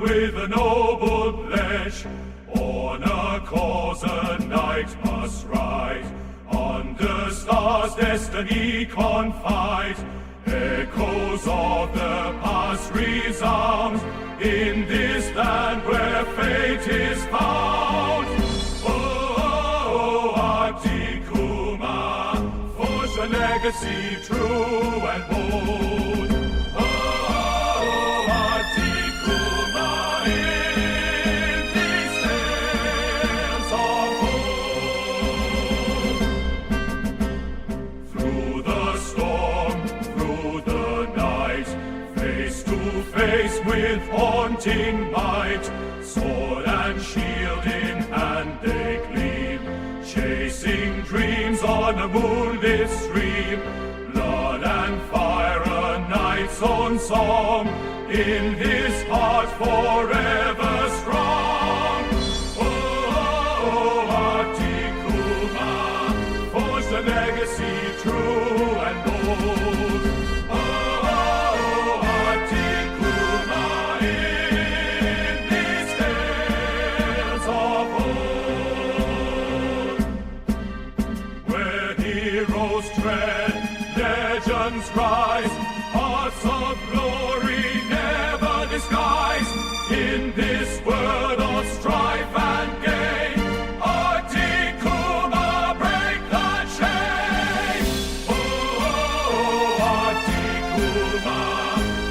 with a noble pledge. On a cause a knight must ride, under stars destiny confide. Echoes of the past resound in this land where fate is found. Oh, Abdikuma, forge a legacy true and bold. Oh, Abdikuma, in these tales of old. Through the storm, through the night, face to face with haunting might, sword and shield in hand they gleam, chasing dreams on a moonlit stream. Blood and fire, a knight's own song, in his heart forever strong. Oh, Abdikuma, forge the legacy true and bold. Oh, Abdikuma, in these tales of old, where heroes tread, legends rise, hearts of glory never disguised. In this world of strife and gain, Abdikuma, break the chain. Oh, Abdikuma,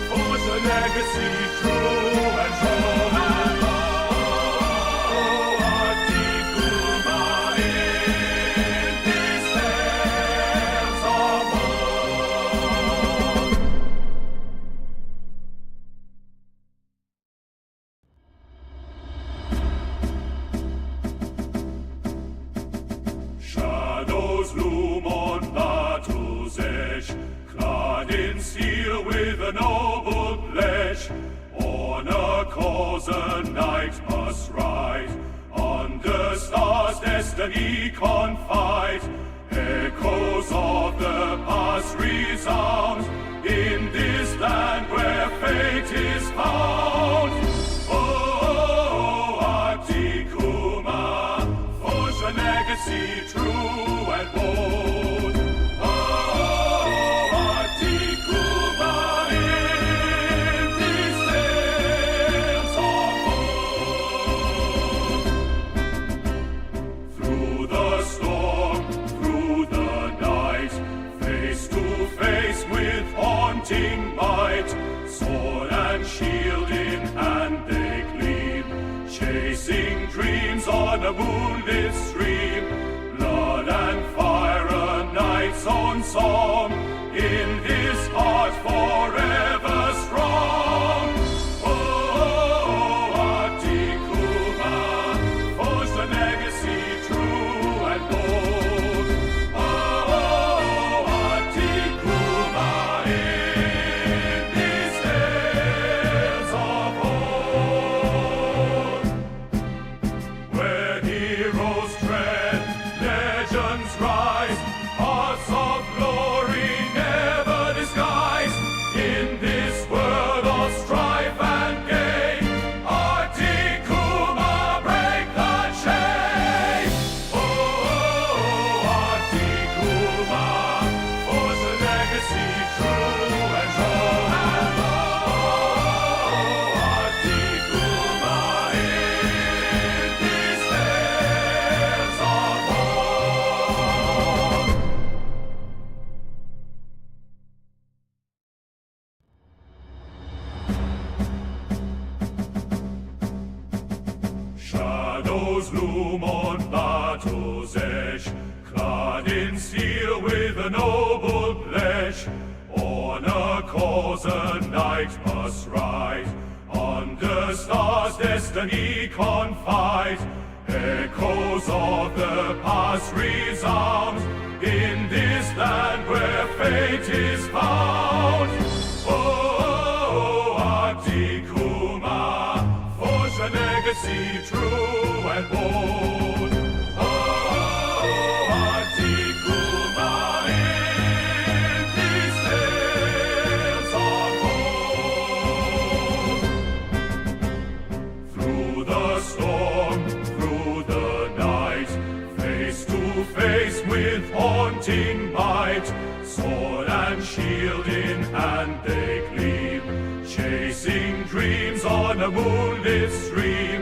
forge a legacy true and strong. Oh, Abdikuma, in these tales of old. Shadows loom on battle's edge, clad in steel with a noble pledge. On a cause a knight must ride, under stars destiny confide. Echoes of the past resound in this land where fate is found. Oh, Abdikuma, forge a legacy true and bold. Oh, Abdikuma, in these tales of old. Through the storm, through the night, face to face with haunting might, sword and shield in hand they gleam, chasing dreams on a moonlit stream. Blood and fire, a knight's own song, in his heart forever strong. Oh, Abdikuma, forge the legacy true and bold. Oh, Abdikuma, in these tales of old, where heroes tread, legends rise, hearts of glory never disguised. In this world of strife and gain, Abdikuma, break the chain. Oh, Abdikuma, forge the legacy true and strong. Oh, Abdikuma, in these tales of old. Shadows loom on battle's edge, clad in steel with a noble pledge. On a cause a knight must ride, under stars destiny confide. Echoes of the past resound in this land where fate is found. Oh, Abdikuma, forge a legacy true and bold. Oh, Abdikuma, in these tales of old, with haunting might. Sword and shield in hand they gleam, chasing dreams on a moonlit stream.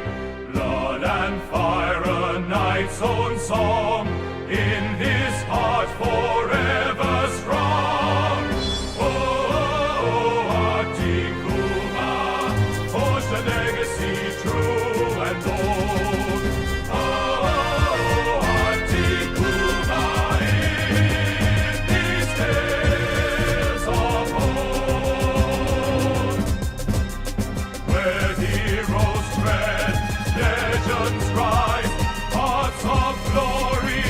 Blood and fire, a knight's own song, in his heart forever strong. Oh, Atikuma, forge the legacy true and old. Oh, Atikuma, in these tales of old, where heroes tread, legends rise, hearts of glory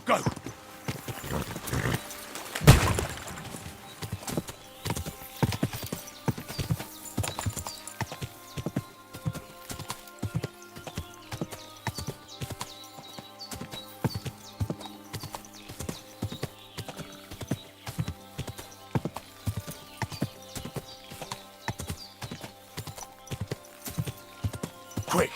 Go! Quick!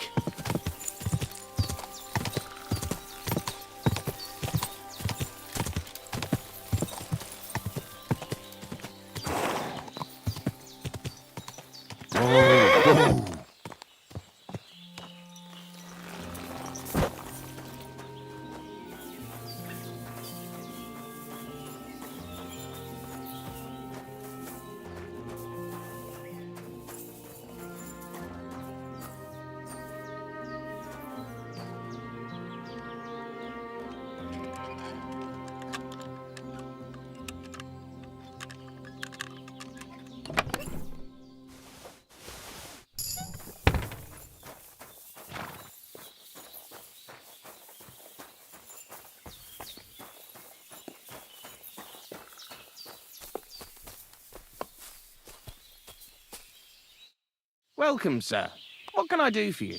Welcome, sir. What can I do for you?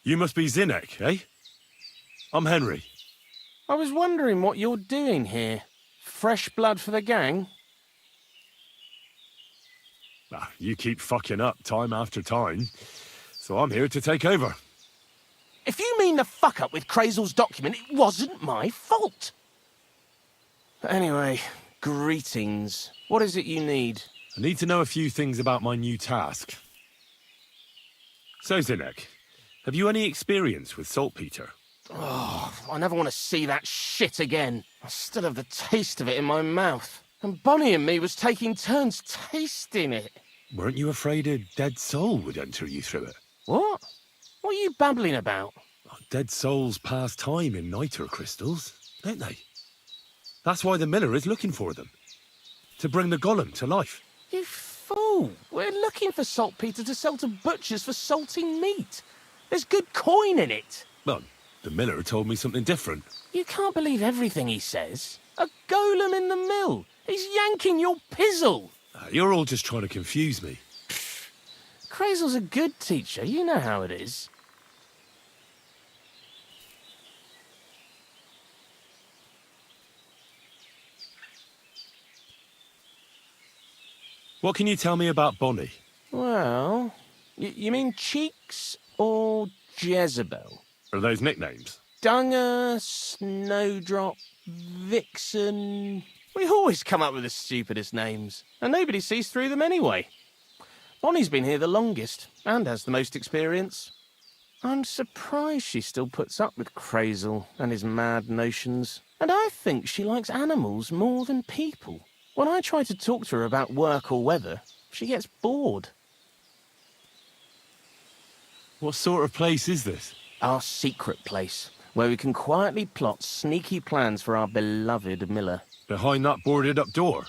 You must be Zinnek, eh? I'm Henry. I was wondering what you're doing here. Fresh blood for the gang? Ah, you keep fucking up time after time, so I'm here to take over. If you mean the fuck-up with Crazel's document, it wasn't my fault. But anyway, greetings. What is it you need? I need to know a few things about my new task. So, Zinnek, have you any experience with saltpeter? Oh, I never want to see that shit again. I still have the taste of it in my mouth. And Bonnie and me was taking turns tasting it. Weren't you afraid a dead soul would enter you through it? What? What are you babbling about? Dead souls pass time in niter crystals, don't they? That's why the miller is looking for them. To bring the golem to life. You fool! We're looking for saltpeter to sell to butchers for salting meat. There's good coin in it. Well, the miller told me something different. You can't believe everything he says. A golem in the mill. He's yanking your pizzle. You're all just trying to confuse me. Crazel's a good teacher. You know how it is. What can you tell me about Bonnie? Well, you mean Cheeks or Jezebel? Are those nicknames? Dunger, Snowdrop, Vixen... We always come up with the stupidest names, and nobody sees through them anyway. Bonnie's been here the longest, and has the most experience. I'm surprised she still puts up with Crazel and his mad notions. And I think she likes animals more than people. When I try to talk to her about work or weather, she gets bored. What sort of place is this? Our secret place, where we can quietly plot sneaky plans for our beloved Miller. Behind that boarded-up door?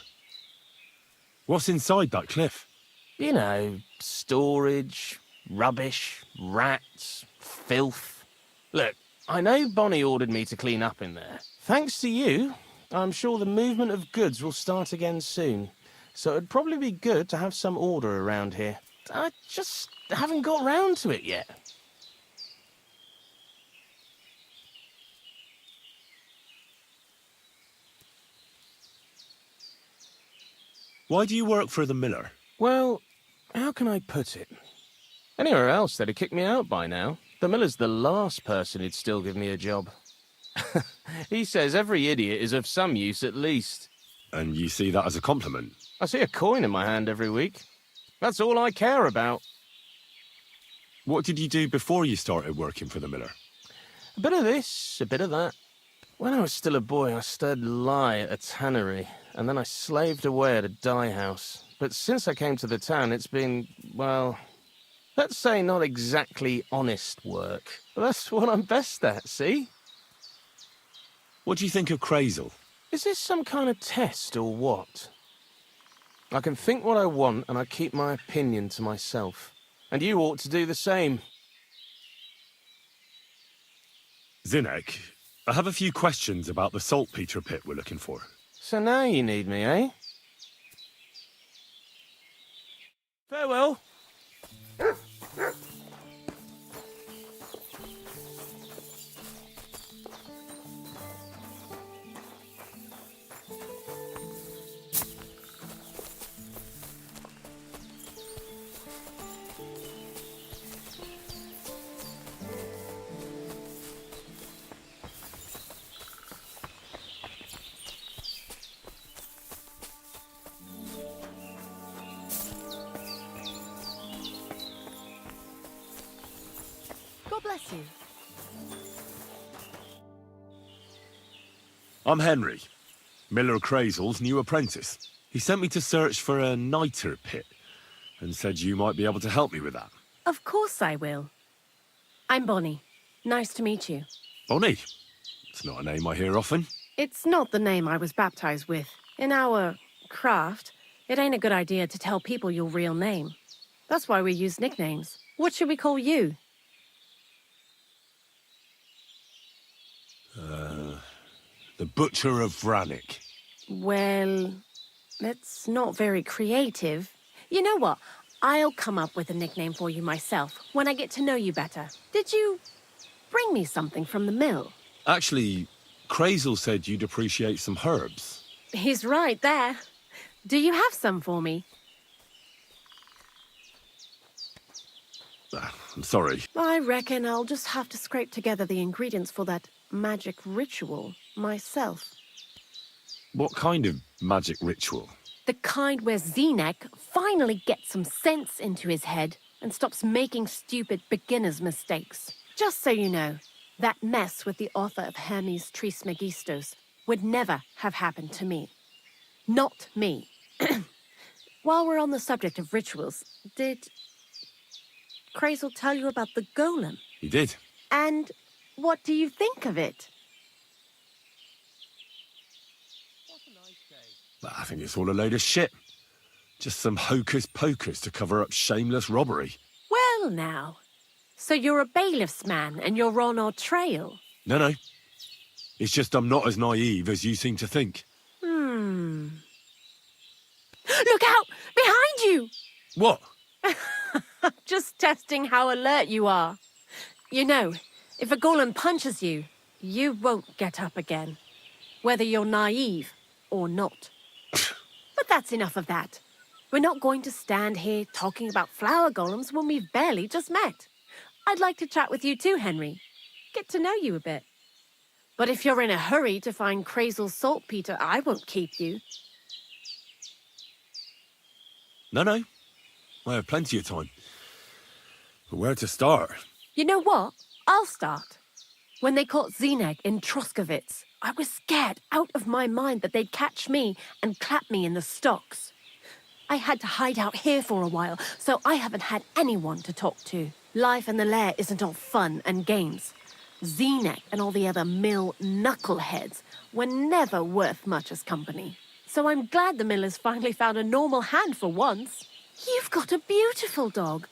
What's inside that cliff? You know, storage, rubbish, rats, filth. Look, I know Bonnie ordered me to clean up in there. Thanks to you, I'm sure the movement of goods will start again soon. So it'd probably be good to have some order around here. I just haven't got round to it yet. Why do you work for the miller? Well, how can I put it? Anywhere else, they'd have kicked me out by now. The miller's the last person who'd still give me a job. He says every idiot is of some use at least. And you see that as a compliment? I see a coin in my hand every week. That's all I care about. What did you do before you started working for the miller? A bit of this, a bit of that. When I was still a boy, I stirred lye at a tannery, and then I slaved away at a dye house. But since I came to the town, it's been, well, let's say not exactly honest work. But that's what I'm best at, see? What do you think of Crazel? Is this some kind of test or what? I can think what I want, and I keep my opinion to myself. And you ought to do the same. Zinnek, I have a few questions about the saltpeter pit we're looking for. So now you need me, eh? Farewell. God bless you. I'm Henry, Miller Crazel's new apprentice. He sent me to search for a niter pit and said you might be able to help me with that. Of course I will. I'm Bonnie. Nice to meet you. Bonnie? It's not a name I hear often. It's not the name I was baptized with. In our craft, it ain't a good idea to tell people your real name. That's why we use nicknames. What should we call you? The Butcher of Vranik. Well, that's not very creative. You know what? I'll come up with a nickname for you myself when I get to know you better. Did you bring me something from the mill? Actually, Crazel said you'd appreciate some herbs. He's right there. Do you have some for me? I'm sorry. I reckon I'll just have to scrape together the ingredients for that magic ritual myself. What kind of magic ritual? The kind where Zenek finally gets some sense into his head and stops making stupid beginner's mistakes. Just so you know, that mess with the author of Hermes Trismegistos would never have happened to me. Not me. While we're on the subject of rituals, did Crazel tell you about the golem? He did. And what do you think of it? I think it's all a load of shit. Just some hocus pocus to cover up shameless robbery. Well now, so you're a bailiff's man and you're on our trail? No. It's just I'm not as naive as you seem to think. Look out! Behind you! What? Just testing how alert you are. You know, if a golem punches you, you won't get up again. Whether you're naive or not. But that's enough of that. We're not going to stand here talking about flower golems when we've barely just met. I'd like to chat with you too, Henry. Get to know you a bit. But if you're in a hurry to find Crazel's saltpeter, I won't keep you. No. I have plenty of time. But where to start? You know what? I'll start. When they caught Zenek in Troskovitz, I was scared out of my mind that they'd catch me and clap me in the stocks. I had to hide out here for a while, so I haven't had anyone to talk to. Life in the lair isn't all fun and games. Zenek and all the other mill knuckleheads were never worth much as company. So I'm glad the miller's finally found a normal hand for once. You've got a beautiful dog.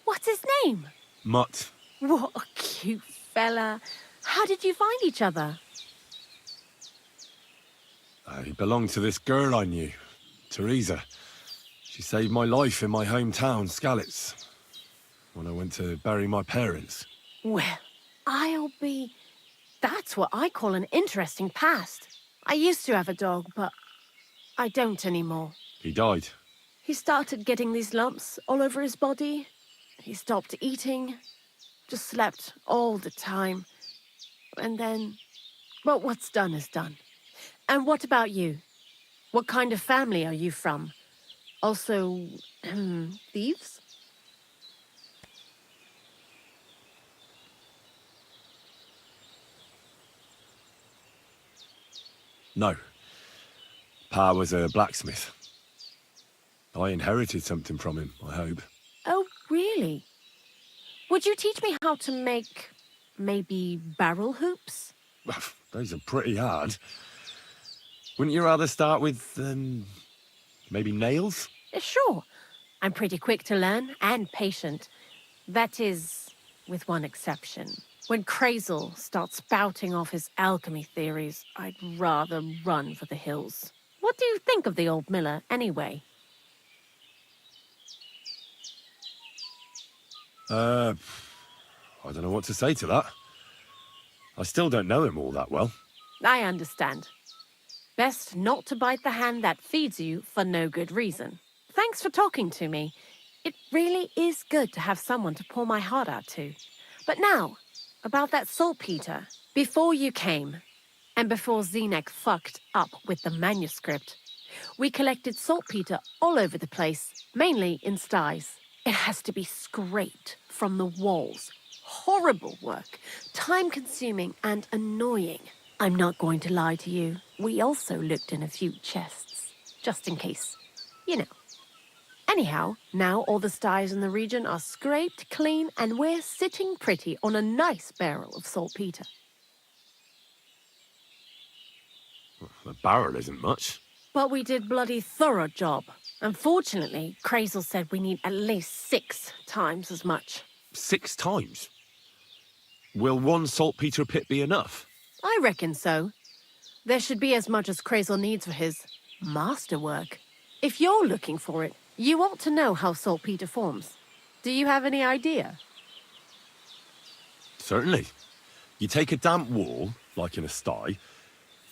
What's his name? Mutt. What a cute fella. How did you find each other? He belonged to this girl I knew, Teresa. She saved my life in my hometown, Skalitz, when I went to bury my parents. Well, that's what I call an interesting past. I used to have a dog, but I don't anymore. He died. He started getting these lumps all over his body. He stopped eating, just slept all the time. And then, well, what's done is done. And what about you? What kind of family are you from? Also, thieves? No. Pa was a blacksmith. I inherited something from him, I hope. Oh, really? Would you teach me how to make, maybe, barrel hoops? Those are pretty hard. Wouldn't you rather start with, maybe nails? Sure. I'm pretty quick to learn and patient. That is, with one exception. When Crazel starts spouting off his alchemy theories, I'd rather run for the hills. What do you think of the old miller, anyway? I don't know what to say to that. I still don't know him all that well. I understand. Best not to bite the hand that feeds you for no good reason. Thanks for talking to me. It really is good to have someone to pour my heart out to. But now, about that saltpeter. Before you came, and before Zeneg fucked up with the manuscript, we collected saltpeter all over the place, mainly in sties. It has to be scraped from the walls. Horrible work, time-consuming and annoying. I'm not going to lie to you. We also looked in a few chests, just in case. You know. Anyhow, now all the sties in the region are scraped clean and we're sitting pretty on a nice barrel of saltpeter. The barrel isn't much. But we did bloody thorough job. Unfortunately, Crazel said we need at least 6 times as much. 6 times? Will 1 saltpeter pit be enough? I reckon so. There should be as much as Crazel needs for his masterwork. If you're looking for it, you ought to know how saltpeter forms. Do you have any idea? Certainly. You take a damp wall, like in a sty,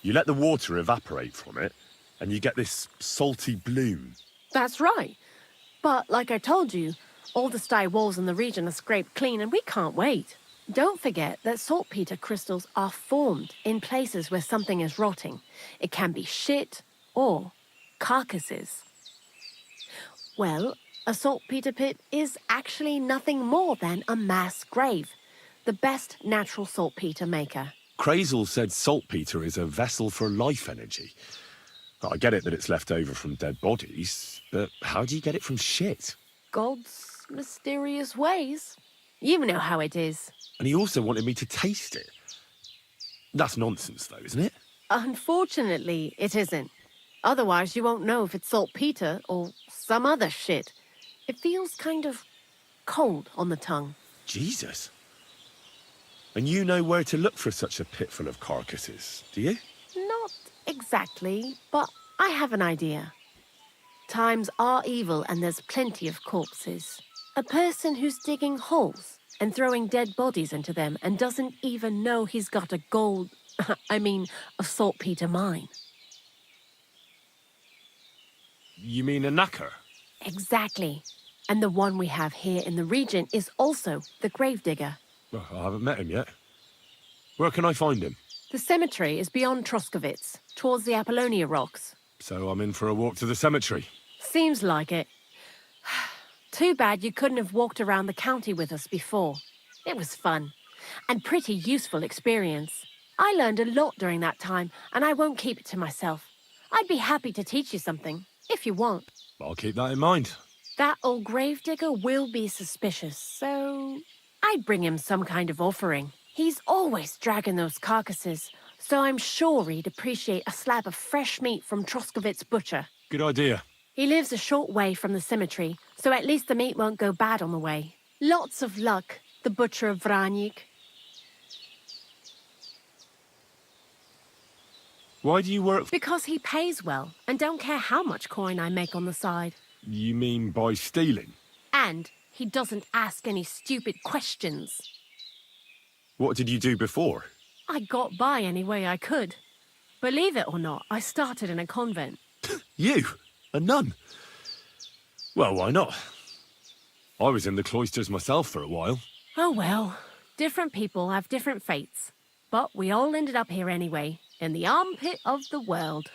you let the water evaporate from it, and you get this salty bloom. That's right. But like I told you, all the sty walls in the region are scraped clean and we can't wait. Don't forget that saltpeter crystals are formed in places where something is rotting. It can be shit or carcasses. Well, a saltpeter pit is actually nothing more than a mass grave. The best natural saltpeter maker. Crazel said saltpeter is a vessel for life energy. I get it that it's left over from dead bodies, but how do you get it from shit? God's mysterious ways. You know how it is. And he also wanted me to taste it. That's nonsense, though, isn't it? Unfortunately, it isn't. Otherwise, you won't know if it's saltpeter or some other shit. It feels kind of cold on the tongue. Jesus. And you know where to look for such a pit full of carcasses, do you? Not exactly, but I have an idea. Times are evil and there's plenty of corpses. A person who's digging holes and throwing dead bodies into them and doesn't even know he's got a a saltpeter mine. You mean a knacker? Exactly. And the one we have here in the region is also the gravedigger. Well, I haven't met him yet. Where can I find him? The cemetery is beyond Troskovitz, towards the Apollonia rocks. So I'm in for a walk to the cemetery. Seems like it. Too bad you couldn't have walked around the county with us before. It was fun, and pretty useful experience. I learned a lot during that time, and I won't keep it to myself. I'd be happy to teach you something, if you want. I'll keep that in mind. That old gravedigger will be suspicious, so I'd bring him some kind of offering. He's always dragging those carcasses, so I'm sure he'd appreciate a slab of fresh meat from Troskovitz butcher. Good idea. He lives a short way from the cemetery, so at least the meat won't go bad on the way. Lots of luck, the butcher of Vranik. Why do you work... Because he pays well, and don't care how much coin I make on the side. You mean by stealing? And he doesn't ask any stupid questions. What did you do before? I got by any way I could. Believe it or not, I started in a convent. You? A nun? Well, why not? I was in the cloisters myself for a while. Oh well, different people have different fates. But we all ended up here anyway, in the armpit of the world.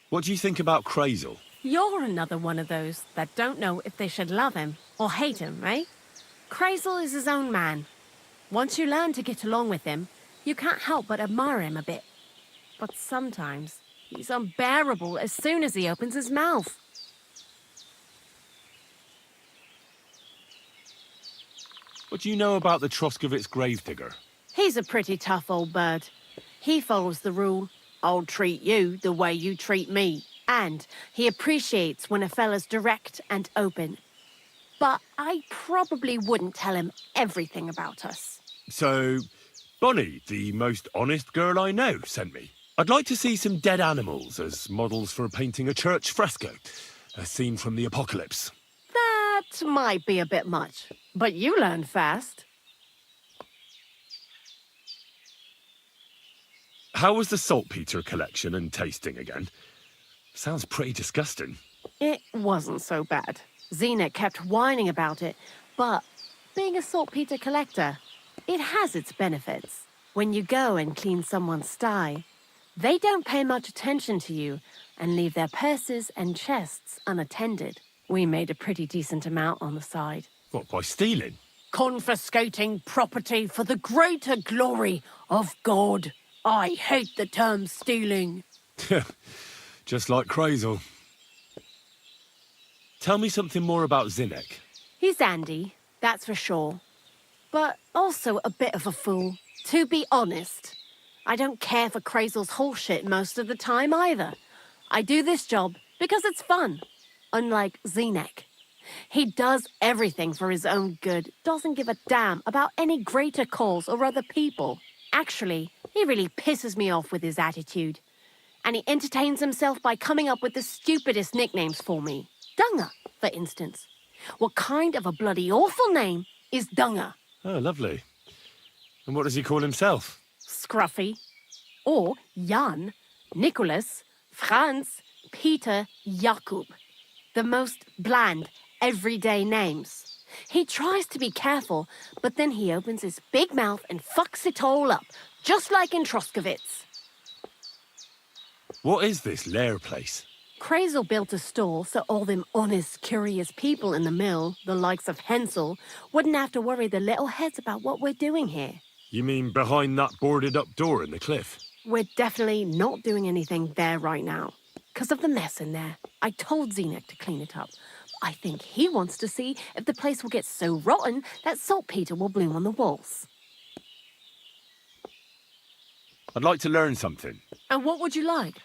What do you think about Crazel? You're another one of those that don't know if they should love him or hate him, eh? Crazel is his own man. Once you learn to get along with him, you can't help but admire him a bit. But sometimes, he's unbearable as soon as he opens his mouth. What do you know about the Troskovitz gravedigger? He's a pretty tough old bird. He follows the rule, I'll treat you the way you treat me. And he appreciates when a fella's direct and open. but I probably wouldn't tell him everything about us. So, Bonnie, the most honest girl I know, sent me. I'd like to see some dead animals as models for painting a church fresco. A scene from the apocalypse. That might be a bit much, but you learn fast. How was the saltpeter collection and tasting again? Sounds pretty disgusting. It wasn't so bad. Xena kept whining about it, but being a saltpeter collector, it has its benefits. When you go and clean someone's sty, they don't pay much attention to you and leave their purses and chests unattended. We made a pretty decent amount on the side. What, by stealing? Confiscating property for the greater glory of God. I hate the term stealing. Just like Crazel. Tell me something more about Zinnek. He's Andy, that's for sure. But also a bit of a fool. To be honest, I don't care for Crazel's horseshit most of the time either. I do this job because it's fun. Unlike Zinnek. He does everything for his own good, doesn't give a damn about any greater cause or other people. Actually, he really pisses me off with his attitude. And he entertains himself by coming up with the stupidest nicknames for me. Dunga, for instance. What kind of a bloody awful name is Dunga? Oh, lovely. And what does he call himself? Scruffy. Or Jan, Nicholas, Franz, Peter, Jakub. The most bland, everyday names. He tries to be careful, but then he opens his big mouth and fucks it all up, just like in Troskovitz. What is this lair place? Crazel built a store so all them honest, curious people in the mill, the likes of Hensel, wouldn't have to worry their little heads about what we're doing here. You mean behind that boarded-up door in the cliff? We're definitely not doing anything there right now. Because of the mess in there. I told Xenek to clean it up. I think he wants to see if the place will get so rotten that saltpeter will bloom on the walls. I'd like to learn something. And what would you like?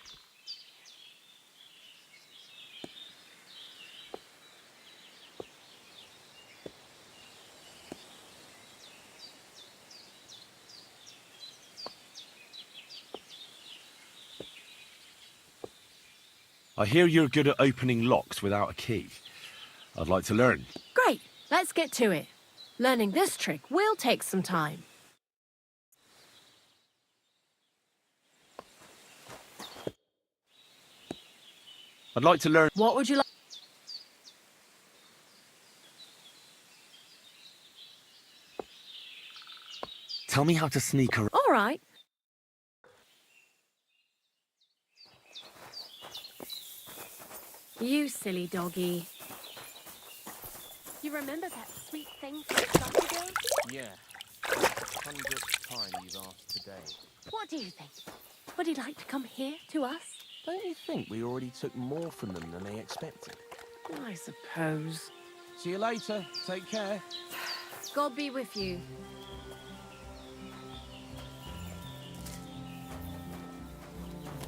I hear you're good at opening locks without a key. I'd like to learn. Great, let's get to it. Learning this trick will take some time. I'd like to learn... What would you like? Tell me how to sneak around. All right. You silly doggy. You remember that sweet thing from the start ago? Yeah. 100th time you've asked today. What do you think? Would he like to come here to us? Don't you think we already took more from them than they expected? I suppose. See you later. Take care. God be with you.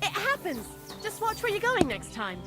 It happens! Just watch where you're going next time.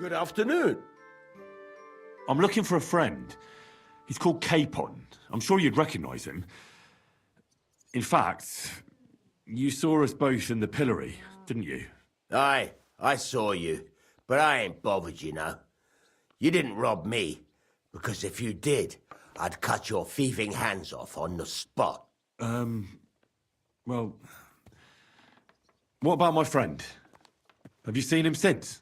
Good afternoon. I'm looking for a friend. He's called Capon. I'm sure you'd recognize him. In fact, you saw us both in the pillory, didn't you? Aye, I saw you, but I ain't bothered, you know. You didn't rob me, because if you did, I'd cut your thieving hands off on the spot. Well, what about my friend? Have you seen him since?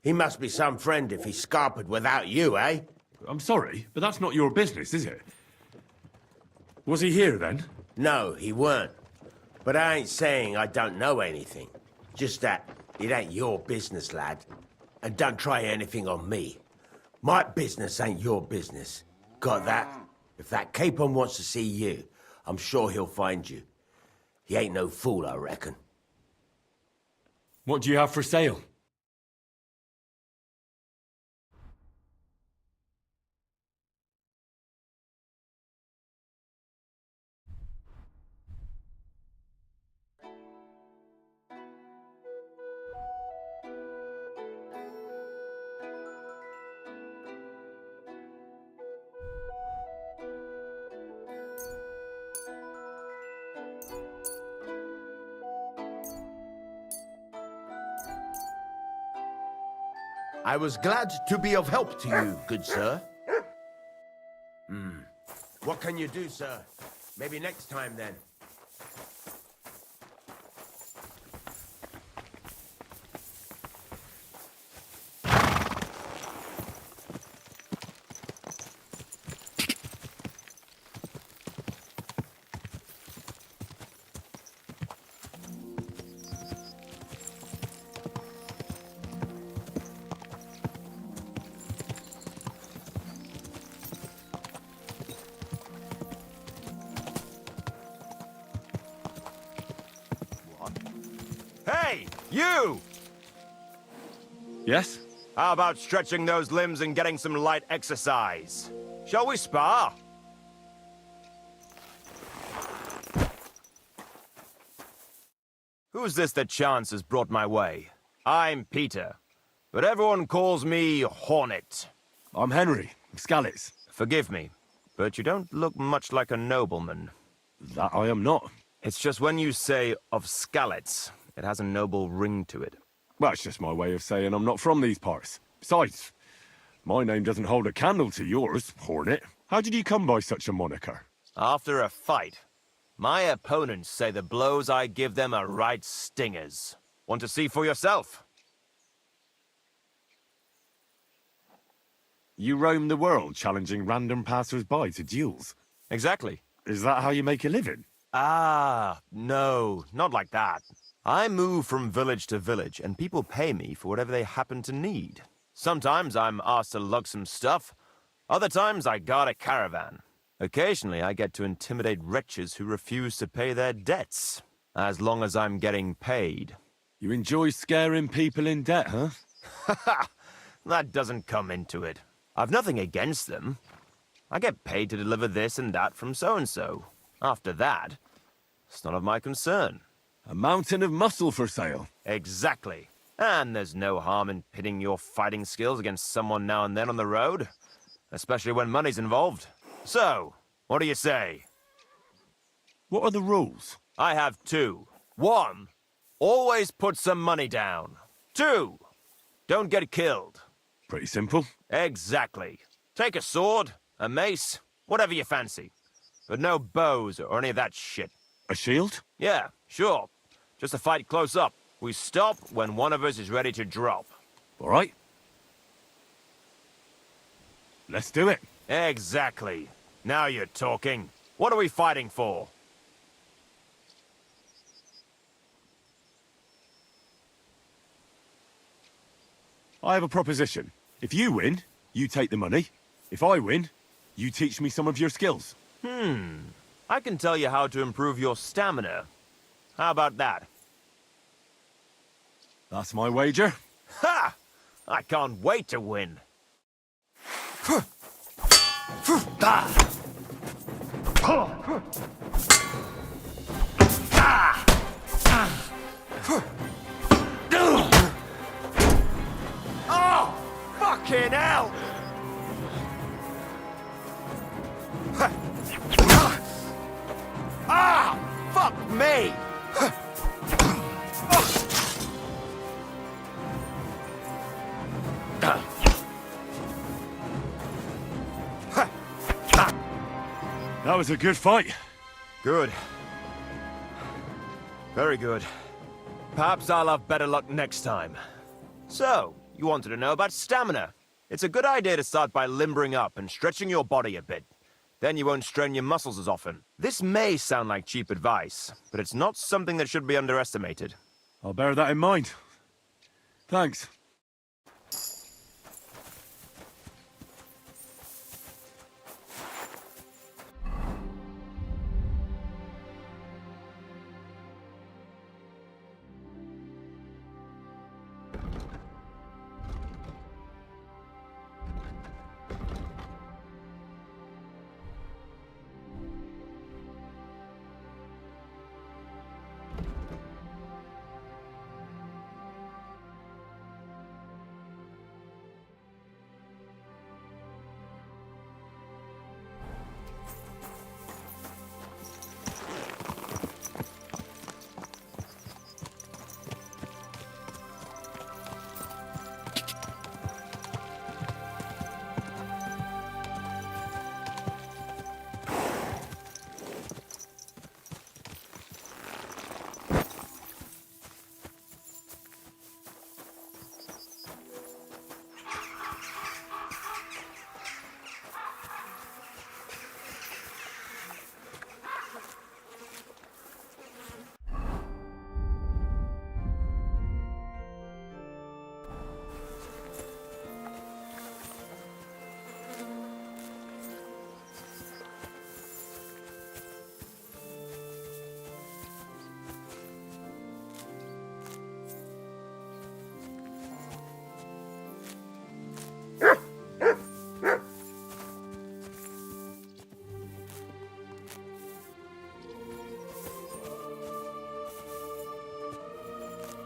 He must be some friend if he's scarpered without you, eh? I'm sorry, but that's not your business, is it? Was he here then? No, he weren't. But I ain't saying I don't know anything. Just that it ain't your business, lad. And don't try anything on me. My business ain't your business. Got that? If that Capon wants to see you, I'm sure he'll find you. He ain't no fool, I reckon. What do you have for sale? I was glad to be of help to you, good sir. What can you do, sir? Maybe next time, then. Hey, you! Yes? How about stretching those limbs and getting some light exercise? Shall we spar? Who's this that chance has brought my way? I'm Peter, but everyone calls me Hornet. I'm Henry, Scalets. Forgive me, but you don't look much like a nobleman. That I am not. It's just when you say of Scalets, it has a noble ring to it. Well, it's just my way of saying I'm not from these parts. Besides, my name doesn't hold a candle to yours, Hornet. How did you come by such a moniker? After a fight, my opponents say the blows I give them are right stingers. Want to see for yourself? You roam the world challenging random passers-by to duels. Exactly. Is that how you make a living? Ah, no, not like that. I move from village to village, and people pay me for whatever they happen to need. Sometimes I'm asked to lug some stuff. Other times I guard a caravan. Occasionally I get to intimidate wretches who refuse to pay their debts, as long as I'm getting paid. You enjoy scaring people in debt, huh? Haha, that doesn't come into it. I've nothing against them. I get paid to deliver this and that from so-and-so. After that, it's none of my concern. A mountain of muscle for sale. Exactly. And there's no harm in pitting your fighting skills against someone now and then on the road, especially when money's involved. So, what do you say? What are the rules? I have two. 1, always put some money down. 2, don't get killed. Pretty simple. Exactly. Take a sword, a mace, whatever you fancy. But no bows or any of that shit. A shield? Yeah, sure. Just a fight close up. We stop when one of us is ready to drop. All right. Let's do it. Exactly. Now you're talking. What are we fighting for? I have a proposition. If you win, you take the money. If I win, you teach me some of your skills. I can tell you how to improve your stamina. How about that? That's my wager. Ha! I can't wait to win. Fucking hell! Ah! Fuck me! That was a good fight. Good. Very good. Perhaps I'll have better luck next time. So, you wanted to know about stamina. It's a good idea to start by limbering up and stretching your body a bit. Then you won't strain your muscles as often. This may sound like cheap advice, but it's not something that should be underestimated. I'll bear that in mind. Thanks.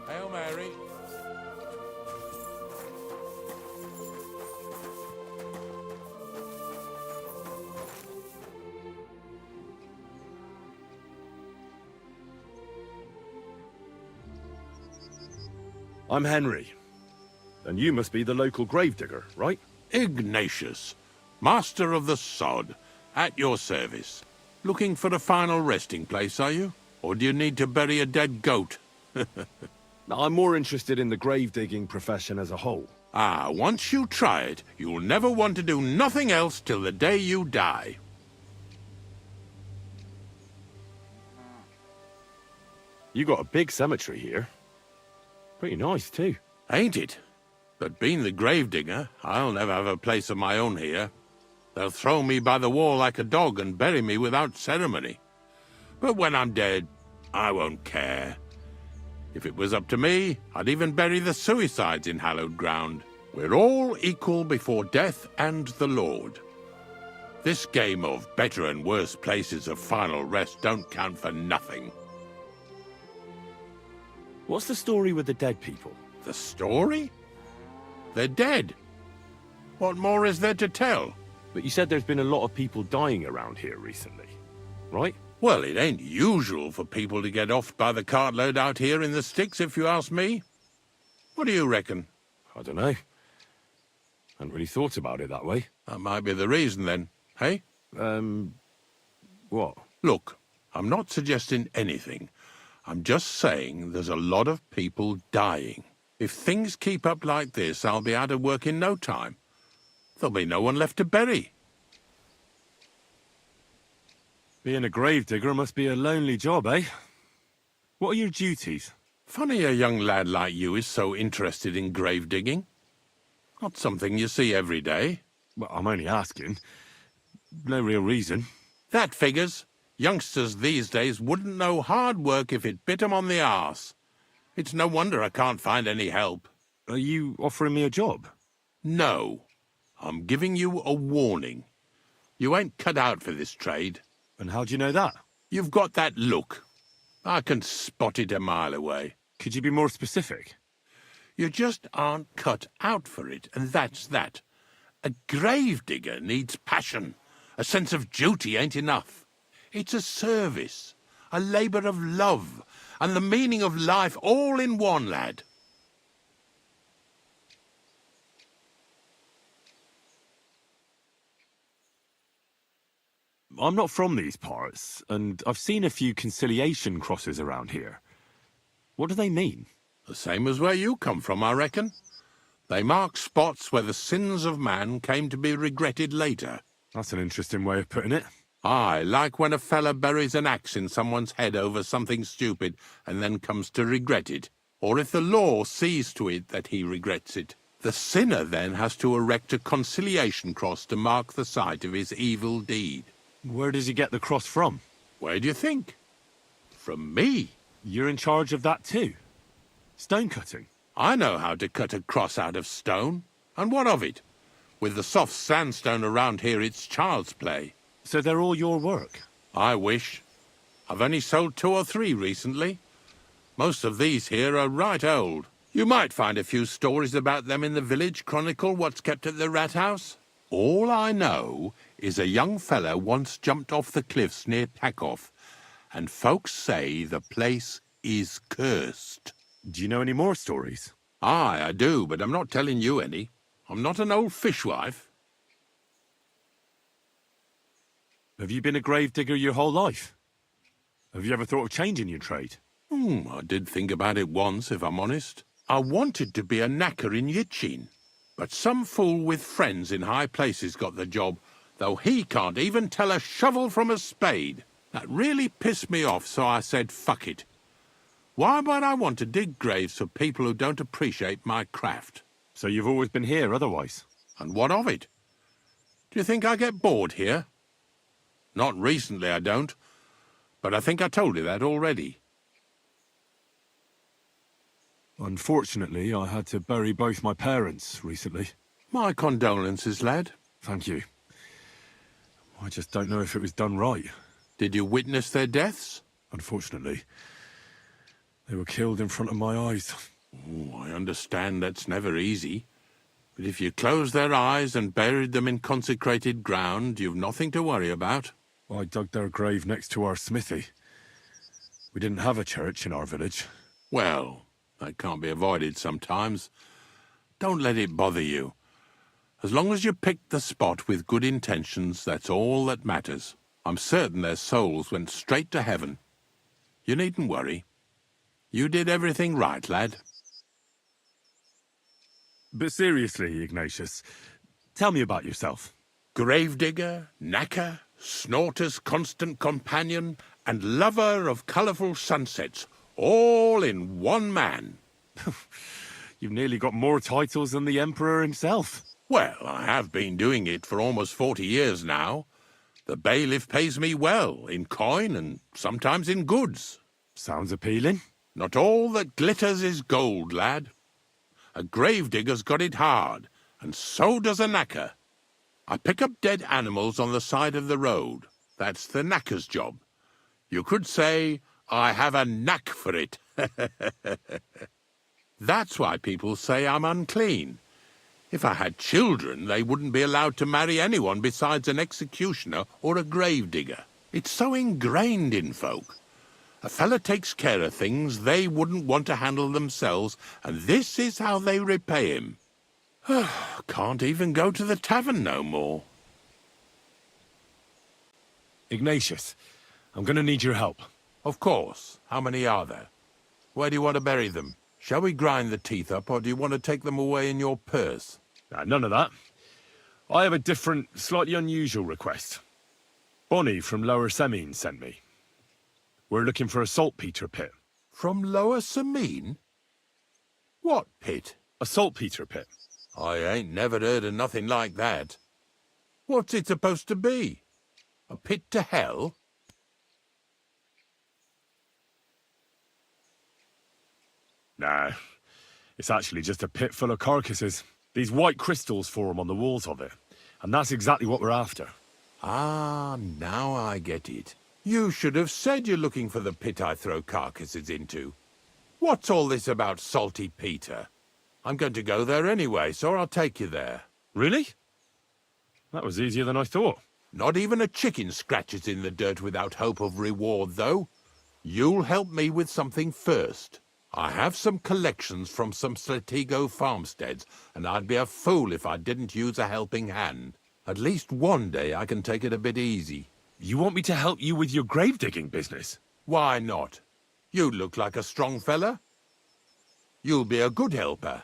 Hail Mary. I'm Henry. And you must be the local gravedigger, right? Ignatius, Master of the Sod, at your service. Looking for a final resting place, are you? Or do you need to bury a dead goat? I'm more interested in the grave-digging profession as a whole. Ah, once you try it, you'll never want to do nothing else till the day you die. You got a big cemetery here. Pretty nice, too. Ain't it? But being the gravedigger, I'll never have a place of my own here. They'll throw me by the wall like a dog and bury me without ceremony. But when I'm dead, I won't care. If it was up to me, I'd even bury the suicides in hallowed ground. We're all equal before death and the Lord. This game of better and worse places of final rest don't count for nothing. What's the story with the dead people? The story? They're dead. What more is there to tell? But you said there's been a lot of people dying around here recently, right? Well, it ain't usual for people to get offed by the cartload out here in the sticks, if you ask me. What do you reckon? I don't know. Hadn't really thought about it that way. That might be the reason, then, hey? What? Look, I'm not suggesting anything. I'm just saying there's a lot of people dying. If things keep up like this, I'll be out of work in no time. There'll be no one left to bury. Being a gravedigger must be a lonely job, eh? What are your duties? Funny a young lad like you is so interested in grave digging. Not something you see every day. Well, I'm only asking. No real reason. That figures. Youngsters these days wouldn't know hard work if it bit 'em on the arse. It's no wonder I can't find any help. Are you offering me a job? No. I'm giving you a warning. You ain't cut out for this trade. And how do you know that? You've got that look. I can spot it a mile away. Could you be more specific? You just aren't cut out for it, and that's that. A gravedigger needs passion. A sense of duty ain't enough. It's a service, a labour of love, and the meaning of life all in one, lad. I'm not from these parts, and I've seen a few conciliation crosses around here. What do they mean? The same as where you come from, I reckon. They mark spots where the sins of man came to be regretted later. That's an interesting way of putting it. Aye, like when a fella buries an axe in someone's head over something stupid and then comes to regret it. Or if the law sees to it that he regrets it. The sinner then has to erect a conciliation cross to mark the site of his evil deed. Where does he get the cross from? Where do you think? From me. You're in charge of that too? Stone cutting? I know how to cut a cross out of stone. And what of it? With the soft sandstone around here, it's child's play. So they're all your work? I wish. I've only sold 2 or 3 recently. Most of these here are right old. You might find a few stories about them in the village chronicle what's kept at the rat house. All I know is a young fella once jumped off the cliffs near Takoff, and folks say the place is cursed. Do you know any more stories? Aye, I do, but I'm not telling you any. I'm not an old fishwife. Have you been a gravedigger your whole life? Have you ever thought of changing your trade? I did think about it once, if I'm honest. I wanted to be a knacker in Yitchin, but some fool with friends in high places got the job, though he can't even tell a shovel from a spade. That really pissed me off, so I said, fuck it. Why might I want to dig graves for people who don't appreciate my craft? So you've always been here otherwise? And what of it? Do you think I get bored here? Not recently, I don't. But I think I told you that already. Unfortunately, I had to bury both my parents recently. My condolences, lad. Thank you. I just don't know if it was done right. Did you witness their deaths? Unfortunately. They were killed in front of my eyes. Oh, I understand that's never easy. But if you closed their eyes and buried them in consecrated ground, you've nothing to worry about. I dug their grave next to our smithy. We didn't have a church in our village. Well, that can't be avoided sometimes. Don't let it bother you. As long as you picked the spot with good intentions, that's all that matters. I'm certain their souls went straight to heaven. You needn't worry. You did everything right, lad. But seriously, Ignatius, tell me about yourself. Gravedigger, knacker, snorter's constant companion, and lover of colourful sunsets, all in one man. You've nearly got more titles than the Emperor himself. Well, I have been doing it for almost 40 years now. The bailiff pays me well, in coin and sometimes in goods. Sounds appealing. Not all that glitters is gold, lad. A gravedigger's got it hard, and so does a knacker. I pick up dead animals on the side of the road. That's the knacker's job. You could say, I have a knack for it. That's why people say I'm unclean. If I had children, they wouldn't be allowed to marry anyone besides an executioner or a gravedigger. It's so ingrained in folk. A fella takes care of things they wouldn't want to handle themselves, and this is how they repay him. Can't even go to the tavern no more. Ignatius, I'm going to need your help. Of course. How many are there? Where do you want to bury them? Shall we grind the teeth up, or do you want to take them away in your purse? None of that. I have a different, slightly unusual request. Bonnie from Lower Semine sent me. We're looking for a saltpeter pit. From Lower Semine? What pit? A saltpeter pit. I ain't never heard of nothing like that. What's it supposed to be? A pit to hell? Nah, it's actually just a pit full of carcasses. These white crystals form on the walls of it, and that's exactly what we're after. Ah, now I get it. You should have said you're looking for the pit I throw carcasses into. What's all this about salty Peter? I'm going to go there anyway, so I'll take you there. Really? That was easier than I thought. Not even a chicken scratches in the dirt without hope of reward, though. You'll help me with something first. I have some collections from some Slatigo farmsteads, and I'd be a fool if I didn't use a helping hand. At least one day I can take it a bit easy. You want me to help you with your grave-digging business? Why not? You look like a strong fella. You'll be a good helper.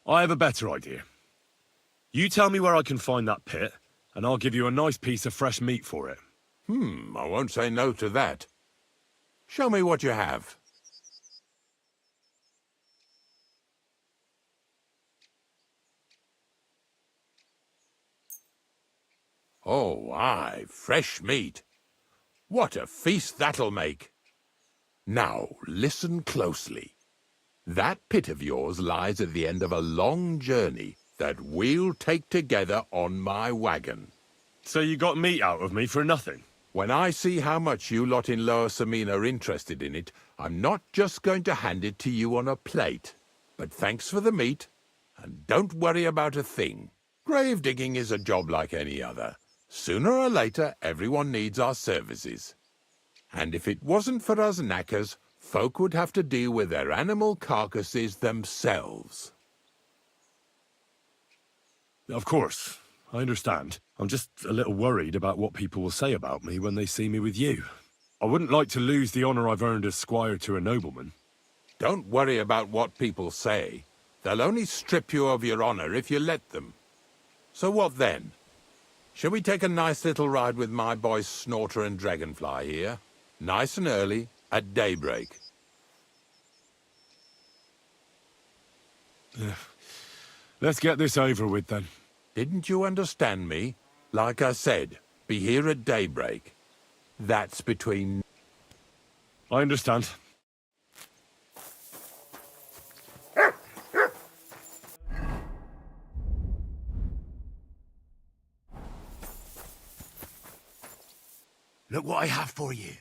I have a better idea. You tell me where I can find that pit, and I'll give you a nice piece of fresh meat for it. I won't say no to that. Show me what you have. Oh, aye, fresh meat. What a feast that'll make. Now, listen closely. That pit of yours lies at the end of a long journey that we'll take together on my wagon. So you got meat out of me for nothing? When I see how much you lot in Lower Samine are interested in it, I'm not just going to hand it to you on a plate. But thanks for the meat, and don't worry about a thing. Grave digging is a job like any other. Sooner or later, everyone needs our services. And if it wasn't for us knackers, folk would have to deal with their animal carcasses themselves. Of course, I understand. I'm just a little worried about what people will say about me when they see me with you. I wouldn't like to lose the honor I've earned as squire to a nobleman. Don't worry about what people say. They'll only strip you of your honor if you let them. So what then? Shall we take a nice little ride with my boys Snorter and Dragonfly here? Nice and early, at daybreak. Let's get this over with then. Didn't you understand me? Like I said, be here at daybreak. That's between... I understand. Look what I have for you.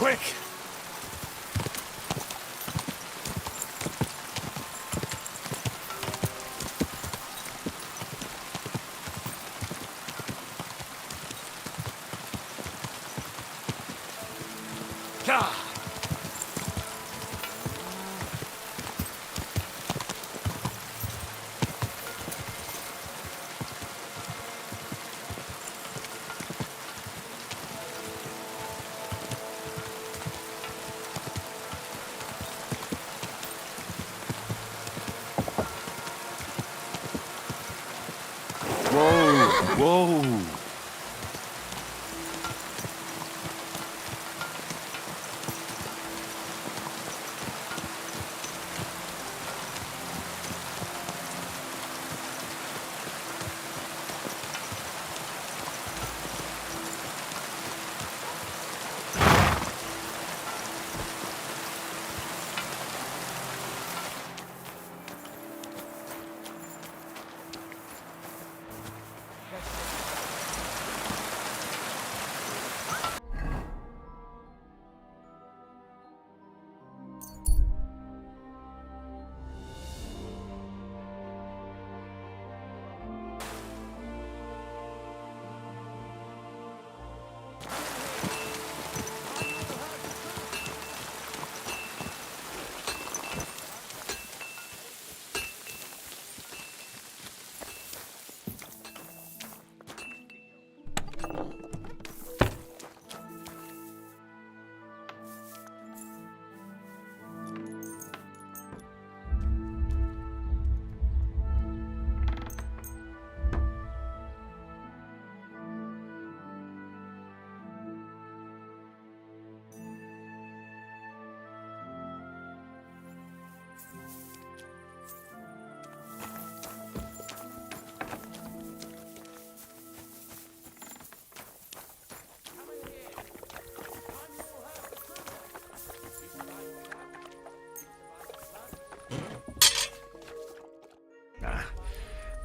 quick! Gah! Whoa!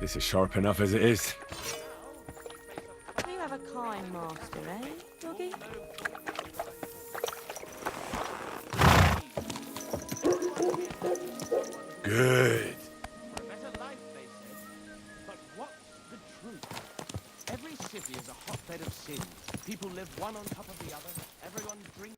This is sharp enough as it is. You have a kind master, eh, doggy? Good. Better life, they said. But what's the truth? Every city is a hotbed of sin. People live one on top of the other. Everyone drinks.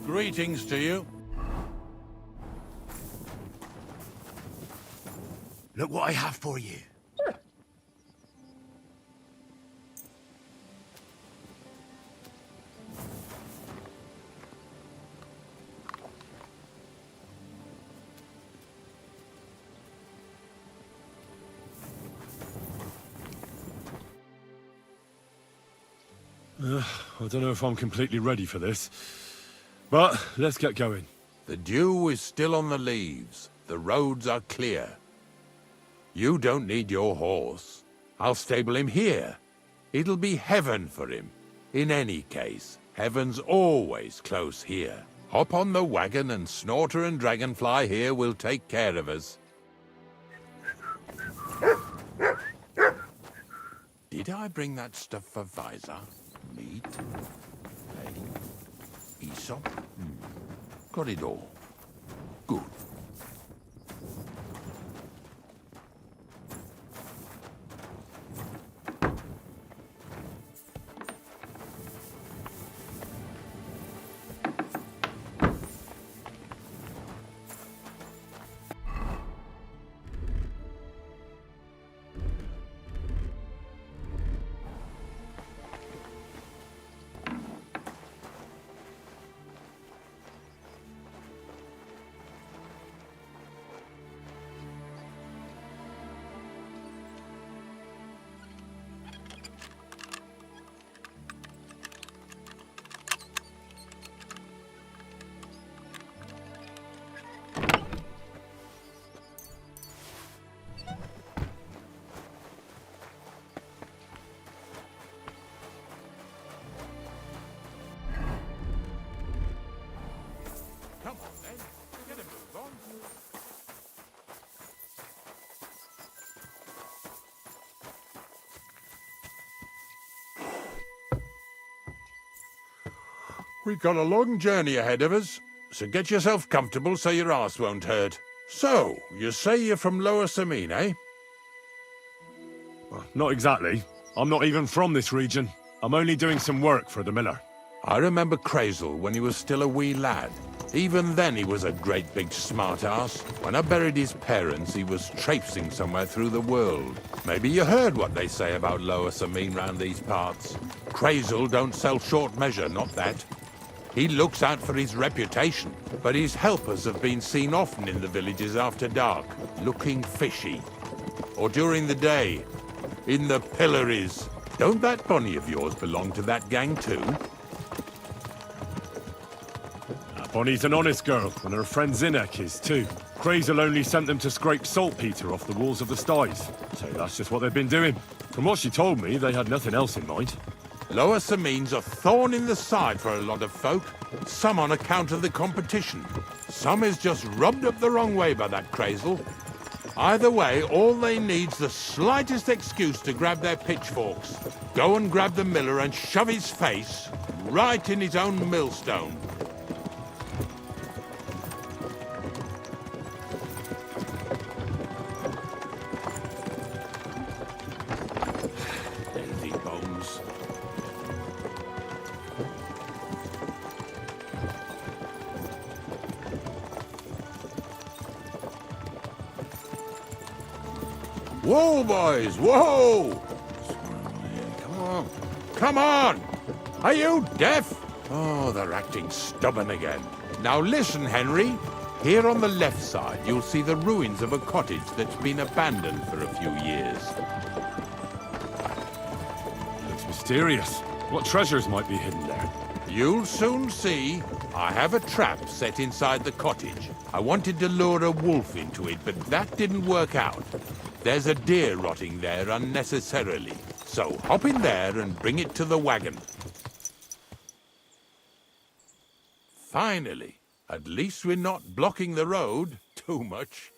Greetings to you. Look what I have for you. I don't know if I'm completely ready for this, but let's get going. The dew is still on the leaves. The roads are clear. You don't need your horse. I'll stable him here. It'll be heaven for him. In any case, heaven's always close here. Hop on the wagon and Snorter and Dragonfly here will take care of us. Did I bring that stuff for Visor? Meat? Hay? Aesop? Got it all. Good. Come on, then. Get a move on. We've got a long journey ahead of us, so get yourself comfortable so your arse won't hurt. So, you say you're from Lower Samine, eh? Well, not exactly. I'm not even from this region. I'm only doing some work for the miller. I remember Crazel when he was still a wee lad. Even then he was a great big smart-ass. When I buried his parents, he was traipsing somewhere through the world. Maybe you heard what they say about Lower Samine round these parts. Crazel don't sell short measure, not that. He looks out for his reputation, but his helpers have been seen often in the villages after dark, looking fishy. Or during the day, in the pillories. Don't that bunny of yours belong to that gang too? Bonnie's an honest girl, and her friend Zinnek is too. Crazel only sent them to scrape saltpeter off the walls of the sties. So that's just what they've been doing. From what she told me, they had nothing else in mind. Lower Samine's a thorn in the side for a lot of folk. Some on account of the competition. Some is just rubbed up the wrong way by that Crazel. Either way, all they need's the slightest excuse to grab their pitchforks. Go and grab the miller and shove his face right in his own millstone. Lazy bones. Whoa, boys, whoa! Come on. Come on! Are you deaf? Oh, they're acting stubborn again. Now listen, Henry. Here on the left side, you'll see the ruins of a cottage that's been abandoned for a few years. Looks mysterious. What treasures might be hidden there? You'll soon see. I have a trap set inside the cottage. I wanted to lure a wolf into it, but that didn't work out. There's a deer rotting there unnecessarily. So hop in there and bring it to the wagon. Finally. At least we're not blocking the road too much.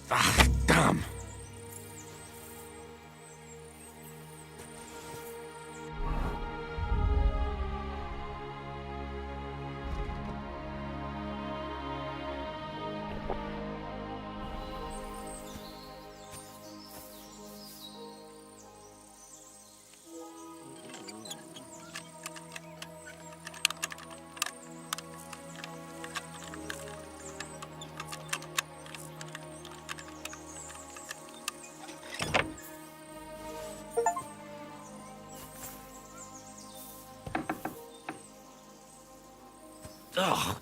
Ah, damn. Oh,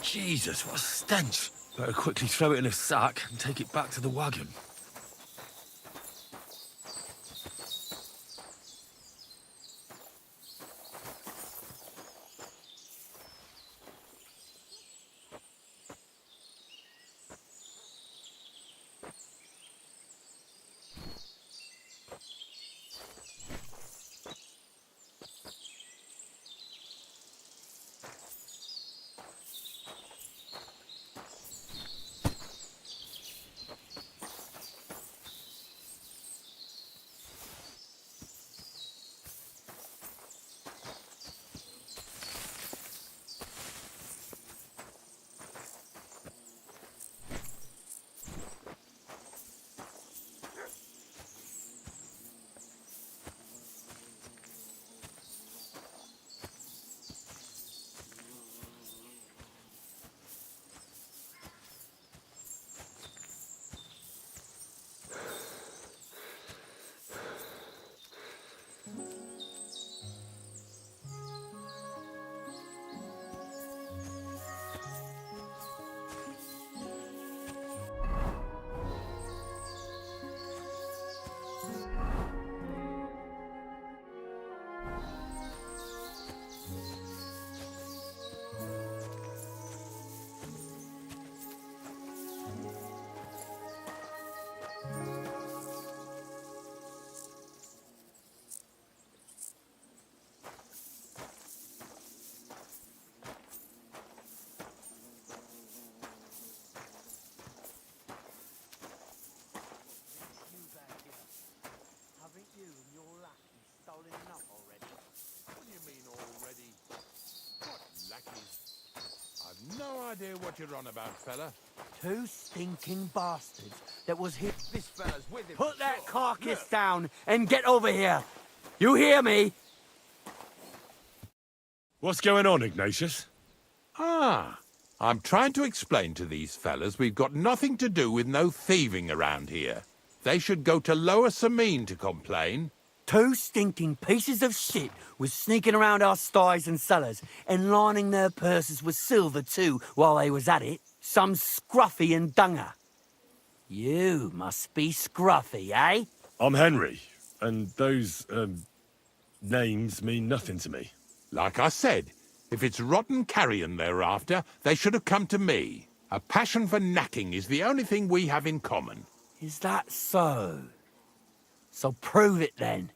Jesus, what a stench. Better quickly throw it in a sack and take it back to the wagon. No idea what you're on about, fella. Two stinking bastards that was here. This fella's with him. Put that carcass down and get over here. You hear me? What's going on, Ignatius? Ah, I'm trying to explain to these fellas we've got nothing to do with no thieving around here. They should go to Lower Samine to complain. Two stinking pieces of shit was sneaking around our sties and cellars and lining their purses with silver too while they was at it. Some scruffy and dunger. You must be scruffy, eh? I'm Henry, and those, names mean nothing to me. Like I said, if it's rotten carrion they're after, they should have come to me. A passion for knacking is the only thing we have in common. Is that so? So prove it then.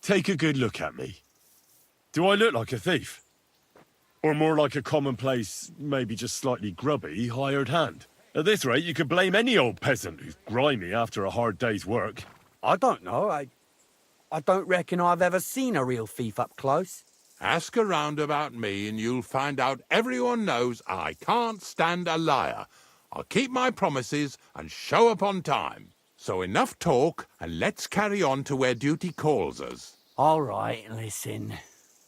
Take a good look at me. Do I look like a thief? Or more like a commonplace, maybe just slightly grubby, hired hand? At this rate, you could blame any old peasant who's grimy after a hard day's work. I don't know. I don't reckon I've ever seen a real thief up close. Ask around about me and you'll find out everyone knows I can't stand a liar. I'll keep my promises and show up on time. So enough talk, and let's carry on to where duty calls us. All right, listen.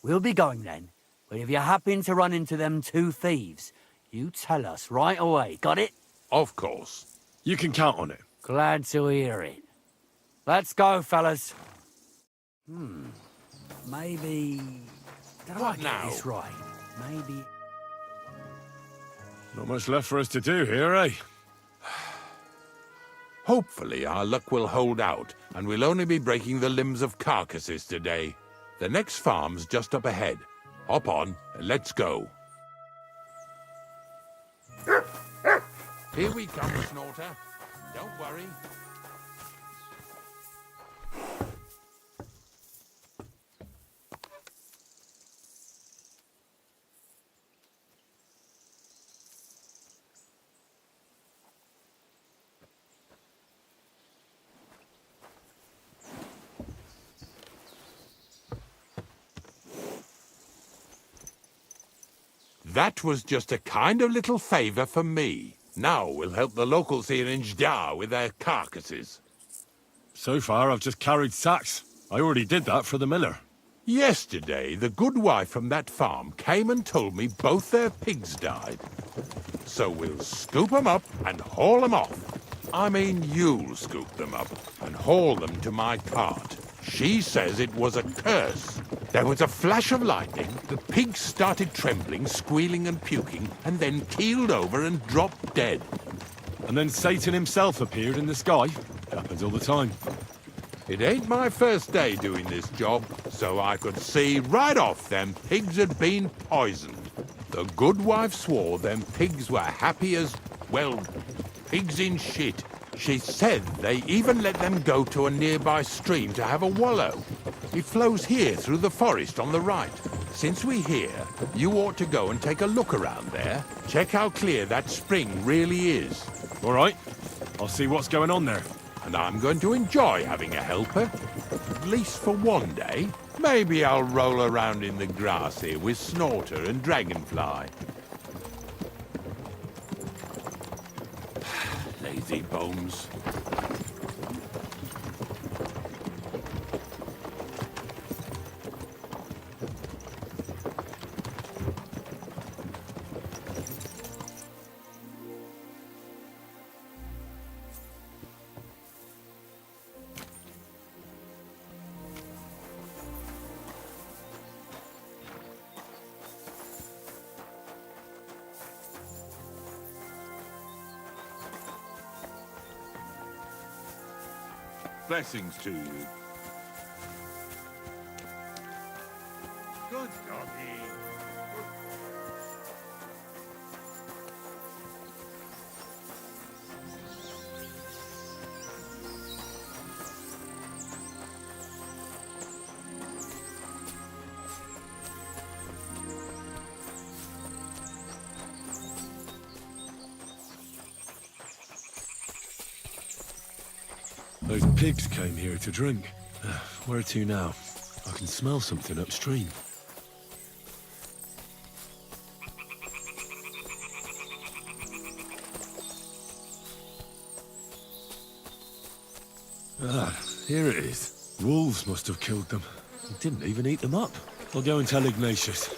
We'll be going then. But if you happen to run into them two thieves, you tell us right away. Got it? Of course. You can count on it. Glad to hear it. Let's go, fellas. Maybe... Did I What get now? this right? Maybe... Not much left for us to do here, eh? Hopefully our luck will hold out, and we'll only be breaking the limbs of carcasses today. The next farm's just up ahead. Hop on, and let's go. Here we come, Snorter. Don't worry. That was just a kind of little favour for me. Now we'll help the locals here in Jdar with their carcasses. So far, I've just carried sacks. I already did that for the miller. Yesterday, the good wife from that farm came and told me both their pigs died. So we'll scoop them up and haul them off. I mean, you'll scoop them up and haul them to my cart. She says it was a curse. There was a flash of lightning, the pigs started trembling, squealing and puking, and then keeled over and dropped dead. And then Satan himself appeared in the sky. Happens all the time. It ain't my first day doing this job, so I could see right off them pigs had been poisoned. The good wife swore them pigs were happy as, well, pigs in shit. She said they even let them go to a nearby stream to have a wallow. It flows here through the forest on the right. Since we're here, you ought to go and take a look around there. Check how clear that spring really is. All right. I'll see what's going on there. And I'm going to enjoy having a helper. At least for one day. Maybe I'll roll around in the grass here with Snorter and Dragonfly. Lazy bones. Blessings to you. Good doggy. Those pigs came here to drink. Where to now? I can smell something upstream. Ah, here it is. Wolves must have killed them. They didn't even eat them up. I'll go and tell Ignatius.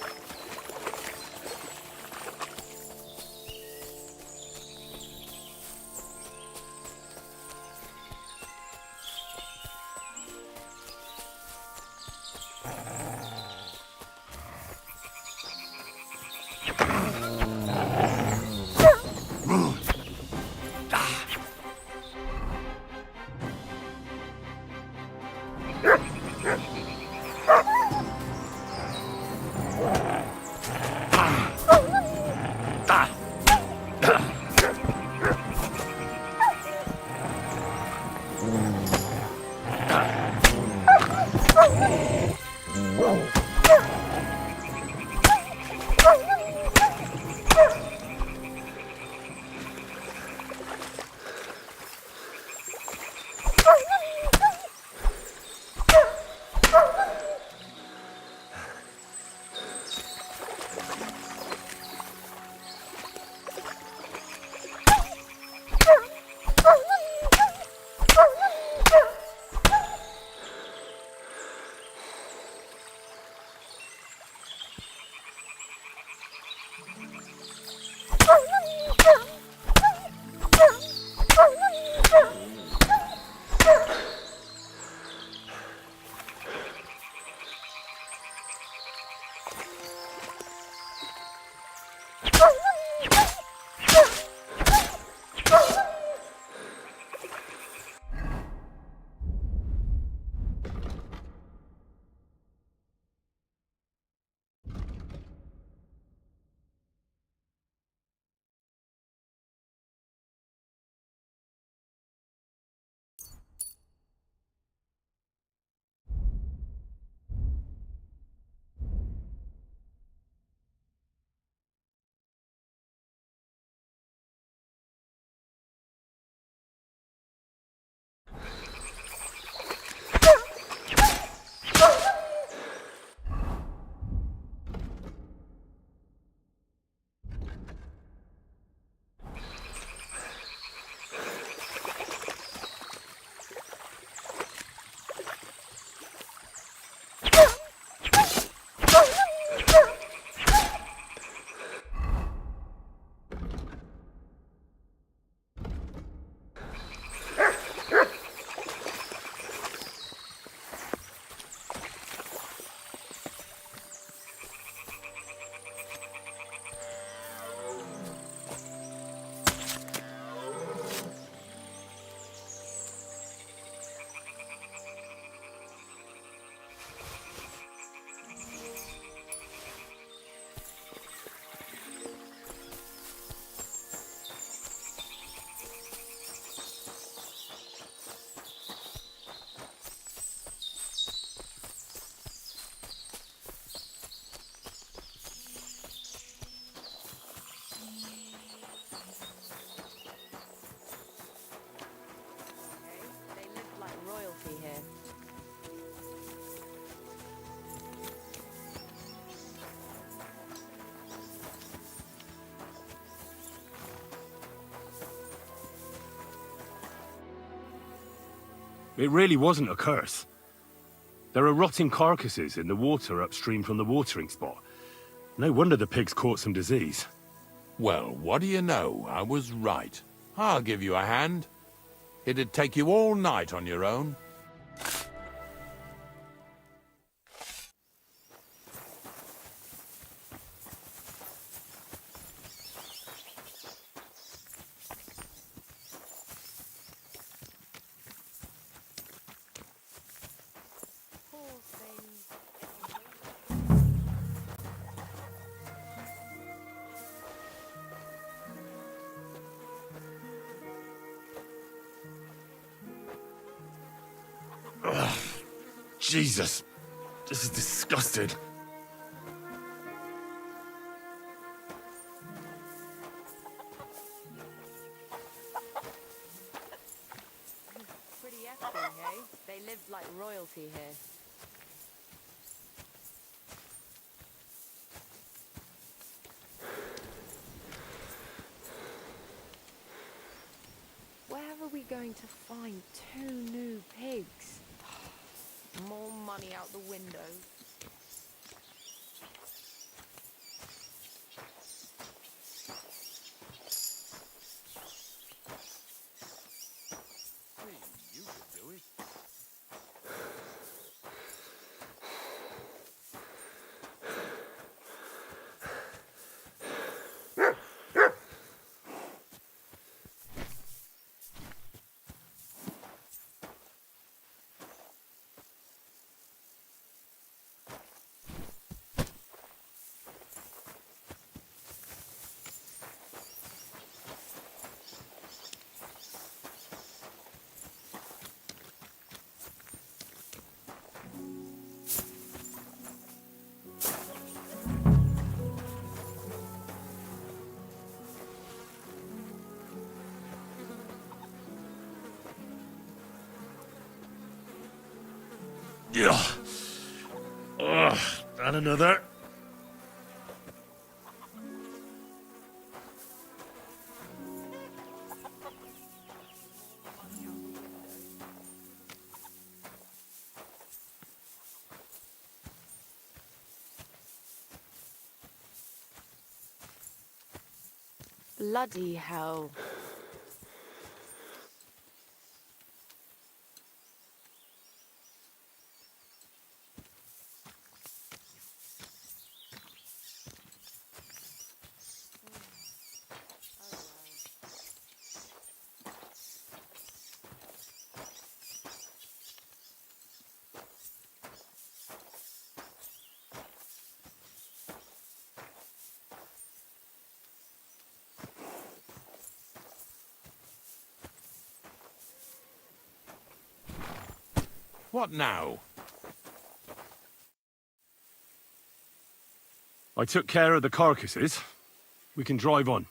They lived like royalty here. It really wasn't a curse. There are rotting carcasses in the water upstream from the watering spot. No wonder the pigs caught some disease. Well, what do you know? I was right. I'll give you a hand. It'd take you all night on your own. Poor things. Jesus, this is disgusting. Pretty epic, eh? They lived like royalty here. Where are we going to find 2 new pigs? More money out the window. You could do it. Yeah. Ugh, and another. Bloody hell. What now? I took care of the carcasses. We can drive on.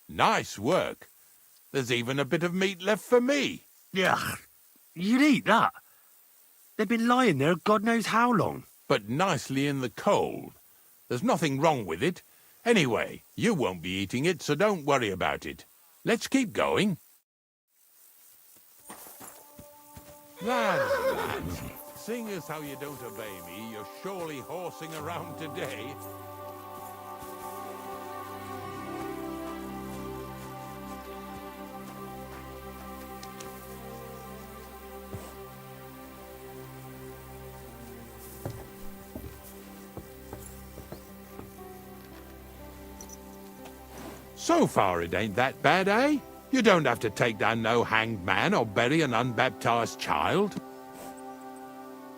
Nice work. There's even a bit of meat left for me. Yeah, you'd eat that. They've been lying there God knows how long. But nicely in the cold. There's nothing wrong with it. Anyway, you won't be eating it, so don't worry about it. Let's keep going. Lads, seeing as how you don't obey me, you're surely horsing around today. So far it ain't that bad, eh? You don't have to take down no hanged man or bury an unbaptized child.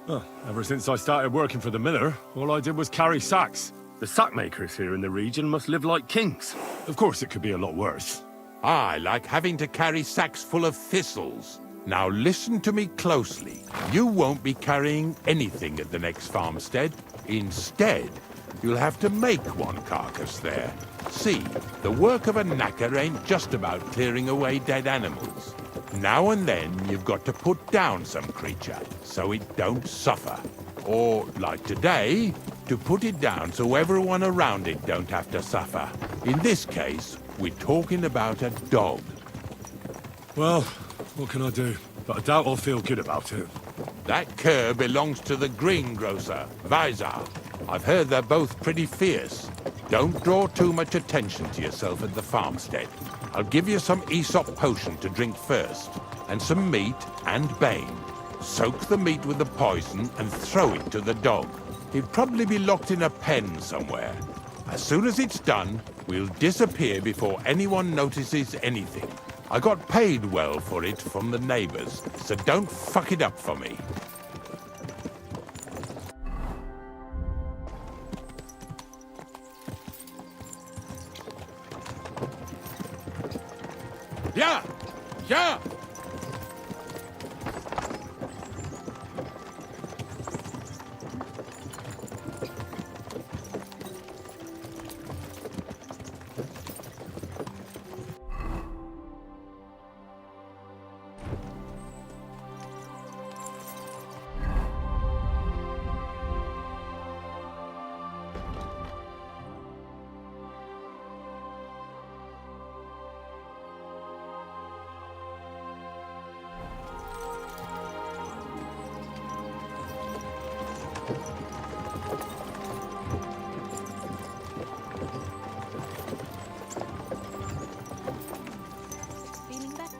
Well, ever since I started working for the miller, all I did was carry sacks. The sack makers here in the region must live like kings. Of course, it could be a lot worse. I like having to carry sacks full of thistles. Now listen to me closely. You won't be carrying anything at the next farmstead. Instead, you'll have to make one carcass there. See, the work of a knacker ain't just about clearing away dead animals. Now and then, you've got to put down some creature, so it don't suffer. Or, like today, to put it down so everyone around it don't have to suffer. In this case, we're talking about a dog. Well, what can I do? But I doubt I'll feel good about it. That cur belongs to the greengrocer, Vizar. I've heard they're both pretty fierce. Don't draw too much attention to yourself at the farmstead. I'll give you some Aesop potion to drink first, and some meat and bane. Soak the meat with the poison and throw it to the dog. He'll probably be locked in a pen somewhere. As soon as it's done, we'll disappear before anyone notices anything. I got paid well for it from the neighbors, so don't fuck it up for me. Yeah! Yeah! Feeling better?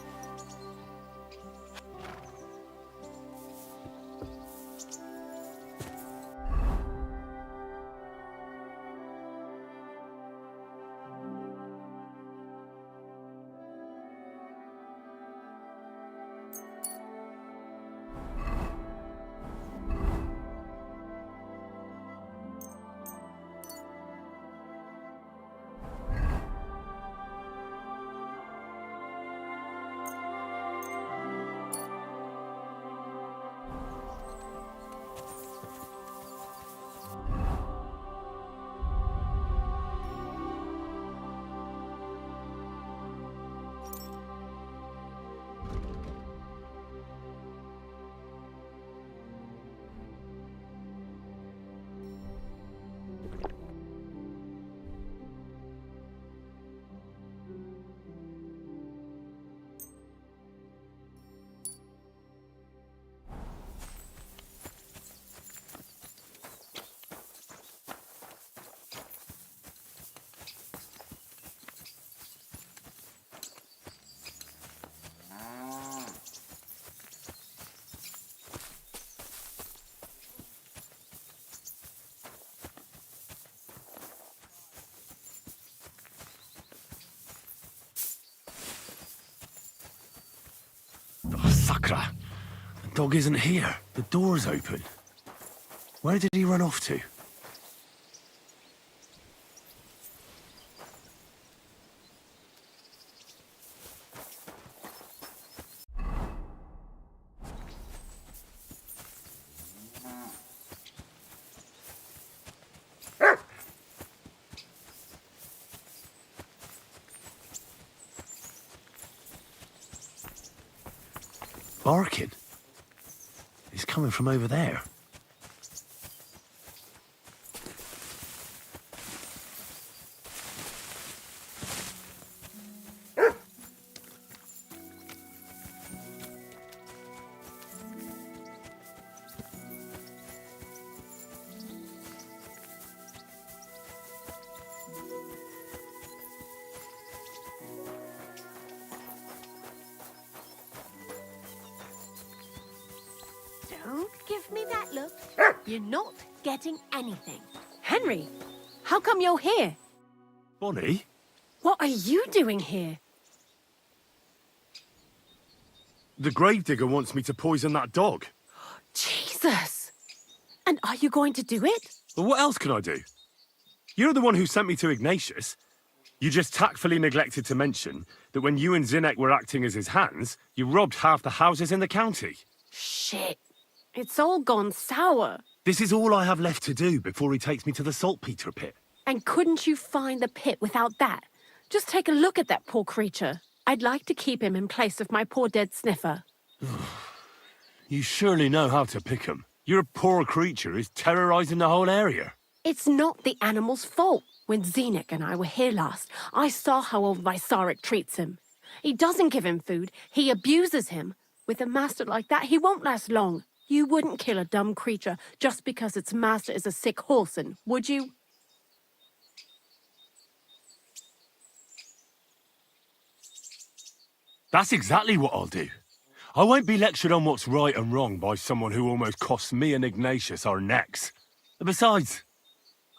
Oh, Sakra. The dog isn't here. The door's open. Where did he run off to? Barking. It's coming from over there. Don't give me that look. You're not getting anything. Henry, how come you're here? Bonnie? What are you doing here? The gravedigger wants me to poison that dog. Jesus! And are you going to do it? Well, what else can I do? You're the one who sent me to Ignatius. You just tactfully neglected to mention that when you and Zinnek were acting as his hands, you robbed half the houses in the county. Shit. It's all gone sour. This is all I have left to do before he takes me to the saltpeter pit. And couldn't you find the pit without that? Just take a look at that poor creature. I'd like to keep him in place of my poor dead sniffer. You surely know how to pick 'em. Your poor creature is terrorizing the whole area. It's not the animal's fault. When Zinnek and I were here last, I saw how old Vysarik treats him. He doesn't give him food, he abuses him. With a master like that, he won't last long. You wouldn't kill a dumb creature just because its master is a sick horseman, would you? That's exactly what I'll do. I won't be lectured on what's right and wrong by someone who almost cost me and Ignatius our necks. Besides,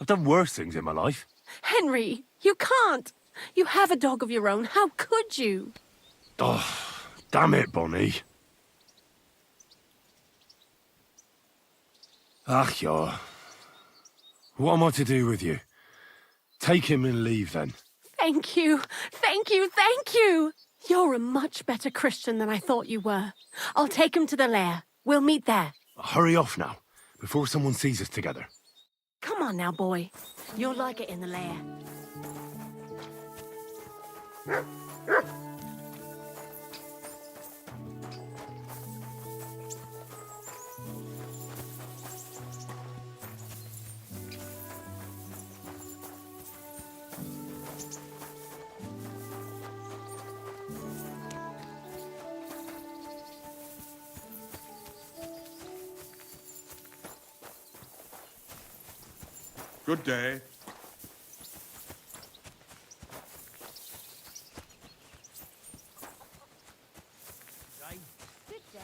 I've done worse things in my life. Henry, you can't. You have a dog of your own. How could you? Oh, damn it, Bonnie. Ach, ja. What am I to do with you? Take him and leave, then. Thank you. Thank you. Thank you. You're a much better Christian than I thought you were. I'll take him to the lair. We'll meet there. Hurry off now, before someone sees us together. Come on now, boy. You'll like it in the lair. Good day. Good day.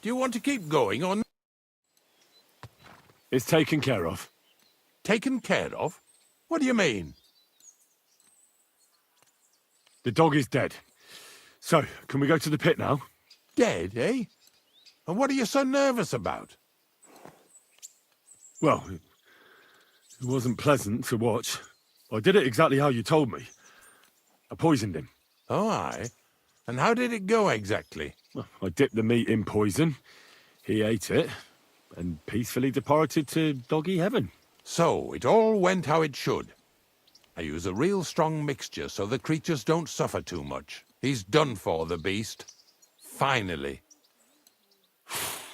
Do you want to keep going or It's taken care of. taken care of? What do you mean? The dog is dead. So, can we go to the pit now? Dead, eh? And what are you so nervous about? Well, it wasn't pleasant to watch. I did it exactly how you told me. I poisoned him. Oh, aye. And how did it go exactly? Well, I dipped the meat in poison. He ate it, and peacefully departed to doggy heaven. So, it all went how it should. I use a real strong mixture so the creatures don't suffer too much. He's done for, the beast. Finally.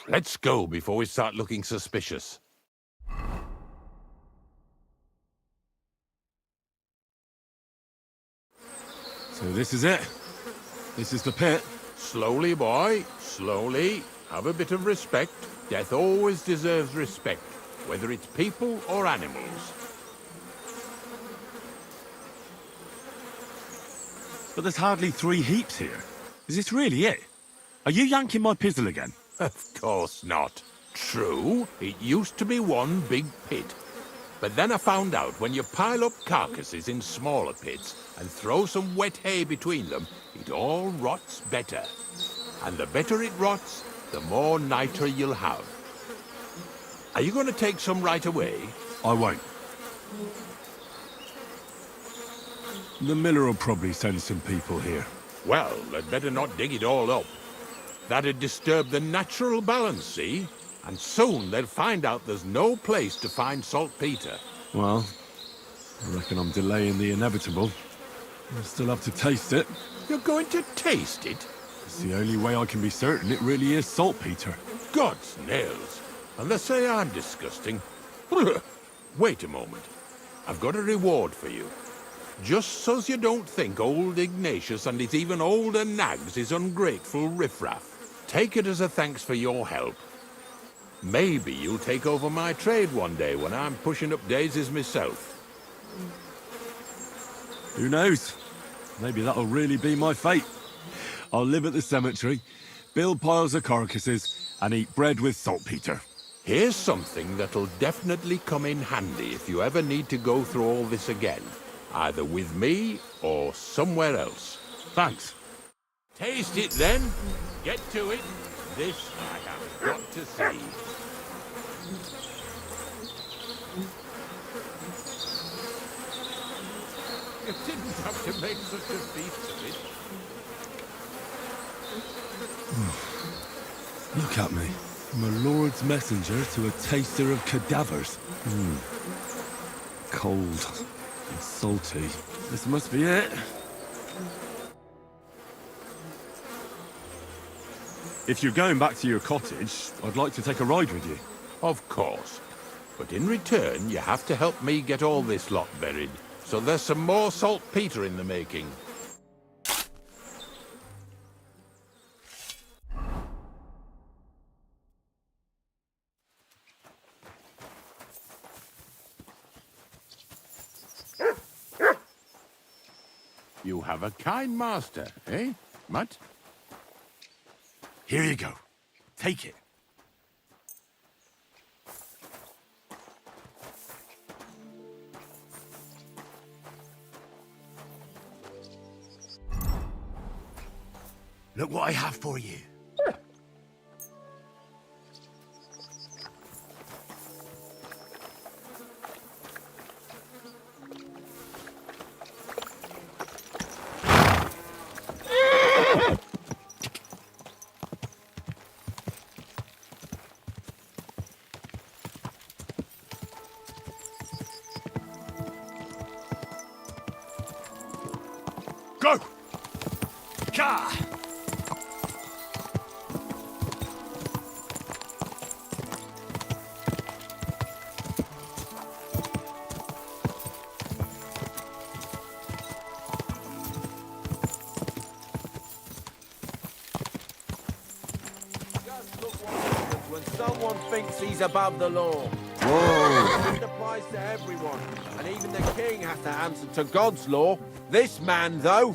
Let's go before we start looking suspicious. So this is it. This is the pit. Slowly, boy, slowly. Have a bit of respect. Death always deserves respect, whether it's people or animals. But there's hardly 3 heaps here. Is this really it? Are you yanking my pizzle again? Of course not. True, it used to be one big pit. But then I found out when you pile up carcasses in smaller pits and throw some wet hay between them, it all rots better. And the better it rots, the more nitre you'll have. Are you going to take some right away? I won't. The miller will probably send some people here. Well, they'd better not dig it all up. That'd disturb the natural balance, see? And soon they'll find out there's no place to find saltpeter. Well, I reckon I'm delaying the inevitable. I'll still have to taste it. You're going to taste it? It's the only way I can be certain it really is saltpeter. God's nails. And they say I'm disgusting. Wait a moment. I've got a reward for you. Just so's you don't think old Ignatius and his even older nags is ungrateful riffraff. Take it as a thanks for your help. Maybe you'll take over my trade one day when I'm pushing up daisies myself. Who knows? Maybe that'll really be my fate. I'll live at the cemetery, build piles of carcasses, and eat bread with saltpeter. Here's something that'll definitely come in handy if you ever need to go through all this again. Either with me or somewhere else. Thanks. Taste it then. Get to it. This I have got to see. You didn't have to make such a feast of it. Look at me. I'm a lord's messenger to a taster of cadavers. Cold and salty. This must be it. If you're going back to your cottage, I'd like to take a ride with you. Of course. But in return, you have to help me get all this lot buried. So there's some more saltpeter in the making. You have a kind master, eh, Mutt? Here you go. Take it. Look what I have for you. Go! Ka! When someone thinks he's above the law. Whoa! It applies to everyone, and even the king has to answer to God's law. This man, though,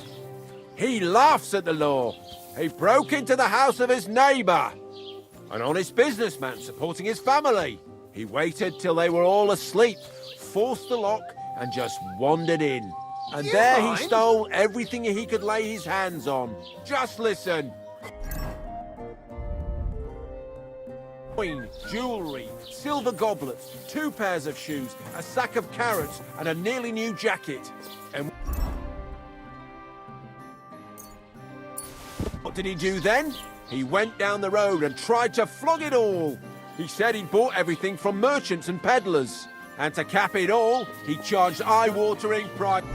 he laughs at the law. He broke into the house of his neighbour, an honest businessman supporting his family. He waited till they were all asleep, forced the lock, and just wandered in. And there he stole everything he could lay his hands on. Just listen. Coin, jewellery, silver goblets, 2 pairs of shoes, a sack of carrots, and a nearly new jacket. And what did he do then? He went down the road and tried to flog it all. He said he'd bought everything from merchants and peddlers. And to cap it all, he charged eye-watering prices.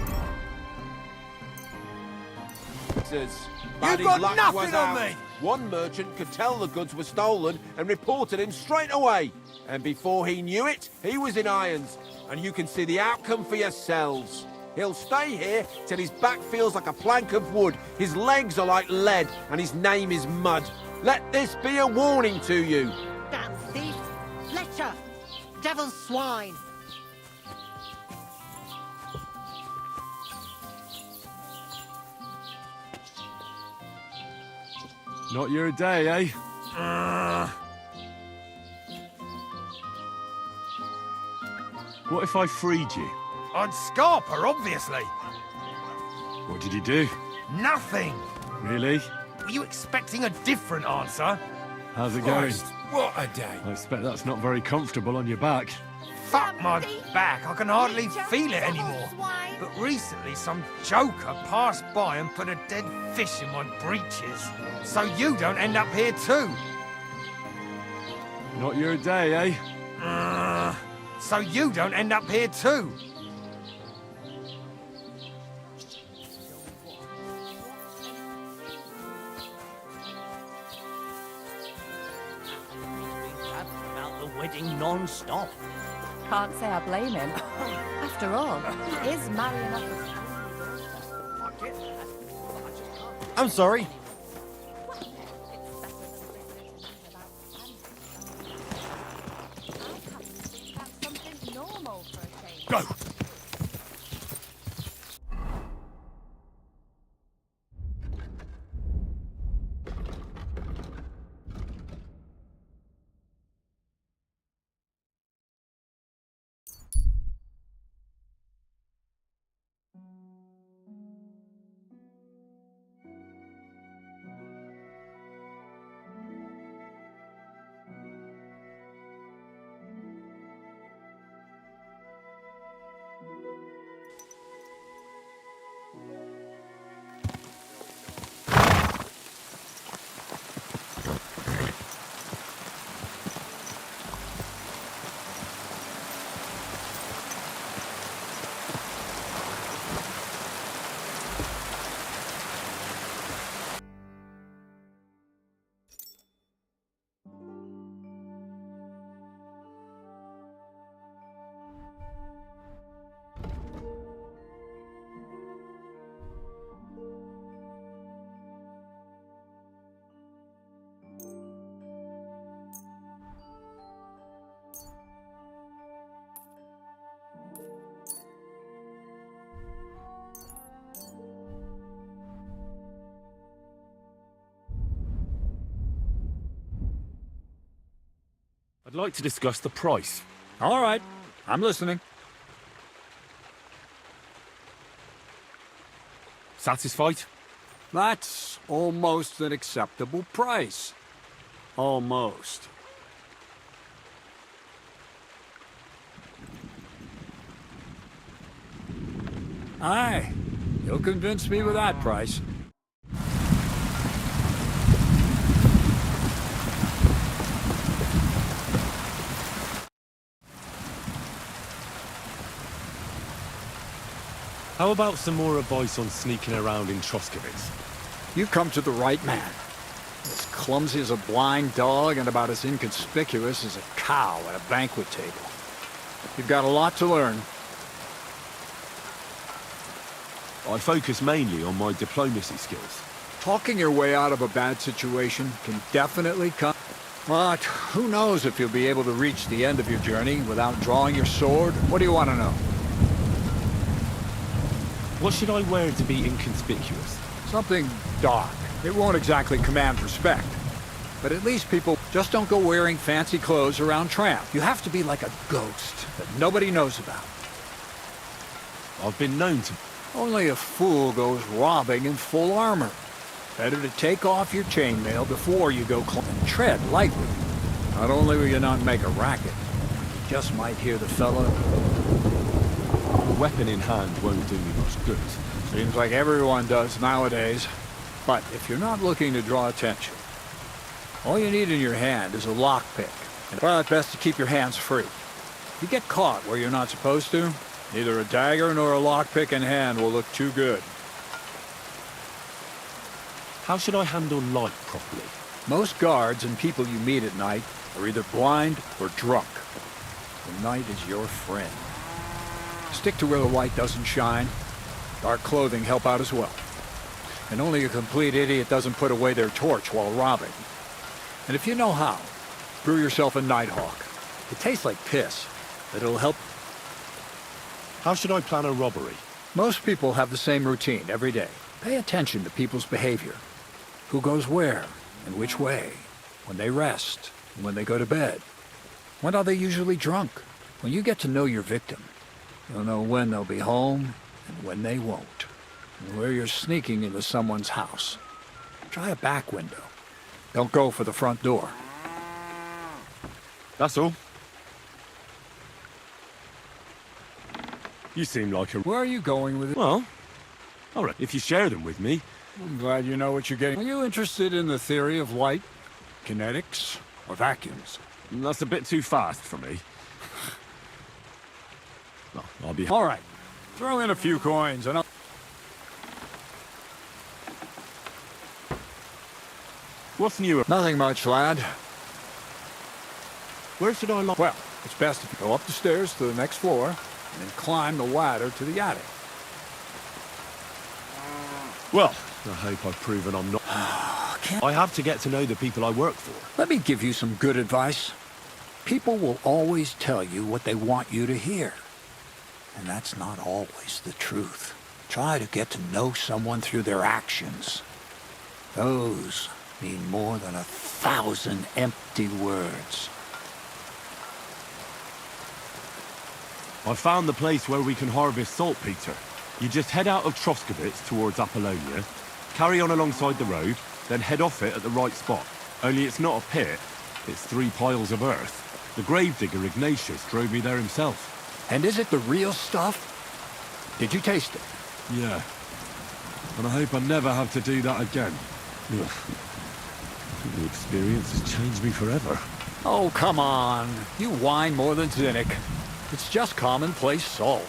You've got nothing on me! One merchant could tell the goods were stolen and reported him straight away. And before he knew it, he was in irons. And you can see the outcome for yourselves. He'll stay here till his back feels like a plank of wood, his legs are like lead, and his name is mud. Let this be a warning to you. Damn thief! Fletcher! Devil's swine! Not your day, eh? What if I freed you? I'd scarp her, obviously. What did you do? Nothing. Really? Were you expecting a different answer? How's it going? Christ, what a day. I expect that's not very comfortable on your back. Fuck my back, I can hardly feel it anymore. But recently some joker passed by and put a dead fish in my breeches. So you don't end up here too. Not your day, eh? So you don't end up here too. sweating non-stop. Can't say I blame him. After all, he is marrying off his I'm sorry. something normal for a change. Go! I'd like to discuss the price. All right, I'm listening. Satisfied? That's almost an acceptable price. Almost. Aye, you'll convince me with that price. How about some more advice on sneaking around in Troskovitz? You've come to the right man. As clumsy as a blind dog and about as inconspicuous as a cow at a banquet table. You've got a lot to learn. I focus mainly on my diplomacy skills. Talking your way out of a bad situation can definitely come. But who knows if you'll be able to reach the end of your journey without drawing your sword? What do you want to know? What should I wear to be inconspicuous? Something dark. It won't exactly command respect. But at least people just don't go wearing fancy clothes around tramp. You have to be like a ghost that nobody knows about. I've been known to... Only a fool goes robbing in full armor. Better to take off your chainmail before you go and tread lightly. Not only will you not make a racket, you just might hear the fella... A weapon in hand won't do me much good. Seems like everyone does nowadays. But if you're not looking to draw attention, all you need in your hand is a lockpick. But best to keep your hands free. If you get caught where you're not supposed to, neither a dagger nor a lockpick in hand will look too good. How should I handle light properly? Most guards and people you meet at night are either blind or drunk. The night is your friend. Stick to where the light doesn't shine. Dark clothing help out as well. And only a complete idiot doesn't put away their torch while robbing. And if you know how, brew yourself a Nighthawk. It tastes like piss, but it'll help. How should I plan a robbery? Most people have the same routine every day. Pay attention to people's behavior. Who goes where and which way. When they rest and when they go to bed. When are they usually drunk? When you get to know your victim, you'll know when they'll be home and when they won't. And where you're sneaking into someone's house. Try a back window. Don't go for the front door. That's all. You seem like a... Where are you going with it? Well, all right, if you share them with me. I'm glad you know what you're getting. Are you interested in the theory of light, kinetics, or vacuums? That's a bit too fast for me. Well, I'll be... All right. Throw in a few coins and I'll... What's new? Nothing much, lad. Where should I Well, it's best if you go up the stairs to the next floor and then climb the ladder to the attic. Well, I hope I've proven I'm not... I have to get to know the people I work for. Let me give you some good advice. People will always tell you what they want you to hear. And that's not always the truth. Try to get to know someone through their actions. Those mean more than 1,000 empty words. I found the place where we can harvest saltpeter. You just head out of Troskovitz towards Apollonia, carry on alongside the road, then head off it at the right spot. Only it's not a pit, it's 3 piles of earth. The gravedigger Ignatius drove me there himself. And is it the real stuff? Did you taste it? Yeah. And I hope I never have to do that again. Ugh. The experience has changed me forever. Oh, come on. You whine more than Zinnik. It's just commonplace salt.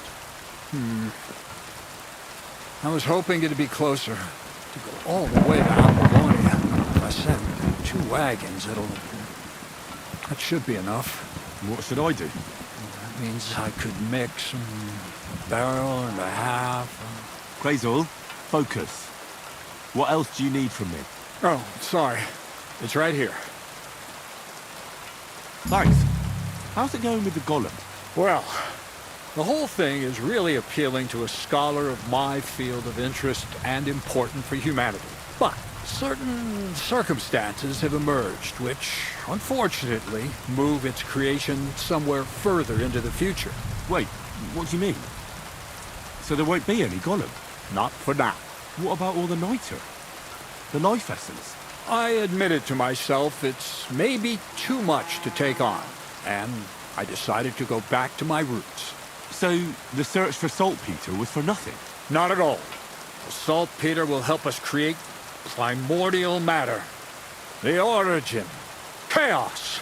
I was hoping it'd be closer. To go all the way to Apollonia. If I send 2 wagons, that should be enough. What should I do? That means I could mix a barrel and a half. Krazel, focus. What else do you need from me? Oh, sorry. It's right here. Thanks. How's it going with the golem? Well, the whole thing is really appealing to a scholar of my field of interest and important for humanity. But certain circumstances have emerged which, unfortunately, move its creation somewhere further into the future. Wait, what do you mean? So there won't be any golem? Not for now. What about all the niter? The life essence? I admitted to myself it's maybe too much to take on, and I decided to go back to my roots. So the search for saltpeter was for nothing? Not at all. The saltpeter will help us create primordial matter. The origin. Chaos.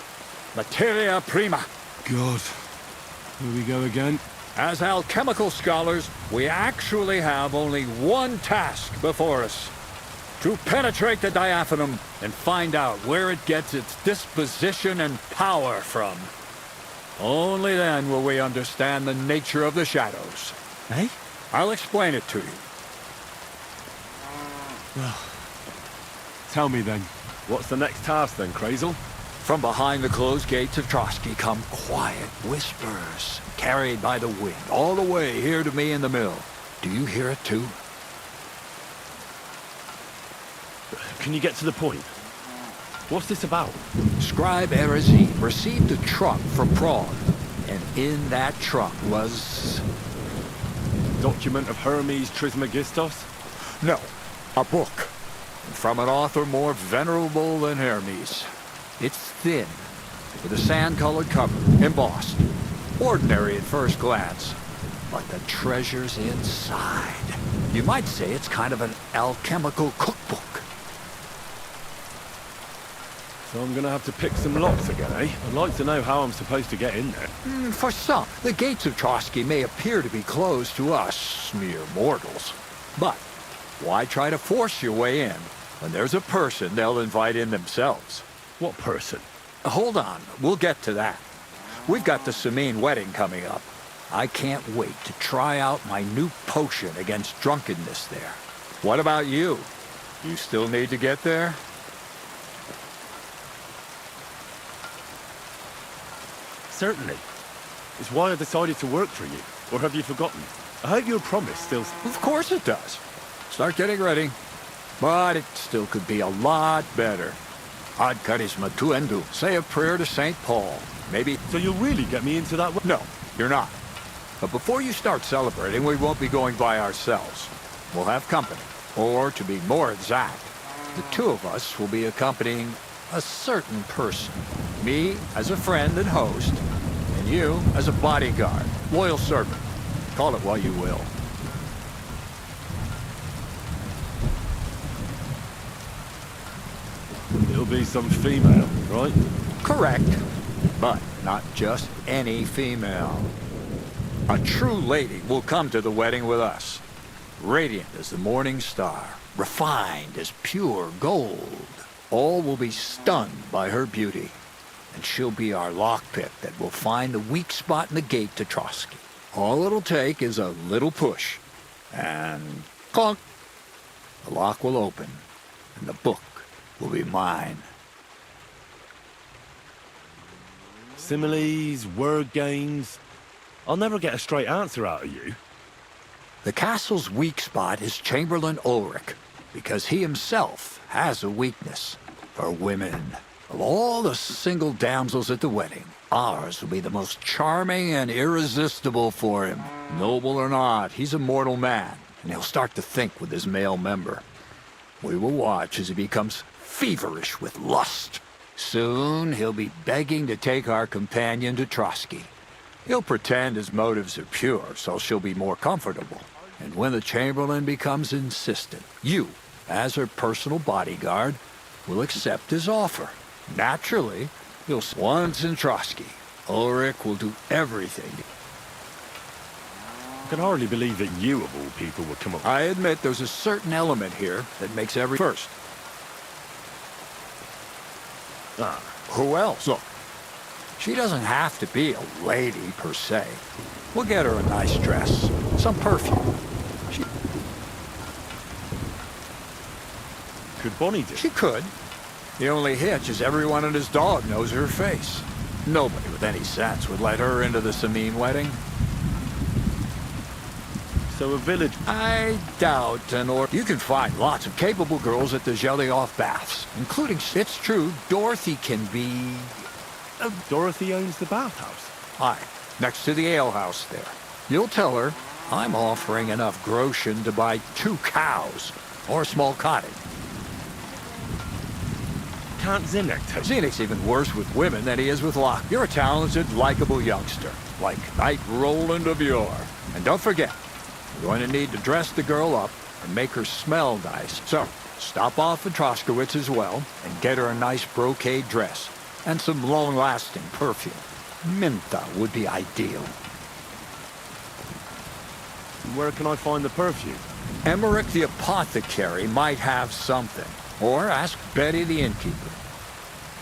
Materia prima. God. Here we go again. As alchemical scholars, we actually have only one task before us. To penetrate the diaphanum and find out where it gets its disposition and power from. Only then will we understand the nature of the shadows. Eh? I'll explain it to you. Well, tell me then, what's the next task then, Krazel? From behind the closed gates of Trosky come quiet whispers, carried by the wind, all the way here to me in the mill. Do you hear it too? Can you get to the point? What's this about? Scribe Erezine received a trunk from Prague, and in that trunk was... Document of Hermes Trismegistos? No, a book. From an author more venerable than Hermes. It's thin, with a sand-colored cover, embossed. Ordinary at first glance, but the treasure's inside. You might say it's kind of an alchemical cookbook. So I'm gonna have to pick some locks again, eh? I'd like to know how I'm supposed to get in there. For some, the gates of Trosky may appear to be closed to us, mere mortals. But why try to force your way in when there's a person they'll invite in themselves? What person? Hold on, we'll get to that. We've got the Samine wedding coming up. I can't wait to try out my new potion against drunkenness there. What about you? You still need to get there? Certainly. It's why I decided to work for you. Or have you forgotten? I hope your promise still... Of course it does. Start getting ready. But it still could be a lot better. Ad charisma tuendu. Say a prayer to St. Paul. Maybe... So you'll really get me into that... No, you're not. But before you start celebrating, we won't be going by ourselves. We'll have company. Or, to be more exact, the 2 of us will be accompanying a certain person. Me as a friend and host, and you as a bodyguard, loyal servant. Call it what you will. It'll be some female, right? Correct. But not just any female. A true lady will come to the wedding with us. Radiant as the morning star, refined as pure gold. All will be stunned by her beauty. and she'll be our lockpick that will find the weak spot in the gate to Trosky. All it'll take is a little push, and clunk, the lock will open, and the book will be mine. Similes, word games. I'll never get a straight answer out of you. The castle's weak spot is Chamberlain Ulrich, because he himself has a weakness for women. Of all the single damsels at the wedding, ours will be the most charming and irresistible for him. Noble or not, he's a mortal man, and he'll start to think with his male member. We will watch as he becomes feverish with lust. Soon, he'll be begging to take our companion to Trosky. He'll pretend his motives are pure, so she'll be more comfortable. And when the Chamberlain becomes insistent, you, as her personal bodyguard, will accept his offer. Naturally, you'll once in Trosky, Ulrich will do everything. I can hardly believe that you, of all people, would come up. I admit there's a certain element here that makes every first. Who else? Look, she doesn't have to be a lady, per se. We'll get her a nice dress, some perfume. Could Bonnie do? She could. The only hitch is everyone and his dog knows her face. Nobody with any sense would let her into the Sameen wedding. So a village... I doubt you can find lots of capable girls at the Jelly-Off baths, including, it's true, Dorothy can be... Dorothy owns the bathhouse? Aye, next to the alehouse there. You'll tell her I'm offering enough groschen to buy 2 cows or a small cottage. Can't Zinnek take? Zinek's even worse with women than he is with Locke. You're a talented, likable youngster, like Knight Roland of yore. And don't forget, we're going to need to dress the girl up and make her smell nice. So, stop off at Troskowitz as well and get her a nice brocade dress and some long-lasting perfume. Mentha would be ideal. Where can I find the perfume? Emmerich the apothecary might have something. Or ask Betty the innkeeper.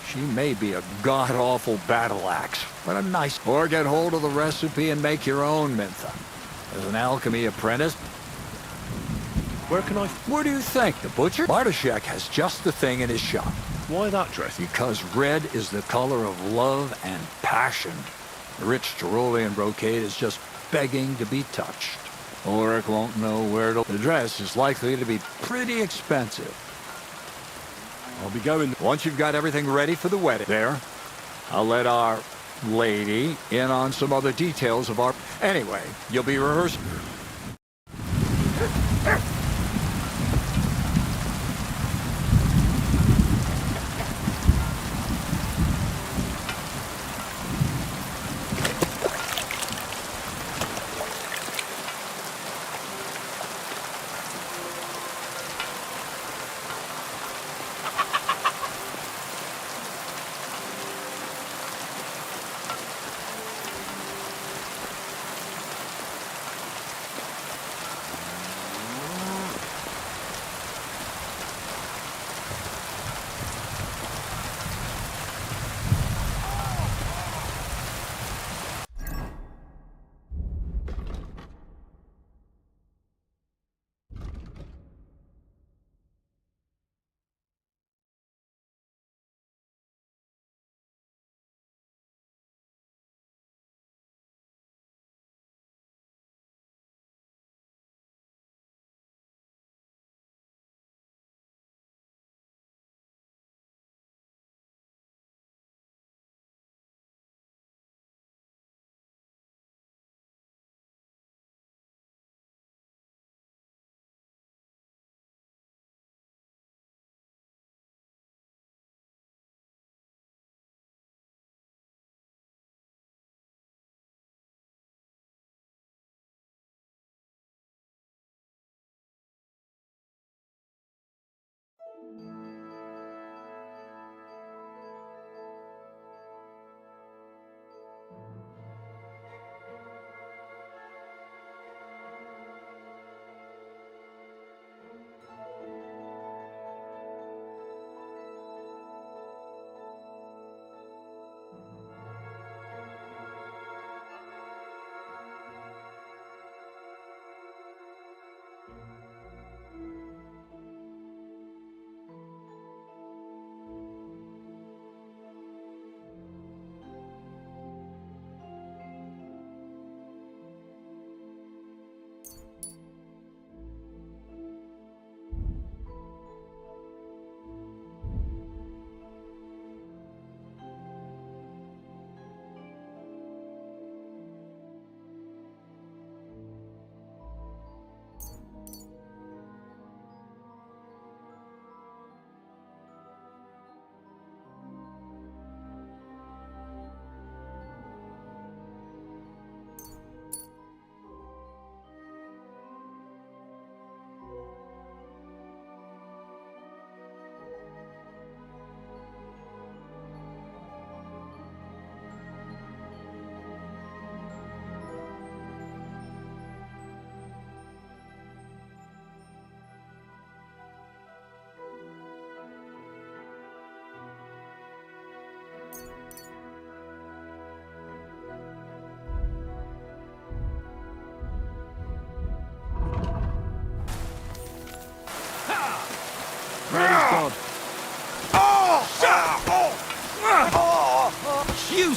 She may be a god-awful battle axe, but a nice... Or get hold of the recipe and make your own mentha. As an alchemy apprentice... Where can I... Where do you think? The butcher? Bartoszek has just the thing in his shop. Why that dress? Because red is the color of love and passion. The rich Tyrolean brocade is just begging to be touched. Ulrich won't know where to... The dress is likely to be pretty expensive. I'll be going... Once you've got everything ready for the wedding there, I'll let our lady in on some other details of our... Anyway, you'll be rehearsing...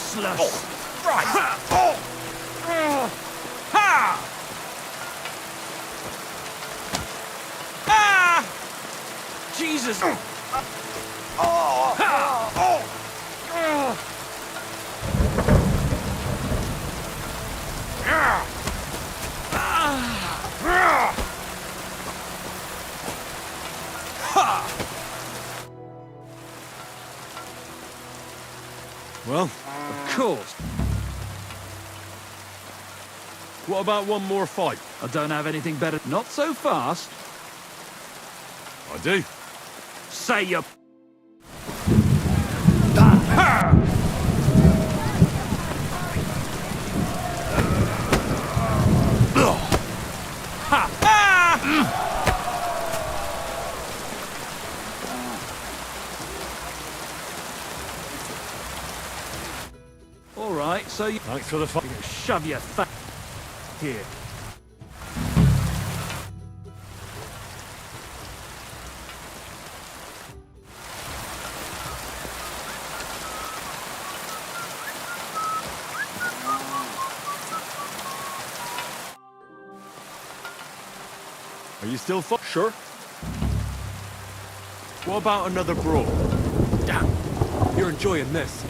useless! Right! Jesus! Well, of course. What about one more fight? I don't have anything better. Not so fast. I do. Say you... All right, so you... Thanks for the fight. Shove your here. Are you still Sure. What about another brawl? Damn, you're enjoying this.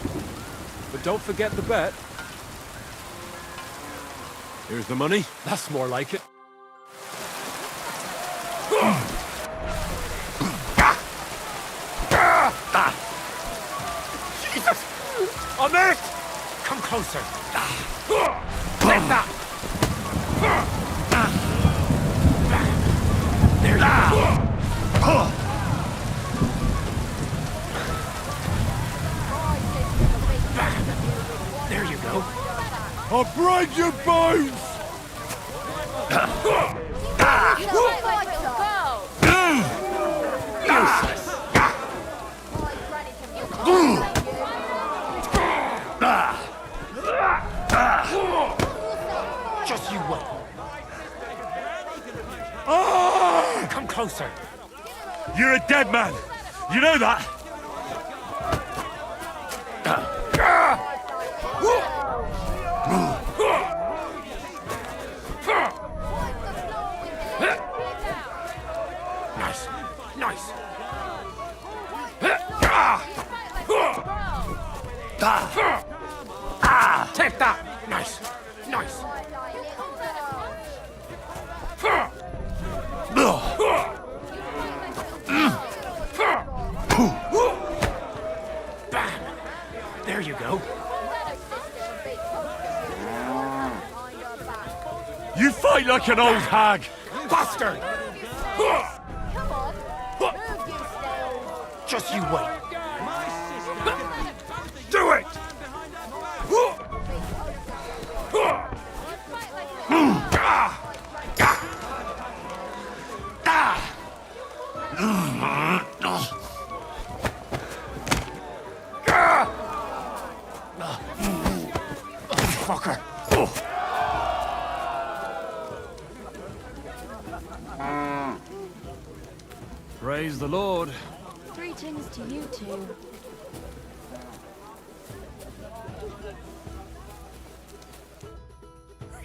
But don't forget the bet. Here's the money. That's more like it. Jesus! On it! Come closer. Take that! There you go. There you go. I'll break your bones! Just you wait. Come closer. You're a dead man. You know that? Nice. Nice. Take that. Nice. Nice. Bam. There you go. You fight like an old hag. Buster! Just you wait. Do it! Fucker. Praise the Lord. Greetings to you too.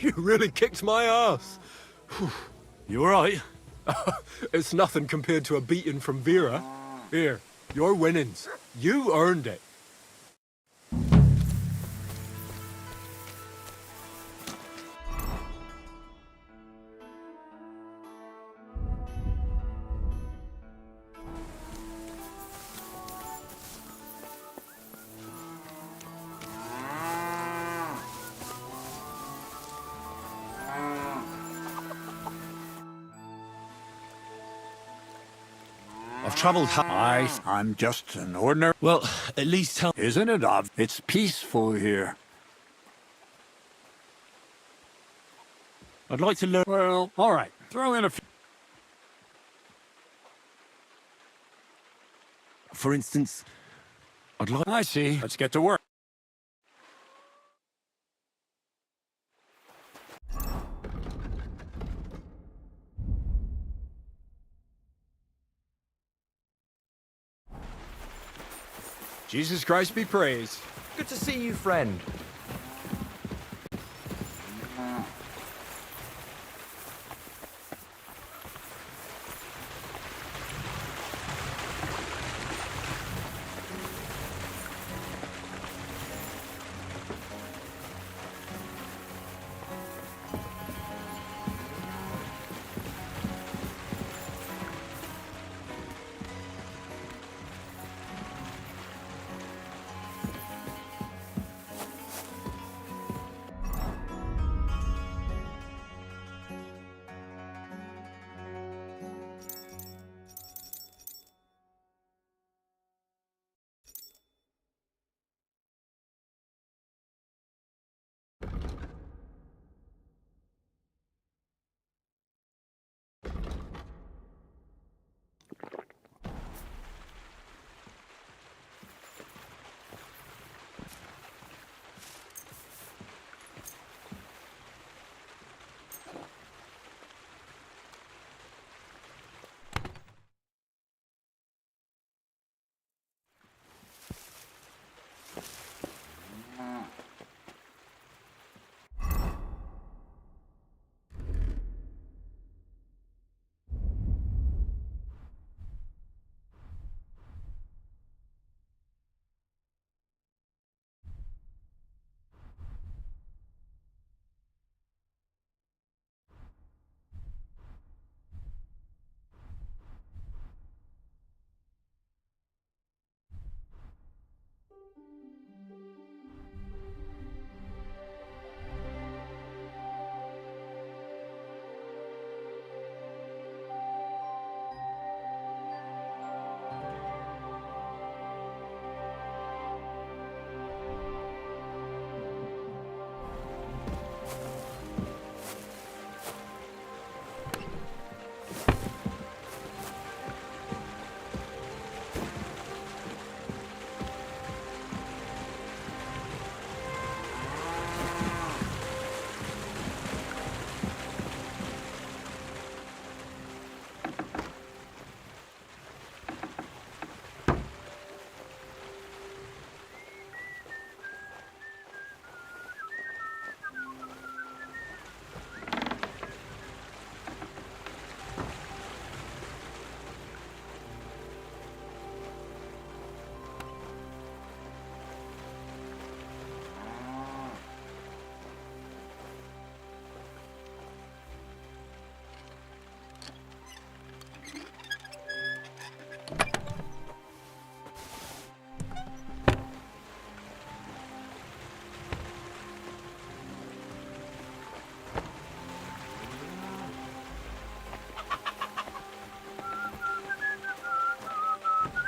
You really kicked my ass. You alright? It's nothing compared to a beating from Vera. Here, your winnings. You earned it. I've travelled I'm just an ordinary... Well, at least tell... Isn't it, It's peaceful here. I'd like to learn... Well, all right. Throw in a few... For instance, I'd like... I see. Let's get to work. Jesus Christ be praised. Good to see you, friend.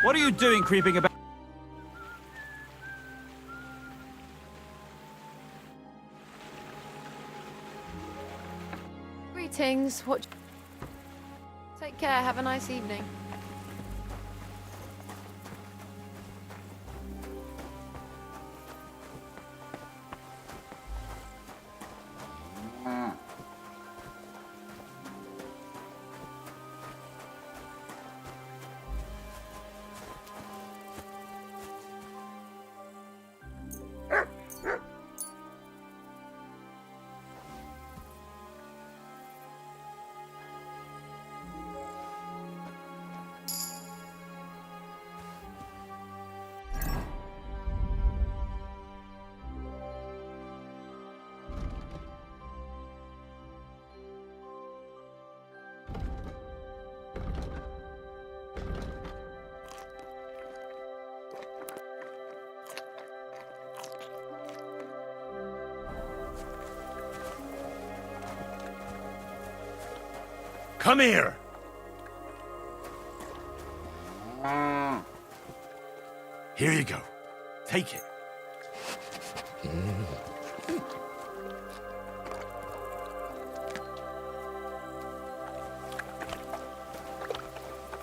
What are you doing creeping about? Greetings. What? Take care. Have a nice evening. Come here! Here you go. Take it.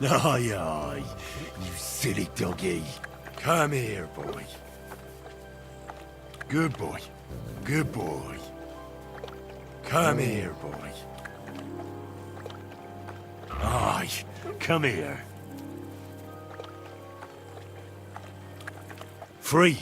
Aye, aye, you silly doggy. Come here, boy. Good boy. Good boy. Come here, boy. Aye, come here. Free.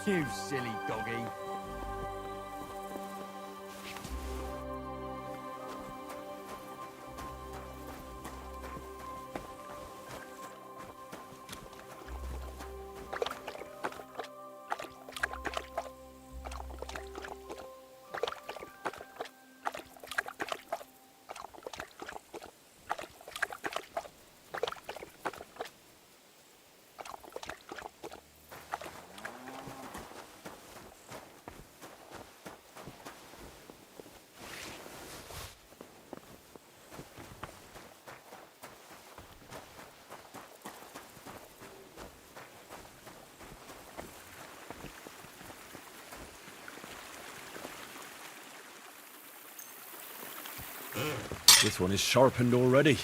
You silly doggy. This one is sharpened already.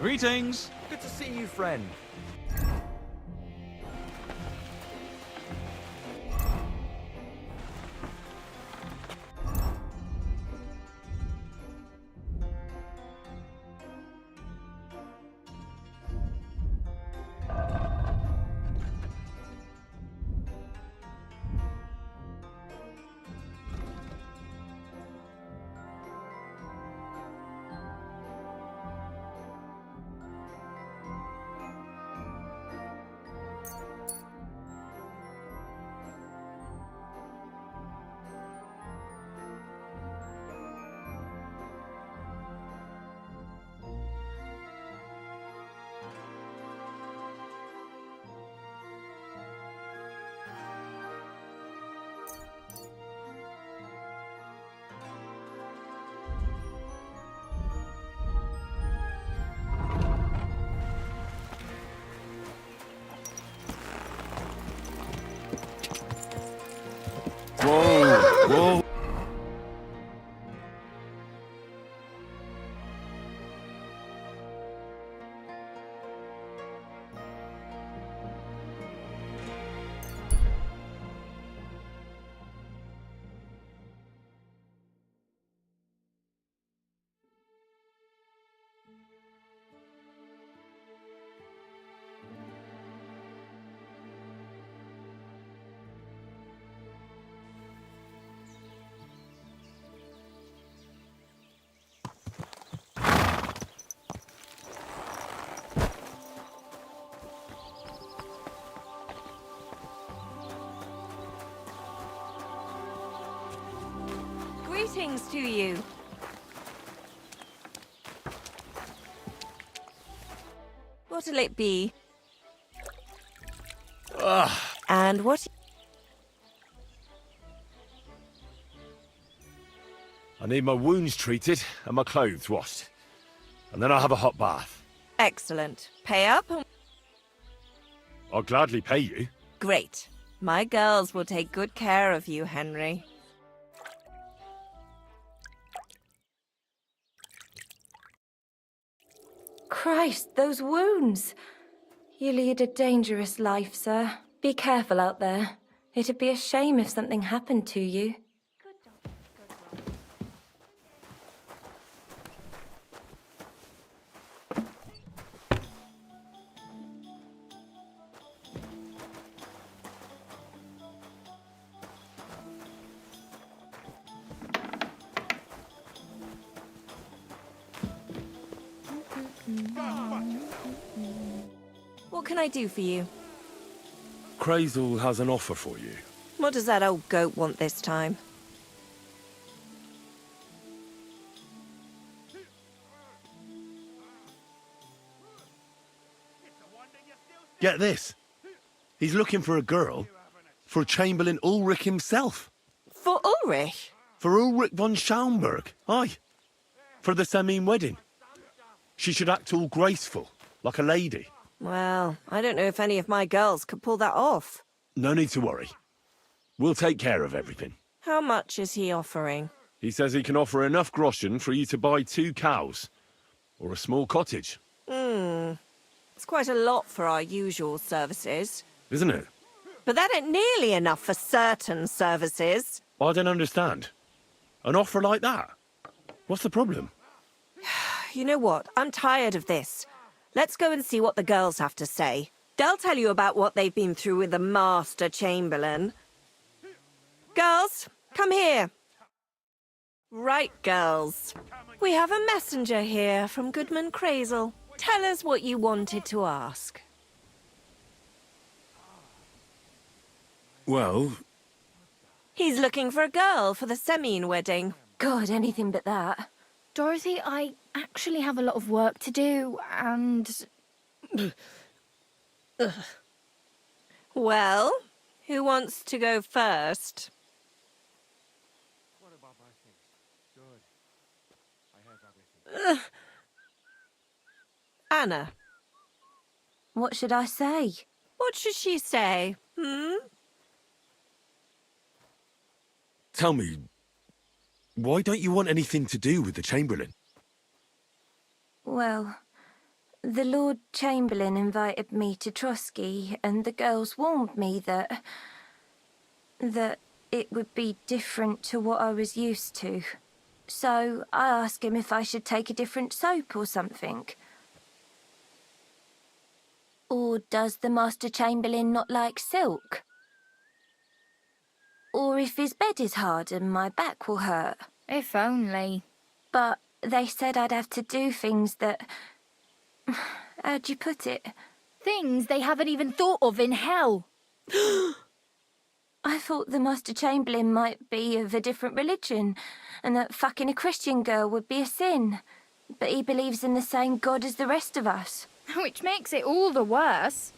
Greetings! Good to see you, friend. Whoa, whoa. Greetings to you. What'll it be? Ugh. And what? I need my wounds treated and my clothes washed. And then I'll have a hot bath. Excellent. Pay up and... I'll gladly pay you. Great. My girls will take good care of you, Henry. Christ, those wounds! You lead a dangerous life, sir. Be careful out there. It'd be a shame if something happened to you. can I do for you? Crazel has an offer for you. What does that old goat want this time? Get this. He's looking for a girl for Chamberlain Ulrich himself. For Ulrich? For Ulrich von Schaumburg. Aye. For the Semine wedding. She should act all graceful, like a lady. Well, I don't know if any of my girls could pull that off. No need to worry. We'll take care of everything. How much is he offering? He says he can offer enough groschen for you to buy 2 cows. Or a small cottage. It's quite a lot for our usual services. Isn't it? But that ain't nearly enough for certain services. I don't understand. An offer like that? What's the problem? You know what? I'm tired of this. Let's go and see what the girls have to say. They'll tell you about what they've been through with the Master Chamberlain. Girls, come here. Right, girls. We have a messenger here from Goodman Crazel. Tell us what you wanted to ask. Well... He's looking for a girl for the Semine wedding. God, anything but that. Dorothy, I actually have a lot of work to do, and... Well, who wants to go first? Anna. What should I say? What should she say? Tell me, why don't you want anything to do with the Chamberlain? Well, the Lord Chamberlain invited me to Trosky, and the girls warned me that it would be different to what I was used to. So I asked him if I should take a different soap or something. Or does the Master Chamberlain not like silk? Or if his bed is hard and my back will hurt. If only. But they said I'd have to do things that... How'd you put it? Things they haven't even thought of in hell. I thought the Master Chamberlain might be of a different religion, and that fucking a Christian girl would be a sin. But he believes in the same God as the rest of us. Which makes it all the worse.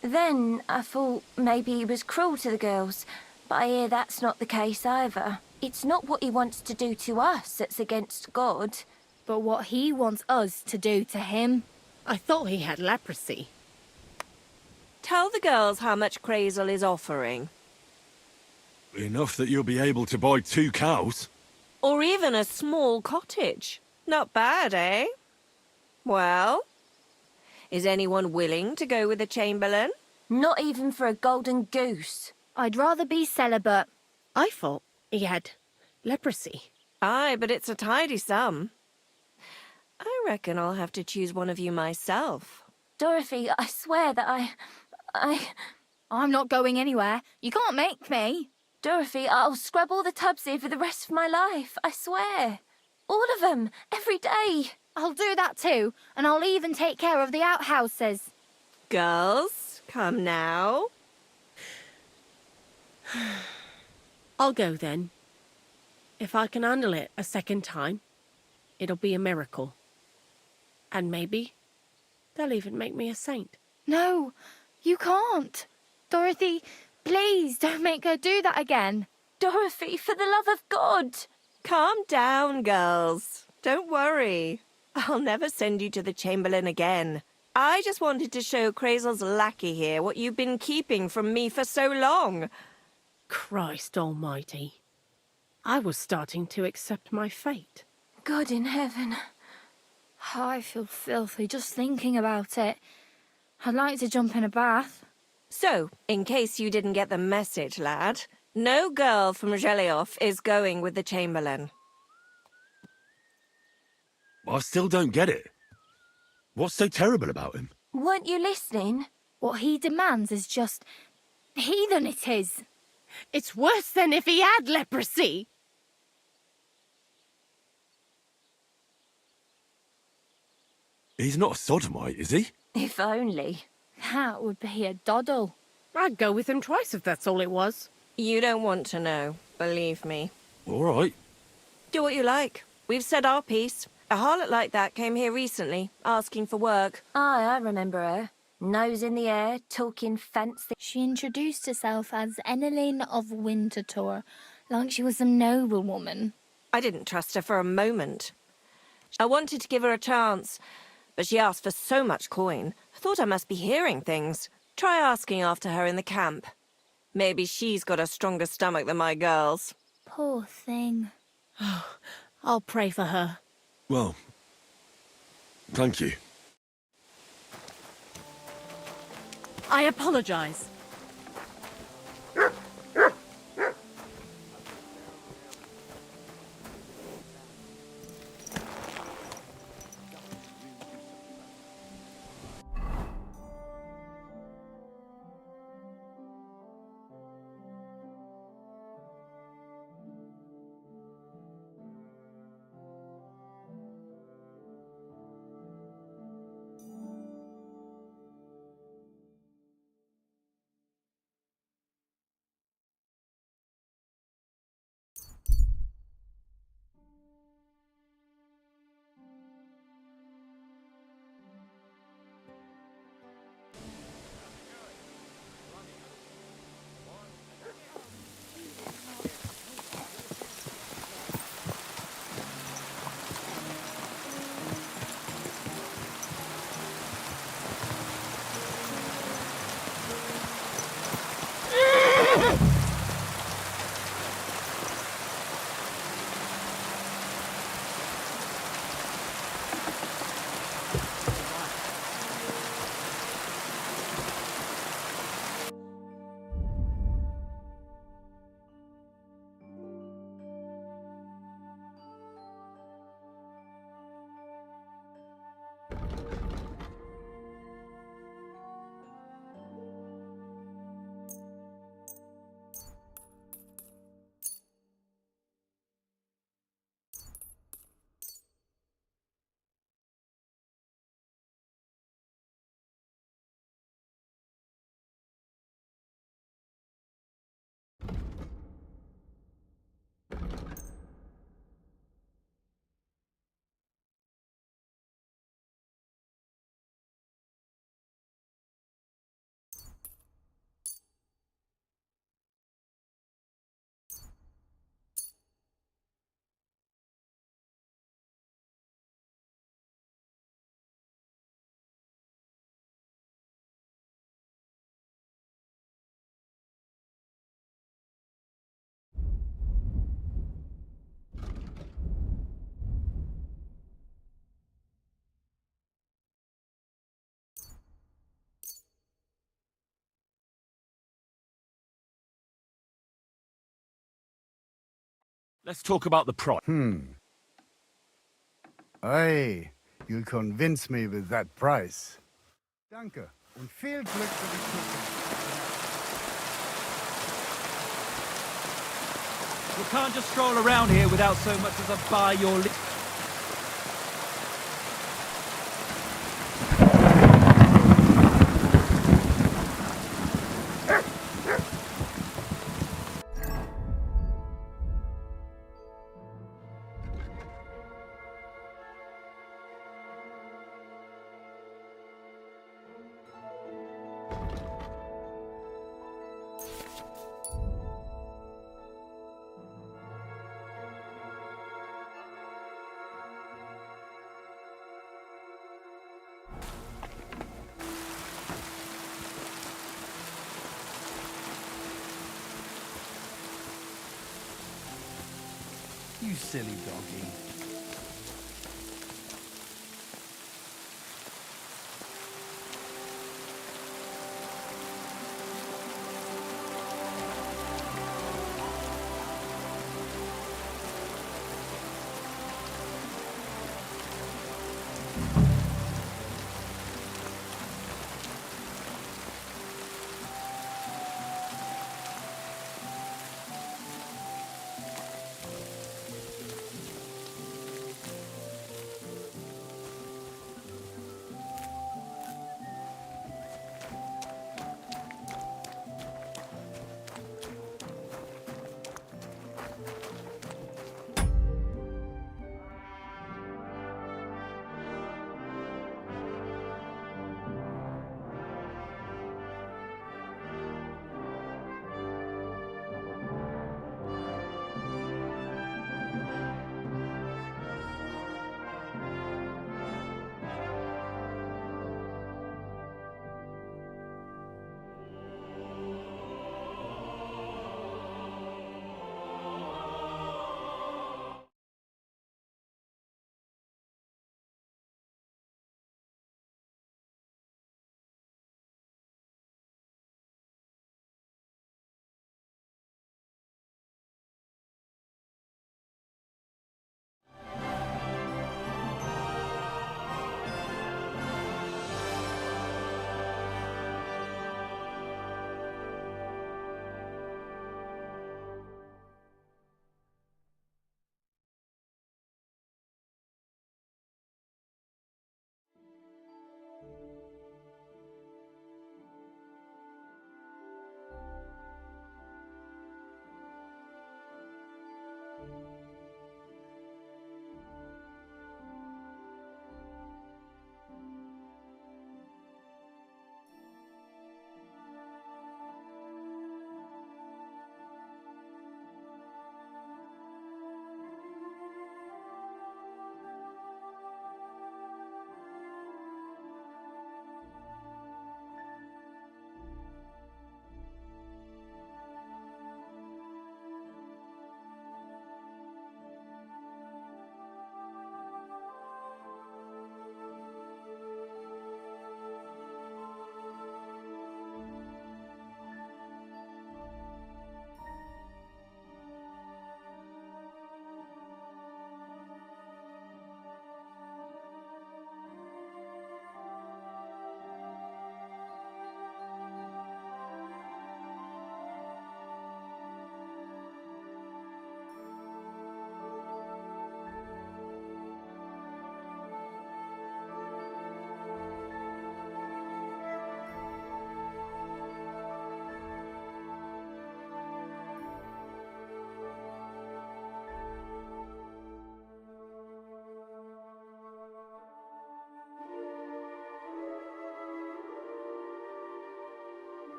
Then I thought maybe he was cruel to the girls, but I hear that's not the case either. It's not what he wants to do to us that's against God. But what he wants us to do to him. I thought he had leprosy. Tell the girls how much Crazel is offering. Enough that you'll be able to buy 2 cows. Or even a small cottage. Not bad, eh? Well, is anyone willing to go with the Chamberlain? Not even for a golden goose. I'd rather be celibate. I thought he had leprosy. Aye, but it's a tidy sum. I reckon I'll have to choose one of you myself. Dorothy, I swear that I'm not going anywhere. You can't make me. Dorothy, I'll scrub all the tubs here for the rest of my life. I swear. All of them. Every day. I'll do that too. And I'll even take care of the outhouses. Girls, come now. I'll go then. If I can handle it a second time, it'll be a miracle. And maybe they'll even make me a saint. No, you can't. Dorothy, please don't make her do that again. Dorothy, for the love of God. Calm down, girls. Don't worry. I'll never send you to the Chamberlain again. I just wanted to show Crazel's lackey here what you've been keeping from me for so long. Christ almighty. I was starting to accept my fate. God in heaven. Oh, I feel filthy just thinking about it. I'd like to jump in a bath. So, in case you didn't get the message, lad, no girl from Zhelioff is going with the Chamberlain. I still don't get it. What's so terrible about him? Weren't you listening? What he demands is just... heathen it is. It's worse than if he had leprosy. He's not a sodomite, is he? If only. That would be a doddle. I'd go with him twice if that's all it was. You don't want to know, believe me. All right. Do what you like. We've said our piece. A harlot like that came here recently, asking for work. Aye, I remember her. Nose in the air, talking fancy. She introduced herself as Enneline of Winterthur, like she was a noblewoman. I didn't trust her for a moment. I wanted to give her a chance, but she asked for so much coin. I thought I must be hearing things. Try asking after her in the camp. Maybe she's got a stronger stomach than my girls. Poor thing. I'll pray for her. Well, thank you. I apologize. Let's talk about the price. Aye, you'll convince me with that price. Danke und viel Glück für die Zukunft. You can't just stroll around here without so much as a buy your lip. You silly doggy.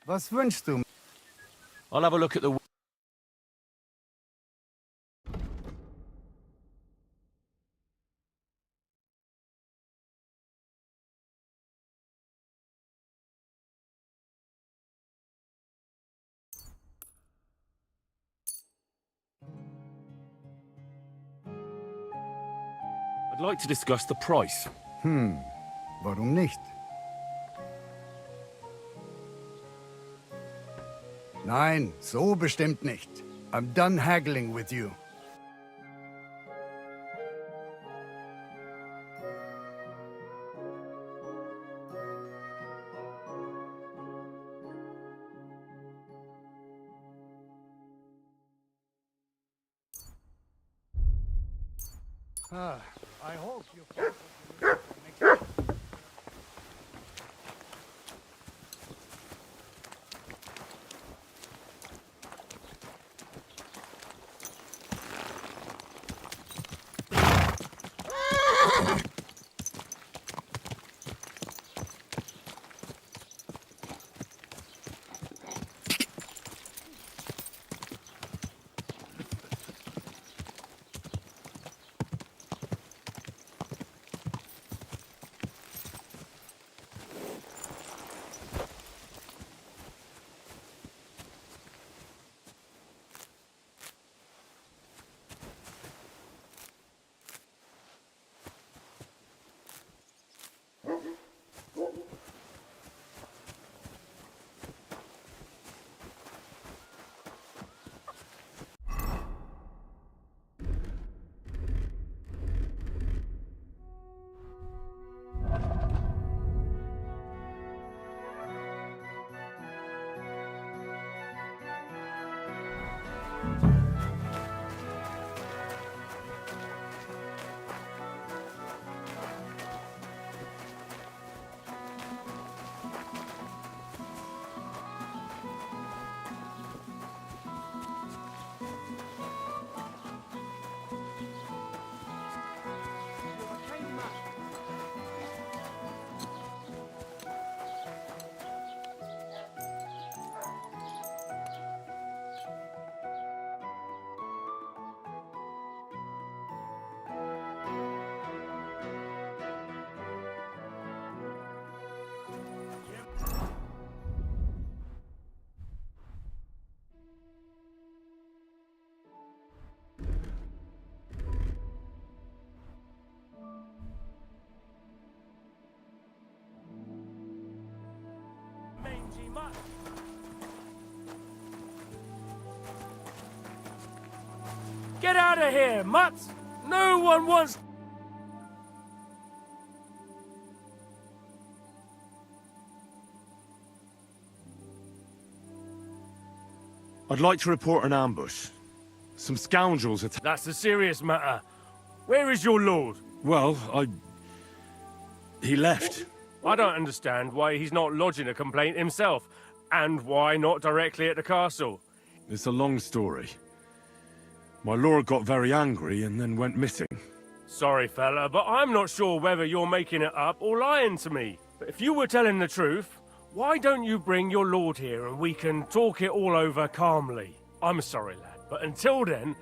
Was wünschst du? I'll have a look at the... I'd like to discuss the price. Warum nicht? Nein, so bestimmt nicht. I'm done haggling with you. I hope you follow next. Get out of here, mutts! No one wants... I'd like to report an ambush. Some scoundrels attacked... That's a serious matter. Where is your lord? Well, he left. I don't understand why he's not lodging a complaint himself, and why not directly at the castle. It's a long story. My lord got very angry and then went missing. Sorry, fella, but I'm not sure whether you're making it up or lying to me. But if you were telling the truth, why don't you bring your lord here and we can talk it all over calmly? I'm sorry, lad, but until then...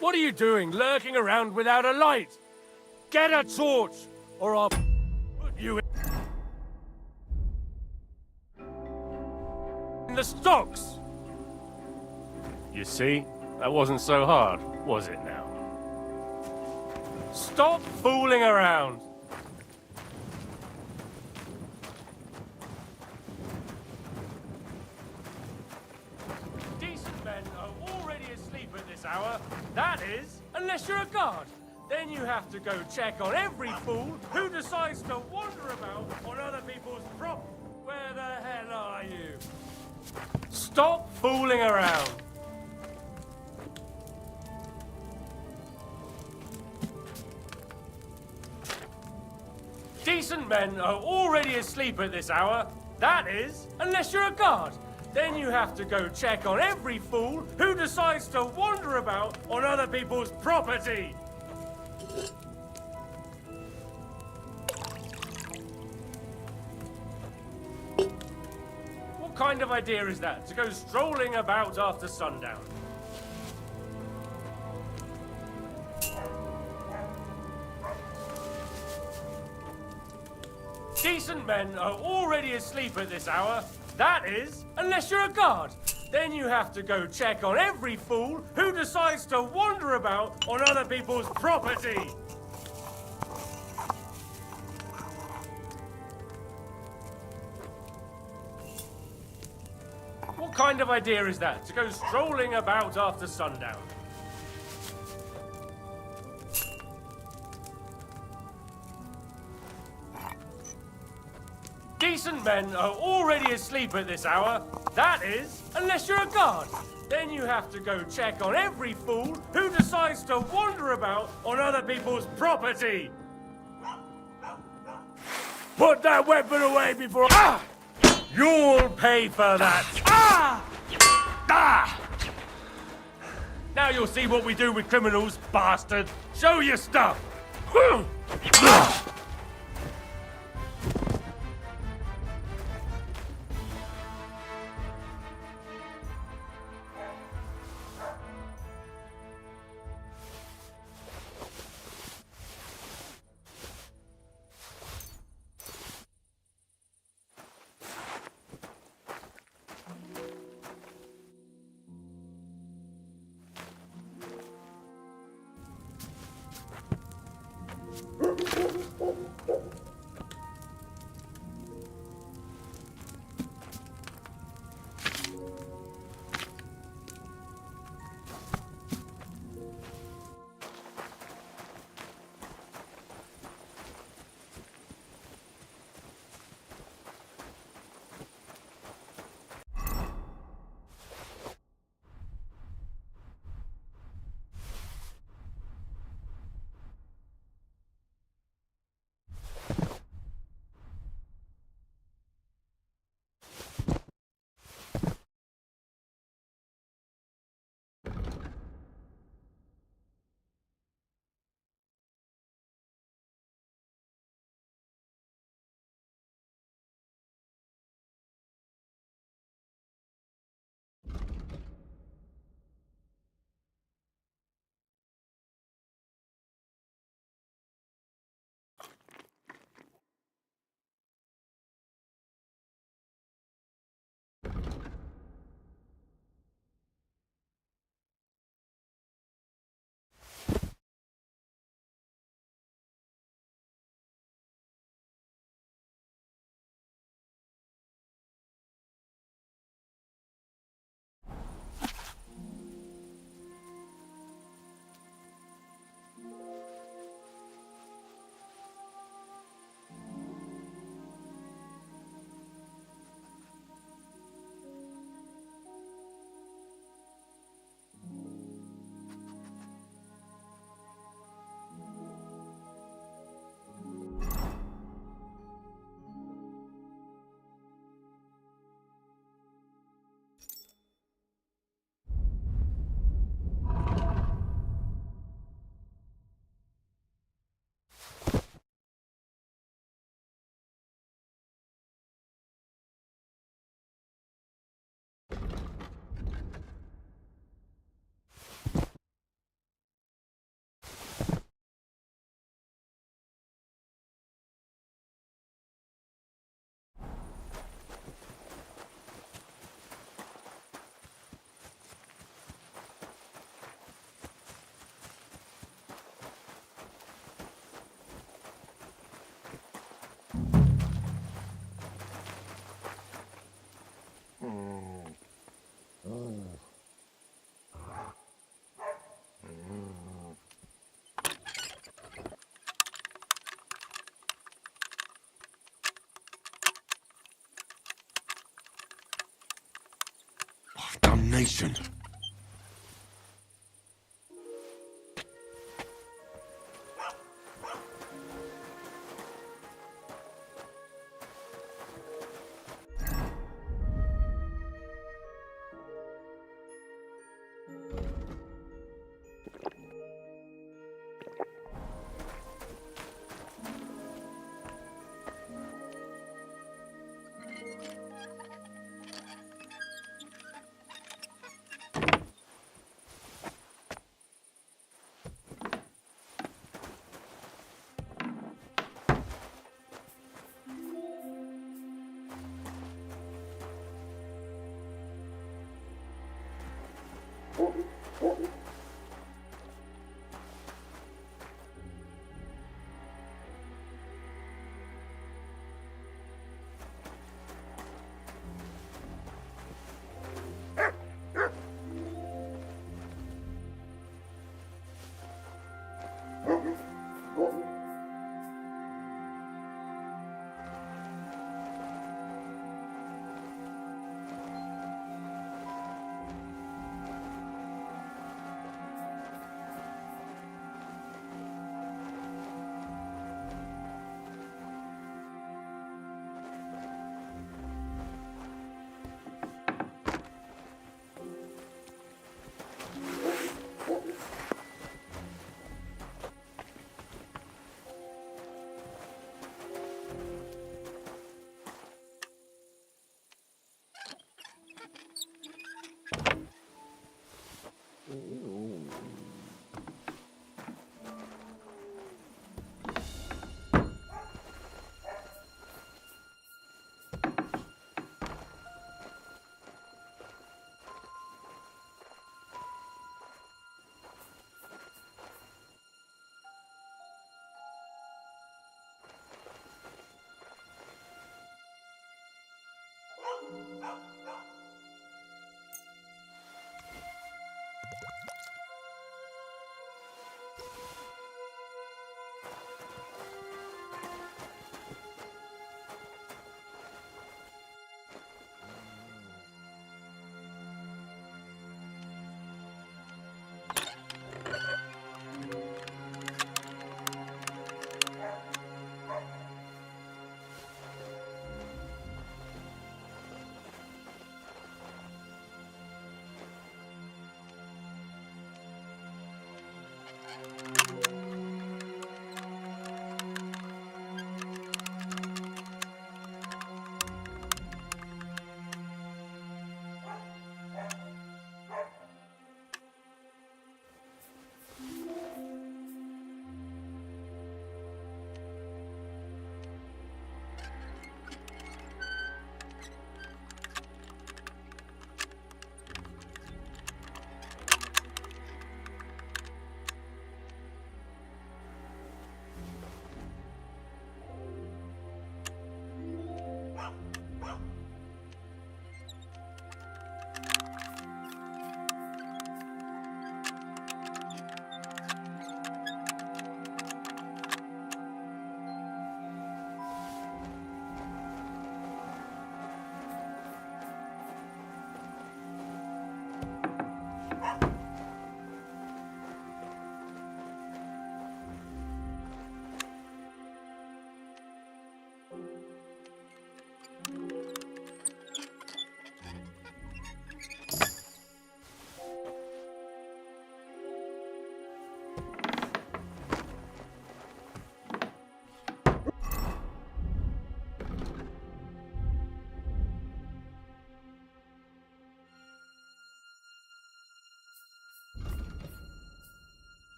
What are you doing, lurking around without a light? Get a torch, or I'll put you in the stocks! You see, that wasn't so hard, was it now? Stop fooling around! Decent men are already asleep at this hour. That is, unless you're a guard. Then you have to go check on every fool who decides to wander about on other people's property. Where the hell are you? Stop fooling around. Decent men are already asleep at this hour. That is, unless you're a guard. Then you have to go check on every fool who decides to wander about on other people's property. What kind of idea is that, to go strolling about after sundown? Decent men are already asleep at this hour. That is, unless you're a guard. Then you have to go check on every fool who decides to wander about on other people's property. What kind of idea is that, to go strolling about after sundown? Decent men are already asleep at this hour. That is, unless you're a guard. Then you have to go check on every fool who decides to wander about on other people's property. Put that weapon away before... Ah! You'll pay for that. Ah! Ah! Now you'll see what we do with criminals, bastard. Show your stuff. Damnation.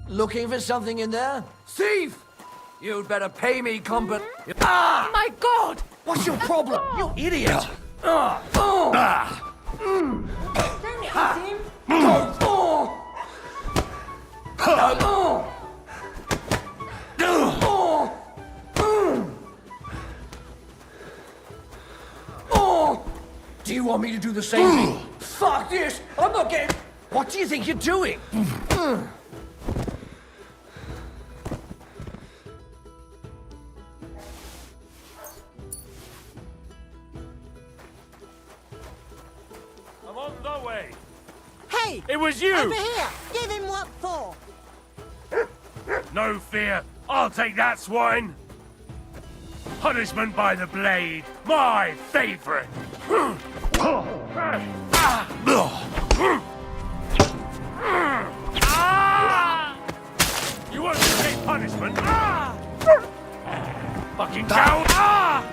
Looking for something in there? Thief! You'd better pay me, Ah! My God! What's your problem, you idiot? Don't hit him! Do you want me to do the same thing? Fuck this! I'm not getting... What do you think you're doing? I'm on the way. Hey! It was you! Over here! Give him what for! No fear. I'll take that, swine. Punishment by the blade. My favorite. You want to take punishment? Fucking coward!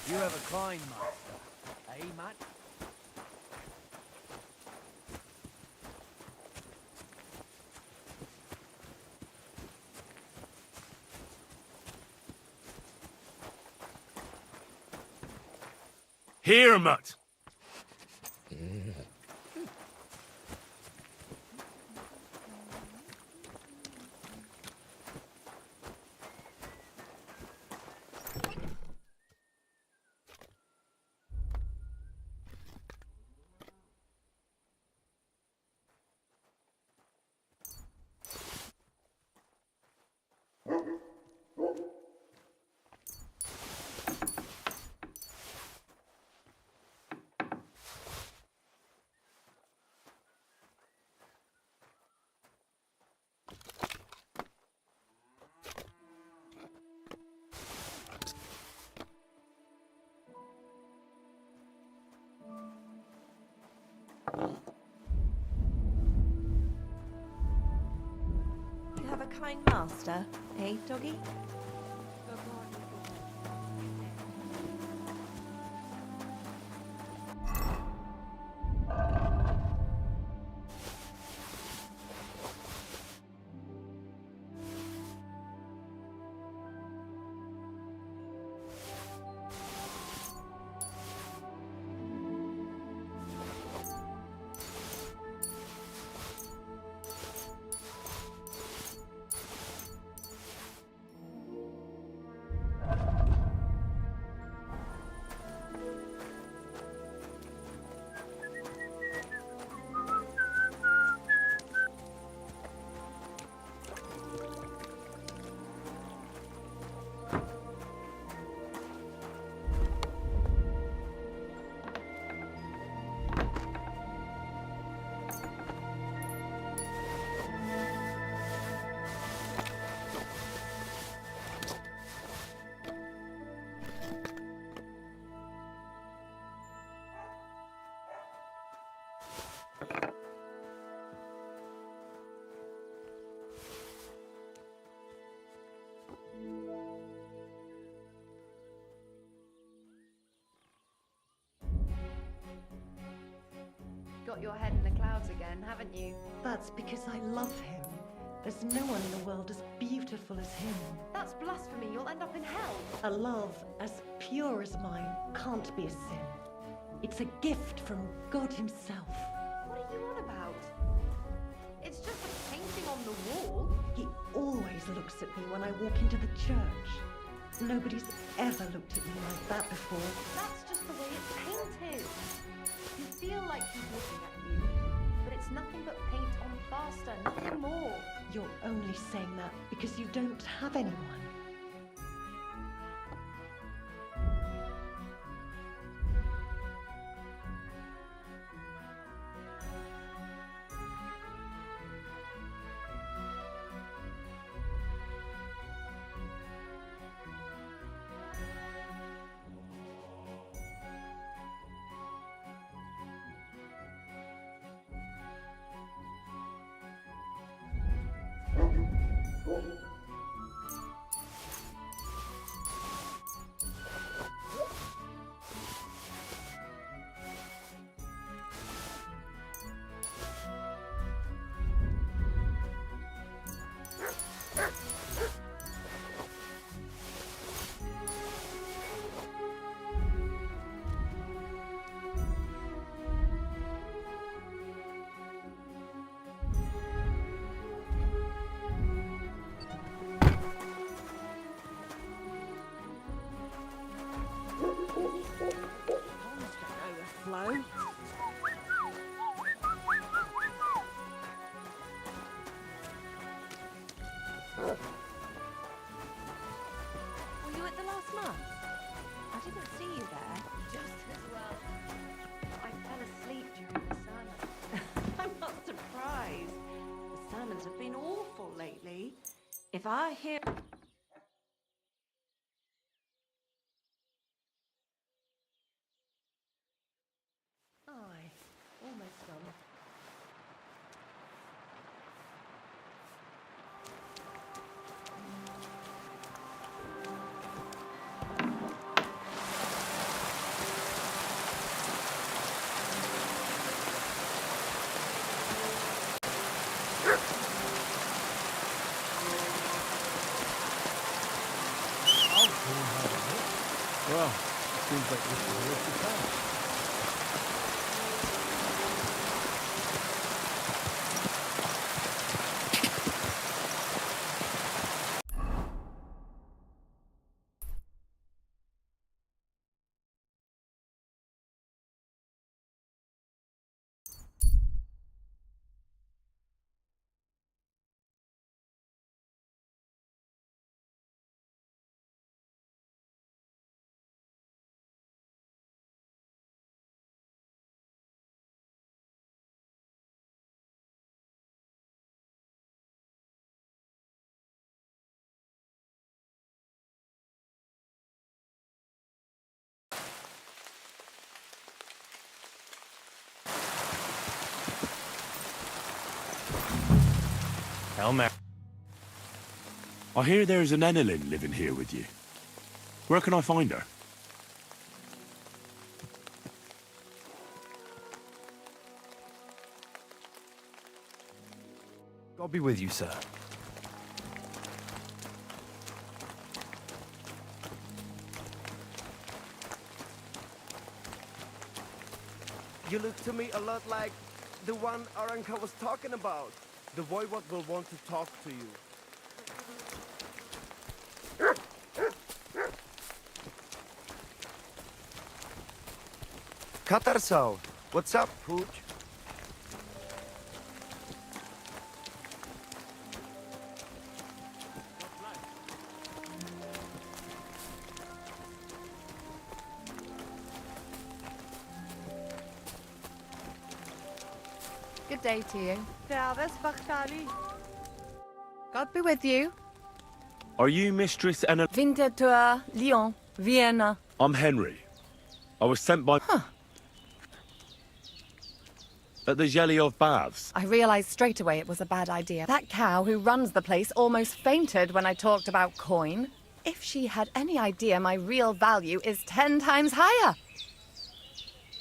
You have a kind master, eh, Matt? Here, Mutt. You have a kind master, eh, doggy? Got your head in the clouds again, haven't you? That's because I love him. There's no one in the world as beautiful as him. That's blasphemy. You'll end up in hell. A love as pure as mine can't be a sin. It's a gift from God himself. What are you on about? It's just a painting on the wall. He always looks at me when I walk into the church. Nobody's ever looked at me like that before. That's just the way it's painted. You feel like he's looking at you, but it's nothing but paint on plaster, nothing more. You're only saying that because you don't have anyone. sermons have been awful lately. If I hear... Aye, almost done. Well, seems like this is worth the time. Elmer. I hear there's an Enelin living here with you. Where can I find her? God be with you, sir. You look to me a lot like the one Aranka was talking about. The voivod will want to talk to you. Katarsau, what's up, Pooch? Good day to you. God be with you. Are you Mistress Enelin? Winterthur, Lyon, Vienna. I'm Henry. I was sent by... At the Zhelyov Baths. I realized straight away it was a bad idea. That cow who runs the place almost fainted when I talked about coin. If she had any idea my real value is 10 times higher.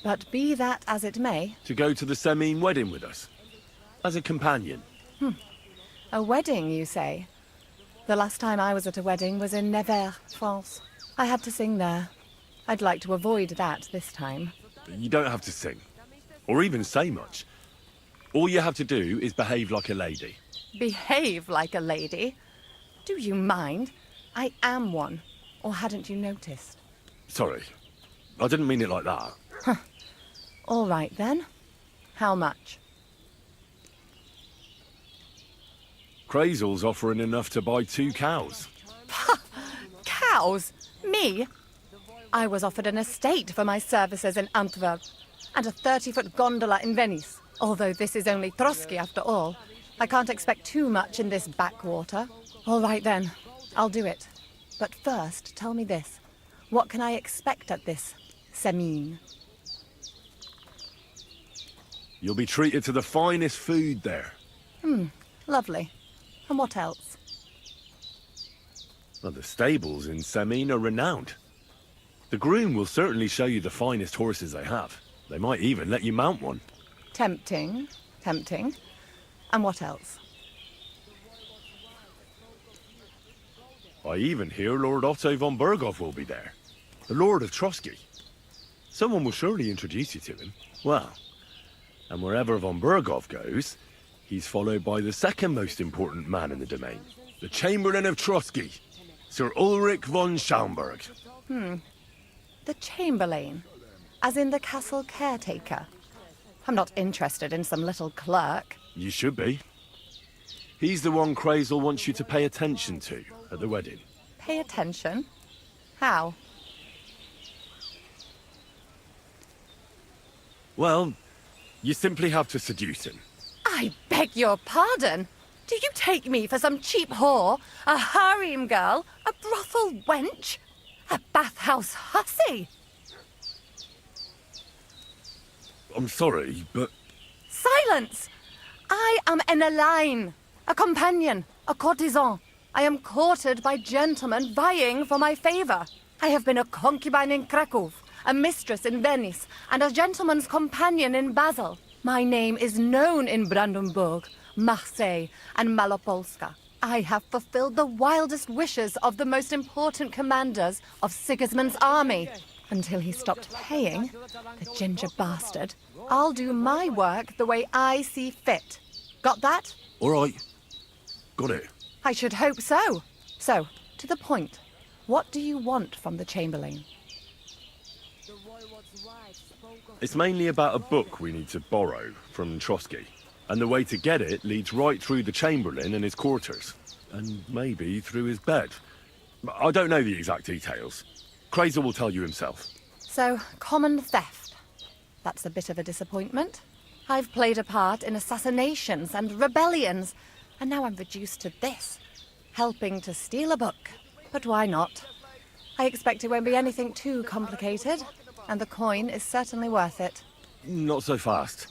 But be that as it may... To go to the Semine wedding with us. As a companion. A wedding, you say? The last time I was at a wedding was in Nevers, France. I had to sing there. I'd like to avoid that this time. You don't have to sing. Or even say much. All you have to do is behave like a lady. Behave like a lady? Do you mind? I am one. Or hadn't you noticed? Sorry. I didn't mean it like that. All right, then. How much? Crazel's offering enough to buy 2 cows. Cows? Me? I was offered an estate for my services in Antwerp, and a 30-foot gondola in Venice. Although this is only Trosky after all, I can't expect too much in this backwater. All right then, I'll do it. But first, tell me this. What can I expect at this Semine? You'll be treated to the finest food there. Lovely. And what else? Well, the stables in Semine are renowned. The groom will certainly show you the finest horses they have. They might even let you mount one. Tempting. Tempting. And what else? I even hear Lord Otto von Berghoff will be there. The Lord of Trosky. Someone will surely introduce you to him. Well, and wherever von Berghoff goes, he's followed by the second most important man in the domain. The Chamberlain of Trosky, Sir Ulrich von Schaumburg. The Chamberlain? As in the castle caretaker? I'm not interested in some little clerk. You should be. He's the one Crazel wants you to pay attention to at the wedding. Pay attention? How? Well, you simply have to seduce him. I beg your pardon. Do you take me for some cheap whore? A harem girl? A brothel wench? A bathhouse hussy? I'm sorry, but Silence! I am an Elaine, a companion, a courtesan. I am courted by gentlemen vying for my favor. I have been a concubine in Krakow, a mistress in Venice, and a gentleman's companion in Basel. My name is known in Brandenburg, Marseille, and Malopolska. I have fulfilled the wildest wishes of the most important commanders of Sigismund's army. Until he stopped paying, the ginger bastard. I'll do my work the way I see fit. Got that? all right. Got it. I should hope so. So, to the point. What do you want from the Chamberlain? It's mainly about a book we need to borrow from Trosky. And the way to get it leads right through the Chamberlain and his quarters. And maybe through his bed. I don't know the exact details. Kraser will tell you himself. So, common theft. That's a bit of a disappointment. I've played a part in assassinations and rebellions, and now I'm reduced to this. Helping to steal a book. But why not? I expect it won't be anything too complicated, and the coin is certainly worth it. Not so fast.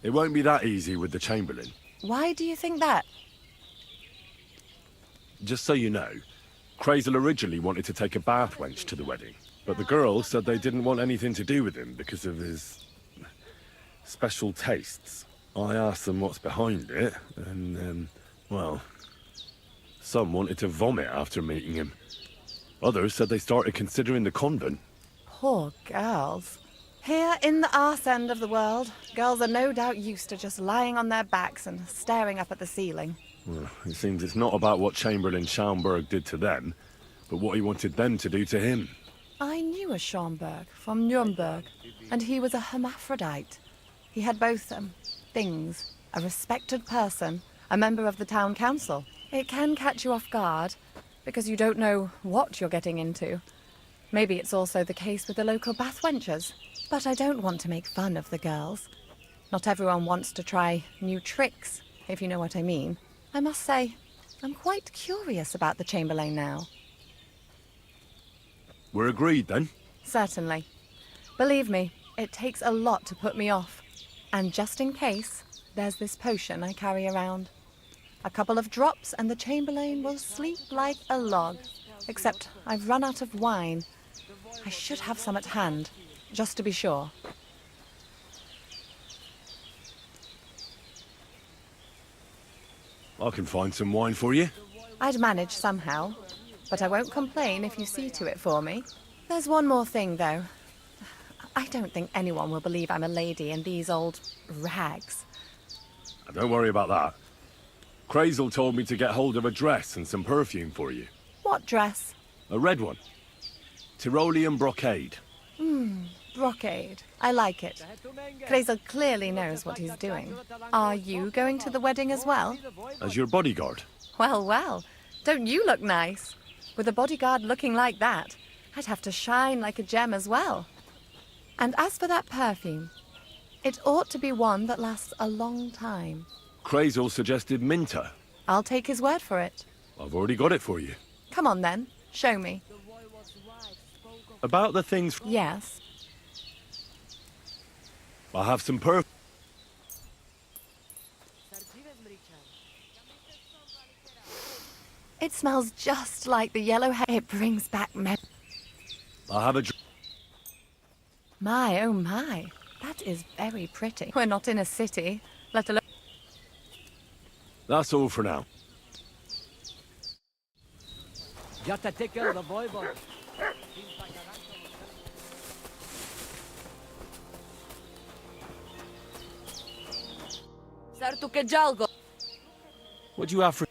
It won't be that easy with the Chamberlain. Why do you think that? Just so you know, Kraser originally wanted to take a bath wench to the wedding, but the girls said they didn't want anything to do with him because of his special tastes. I asked them what's behind it, and, well, some wanted to vomit after meeting him. Others said they started considering the convent. Poor girls. Here in the arse end of the world, girls are no doubt used to just lying on their backs and staring up at the ceiling. Well, it seems it's not about what Chamberlain Schaumburg did to them, but what he wanted them to do to him. I knew a Schaumburg from Nuremberg, and he was a hermaphrodite. He had both, things. A respected person, a member of the town council. It can catch you off guard, because you don't know what you're getting into. Maybe it's also the case with the local bathwenchers. But I don't want to make fun of the girls. Not everyone wants to try new tricks, if you know what I mean. I must say, I'm quite curious about the Chamberlain now. We're agreed, then? Certainly. Believe me, it takes a lot to put me off. And just in case, there's this potion I carry around. A couple of drops and the Chamberlain will sleep like a log. Except I've run out of wine. I should have some at hand, just to be sure. I can find some wine for you. I'd manage somehow, but I won't complain if you see to it for me. There's one more thing, though. I don't think anyone will believe I'm a lady in these old rags. Don't worry about that. Krazel told me to get hold of a dress and some perfume for you. What dress? A red one. Tyrolean brocade. Brocade. I like it. Krazel clearly knows what he's doing. Are you going to the wedding as well? As your bodyguard. Well, well. Don't you look nice? With a bodyguard looking like that, I'd have to shine like a gem as well. And as for that perfume, it ought to be one that lasts a long time. Krazel suggested Minter. I'll take his word for it. I've already got it for you. Come on then, show me. About the things... Yes. I have some perfume. It smells just like the yellow hair. It brings back I have a... My, oh my. That is very pretty. We're not in a city, let alone... That's all for now. What do you have for...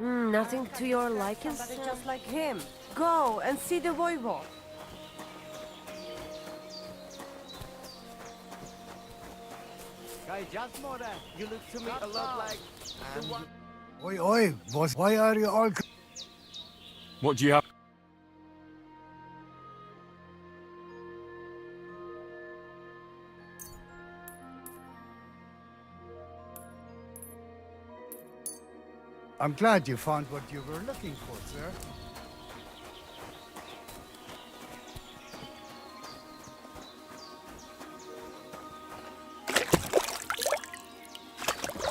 Nothing to your liking, Somebody just like him. Go and see the voivod. You look to me a lot like the one. Oi, oi, why are you all... What do you have? I'm glad you found what you were looking for, sir.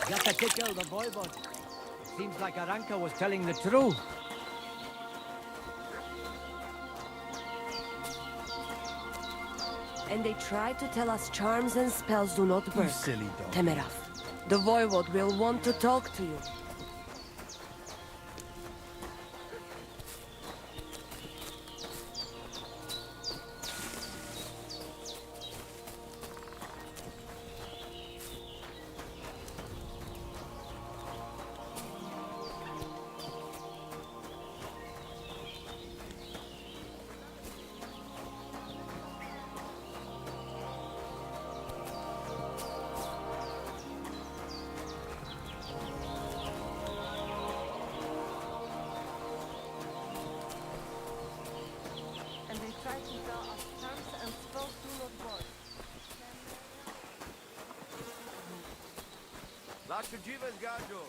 Just a tickle, the voivod. Seems like Aranka was telling the truth. And they try to tell us charms and spells do not work. You silly dog. Temeraf, the voivod will want to talk to you. And they try to tell us terms and spells do not work. Lascio Jivas Gajo.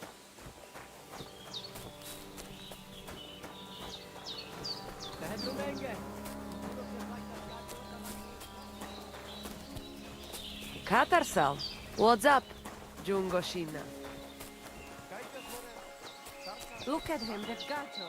Katarsal, what's up, Jungoshina? Look at him, that gacho.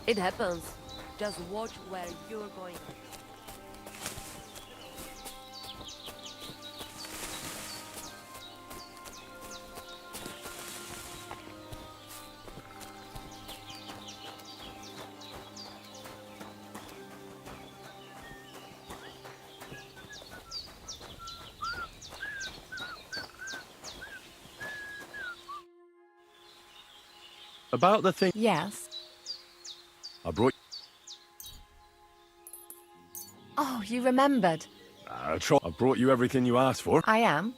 It happens. Just watch where you're going. About the thing... Yes. I brought... Oh, you remembered. I brought you everything you asked for. I am.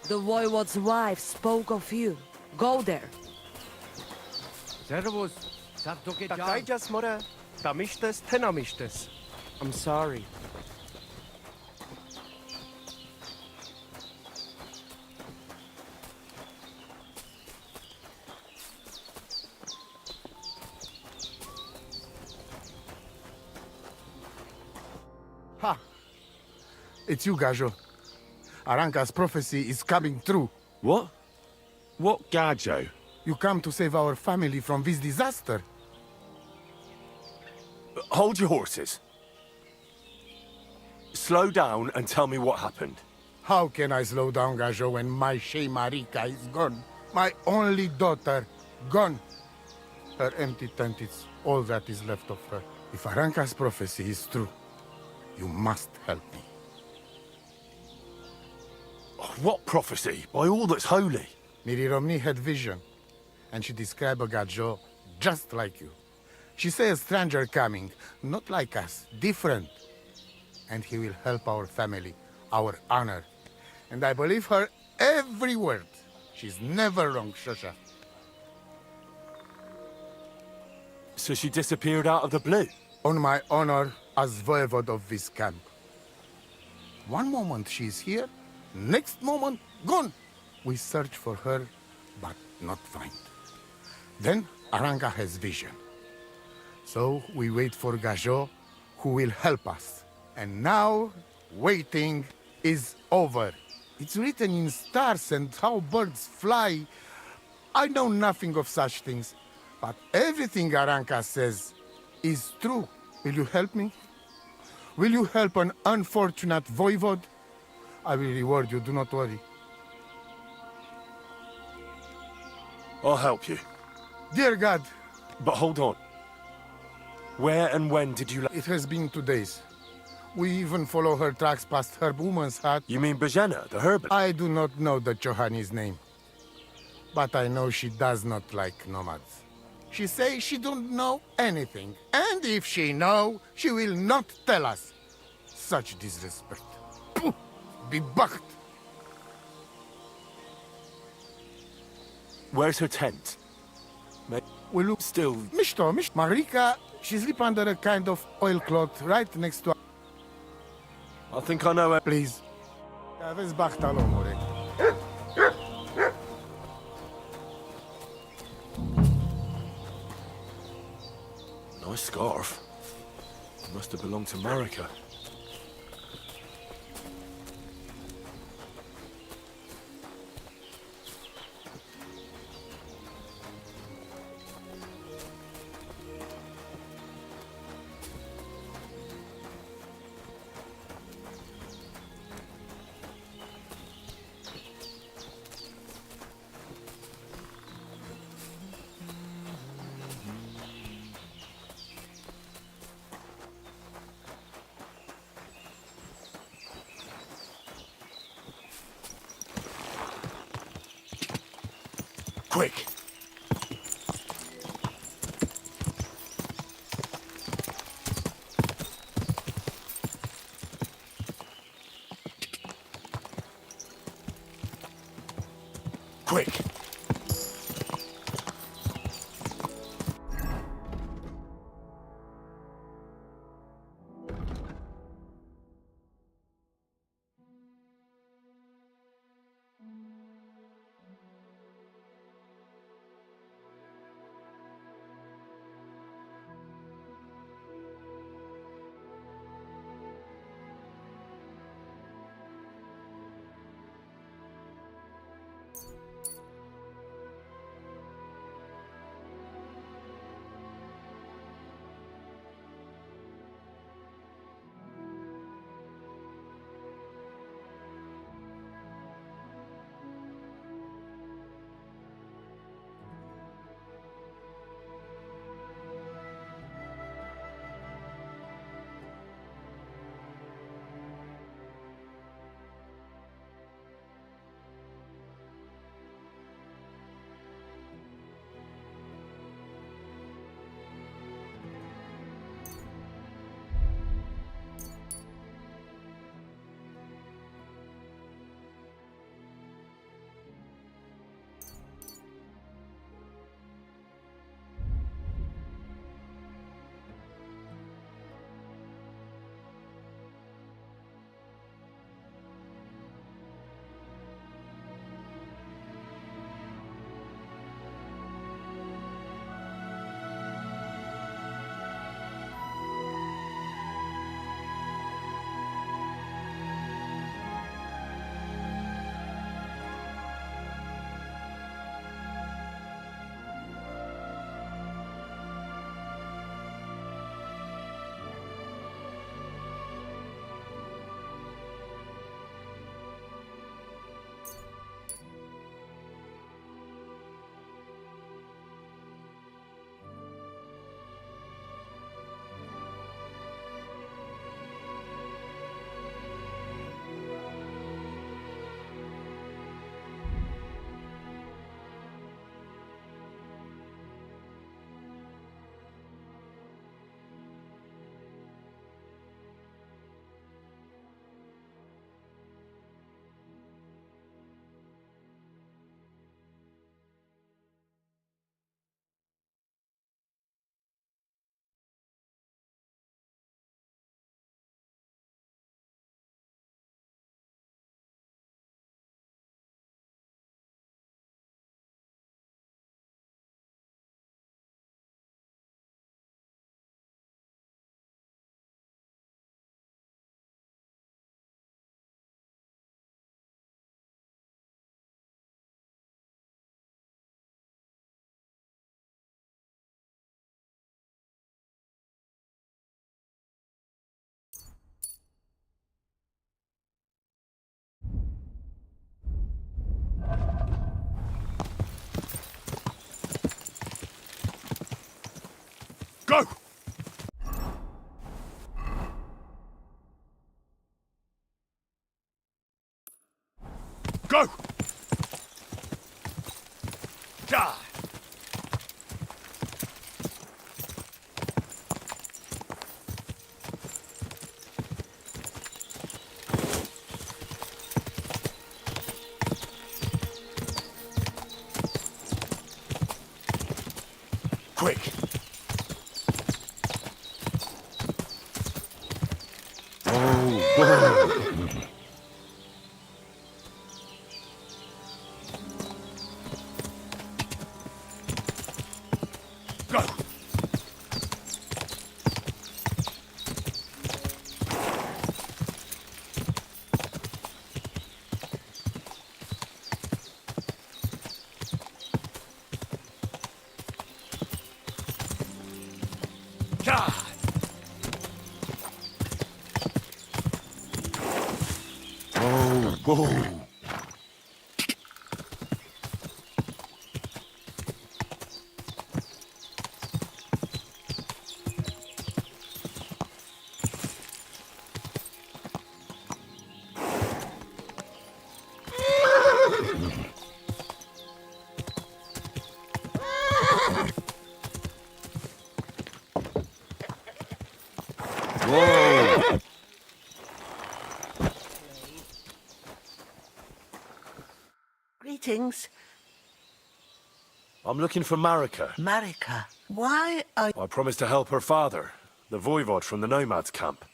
The voivod's wife spoke of you. Go there. Servus. Takaijas mora. Tamishtes tenamishtes. I'm sorry. Ha! It's you, Gajo. Aranka's prophecy is coming true. What? What Gajo? You come to save our family from this disaster. Hold your horses. Slow down and tell me what happened. How can I slow down, Gajo, when my Shea Marika is gone? My only daughter, gone. Her empty tent is all that is left of her. If Aranka's prophecy is true, you must help me. What prophecy? By all that's holy. Miri Romni had vision, and she described a Gajo just like you. She said a stranger coming, not like us, different. And he will help our family, our honor. And I believe her every word. She's never wrong, Shosha. So she disappeared out of the blue? On my honor as voivod of this camp. One moment she's here, next moment, gone. We search for her, but not find. Then Aranka has vision. So we wait for Gajot, who will help us. And now, waiting is over. It's written in stars and how birds fly. I know nothing of such things, but everything Aranka says is true. Will you help me? Will you help an unfortunate voivode? I will reward you, do not worry. I'll help you. Dear God. But hold on. Where and when did you... It has been 2 days. We even follow her tracks past her woman's hut. You mean Bajana, the herbalist? I do not know the Johani's name. But I know she does not like nomads. She says she don't know anything. And if she know, she will not tell us. Such disrespect. Pooh! Be bucked! Where's her tent? Will you still... Mishto, Marika, she sleep under a kind of oilcloth right next to... I think I know her. Please. Aveți bachtalom, urechi. Nice scarf. Must have belonged to Marika. Quick! Quick! Go! Go! Die! Quick! Go! God! Whoa! Whoa! Greetings. I'm looking for Marika. Marika, why are... I promised to help her father, the voivod from the nomads camp.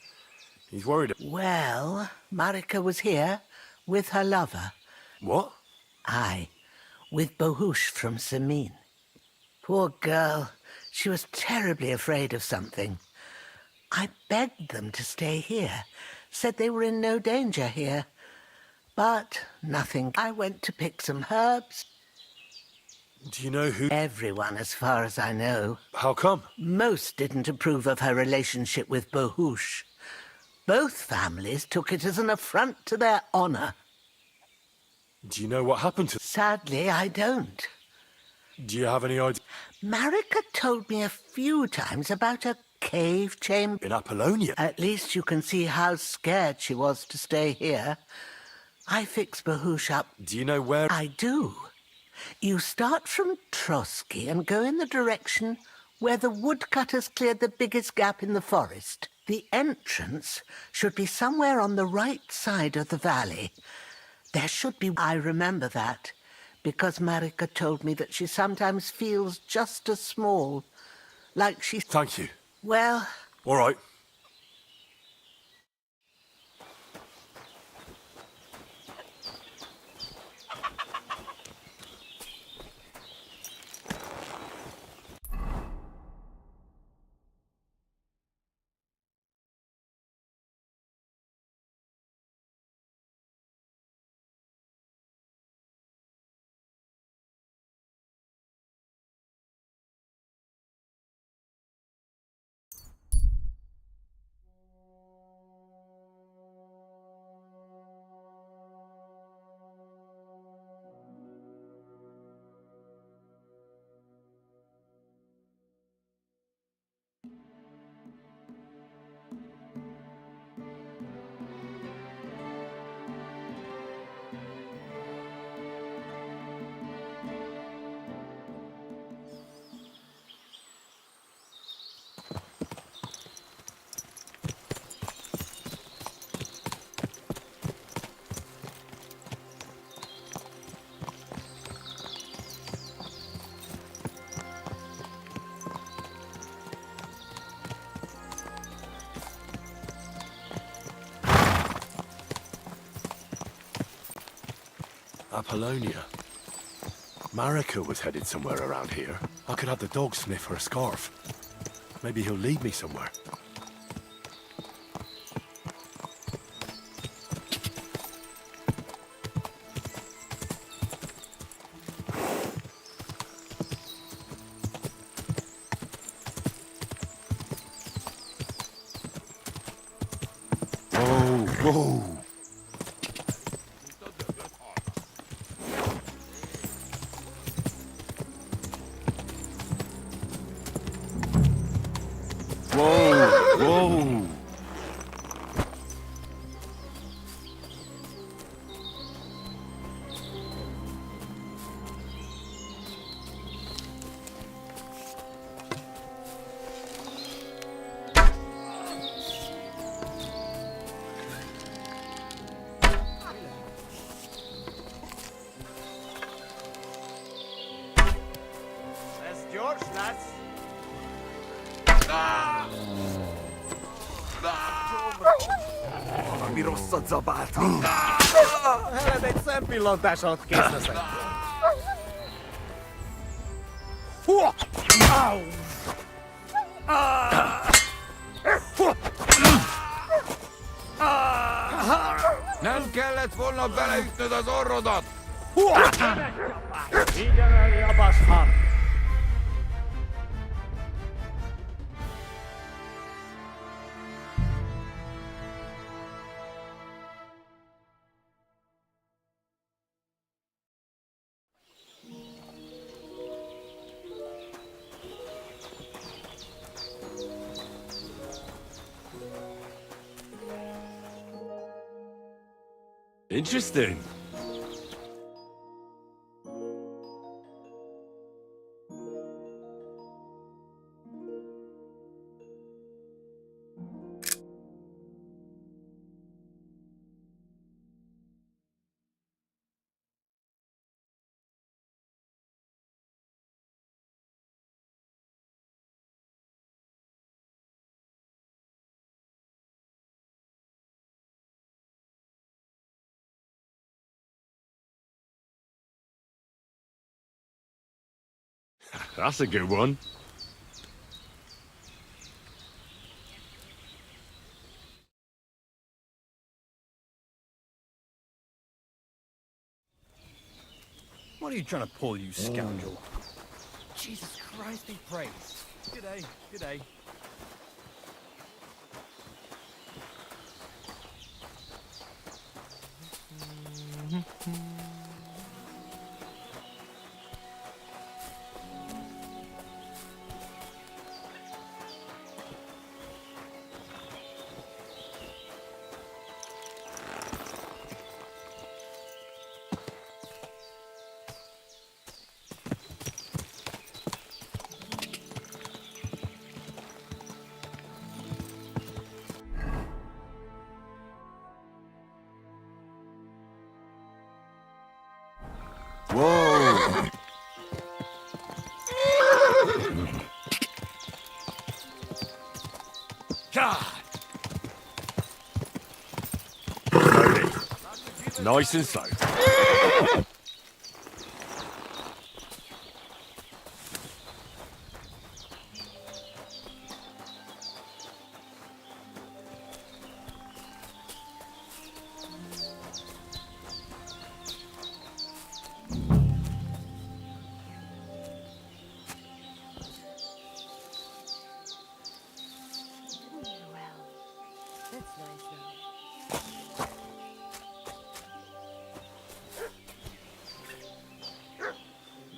He's worried. Well, Marika was here with her lover. What? Aye, with Bohush from Samin. Poor girl. She was terribly afraid of something. I begged them to stay here, said they were in no danger here. But nothing. I went to pick some herbs. Do you know who? Everyone, as far as I know. How come? Most didn't approve of her relationship with Bohush. Both families took it as an affront to their honor. Do you know what happened to... Sadly, I don't. Do you have any idea? Marika told me a few times about a cave chamber. In Apollonia? At least you can see how scared she was to stay here. I fixed Bohush up. Do you know where? I do. You start from Trosky and go in the direction where the woodcutters cleared the biggest gap in the forest. The entrance should be somewhere on the right side of the valley. There should be... I remember that, because Marika told me that she sometimes feels just as small, like she's... Thank you. Well... All right. Apollonia. Marika was headed somewhere around here. I could have the dog sniff her scarf. Maybe he'll lead me somewhere. Whoa, whoa. Whoa! That's George, lads. Valami rosszat zabáltam. Heled egy szempillantásat kész leszek. Nem kellett volna beleütnöd az orrodat! Így emeli a baszhar! Interesting. That's a good one. What are you trying to pull, you scoundrel? Jesus Christ be praised. Good day, good day. Whoa! God! Slowly. Nice and slow.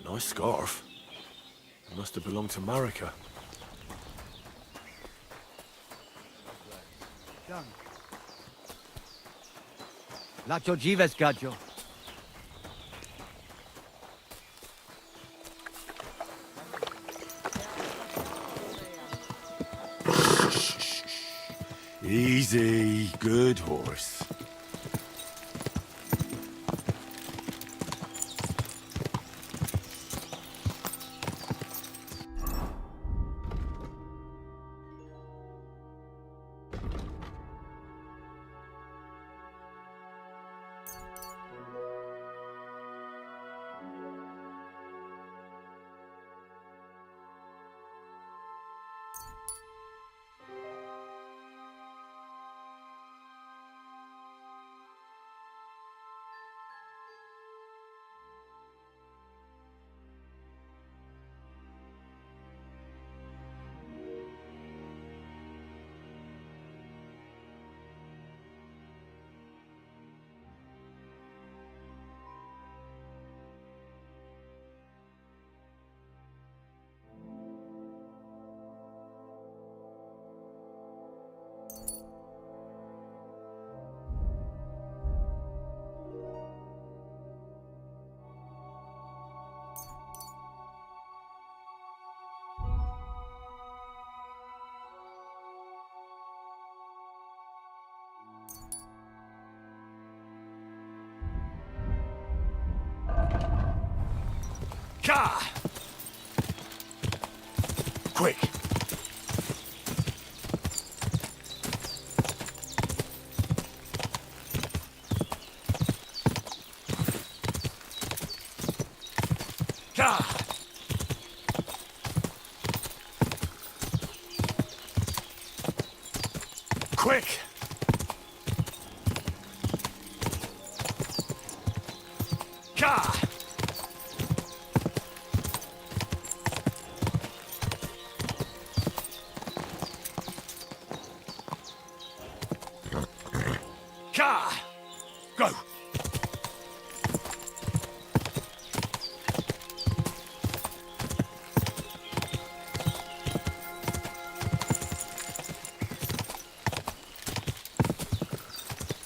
Nice scarf. It must have belonged to Marika. Lacho dziwes, gaggio. Easy, good horse. Ka! Quick! Ka! Quick! Ka! Ka! Go!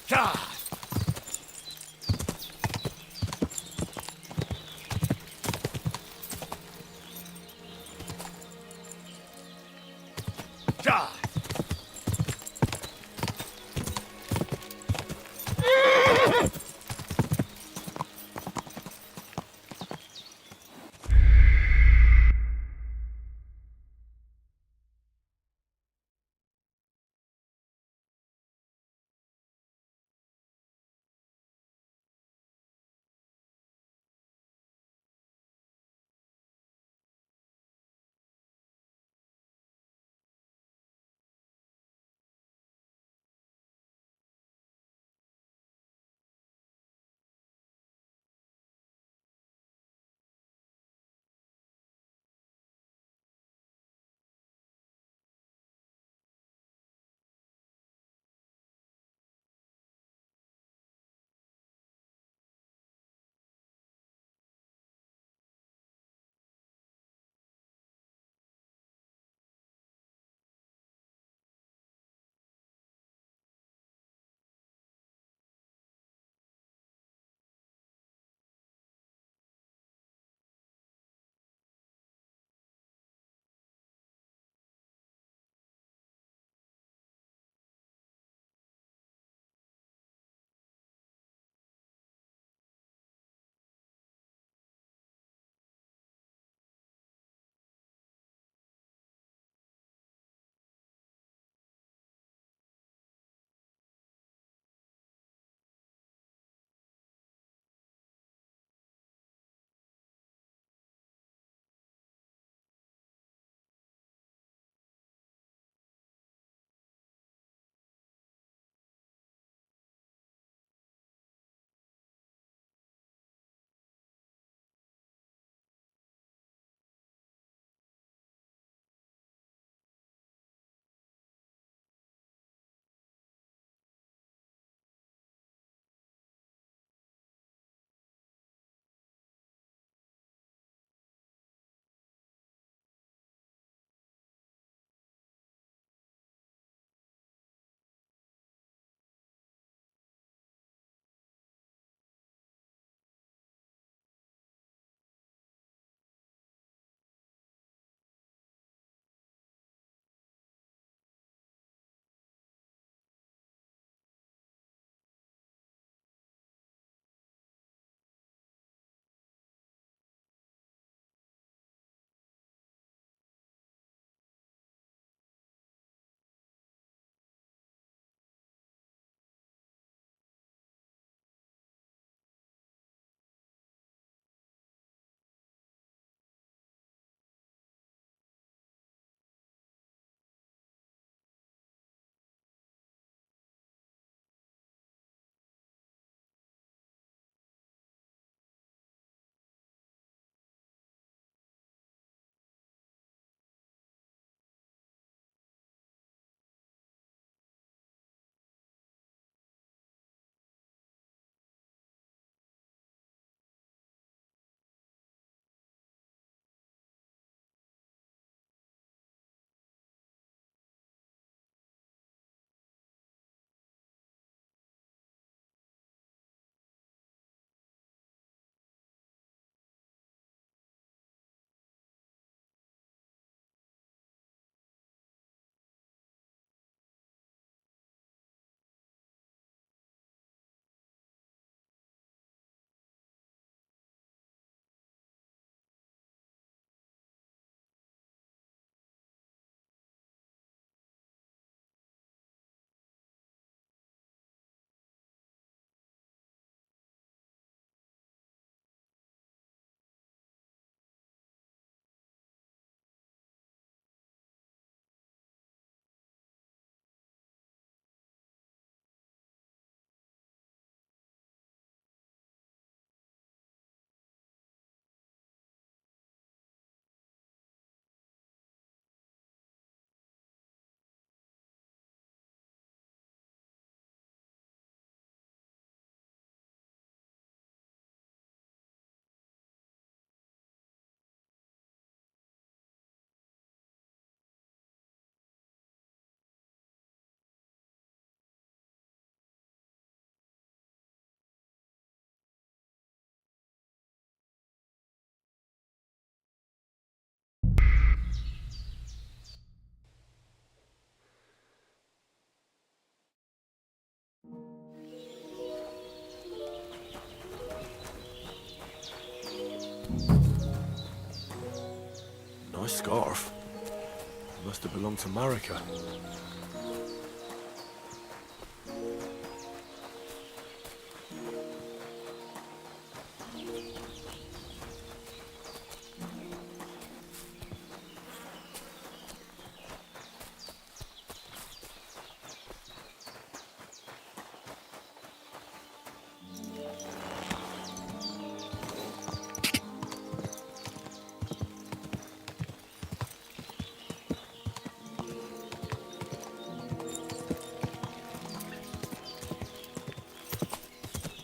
Ka! Ka! Must have belonged to Marika.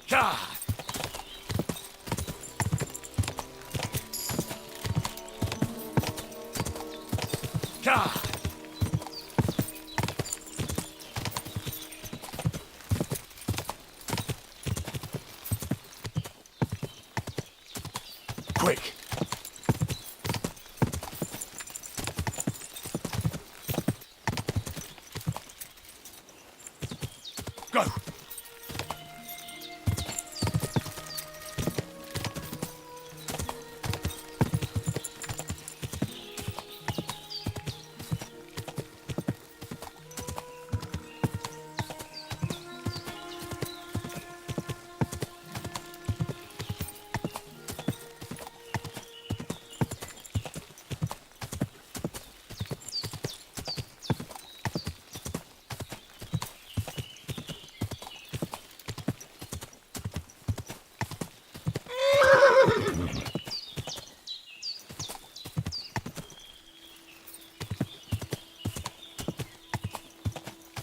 God! God! Quick! Go!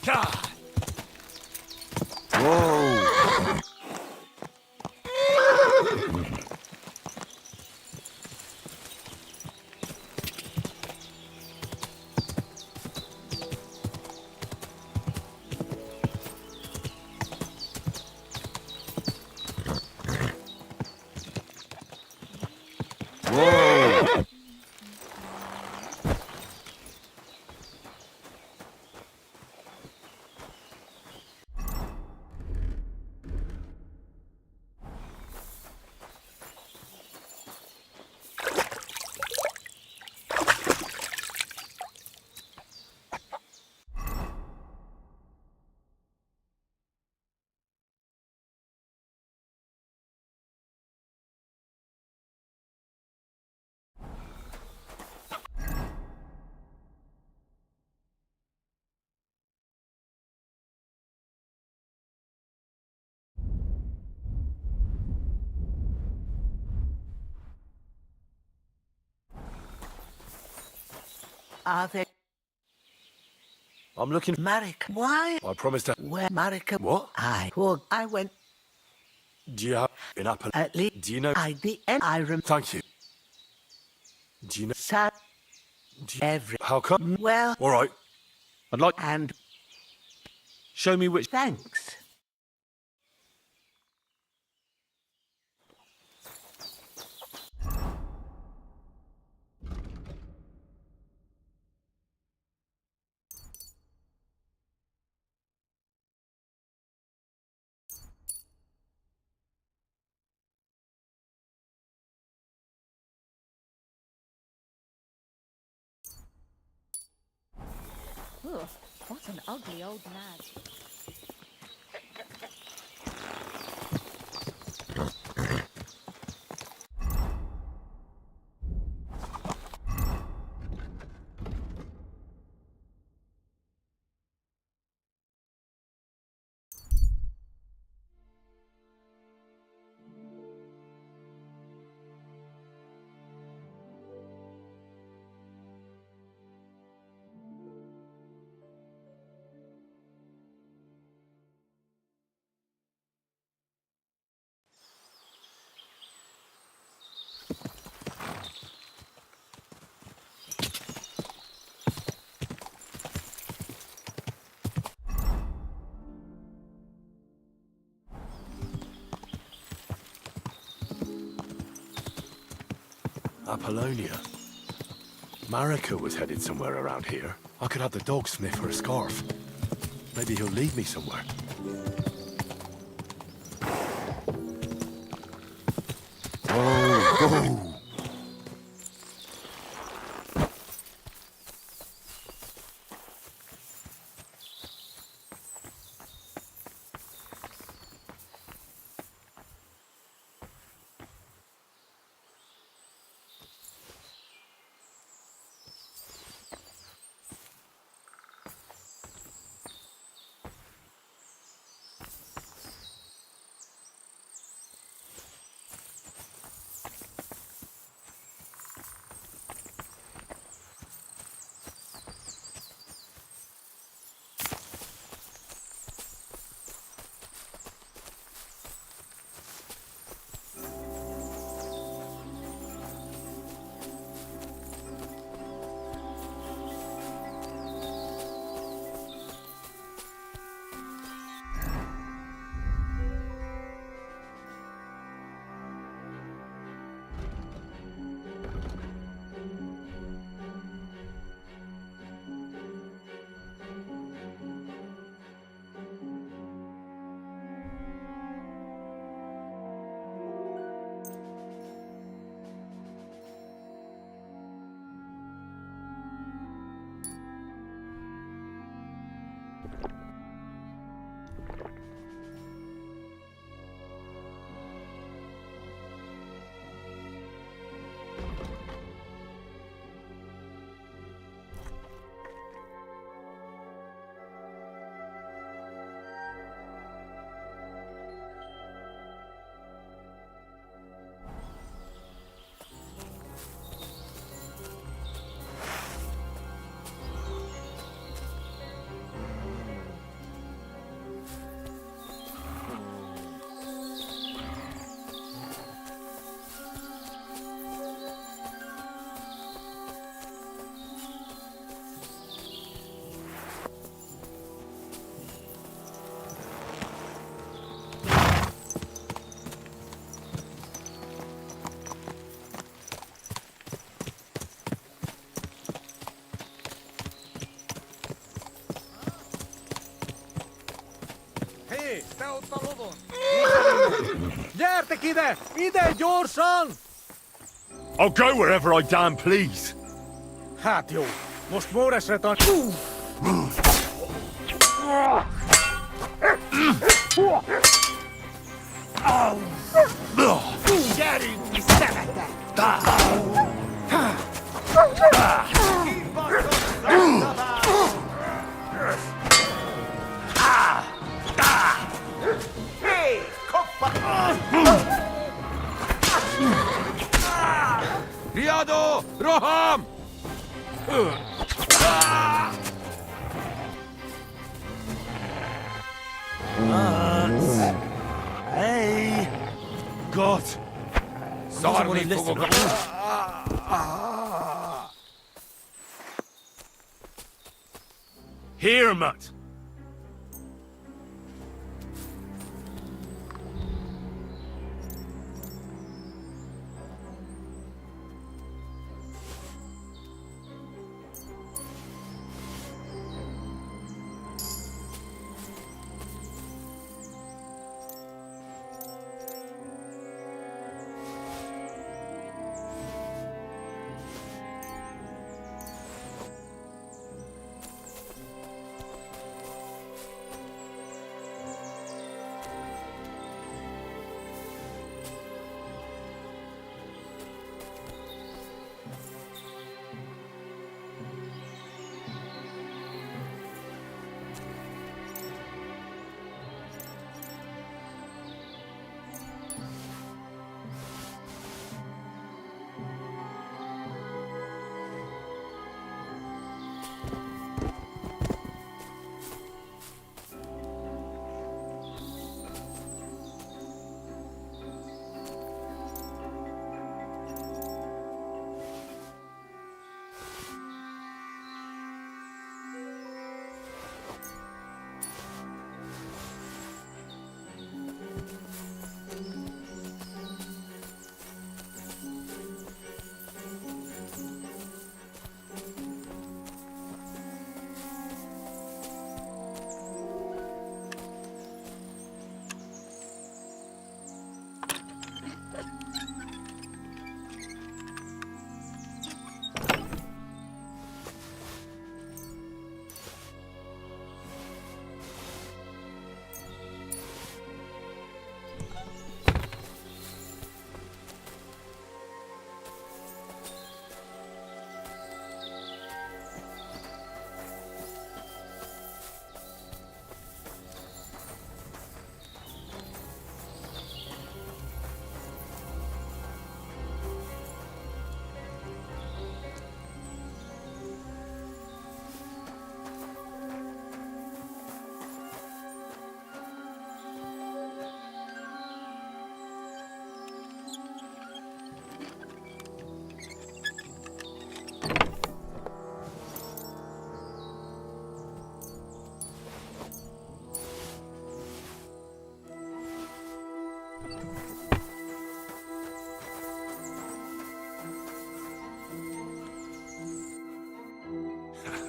God! Whoa! Whoa! Are they? I'm looking... Marika. Why? I promised to... Where Marika? What? I went. Do you have... In Apple... At least. Do you know... The end. Thank you. Do you know... Sad. Every. How come? Well. All right. I'd like... And. Show me which... Thanks. Ugh, what an ugly old nag. Apollonia. Marika was headed somewhere around here. I could have the dog sniff her scarf. Maybe he'll lead me somewhere. Whoa! Whoa! I'll go wherever I damn please. Riado! Roham! Hey! God! Sorry, Here, Mutt!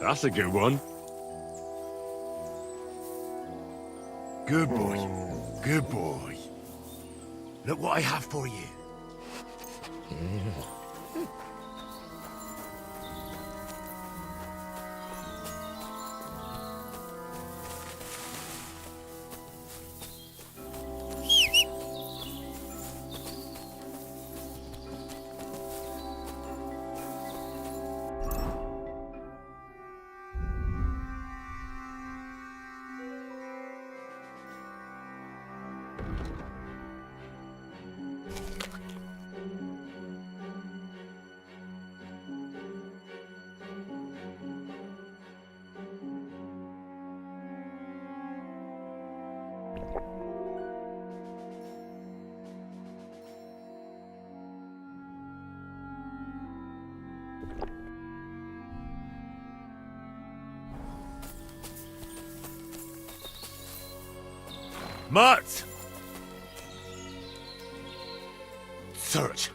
That's a good one. Good boy. Good boy. Look what I have for you. Mutt! Search.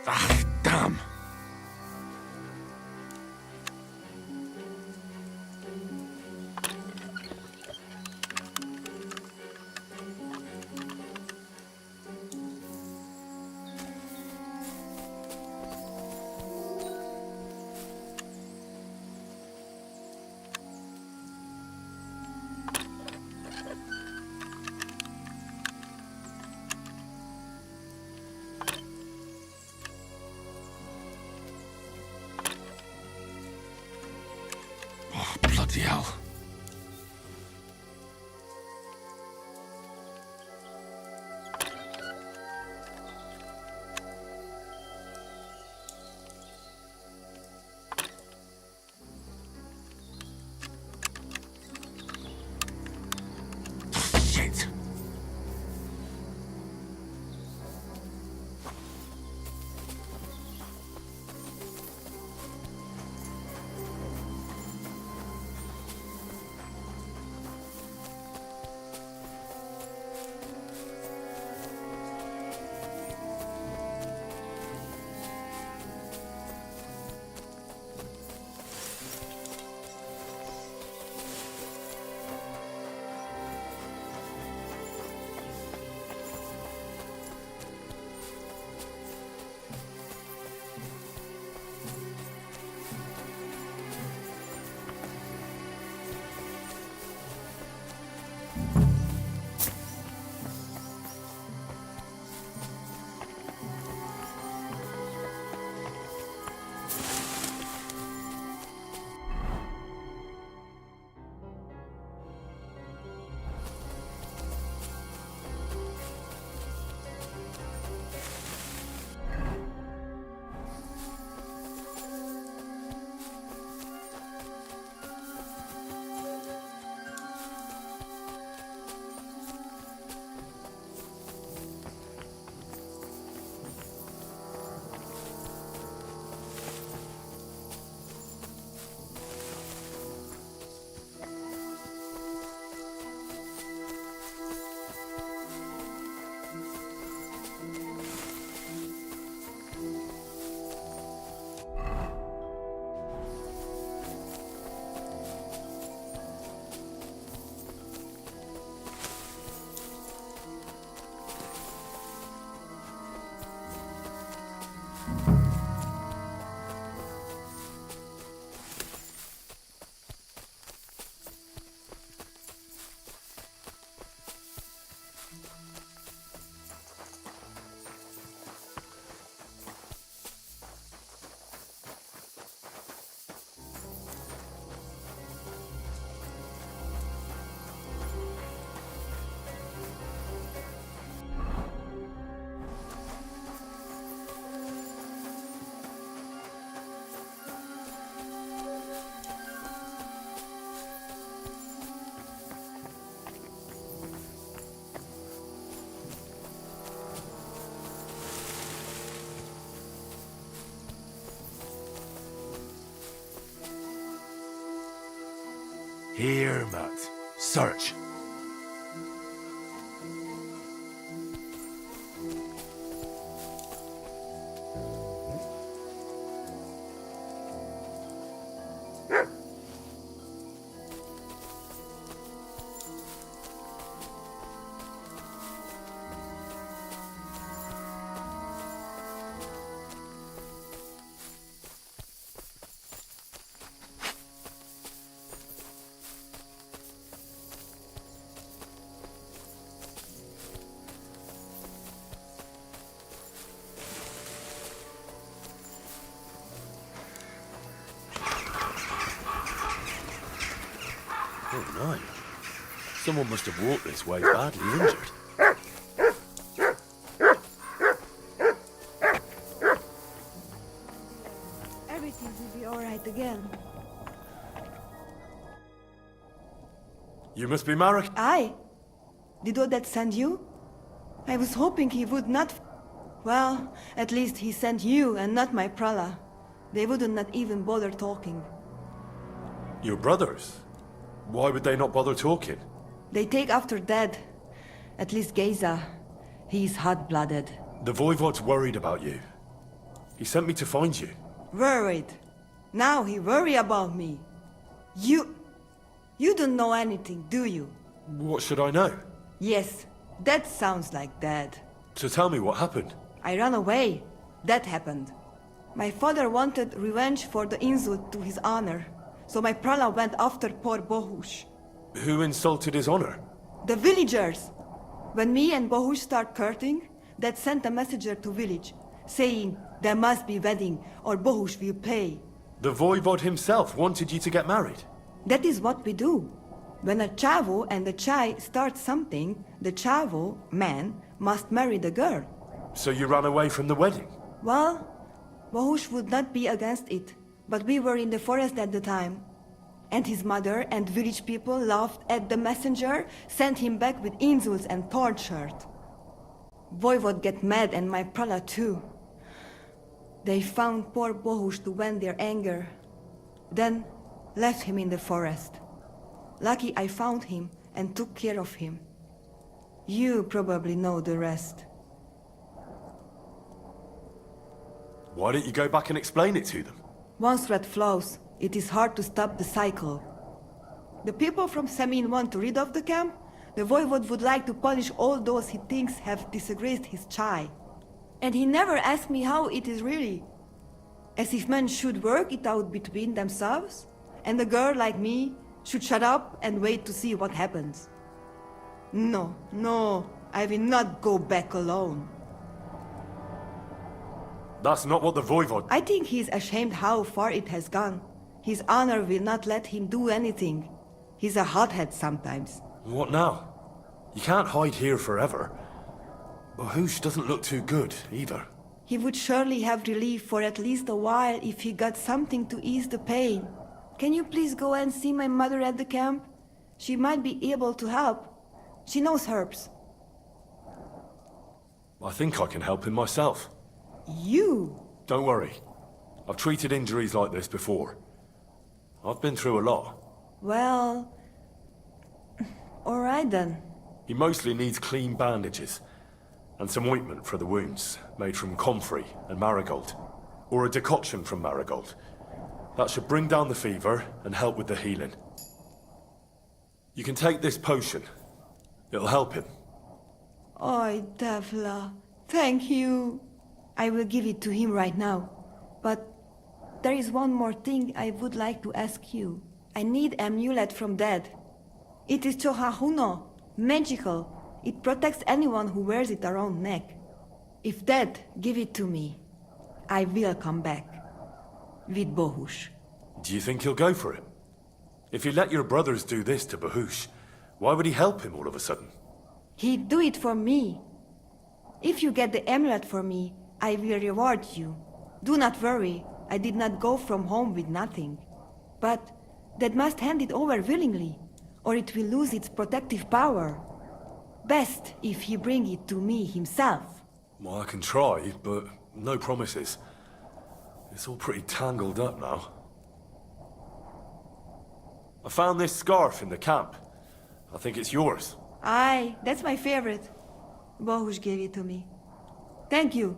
Ah, damn. Oh, bloody hell. Shit. Here, Matt. Search. Oh, no. Someone must have walked this way badly injured. Everything will be alright again. You must be Marek. Aye. Did Odette send you? I was hoping he would not. Well, at least he sent you and not my prala. They wouldn't not even bother talking. Your brothers? Why would they not bother talking? They take after dead. At least Geza. He's hot-blooded. The Voivod's worried about you. He sent me to find you. Worried. Now he worry about me. You don't know anything, do you? What should I know? Yes, that sounds like Dad. So tell me what happened. I ran away. That happened. My father wanted revenge for the insult to his honor, so my prala went after poor Bohush. Who insulted his honor? The villagers! When me and Bohush start courting, Dad sent a messenger to village, saying there must be wedding or Bohush will pay. The voivod himself wanted you to get married. That is what we do. When a chavo and a chai start something, the chavo, man, must marry the girl. So you ran away from the wedding? Well, Bohush would not be against it, but we were in the forest at the time. And his mother and village people laughed at the messenger, sent him back with insults and tortured. Voivod get mad and my prala too. They found poor Bohush to vent their anger, then left him in the forest. Lucky I found him and took care of him. You probably know the rest. Why don't you go back and explain it to them? Once red flows, it is hard to stop the cycle. The people from Samin want to rid of the camp. The voivod would like to punish all those he thinks have disgraced his chai. And he never asked me how it is really. As if men should work it out between themselves, and a girl like me should shut up and wait to see what happens. No, I will not go back alone. That's not what the voivod... I think he's ashamed how far it has gone. His honor will not let him do anything. He's a hothead sometimes. What now? You can't hide here forever. Bohush doesn't look too good, either. He would surely have relief for at least a while if he got something to ease the pain. Can you please go and see my mother at the camp? She might be able to help. She knows herbs. I think I can help him myself. You? Don't worry. I've treated injuries like this before. I've been through a lot. Well... alright then. He mostly needs clean bandages. And some ointment for the wounds, made from comfrey and marigold. Or a decoction from marigold. That should bring down the fever and help with the healing. You can take this potion. It'll help him. Oi, Devla. Thank you. I will give it to him right now. But there is one more thing I would like to ask you. I need amulet from Dad. It is Chohahuno, magical. It protects anyone who wears it around neck. If Dad give it to me, I will come back. With Bohush. Do you think he'll go for it? If you let your brothers do this to Bohush, why would he help him all of a sudden? He'd do it for me. If you get the amulet for me, I will reward you. Do not worry, I did not go from home with nothing. But Dad must hand it over willingly, or it will lose its protective power. Best if he bring it to me himself. Well, I can try, but no promises. It's all pretty tangled up now. I found this scarf in the camp. I think it's yours. Aye, that's my favorite. Bohush gave it to me. Thank you.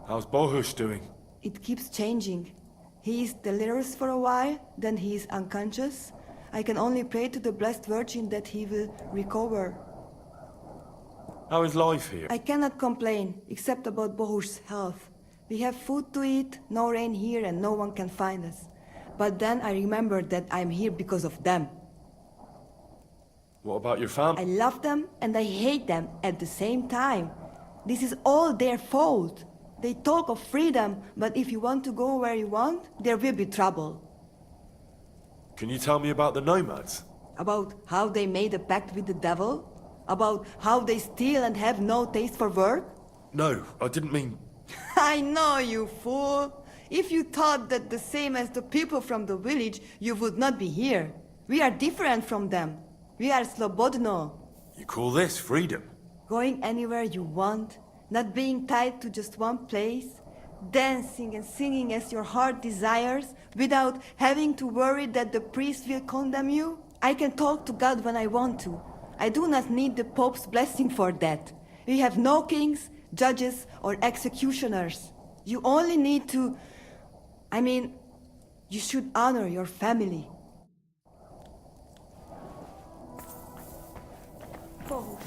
How's Bohush doing? It keeps changing. He is delirious for a while, then he is unconscious. I can only pray to the Blessed Virgin that he will recover. How is life here? I cannot complain, except about Bohush's health. We have food to eat, no rain here, and no one can find us. But then I remember that I'm here because of them. What about your family? I love them and I hate them at the same time. This is all their fault. They talk of freedom, but if you want to go where you want, there will be trouble. Can you tell me about the nomads? About how they made a pact with the devil? About how they steal and have no taste for work? No, I didn't mean... I know, you fool! If you thought that the same as the people from the village, you would not be here. We are different from them. We are slobodno. You call this freedom? Going anywhere you want, not being tied to just one place, dancing and singing as your heart desires, without having to worry that the priest will condemn you. I can talk to God when I want to. I do not need the Pope's blessing for that. We have no kings, judges, or executioners. You only need to... I mean, you should honor your family. Oh.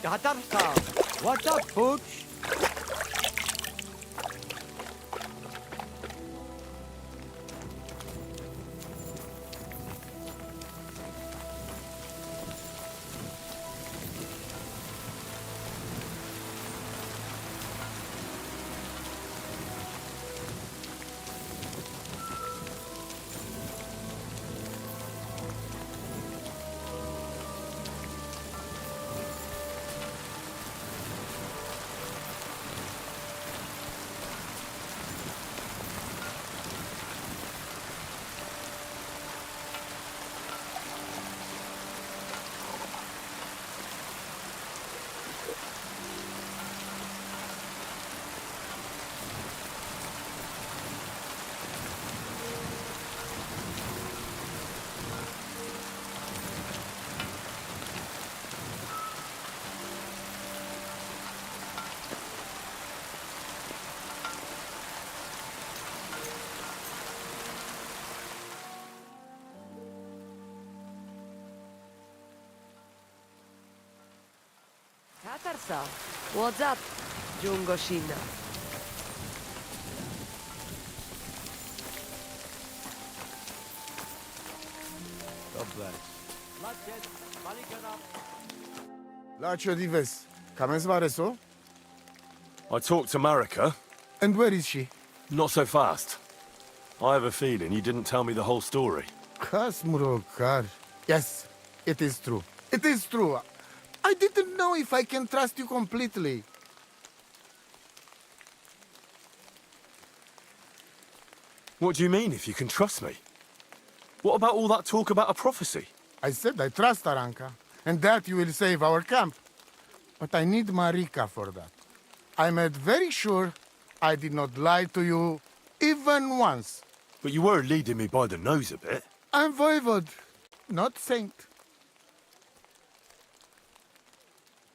Tatarka, what's up, Pooch? Tatarsa, what's up, Jungoshina? God bless. Lacio dives. Come so? I talked to Marika. And where is she? Not so fast. I have a feeling you didn't tell me the whole story. Kasmurokar. Yes, it is true. It is true. I didn't know if I can trust you completely. What do you mean, if you can trust me? What about all that talk about a prophecy? I said I trust Aranka, and that you will save our camp. But I need Marika for that. I made very sure I did not lie to you even once. But you were leading me by the nose a bit. I'm voivod, not saint.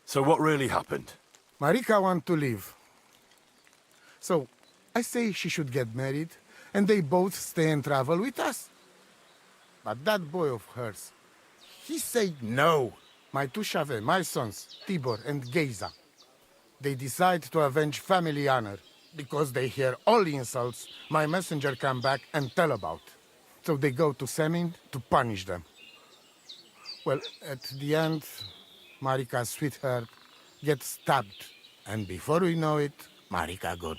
So what really happened? Marika want to leave. So, I say she should get married, and they both stay and travel with us. But that boy of hers, he said no. My two Shave, my sons, Tibor and Geza, they decide to avenge family honor, because they hear all the insults my messenger come back and tell about. So they go to Semin to punish them. Well, at the end, Marika's sweetheart gets stabbed. And before we know it, Marika gone.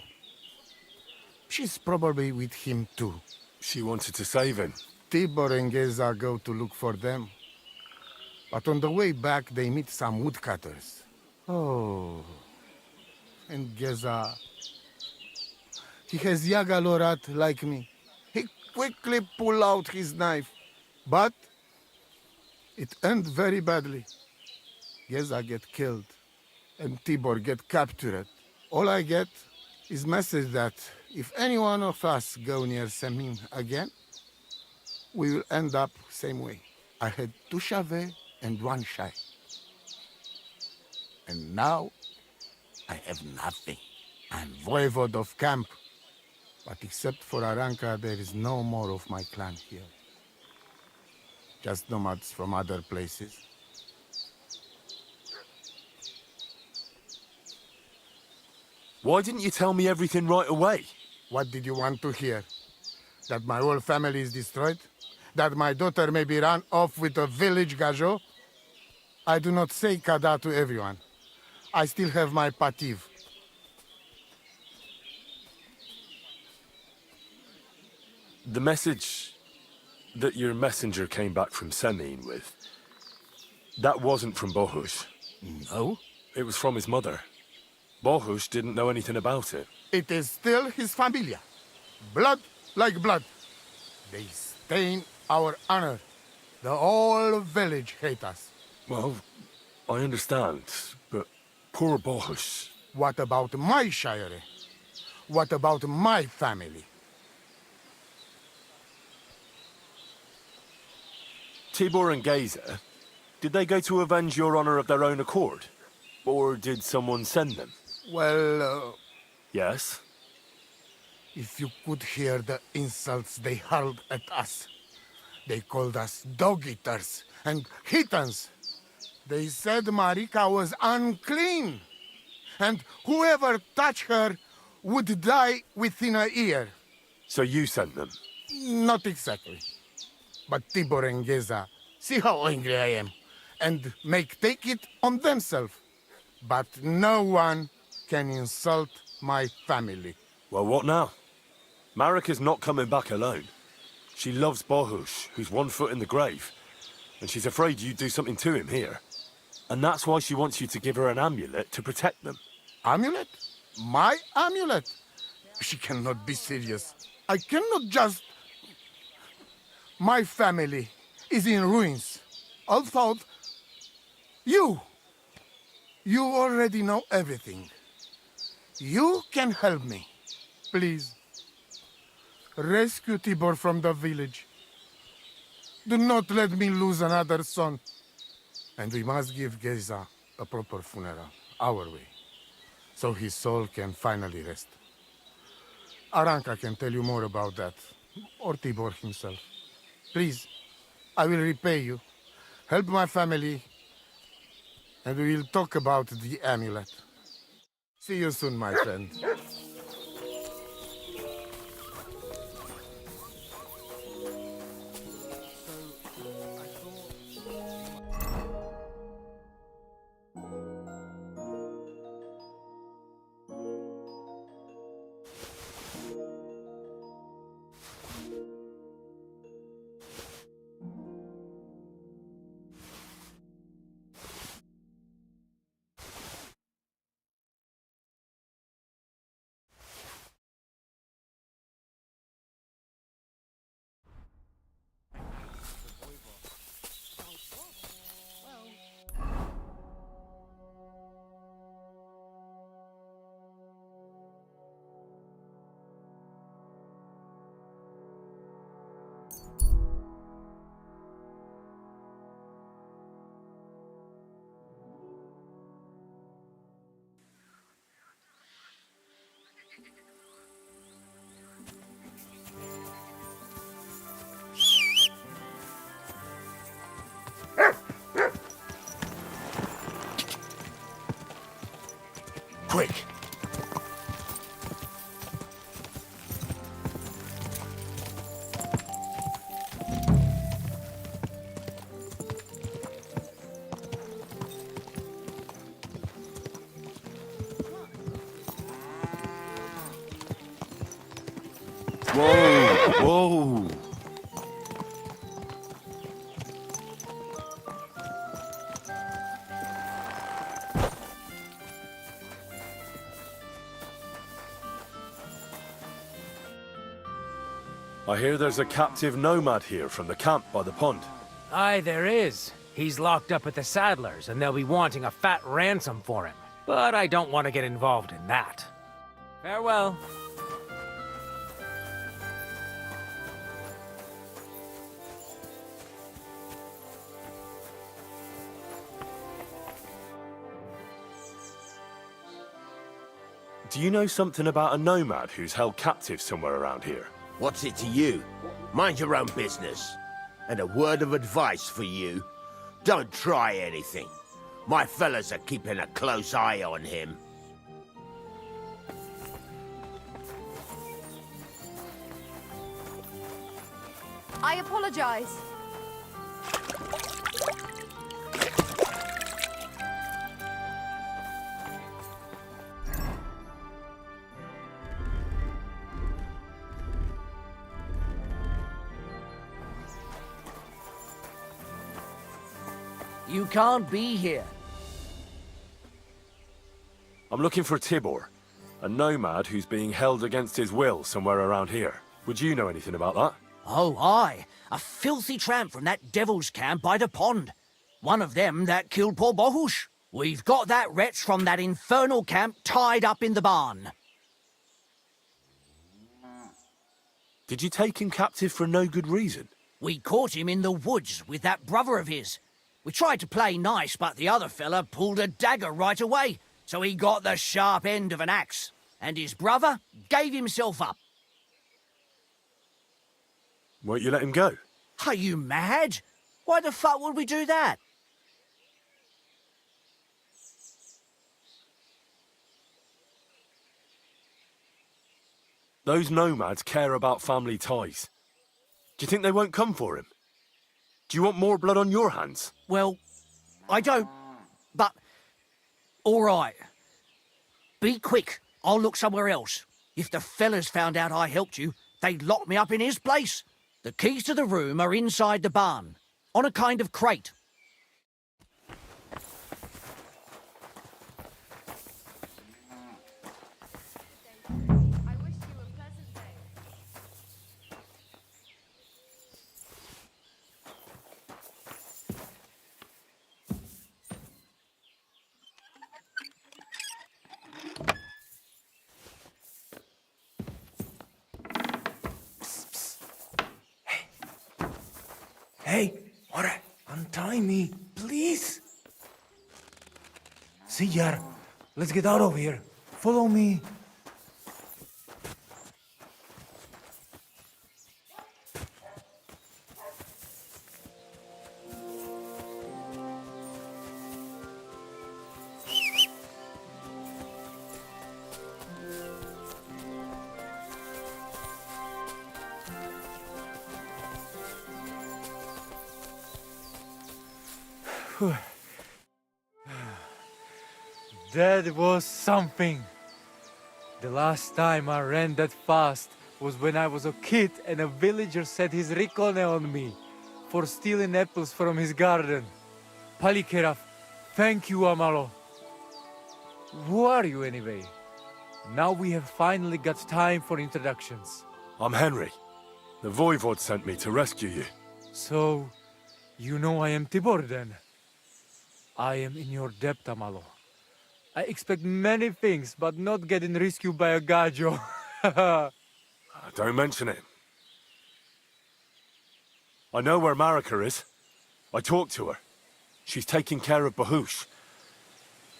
She's probably with him too. She wanted to save him. Tibor and Geza go to look for them. But on the way back, they meet some woodcutters. Oh. And Geza... He has Yaga Lorat like me. He quickly pull out his knife. But it ends very badly. Geza get killed, and Tibor get captured. All I get is message that if any one of us go near Semin again, we will end up same way. I had 2 Shave and 1 Shai. And now I have nothing. I'm voivode of camp. But except for Aranka, there is no more of my clan here. Just nomads from other places. Why didn't you tell me everything right away? What did you want to hear? That my whole family is destroyed? That my daughter may be run off with a village gajo? I do not say kada to everyone. I still have my pativ. The message that your messenger came back from Semine with, that wasn't from Bohush. No? It was from his mother. Bohush didn't know anything about it. It is still his familia. Blood like blood. They stain our honor. The whole village hate us. Well, I understand, but poor Bohush. What about my shire? What about my family? Tibor and Geza, did they go to avenge your honor of their own accord? Or did someone send them? Well, Yes? if you could hear the insults they hurled at us. They called us dog-eaters and heathens. They said Marika was unclean. And whoever touched her would die within a year. So you sent them? Not exactly. But Tibor and Geza, see how angry I am, and take it on themselves. But no one can insult my family. Well, what now? Marika's not coming back alone. She loves Bohush, who's 1 foot in the grave. And she's afraid you'd do something to him here. And that's why she wants you to give her an amulet to protect them. Amulet? My amulet? She cannot be serious. I cannot just... My family is in ruins. Although... You already know everything. You can help me. Please. Rescue Tibor from the village. Do not let me lose another son. And we must give Geza a proper funeral, our way, so his soul can finally rest. Aranka can tell you more about that, or Tibor himself. Please, I will repay you. Help my family, and we will talk about the amulet. See you soon, my friend. Quick! Whoa! Whoa! I hear there's a captive nomad here from the camp by the pond. Aye, there is. He's locked up at the Saddlers, and they'll be wanting a fat ransom for him. But I don't want to get involved in that. Farewell. Do you know something about a nomad who's held captive somewhere around here? What's it to you? Mind your own business. And a word of advice for you. Don't try anything. My fellas are keeping a close eye on him. I apologize. You can't be here. I'm looking for Tibor, a nomad who's being held against his will somewhere around here. Would you know anything about that? Oh, aye. A filthy tramp from that devil's camp by the pond. One of them that killed poor Bohush. We've got that wretch from that infernal camp tied up in the barn. Did you take him captive for no good reason? We caught him in the woods with that brother of his. We tried to play nice, but the other fella pulled a dagger right away, so he got the sharp end of an axe. And his brother gave himself up. Won't you let him go? Are you mad? Why the fuck would we do that? Those nomads care about family ties. Do you think they won't come for him? Do you want more blood on your hands? Well, I don't, but... all right. Be quick. I'll look somewhere else. If the fellas found out I helped you, they'd lock me up in his place. The keys to the room are inside the barn, on a kind of crate. Hey, alright, untie me, please. See, Yar, let's get out of here. Follow me. That was something. The last time I ran that fast was when I was a kid and a villager set his ricone on me for stealing apples from his garden. Palikeraf, thank you, Amalo. Who are you anyway? Now we have finally got time for introductions. I'm Henry. The Voivod sent me to rescue you. So, you know I am Tibor then? I am in your debt, Amalo. I expect many things, but not getting rescued by a gajo. Don't mention it. I know where Marika is. I talked to her. She's taking care of Bahush.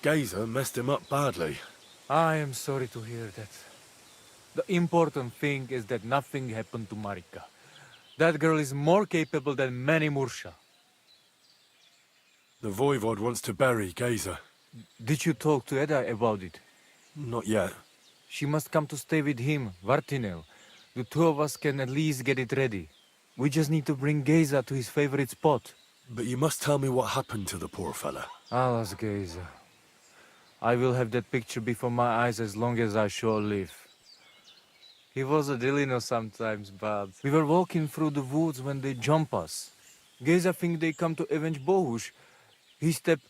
Gazer messed him up badly. I am sorry to hear that. The important thing is that nothing happened to Marika. That girl is more capable than many Mursha. The Voivod wants to bury Gazer. Did you talk to Edda about it? Not yet. She must come to stay with him, Vartinel. The two of us can at least get it ready. We just need to bring Geza to his favorite spot. But you must tell me what happened to the poor fella. Alas, Geza. I will have that picture before my eyes as long as I shall live. He was a Delino sometimes, but we were walking through the woods when they jump us. Geza think they come to avenge Bohush. He stepped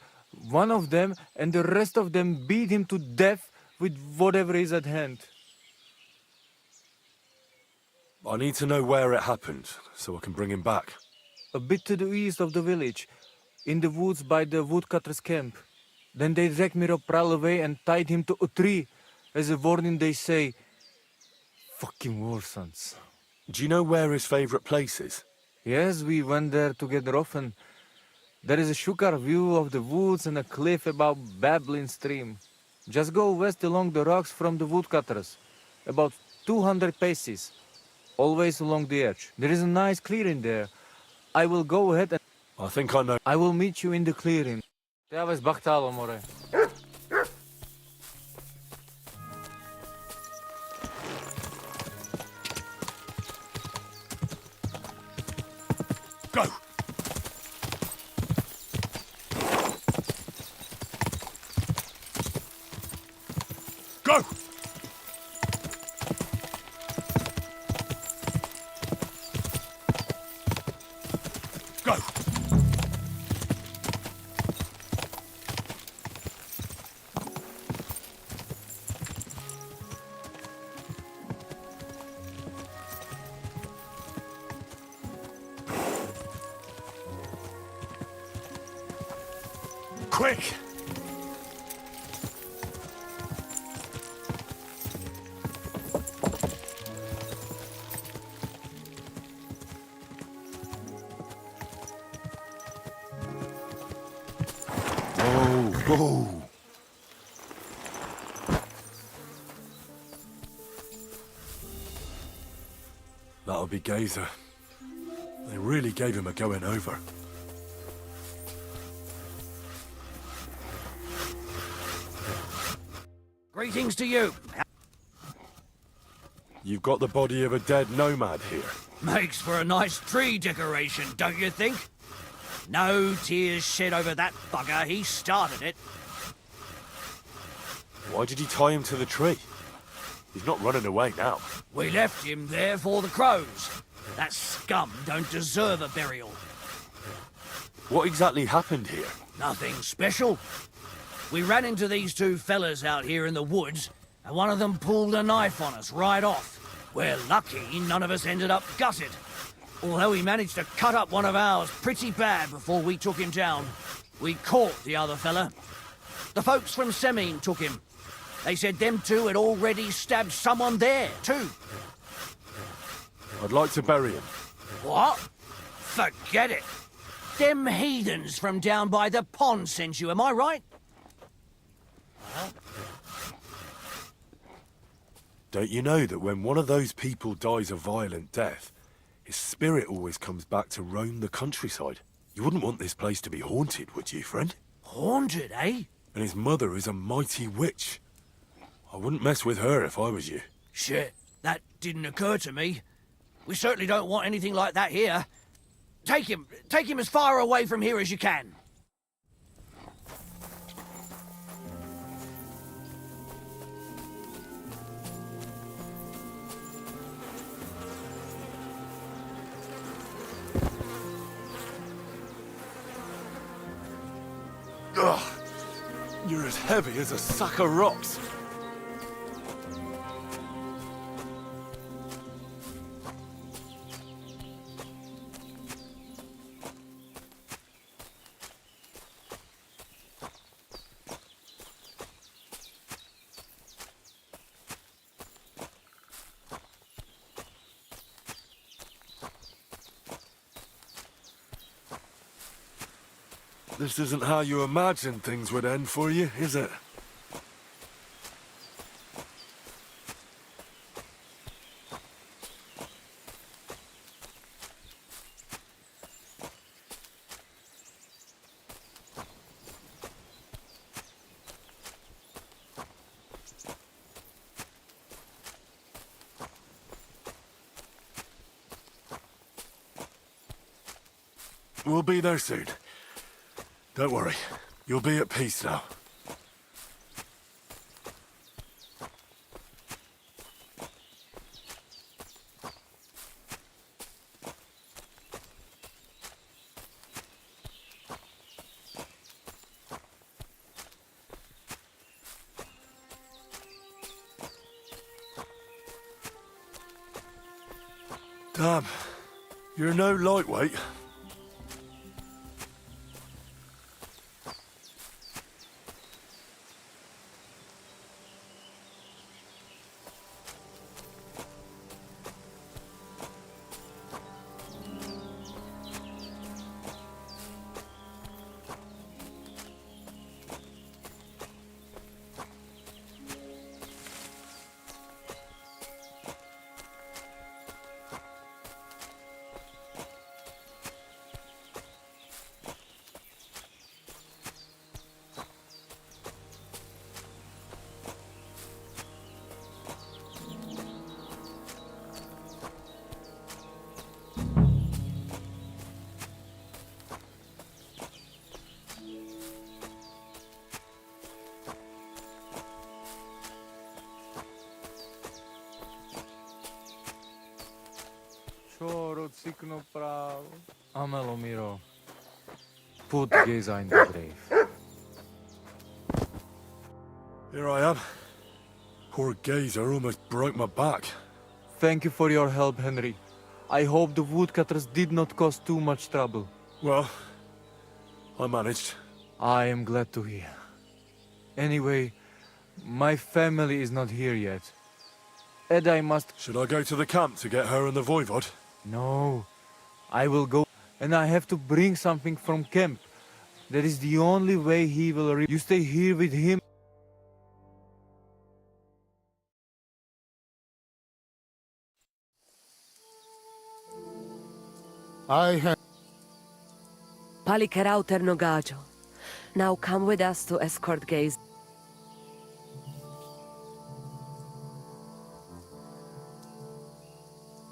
one of them, and the rest of them beat him to death with whatever is at hand. I need to know where it happened, so I can bring him back. A bit to the east of the village, in the woods by the woodcutter's camp. Then they dragged Miropral away and tied him to a tree. As a warning, they say, fucking war sons. Do you know where his favorite place is? Yes, we went there together often. There is a shukar view of the woods and a cliff above Babbling stream. Just go west along the rocks from the woodcutters. About 200 paces. Always along the edge. There is a nice clearing there. I will go ahead and... I think I know. I will meet you in the clearing. Ja, wees bachtalo, more. Go! Go! Go! Quick! Oh! That'll be Gazer. They really gave him a going over. Greetings to you. You've got the body of a dead nomad here. Makes for a nice tree decoration, don't you think? No tears shed over that bugger. He started it. Why did he tie him to the tree? He's not running away now. We left him there for the crows. That scum don't deserve a burial. What exactly happened here? Nothing special. We ran into these two fellas out here in the woods, and one of them pulled a knife on us right off. We're lucky none of us ended up gutted. Although he managed to cut up one of ours pretty bad before we took him down. We caught the other fella. The folks from Semine took him. They said them two had already stabbed someone there, too. I'd like to bury him. What? Forget it. Them heathens from down by the pond sent you, am I right? Don't you know that when one of those people dies a violent death, his spirit always comes back to roam the countryside? You wouldn't want this place to be haunted, would you, friend? Haunted, eh? And his mother is a mighty witch. I wouldn't mess with her if I was you. Shit, that didn't occur to me. We certainly don't want anything like that here. Take him as far away from here as you can. Ugh! You're as heavy as a sack of rocks. This isn't how you imagined things would end for you, is it? We'll be there soon. Don't worry. You'll be at peace now. Damn. You're no lightweight. cikno pravo. Amelo Miro. Put Geza in the grave. Here I am. Poor Gazer almost broke my back. Thank you for your help, Henry. I hope the woodcutters did not cause too much trouble. Well, I managed. I am glad to hear. Anyway, my family is not here yet. And I must... Should I go to the camp to get her and the Voivod? No. I will go... And I have to bring something from camp. That is the only way he will... You stay here with him. I have... Palikerauter Nogajo. Now come with us to escort Gaze.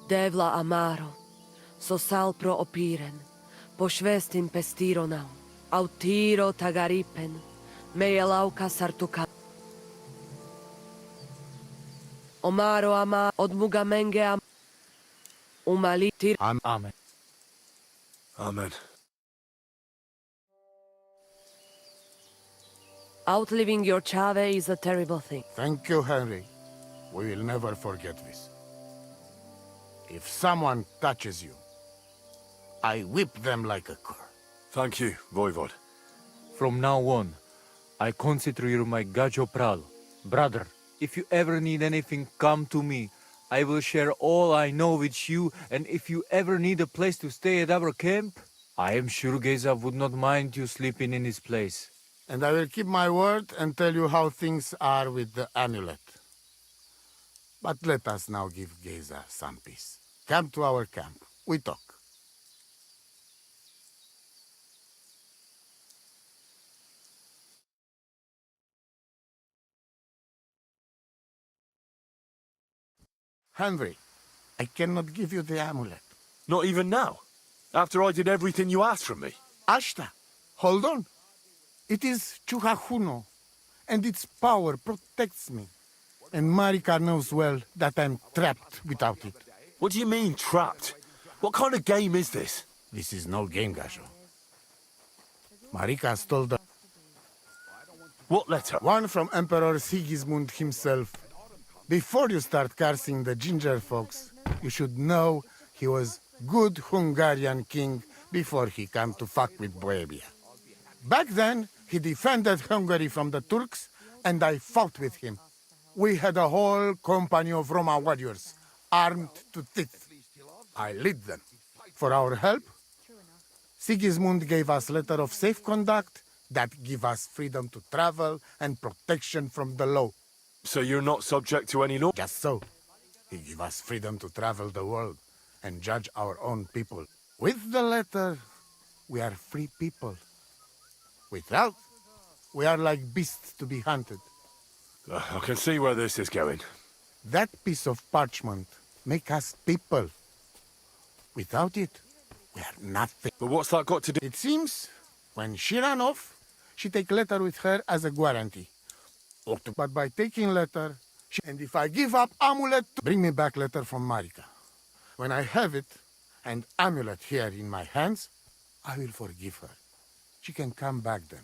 Devla Amaro, Sosal pro opiren, Pošvestin pestironau, Autiro tagaripen, Mejelauka sartuka. Omaro ama od Mugamenge am Umalitir. Amen. Amen. Outliving your Chave is a terrible thing. Thank you, Henry. We will never forget this. If someone touches you, I whip them like a cur. Thank you, Voivod. From now on, I consider you my Gajo Pral. Brother, if you ever need anything, come to me. I will share all I know with you, and if you ever need a place to stay at our camp, I am sure Geza would not mind you sleeping in his place. And I will keep my word and tell you how things are with the amulet. But let us now give Geza some peace. Come to our camp. We talk. Henry, I cannot give you the amulet. Not even now? After I did everything you asked from me? Ashta, hold on. It is Chuhajuno, and its power protects me. And Marika knows well that I'm trapped without it. What do you mean, trapped? What kind of game is this? This is no game, Gajo. Marika stole the... What letter? One from Emperor Sigismund himself. Before you start cursing the ginger folks, you should know he was good Hungarian king before he came to fuck with Bohemia. Back then, he defended Hungary from the Turks, and I fought with him. We had a whole company of Roma warriors, armed to teeth. I led them. For our help, Sigismund gave us letter of safe conduct that give us freedom to travel and protection from the law. So you're not subject to any law? Just so. He gave us freedom to travel the world and judge our own people. With the letter, we are free people. Without, we are like beasts to be hunted. I can see where this is going. That piece of parchment make us people. Without it, we are nothing. But what's that got to do? It seems, when she ran off, she take letter with her as a guarantee. But by taking letter, and if I give up amulet, bring me back letter from Marika. When I have it, and amulet here in my hands, I will forgive her. She can come back then.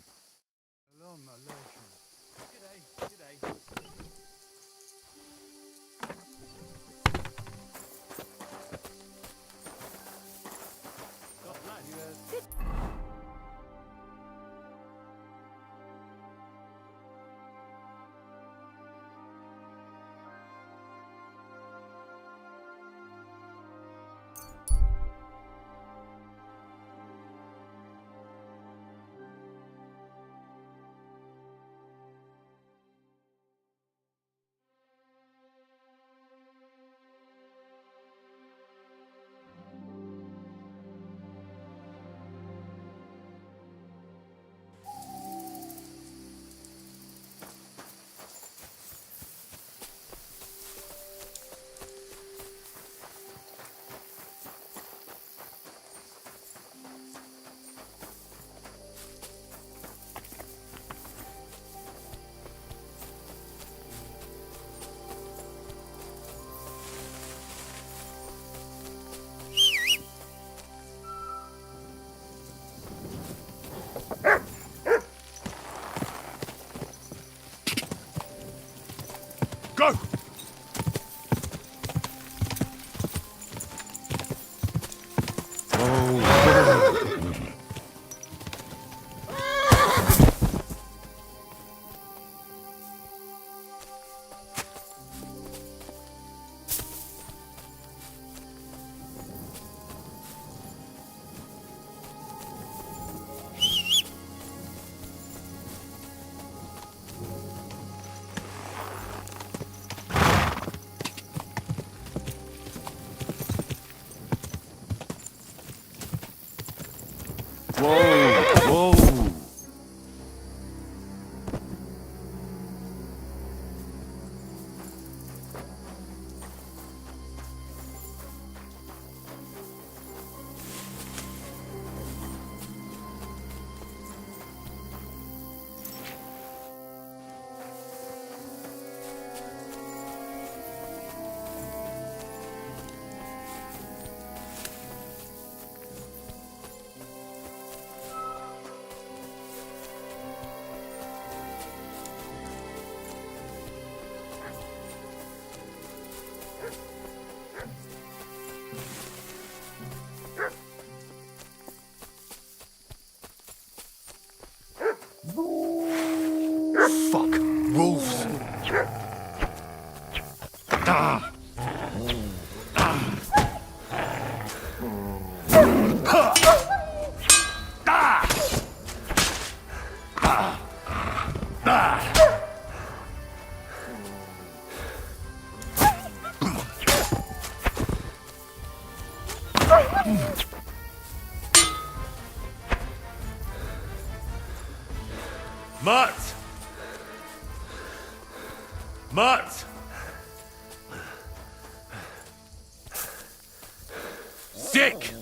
Go! Whoa! Whoa! Fuck! Wolves! Ah! Mutt! Mutt! Sick!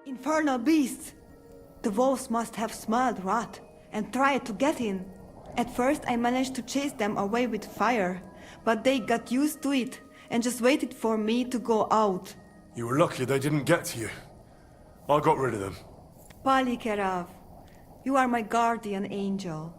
Infernal beasts! The wolves must have smelled rot and tried to get in. At first I managed to chase them away with fire, but they got used to it and just waited for me to go out. You were lucky they didn't get to you. I got rid of them. Palikerav, you are my guardian angel.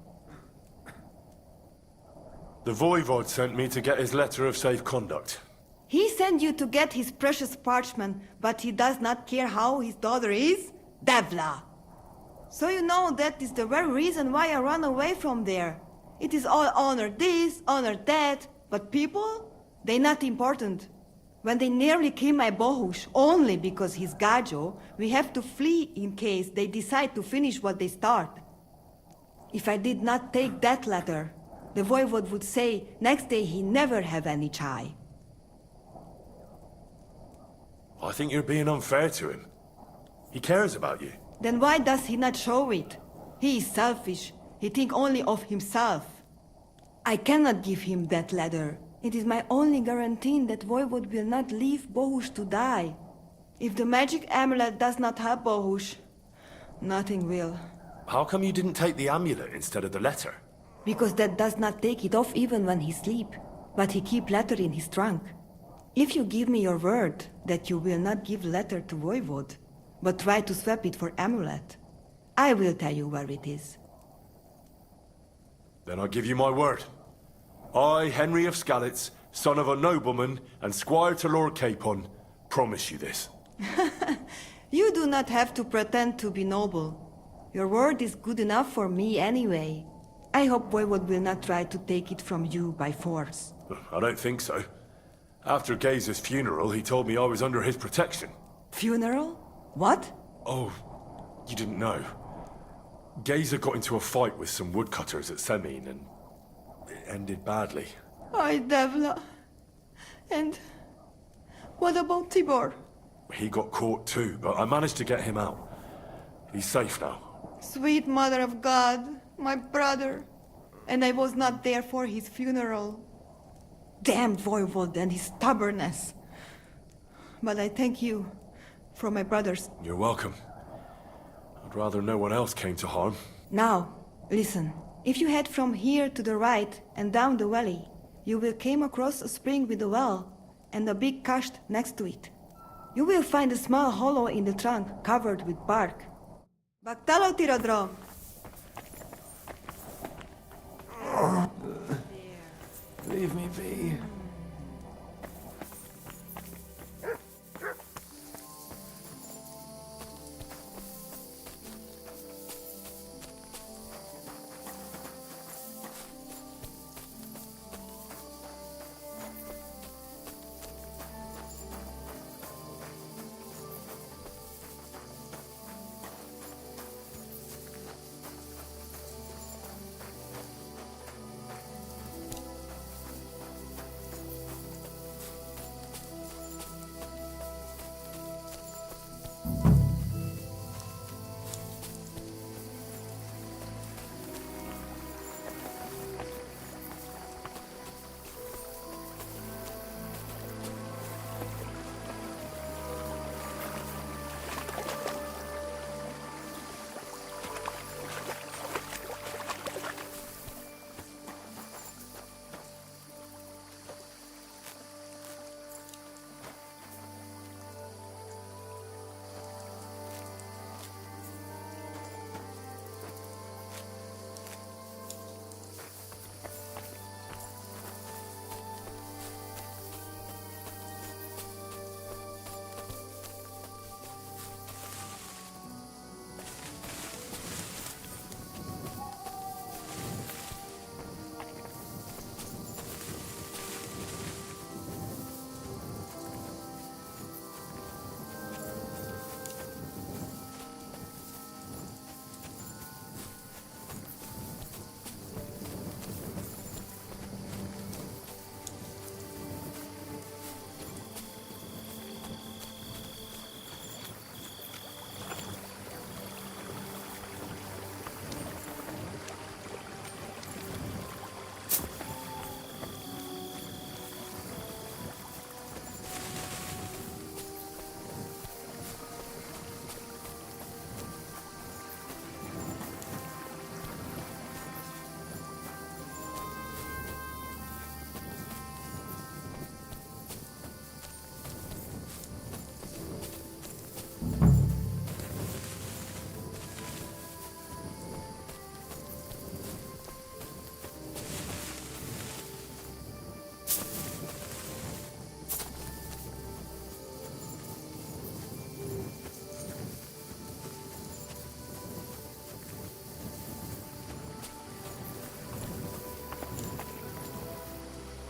The Voivod sent me to get his letter of safe conduct. He sent you to get his precious parchment, but he does not care how his daughter is? Devla! So you know that is the very reason why I run away from there. It is all honor this, honor that, but people? They not important. When they nearly kill my Bohush only because he's Gajo, we have to flee in case they decide to finish what they start. If I did not take that letter, the Voivod would say next day he never have any chai. I think you're being unfair to him. He cares about you. Then why does he not show it? He is selfish. He think only of himself. I cannot give him that letter. It is my only guarantee that Voivod will not leave Bohush to die. If the magic amulet does not help Bohush, nothing will. How come you didn't take the amulet instead of the letter? Because that does not take it off even when he sleep, but he keep letter in his trunk. If you give me your word that you will not give letter to Voivod, but try to swap it for amulet, I will tell you where it is. Then I give you my word. I, Henry of Skalitz, son of a nobleman and squire to Lord Capon, promise you this. You do not have to pretend to be noble. Your word is good enough for me anyway. I hope Voivod will not try to take it from you by force. I don't think so. After Geza's funeral, he told me I was under his protection. Funeral? What? Oh, you didn't know. Geza got into a fight with some woodcutters at Semin, and it ended badly. Ay, Devla. And what about Tibor? He got caught too, but I managed to get him out. He's safe now. Sweet Mother of God, my brother. And I was not there for his funeral. Damned Voivod and his stubbornness. But I thank you for my brothers. You're welcome. I'd rather no one else came to harm. Now, listen. If you head from here to the right and down the valley, you will come across a spring with a well and a big cache next to it. You will find a small hollow in the trunk covered with bark. Baktalo Tirodrom! Leave me be.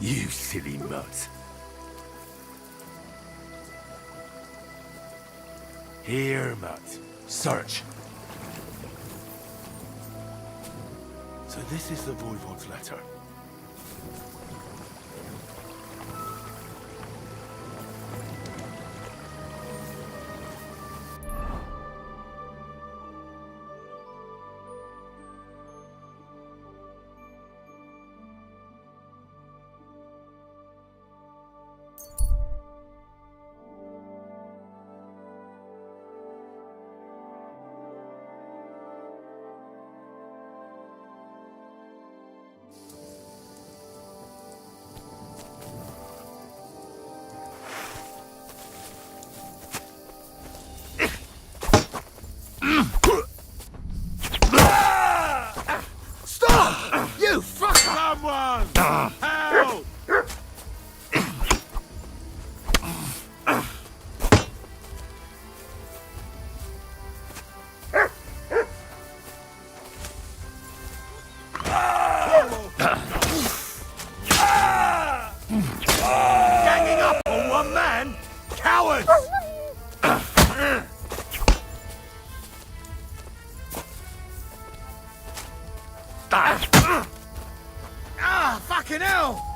You silly mutt. Here, mutt. Search. So this is the Voivod's letter. Stop! You fuck someone! Help! Ah, fucking hell!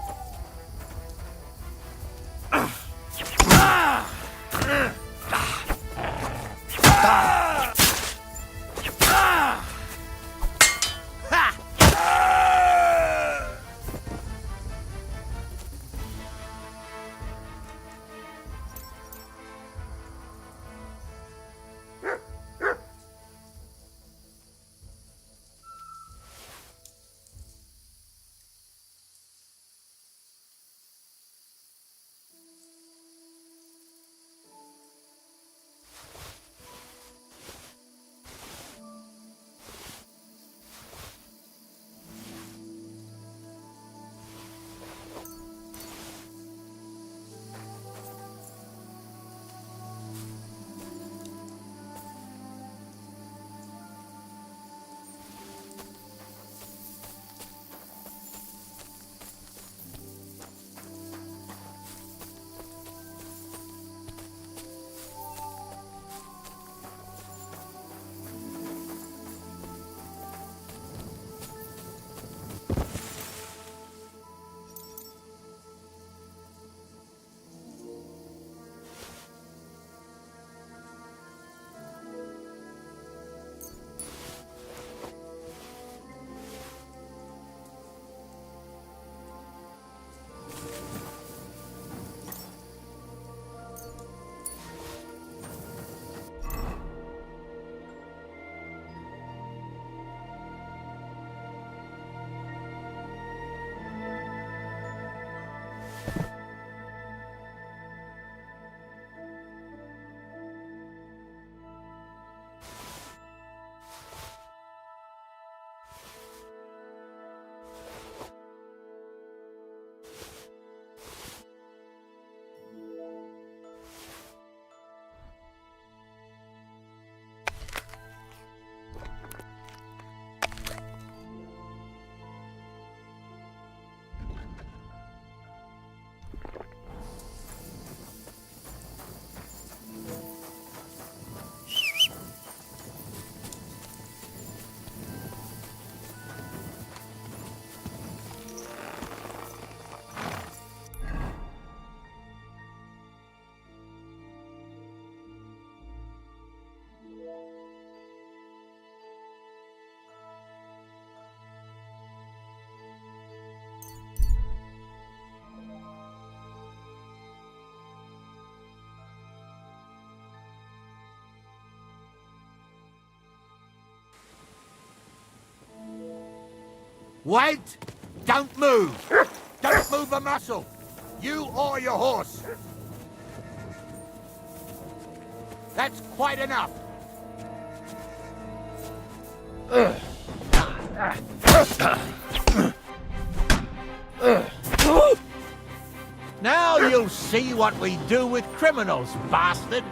Wait! Don't move! Don't move a muscle! You or your horse! That's quite enough! Now you'll see what we do with criminals, bastard!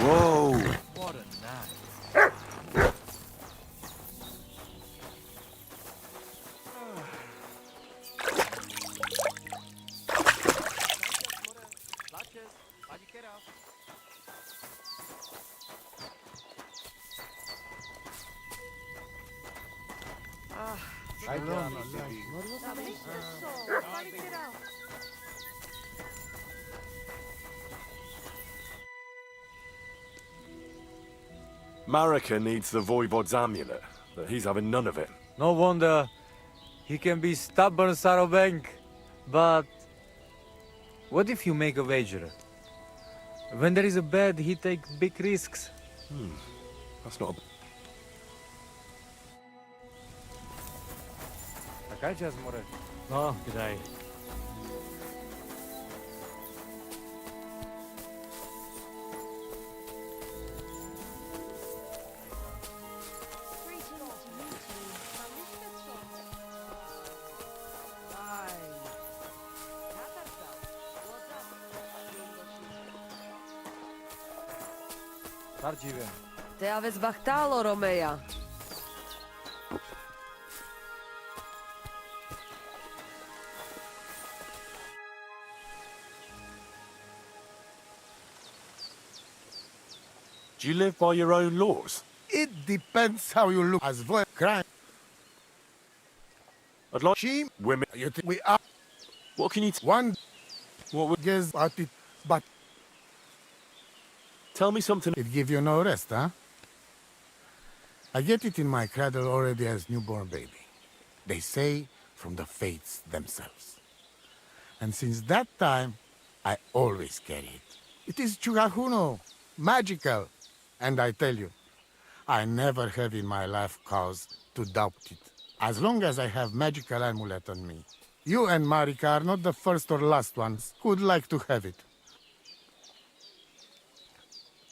Whoa! What a night. Marika needs the Voivod's amulet, but he's having none of it. No wonder. He can be stubborn, Sarobank. But what if you make a wager? When there is a bet, he takes big risks. That's not a... Така час, море. Oh, g'day. Sarcive. Te aveți bahtalo, Romeia. Do you live by your own laws? It depends how you look. As for crime, I'd like she, women. you think we are What can you... one What would... guess about it, but Tell me something... it give you no rest, huh? I get it in my cradle already as newborn baby. They say from the fates themselves. And since that time, I always carry it. It is Chugahuno, magical. And I tell you, I never have in my life cause to doubt it. As long as I have magical amulet on me. You and Marika are not the first or last ones who'd like to have it.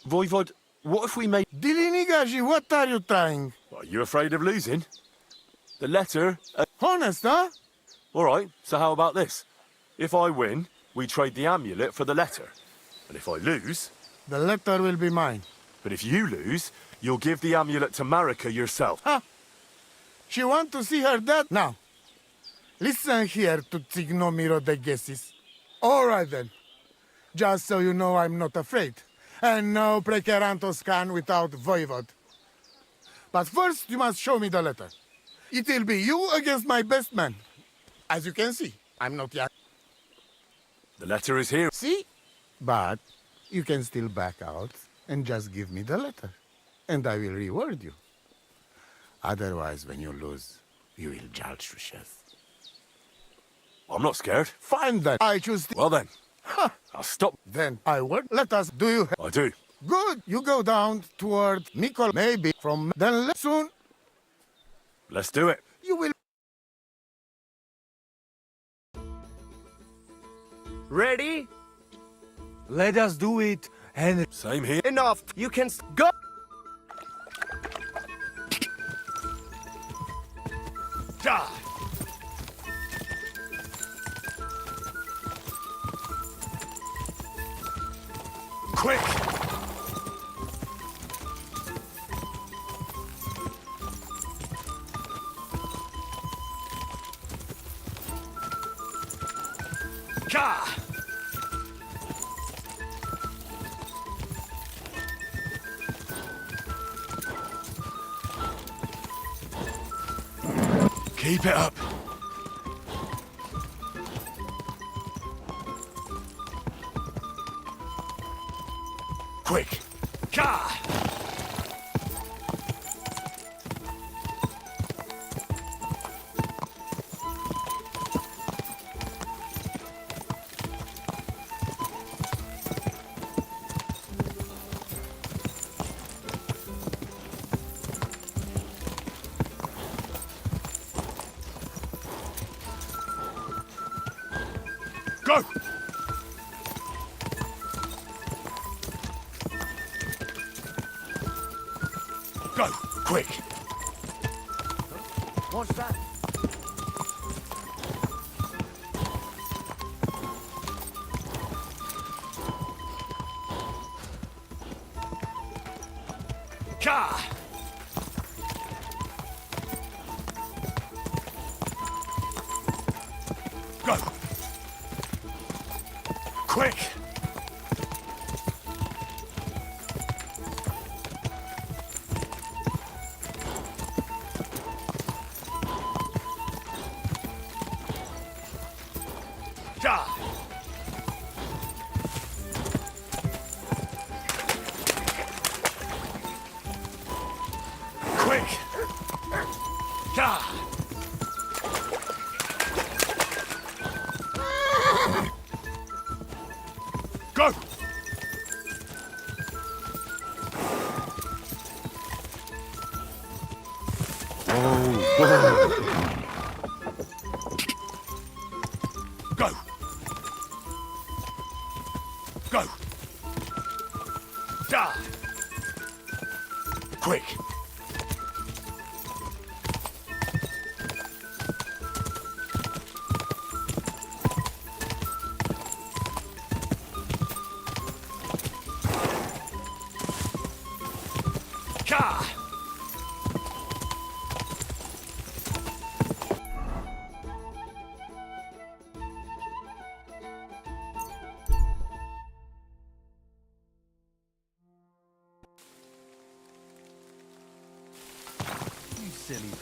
Voivod, what if we made... Dilinigaji, what are you trying? Are you afraid of losing? The letter... Honest, huh? All right, so how about this? If I win, we trade the amulet for the letter. And if I lose... The letter will be mine. But if you lose, you'll give the amulet to Marika yourself. Huh? She want to see her dad? Now, listen here to Tsignomiro de Gesis. All right then. Just so you know I'm not afraid. And no precarantos can without Voivod. But first you must show me the letter. It will be you against my best man. As you can see, I'm not young. The letter is here. See? But you can still back out and just give me the letter. And I will reward you. Otherwise, when you lose, you will judge Rushes. I'm not scared. Fine then. I choose... Well then. I'll stop. Then I work. Let us. Do you... I do. Good. You go down toward Mikol. Maybe from then soon. Let's do it. You will... Ready? Let us do it, Henry. Same here. Enough. You can go. Ja! Quick! Ka! Keep it up. Quick. Ka! Go! Go! Quick! What's that? Ka! Go! Quick! Ja!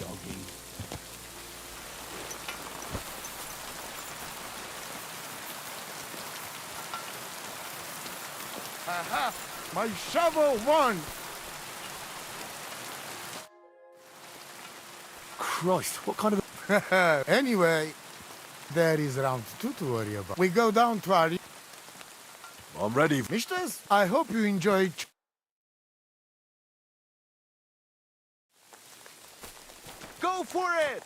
doggy. Aha! My shovel won! Christ, what kind of... Anyway, there is round 2 to worry about. We go down to our... I'm ready. Misters, I hope you enjoyed... Go for it!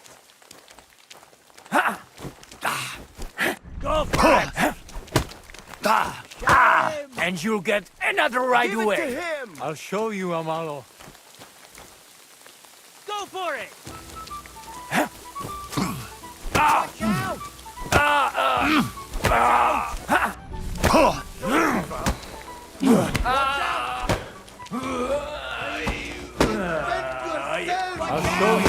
Go for it! And you'll get another right Give away. it to him! I'll show you, Amalo. Go for it! Watch out! I'll show you.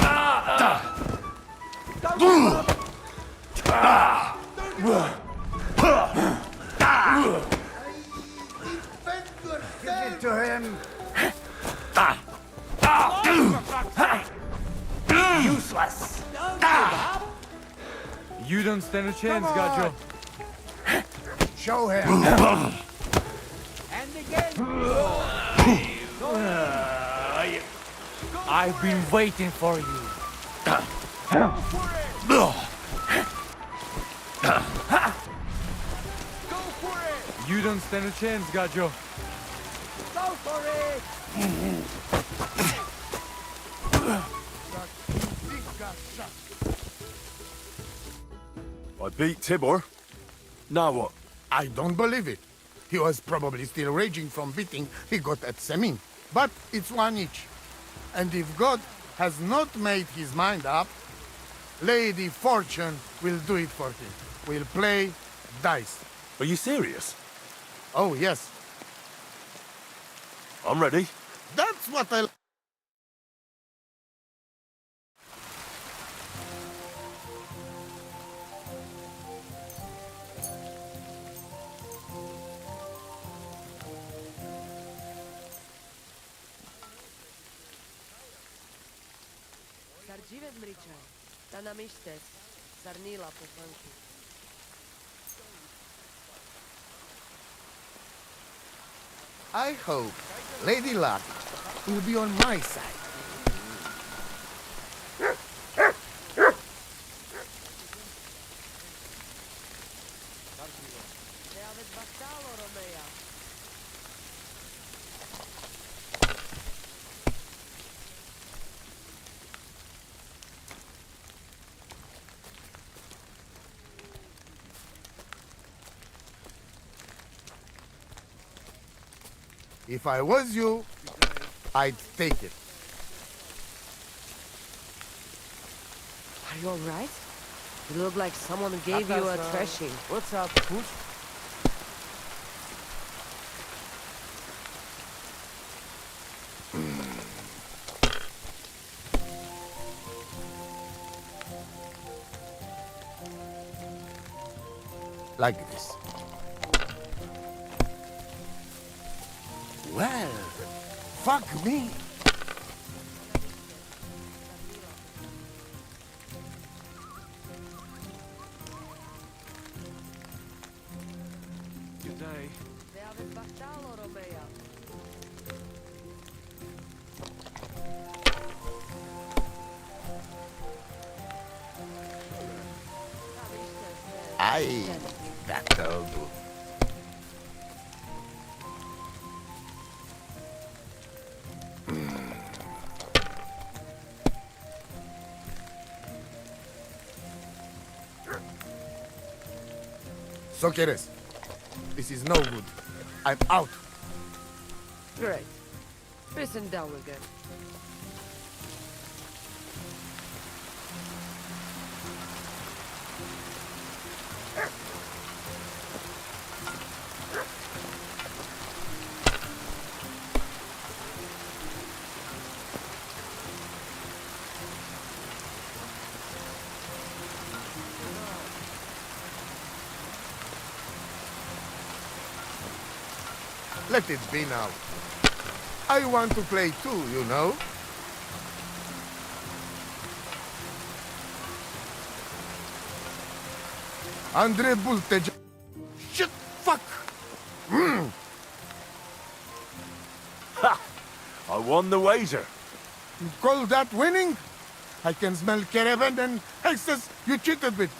Give it to him. Useless! You don't stand a chance, Gajo. Show him. And again! I've been waiting for you. You don't stand a chance, Gajo. Go for it! I beat Tibor. Now what? I don't believe it. He was probably still raging from beating he got at Semin. But it's one each. And if God has not made his mind up, Lady Fortune will do it for him. We'll play dice. Are you serious? Oh, yes. I'm ready. That's what I... Sardziwe zmričaj, ta namištes, sarnila poslanky. I hope Lady Luck will be on my side. If I was you, I'd take it. Are you alright? You look like someone gave you a thrashing. What's up, Pooch? Like this. Well, fuck me. Good day. Aye, that'll do. So, Keres, this is no good. I'm out. Great. Listen down again. Let it be now. I want to play too, you know? Andre Bulteja. Shit, fuck! Ha! I won the wager. You call that winning? I can smell caravan and excess you cheated with.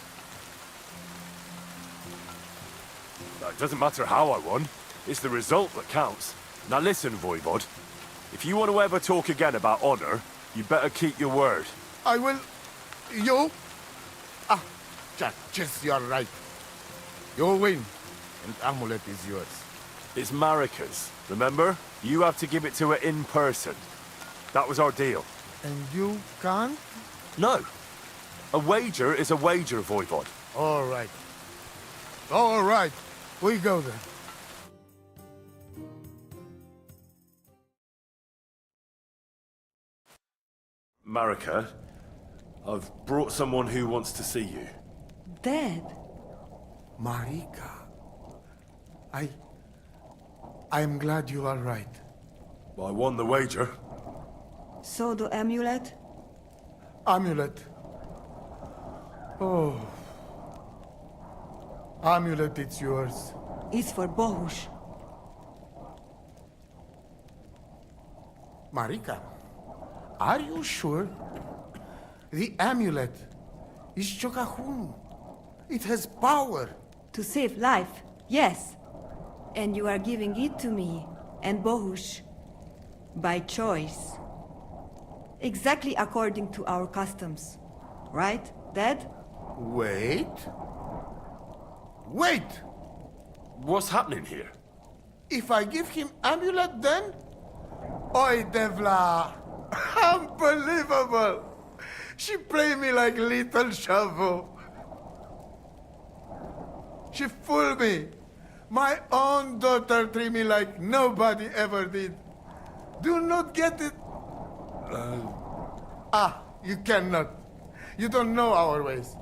It doesn't matter how I won. It's the result that counts. Now listen, Voivod. If you want to ever talk again about honor, you better keep your word. I will... You? Ah, just you're right. You win, and amulet is yours. It's Marika's, remember? You have to give it to her in person. That was our deal. And you can't? No. A wager is a wager, Voivod. All right. All right. We go then. Marika, I've brought someone who wants to see you. Dad? Marika. I'm glad you are right. I won the wager. So the amulet? Amulet. Oh. Amulet, it's yours. It's for Bohush. Marika, are you sure? The amulet is Chokahun. It has power. To save life, yes. And you are giving it to me and Bohush. By choice. Exactly according to our customs. Right, Dad? Wait. Wait! What's happening here? If I give him amulet then? Oi, Devla! Unbelievable! She play me like little Chavo. She fooled me. My own daughter treat me like nobody ever did. Do not get it. You cannot. You don't know our ways.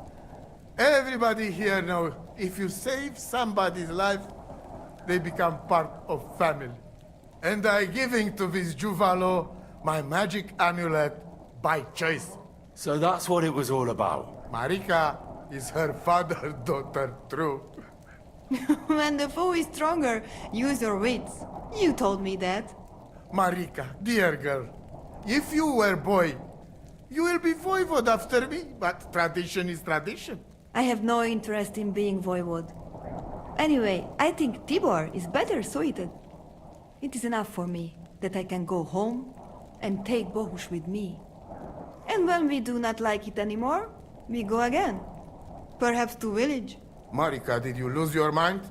Everybody here knows if you save somebody's life, they become part of family. And I giving to this Juvalo my magic amulet by choice. So that's what it was all about. Marika is her father's daughter, true. When the foe is stronger, use your wits. You told me that. Marika, dear girl, if you were boy, you will be voivod after me, but tradition is tradition. I have no interest in being voivod. Anyway, I think Tibor is better suited. It is enough for me that I can go home and take Bohush with me. And when we do not like it anymore, we go again. Perhaps to village. Marika, did you lose your mind?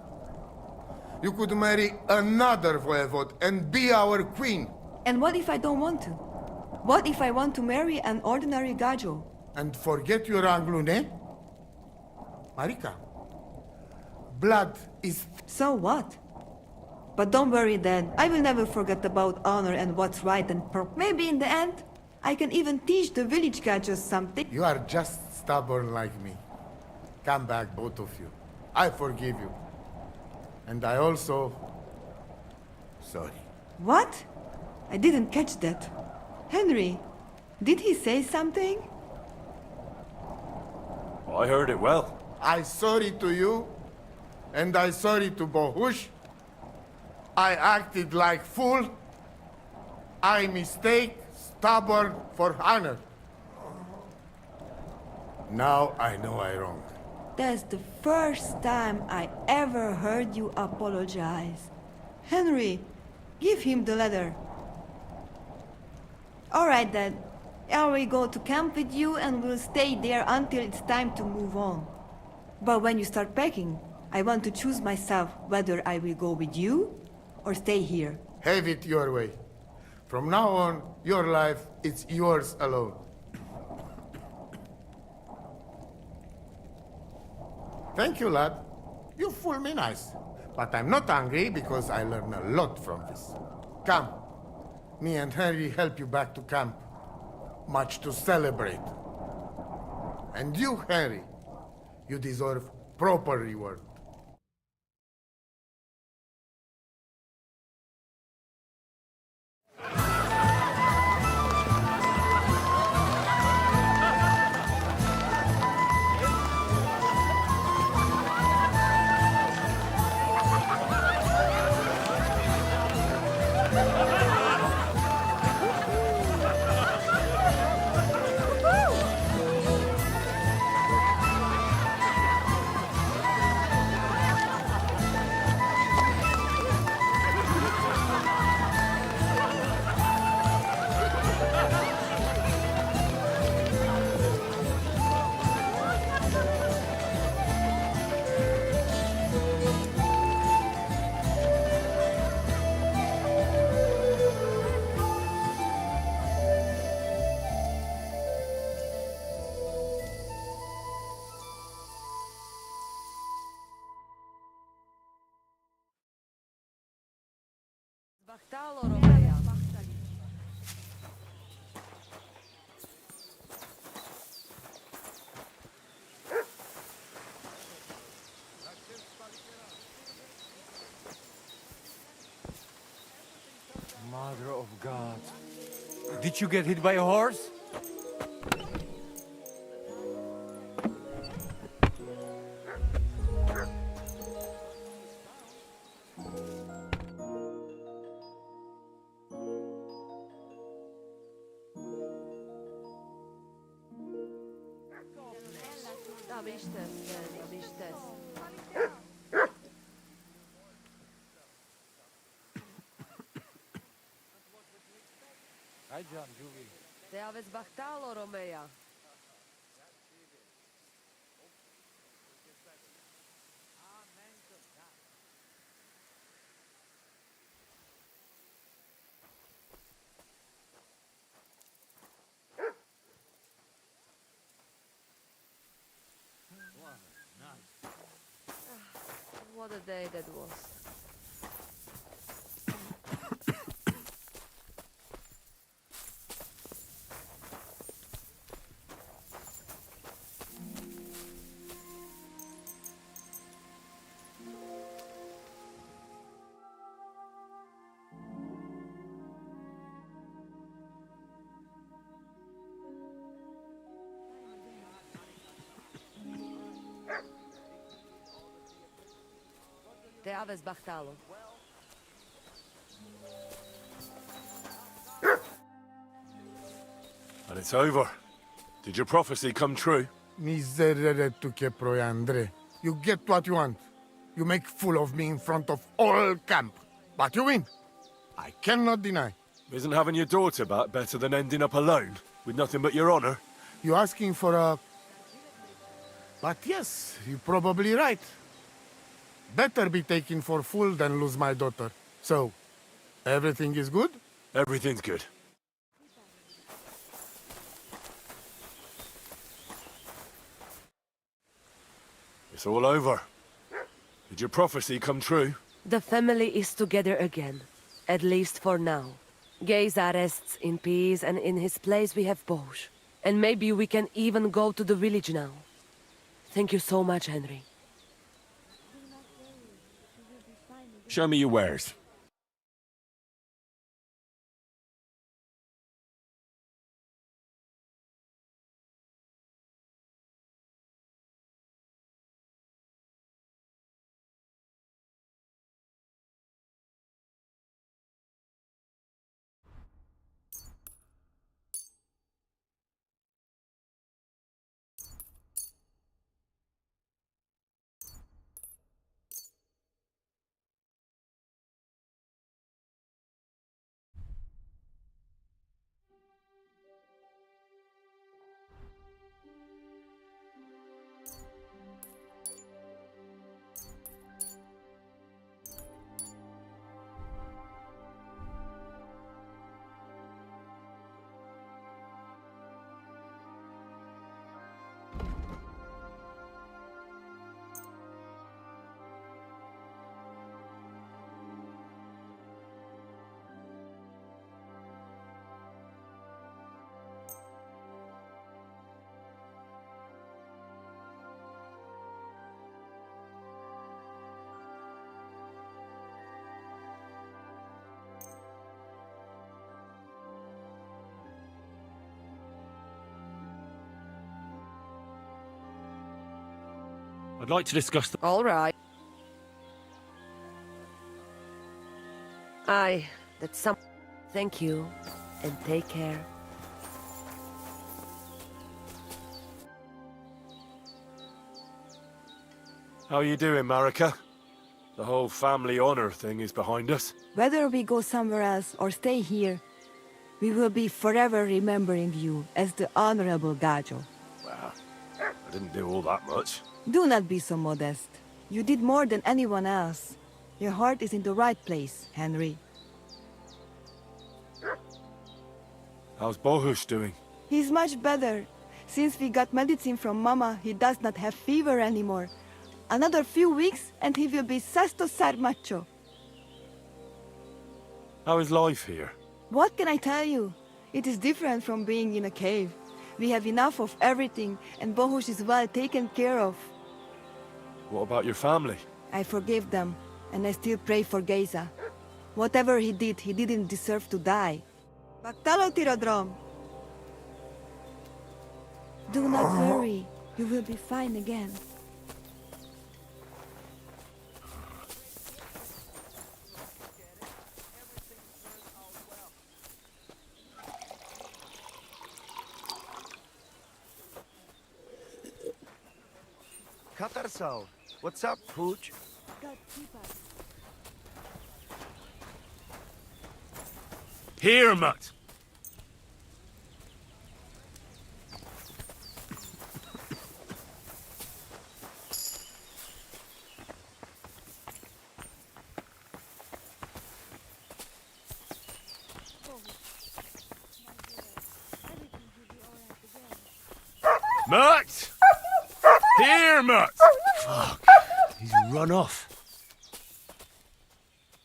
You could marry another voivod and be our queen. And what if I don't want to? What if I want to marry an ordinary gajo? And forget your Anglune? Marika, blood is... So what? But don't worry, Dad. I will never forget about honor and what's right and proper. Maybe in the end, I can even teach the village gajos something. You are just stubborn like me. Come back, both of you. I forgive you. And I also... Sorry. What? I didn't catch that. Henry, did he say something? I heard it well. I sorry to you, and I sorry to Bohush. I acted like fool. I mistake, stubborn for honor. Now I know I wrong. That's the first time I ever heard you apologize. Henry, give him the letter. All right, Dad. I will go to camp with you and we'll stay there until it's time to move on. But when you start packing, I want to choose myself whether I will go with you or stay here. Have it your way. From now on, your life is yours alone. Thank you, lad. You fool me nice. But I'm not angry because I learned a lot from this. Come. Me and Henry help you back to camp. Much to celebrate. And you, Henry, you deserve proper reward. Mother of God. Did you get hit by a horse? Hi, John, Julie. Te aveți bahtalo, Romea. What a day that was. Te aveți bahtalo. And it's over. Did your prophecy come true? Miserere tu che proi, Andre. You get what you want. You make fool of me in front of all camp. But you win. I cannot deny. Isn't having your daughter back better than ending up alone, with nothing but your honor? You asking for a... But yes, you're probably right. Better be taken for fool than lose my daughter. So, everything is good? Everything's good. It's all over. Did your prophecy come true? The family is together again, at least for now. Geza rests in peace, and in his place we have Bosch. And maybe we can even go to the village now. Thank you so much, Henry. Show me your wares. I'd like to discuss the... All right. That's some... Thank you, and take care. How are you doing, Marika? The whole family honor thing is behind us. Whether we go somewhere else or stay here, we will be forever remembering you as the Honorable Gajo. Well, I didn't do all that much. Do not be so modest. You did more than anyone else. Your heart is in the right place, Henry. How's Bohush doing? He's much better. Since we got medicine from Mama, he does not have fever anymore. Another few weeks and he will be sesto ser macho. How is life here? What can I tell you? It is different from being in a cave. We have enough of everything, and Bohush is well taken care of. What about your family? I forgive them, and I still pray for Geza. Whatever he didn't deserve to die. Baktalo Tirodrom! Do not worry, you will be fine again. Katarsal, what's up, Pooch? Here, Mutt! Mutt! Here, Mutt! Fuck, he's run off.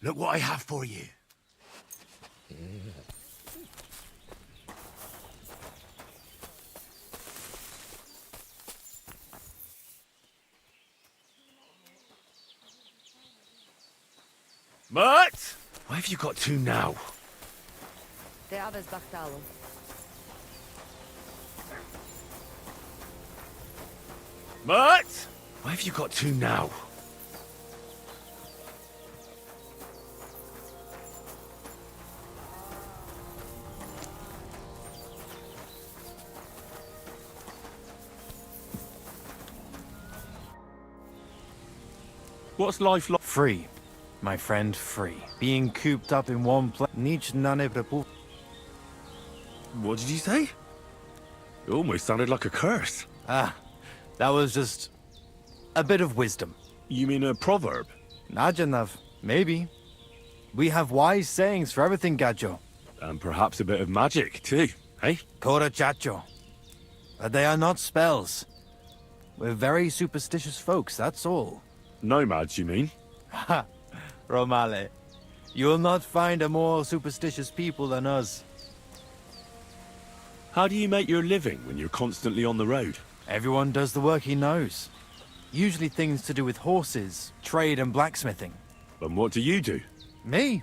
Look what I have for you. Mutt! Why have you got two now? Te aves Bachtalo. Mutt! Why have you got two now? What's life like? Free. My friend, free. Being cooped up in one place. What did you say? It almost sounded like a curse. Ah, that was just a bit of wisdom. You mean a proverb? Najanav, maybe. We have wise sayings for everything, Gajo. And perhaps a bit of magic, too, eh? Kora Chacho. But they are not spells. We're very superstitious folks, that's all. Nomads, you mean? Ha! Romale. You'll not find a more superstitious people than us. How do you make your living when you're constantly on the road? Everyone does the work he knows. Usually things to do with horses, trade and blacksmithing. And what do you do? Me?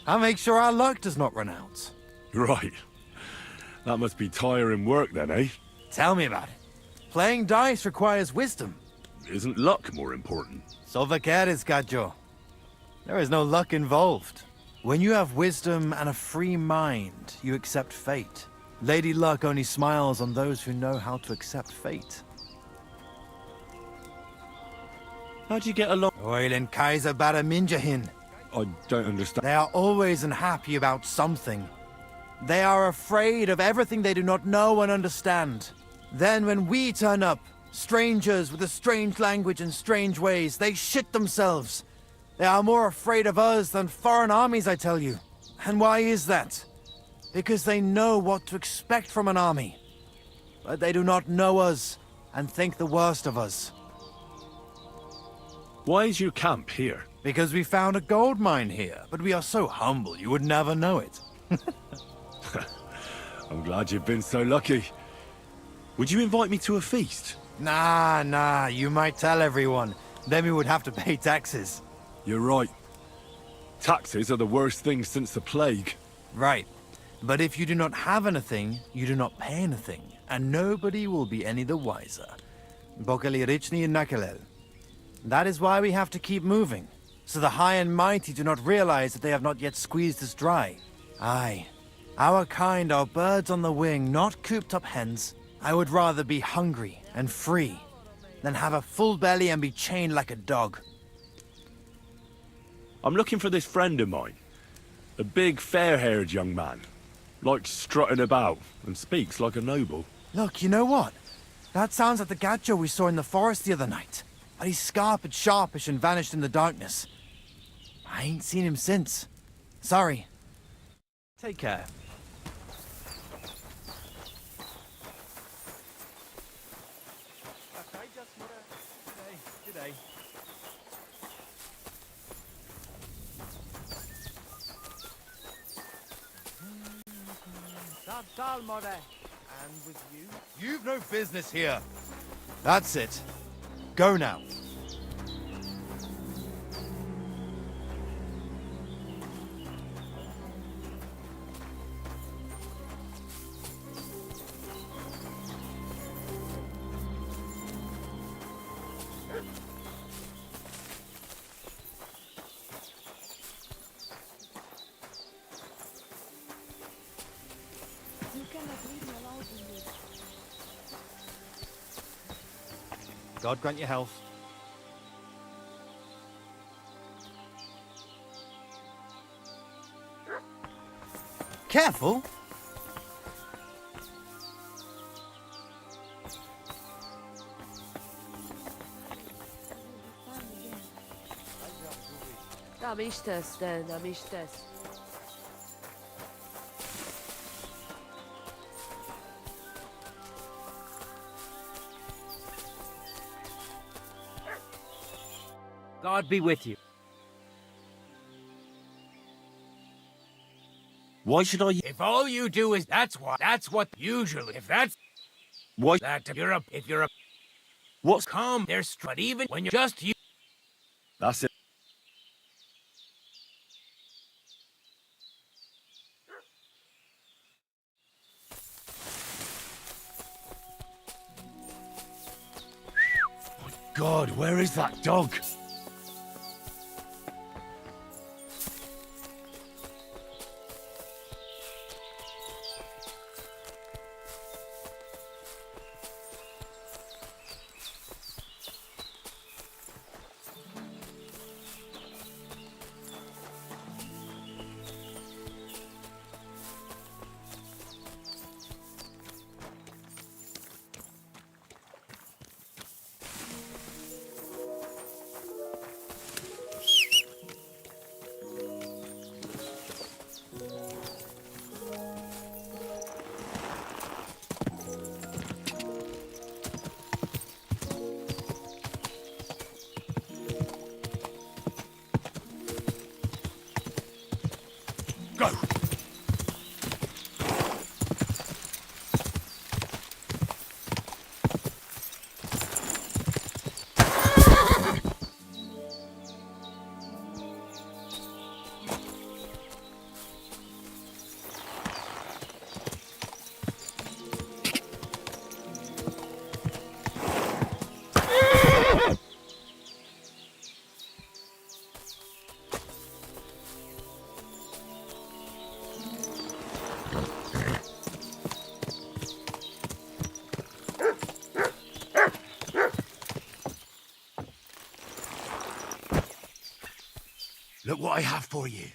I make sure our luck does not run out. Right. That must be tiring work then, eh? Tell me about it. Playing dice requires wisdom. Isn't luck more important? Solvaqueres, Gajo. There is no luck involved. When you have wisdom and a free mind, you accept fate. Lady Luck only smiles on those who know how to accept fate. How'd you get along? Oilen Kaiser Baraminjahin. I don't understand. They are always unhappy about something. They are afraid of everything they do not know and understand. Then when we turn up, strangers with a strange language and strange ways, they shit themselves. They are more afraid of us than foreign armies, I tell you. And why is that? Because they know what to expect from an army. But they do not know us and think the worst of us. Why is your camp here? Because we found a gold mine here, but we are so humble you would never know it. I'm glad you've been so lucky. Would you invite me to a feast? Nah, you might tell everyone. Then we would have to pay taxes. You're right. Taxes are the worst thing since the plague. Right. But if you do not have anything, you do not pay anything, and nobody will be any the wiser. Bokali Richni and Nakalel. That is why we have to keep moving, so the high and mighty do not realize that they have not yet squeezed us dry. Aye, our kind are birds on the wing, not cooped up hens. I would rather be hungry and free than have a full belly and be chained like a dog. I'm looking for this friend of mine. A big, fair-haired young man. Likes strutting about and speaks like a noble. Look, you know what? That sounds like the Gacho we saw in the forest the other night. But he's scarp and sharpish and vanished in the darkness. I ain't seen him since. Sorry. Take care. And with you? You've no business here. That's it. Go now. You cannot leave me alone in this. God grant you health. Careful! Am is tesz, ten, am is tesz. God be with you. Why should I... If all you do is that's what usually if that's Why... that if you're a What's... calm there's but even when you're just you That's it. My God, where is that dog? Go! Look what I have for you.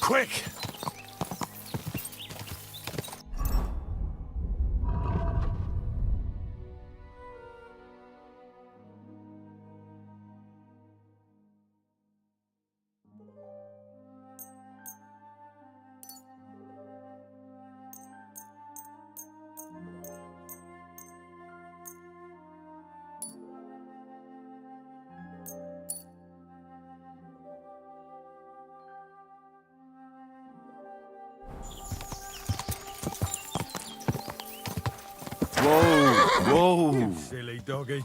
Quick! Whoa! You silly doggy.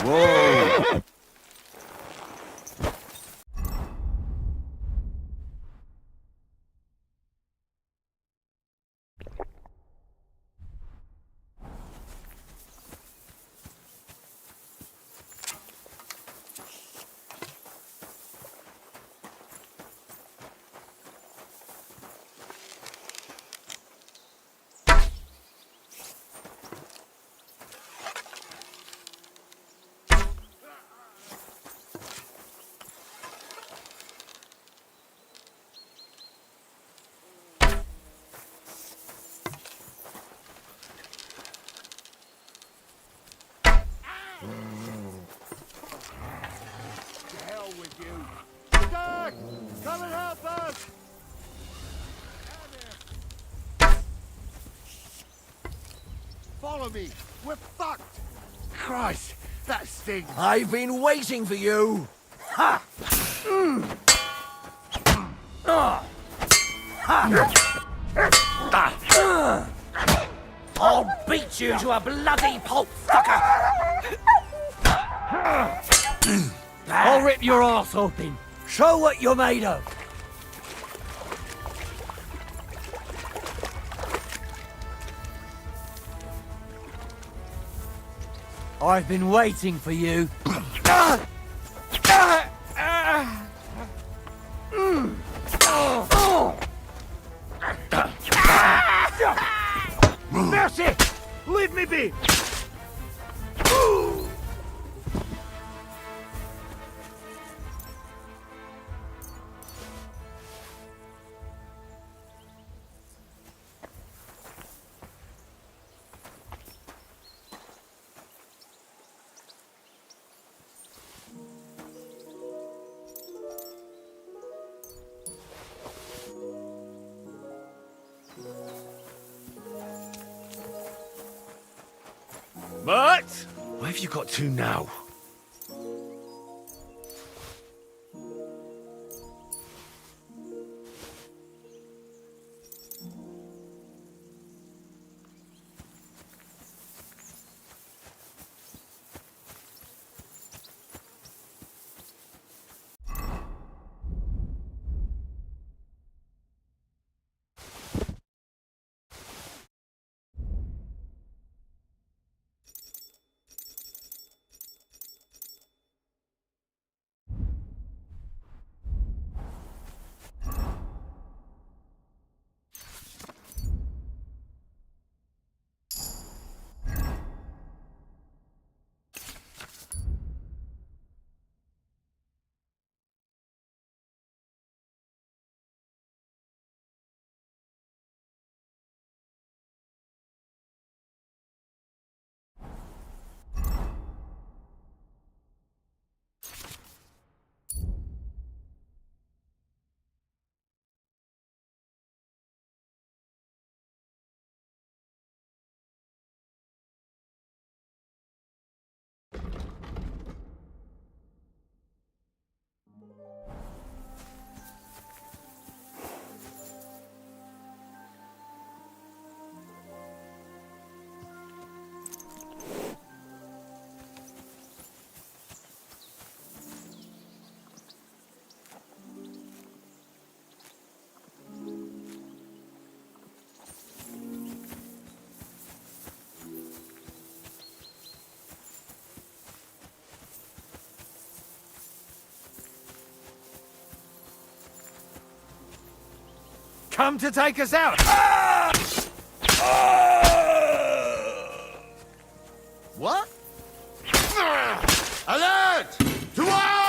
Whoa! To hell with you. Dad! Come and help us! Follow me. We're fucked. Christ, that stings. I've been waiting for you. Ha! I'll beat you to a bloody pulp, fucker! I'll rip your ass open. Show what you're made of. I've been waiting for you. Mercy! Leave me be! But where have you got to now? come to take us out. What? Alert! To all!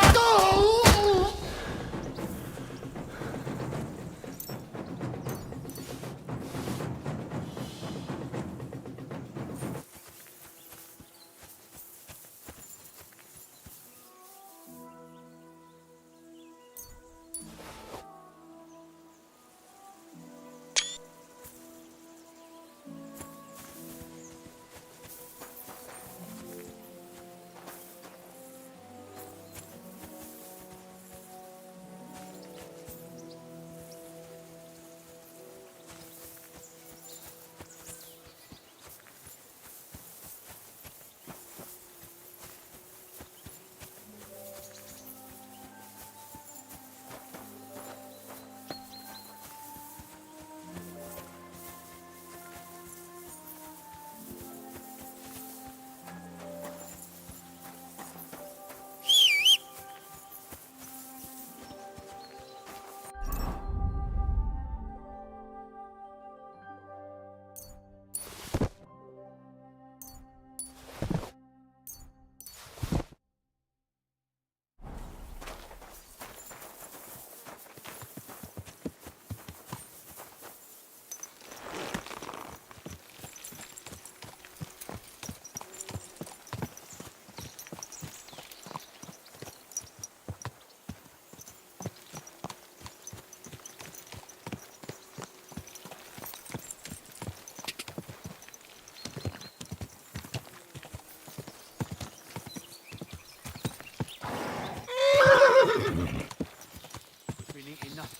Been eating nothing.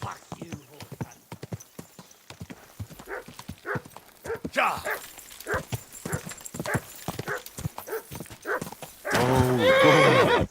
Fuck you, horseman. Ja! Oh, God.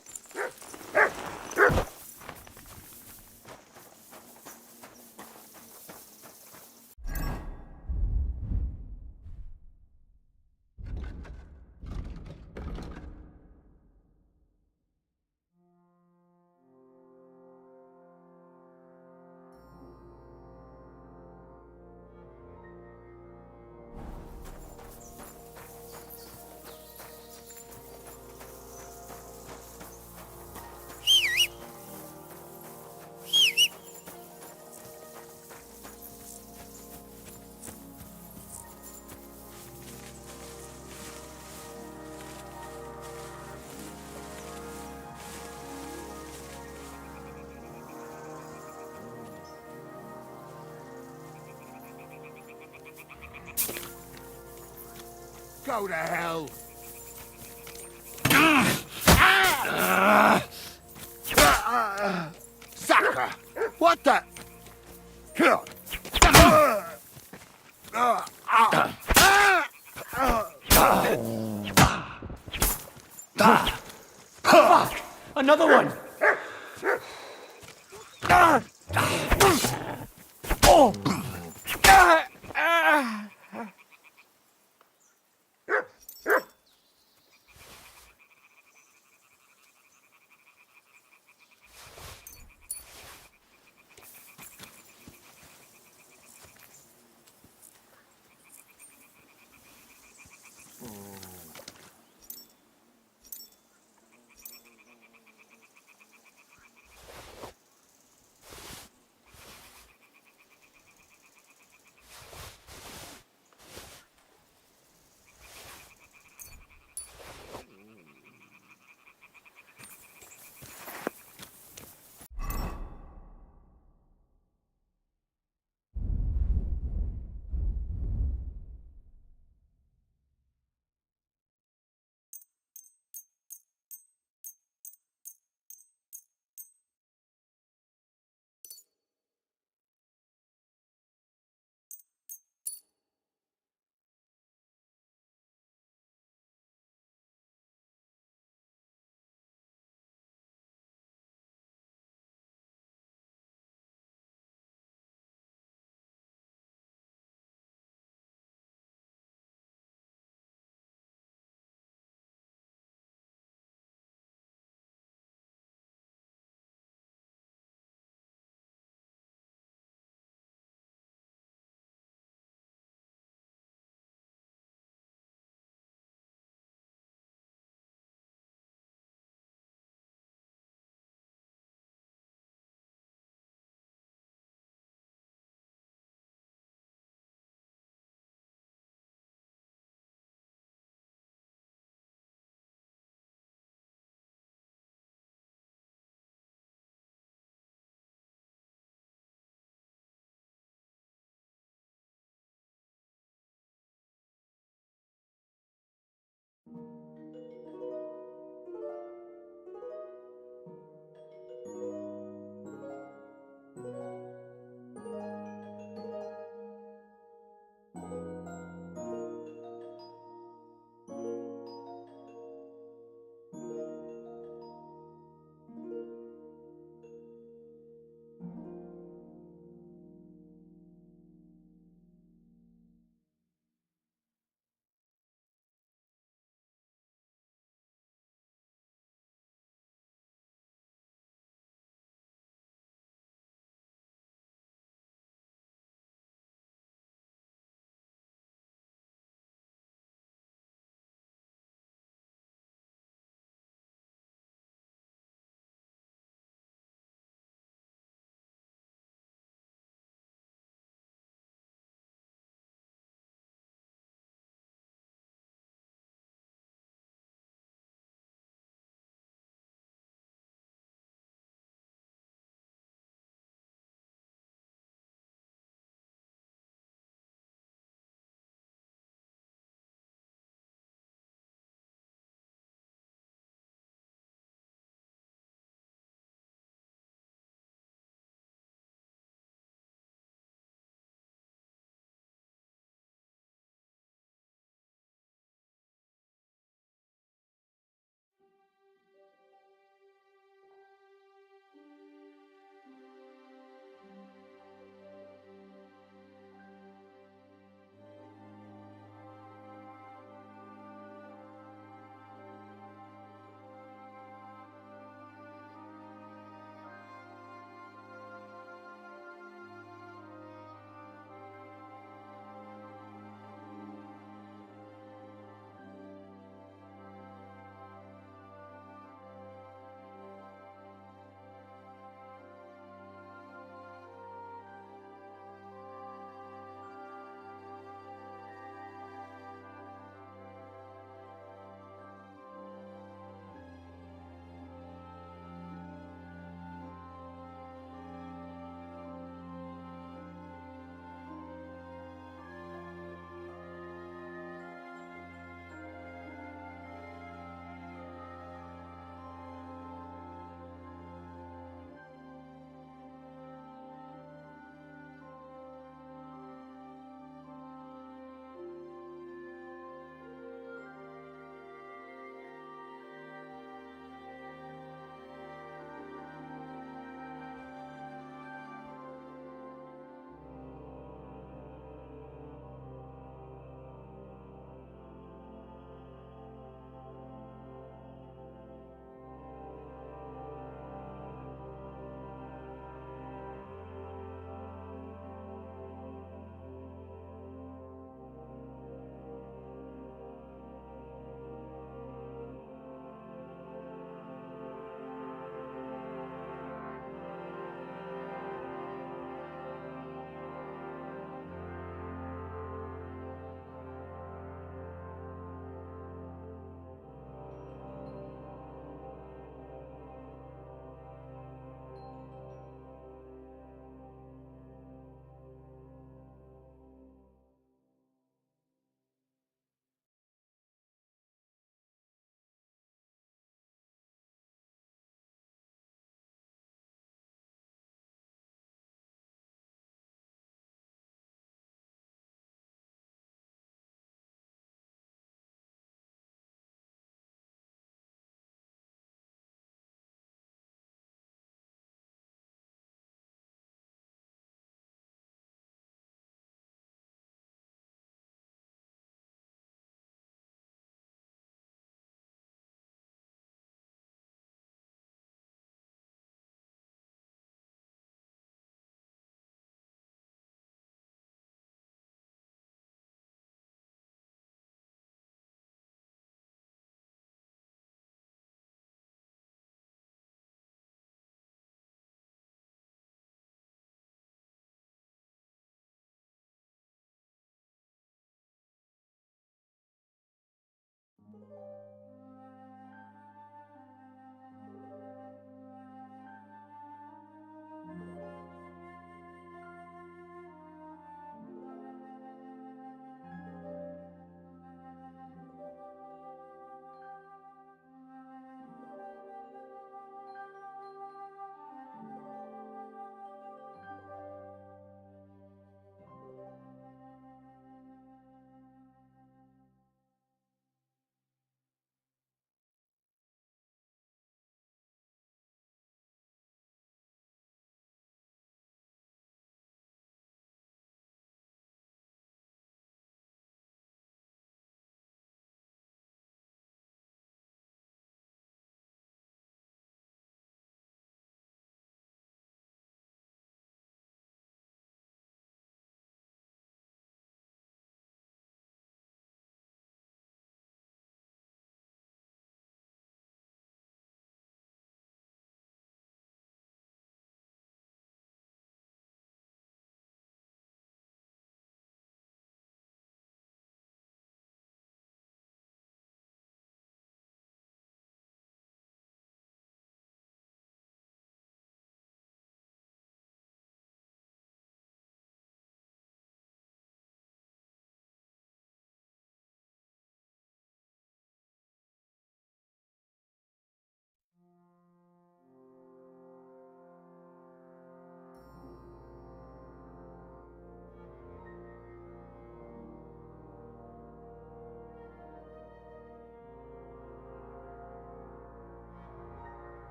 Go to hell! Sucker! What the? Fuck! Another one! Oh!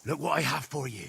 Look what I have for you.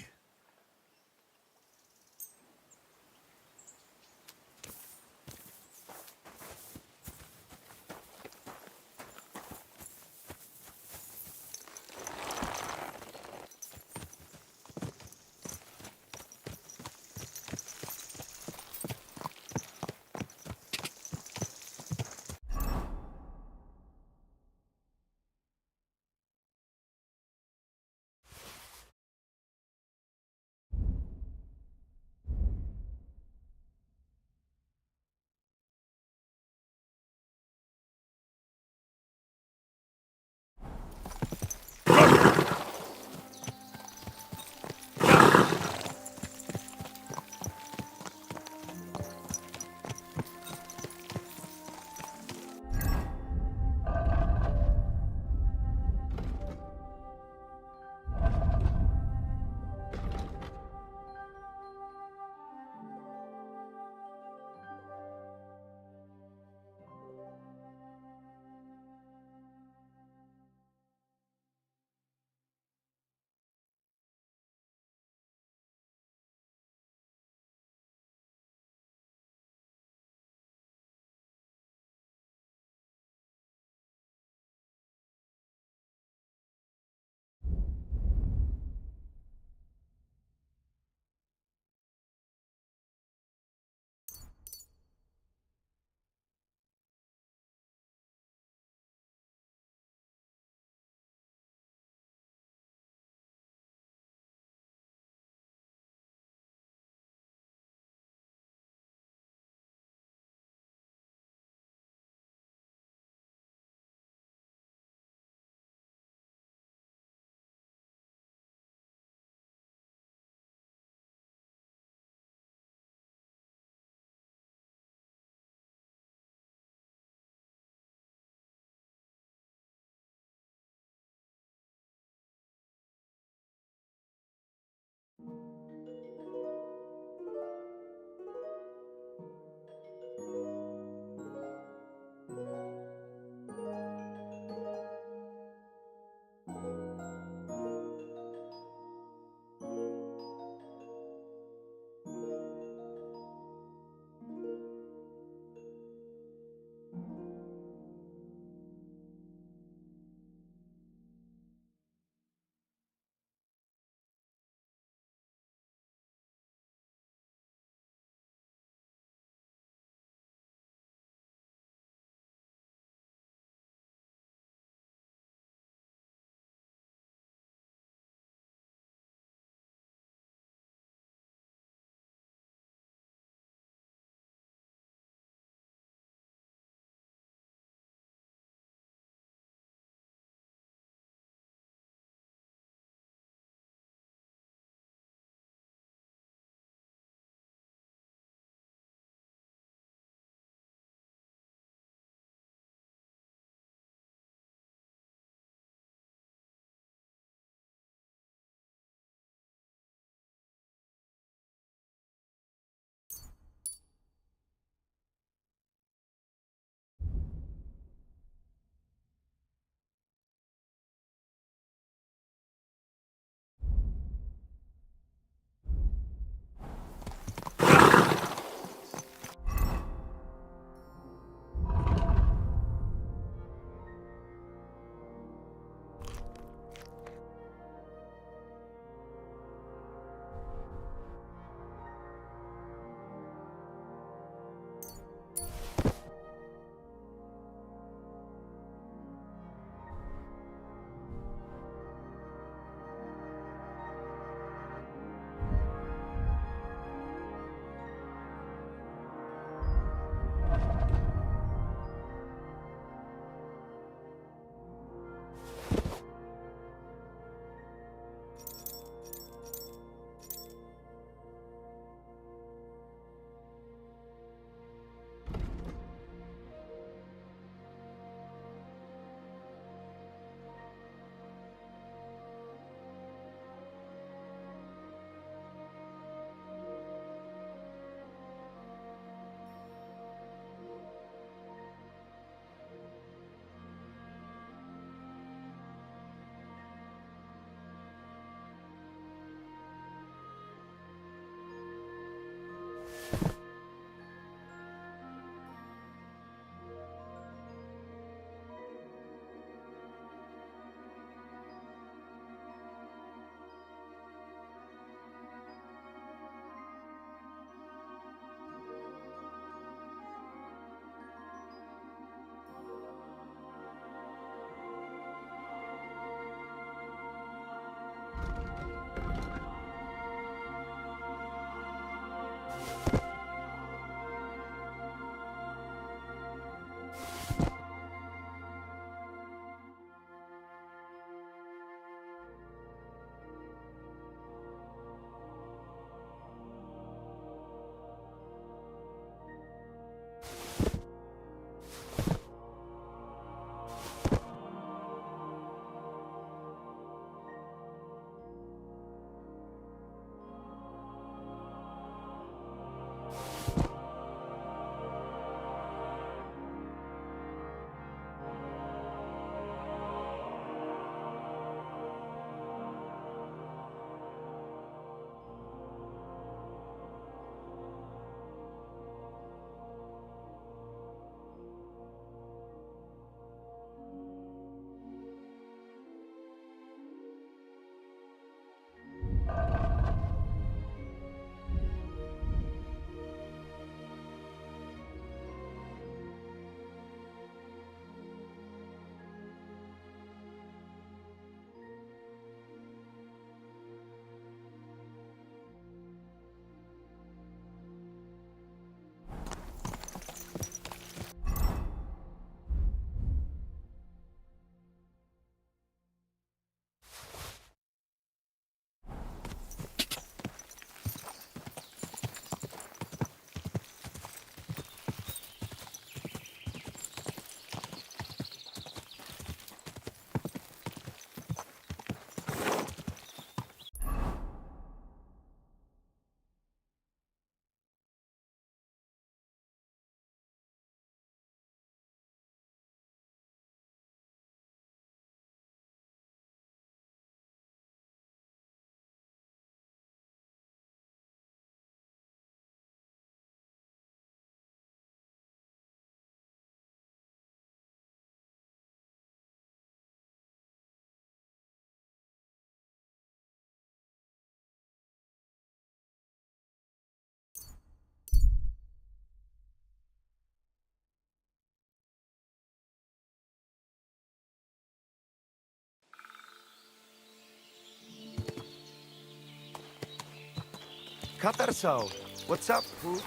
Katarso, what's up, Pooch?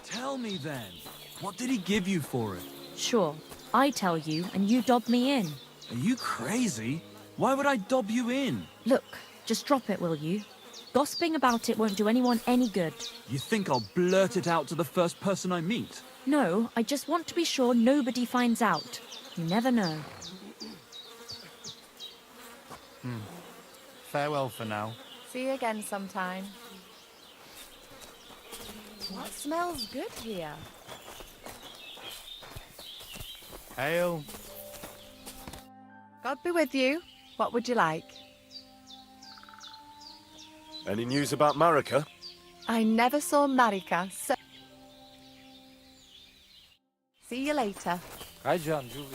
Tell me then, what did he give you for it? Sure, I tell you and you dob me in. Are you crazy? Why would I dob you in? Look, just drop it, will you? Gossiping about it won't do anyone any good. You think I'll blurt it out to the first person I meet? No, I just want to be sure nobody finds out. You never know. Farewell for now. See you again sometime. What smells good here? Hail. God be with you. What would you like? Any news about Marika? I never saw Marika, so... See you later. Hi, John, Julie.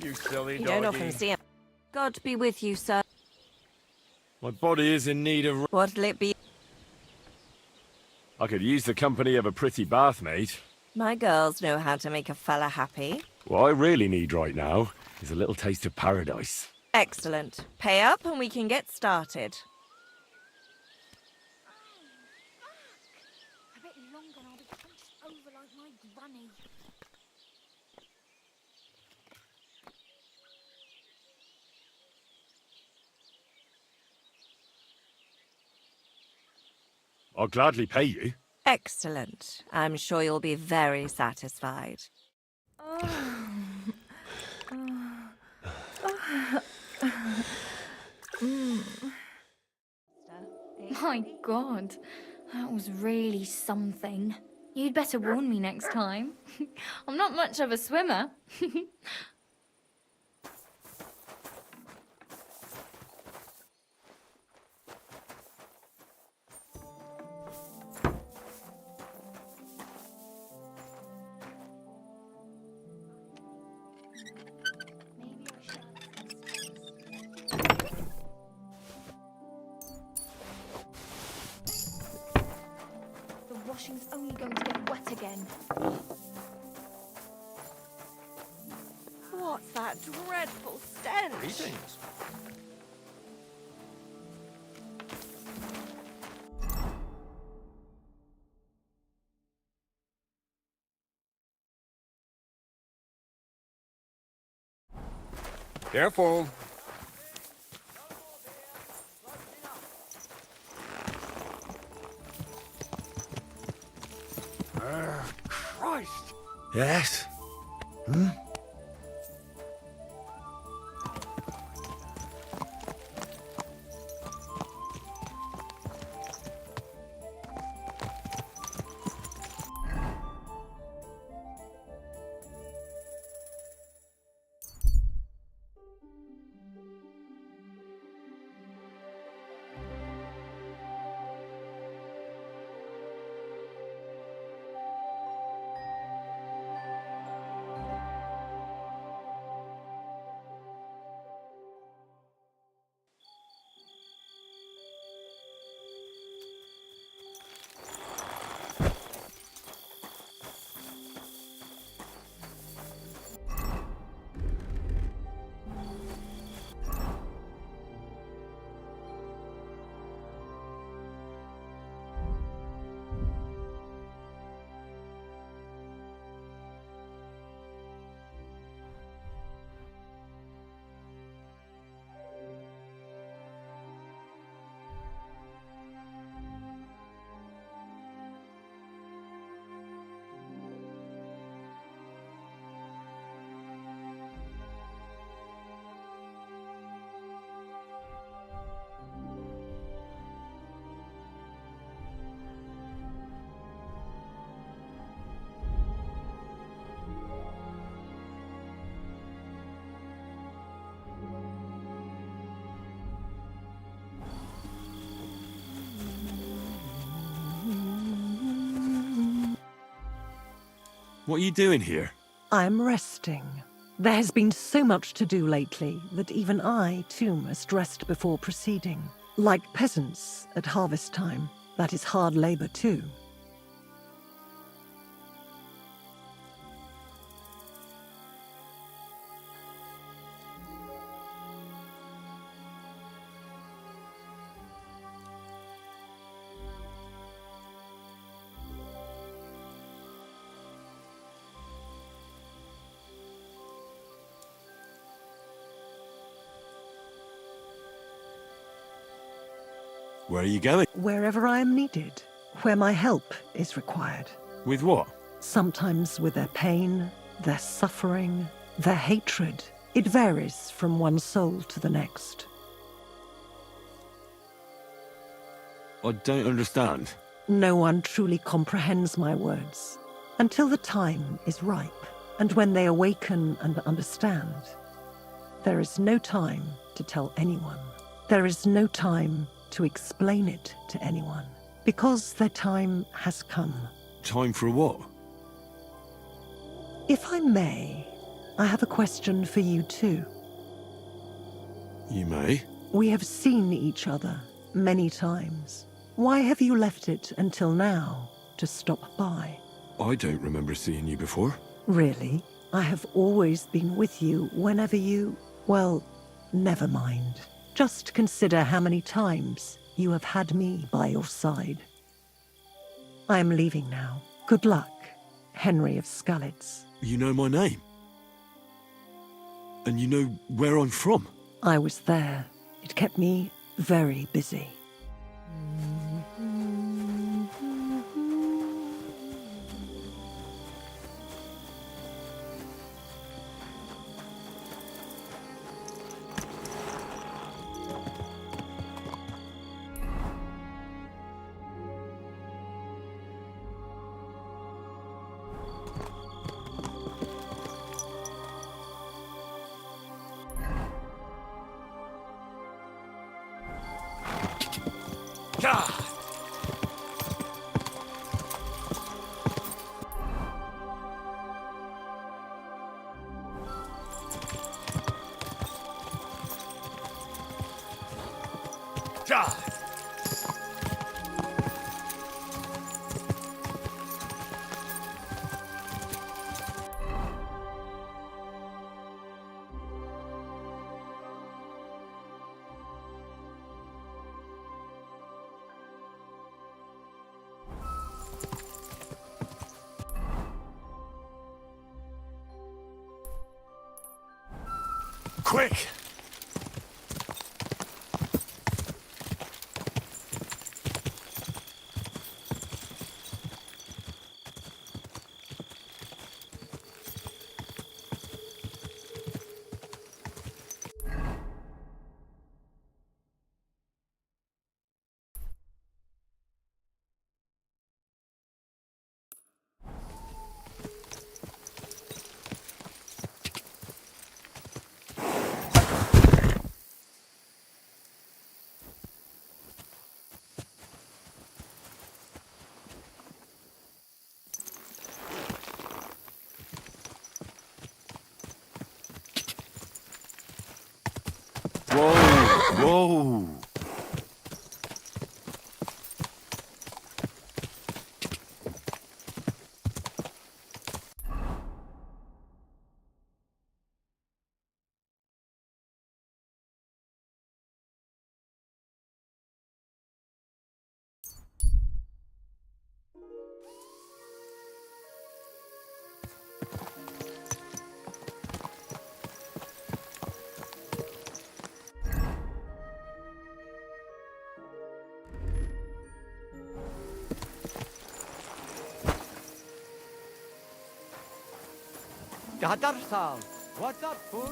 You silly You don't often see him. God be with you, sir. My body is in need of... What'll it be? I could use the company of a pretty bath, mate. My girls know how to make a fella happy. What I really need right now is a little taste of paradise. Excellent. Pay up and we can get started. A bit longer and I'll be punched over like my granny. I'll gladly pay you. Excellent. I'm sure you'll be very satisfied. My God, that was really something. You'd better warn me next time. I'm not much of a swimmer. The washing's only going to get wet again. What's that dreadful stench? Greetings. Careful. Christ! Yes? Hmm? What are you doing here? I'm resting. There has been so much to do lately that even I, too, must rest before proceeding. Like peasants at harvest time. That is hard labor, too. Where are you going? Wherever I am needed. Where my help is required. With what? Sometimes with their pain, their suffering, their hatred. It varies from one soul to the next. I don't understand. No one truly comprehends my words until the time is ripe, and when they awaken and understand. There is no time to tell anyone. There is no time to explain it to anyone, because their time has come. Time for what? If I may, I have a question for you too. You may. We have seen each other many times. Why have you left it until now to stop by? I don't remember seeing you before. Really? I have always been with you whenever you... Well, never mind. Just consider how many times you have had me by your side. I am leaving now. Good luck, Henry of Skalitz. You know my name? And you know where I'm from? I was there. It kept me very busy. Quick! Whoa! Gadarsal, what's up, fool?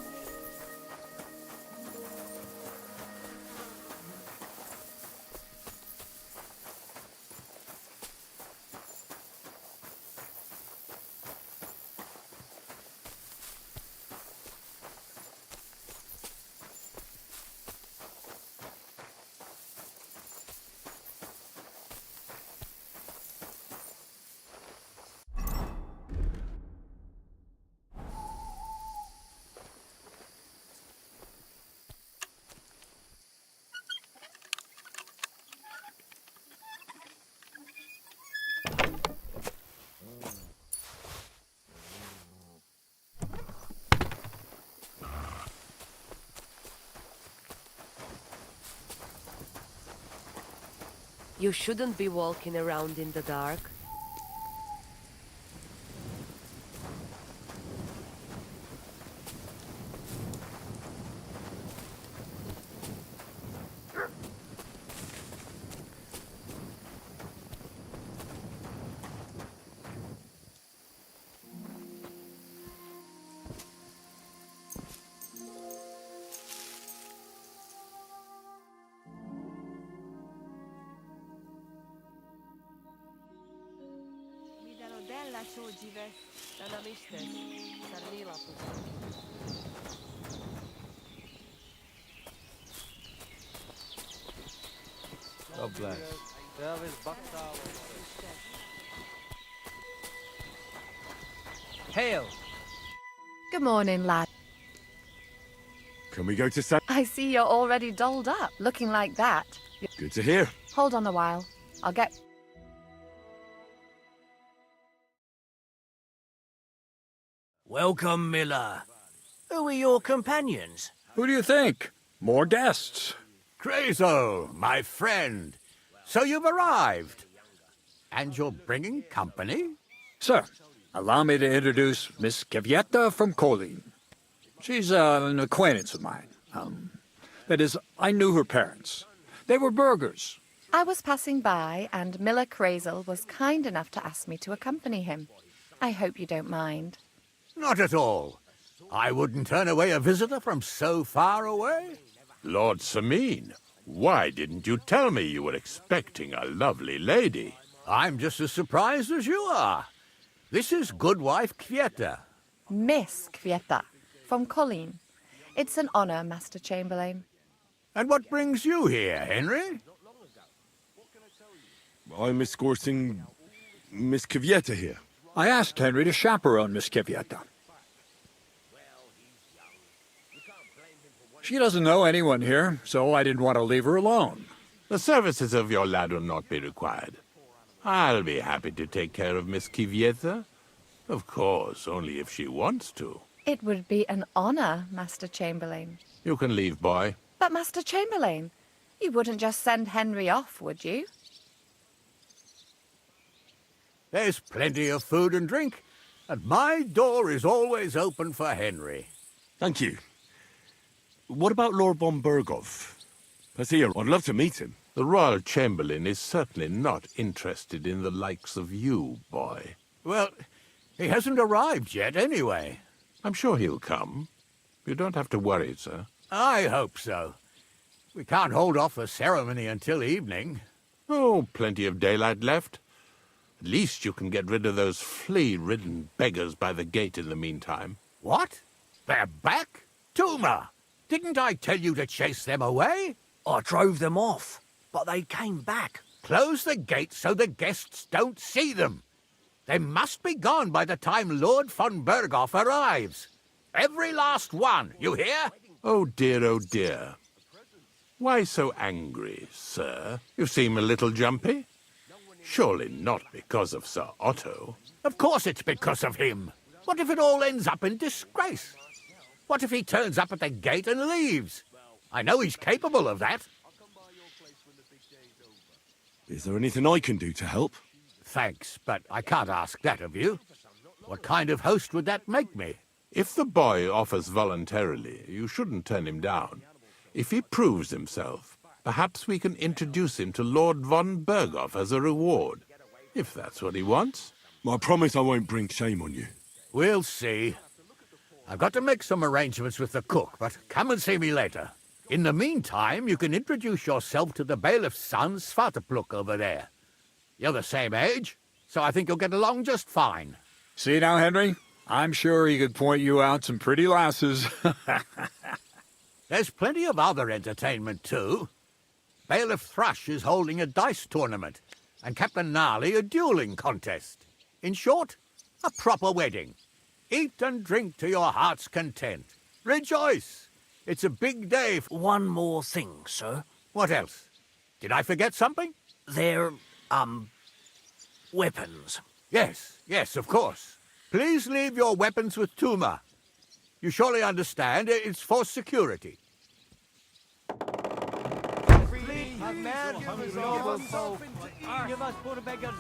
You shouldn't be walking around in the dark. God bless. Hail! Good morning, lad. Can we go to San... I see you're already dolled up. Looking like that. Good to hear. Hold on a while. I'll get... Welcome, Miller. Who are your companions? Who do you think? More guests. Krazel, my friend. So you've arrived. And you're bringing company? Sir, allow me to introduce Miss Kvyetta from Kolin. She's an acquaintance of mine. That is, I knew her parents. They were burghers. I was passing by, and Miller Krazel was kind enough to ask me to accompany him. I hope you don't mind. Not at all. I wouldn't turn away a visitor from so far away. Lord Samine, why didn't you tell me you were expecting a lovely lady? I'm just as surprised as you are. This is Goodwife Kvyetta. Miss Kvyetta, from Colleen. It's an honor, Master Chamberlain. And what brings you here, Henry? I'm escorting Miss Kvyetta here. I asked Henry to chaperone Miss Kvyetta. She doesn't know anyone here, so I didn't want to leave her alone. The services of your lad will not be required. I'll be happy to take care of Miss Kvyetta. Of course, only if she wants to. It would be an honor, Master Chamberlain. You can leave, boy. But, Master Chamberlain, you wouldn't just send Henry off, would you? There's plenty of food and drink, and my door is always open for Henry. Thank you. What about Lord von Berghoff? Is he here? I'd love to meet him. The Royal Chamberlain is certainly not interested in the likes of you, boy. Well, he hasn't arrived yet, anyway. I'm sure he'll come. You don't have to worry, sir. I hope so. We can't hold off the ceremony until evening. Oh, plenty of daylight left. At least you can get rid of those flea-ridden beggars by the gate in the meantime. What? They're back? Tuma! Didn't I tell you to chase them away? I drove them off, but they came back. Close the gate so the guests don't see them. They must be gone by the time Lord von Berghoff arrives. Every last one, you hear? Oh dear. Why so angry, sir? You seem a little jumpy. Surely not because of Sir Otto. Of course it's because of him. What if it all ends up in disgrace? What if he turns up at the gate and leaves? I know he's capable of that. Is there anything I can do to help? Thanks, but I can't ask that of you. What kind of host would that make me? If the boy offers voluntarily, you shouldn't turn him down. If he proves himself, perhaps we can introduce him to Lord von Berghoff as a reward, if that's what he wants. I promise I won't bring shame on you. We'll see. I've got to make some arrangements with the cook, but come and see me later. In the meantime, you can introduce yourself to the bailiff's son, Svartepluk, over there. You're the same age, so I think you'll get along just fine. See now, Henry? I'm sure he could point you out some pretty lasses. There's plenty of other entertainment, too. Bailiff Thrush is holding a dice tournament, and Captain Gnarly a dueling contest. In short, a proper wedding. Eat and drink to your heart's content. Rejoice! It's a big day. One more thing, sir. What else? Did I forget something? They're, weapons. Yes, of course. Please leave your weapons with Tuma. You surely understand it's for security. Give us poor beggars.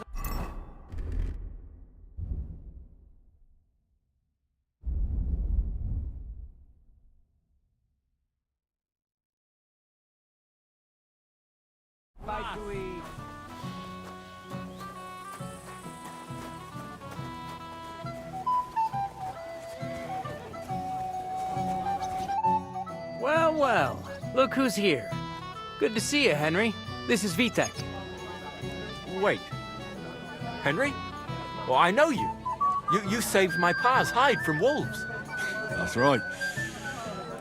Bye to eat. Well, well. Look who's here. Good to see you, Henry. This is Vitek. Wait. Henry? Well, I know you. You saved my pa's hide from wolves. That's right.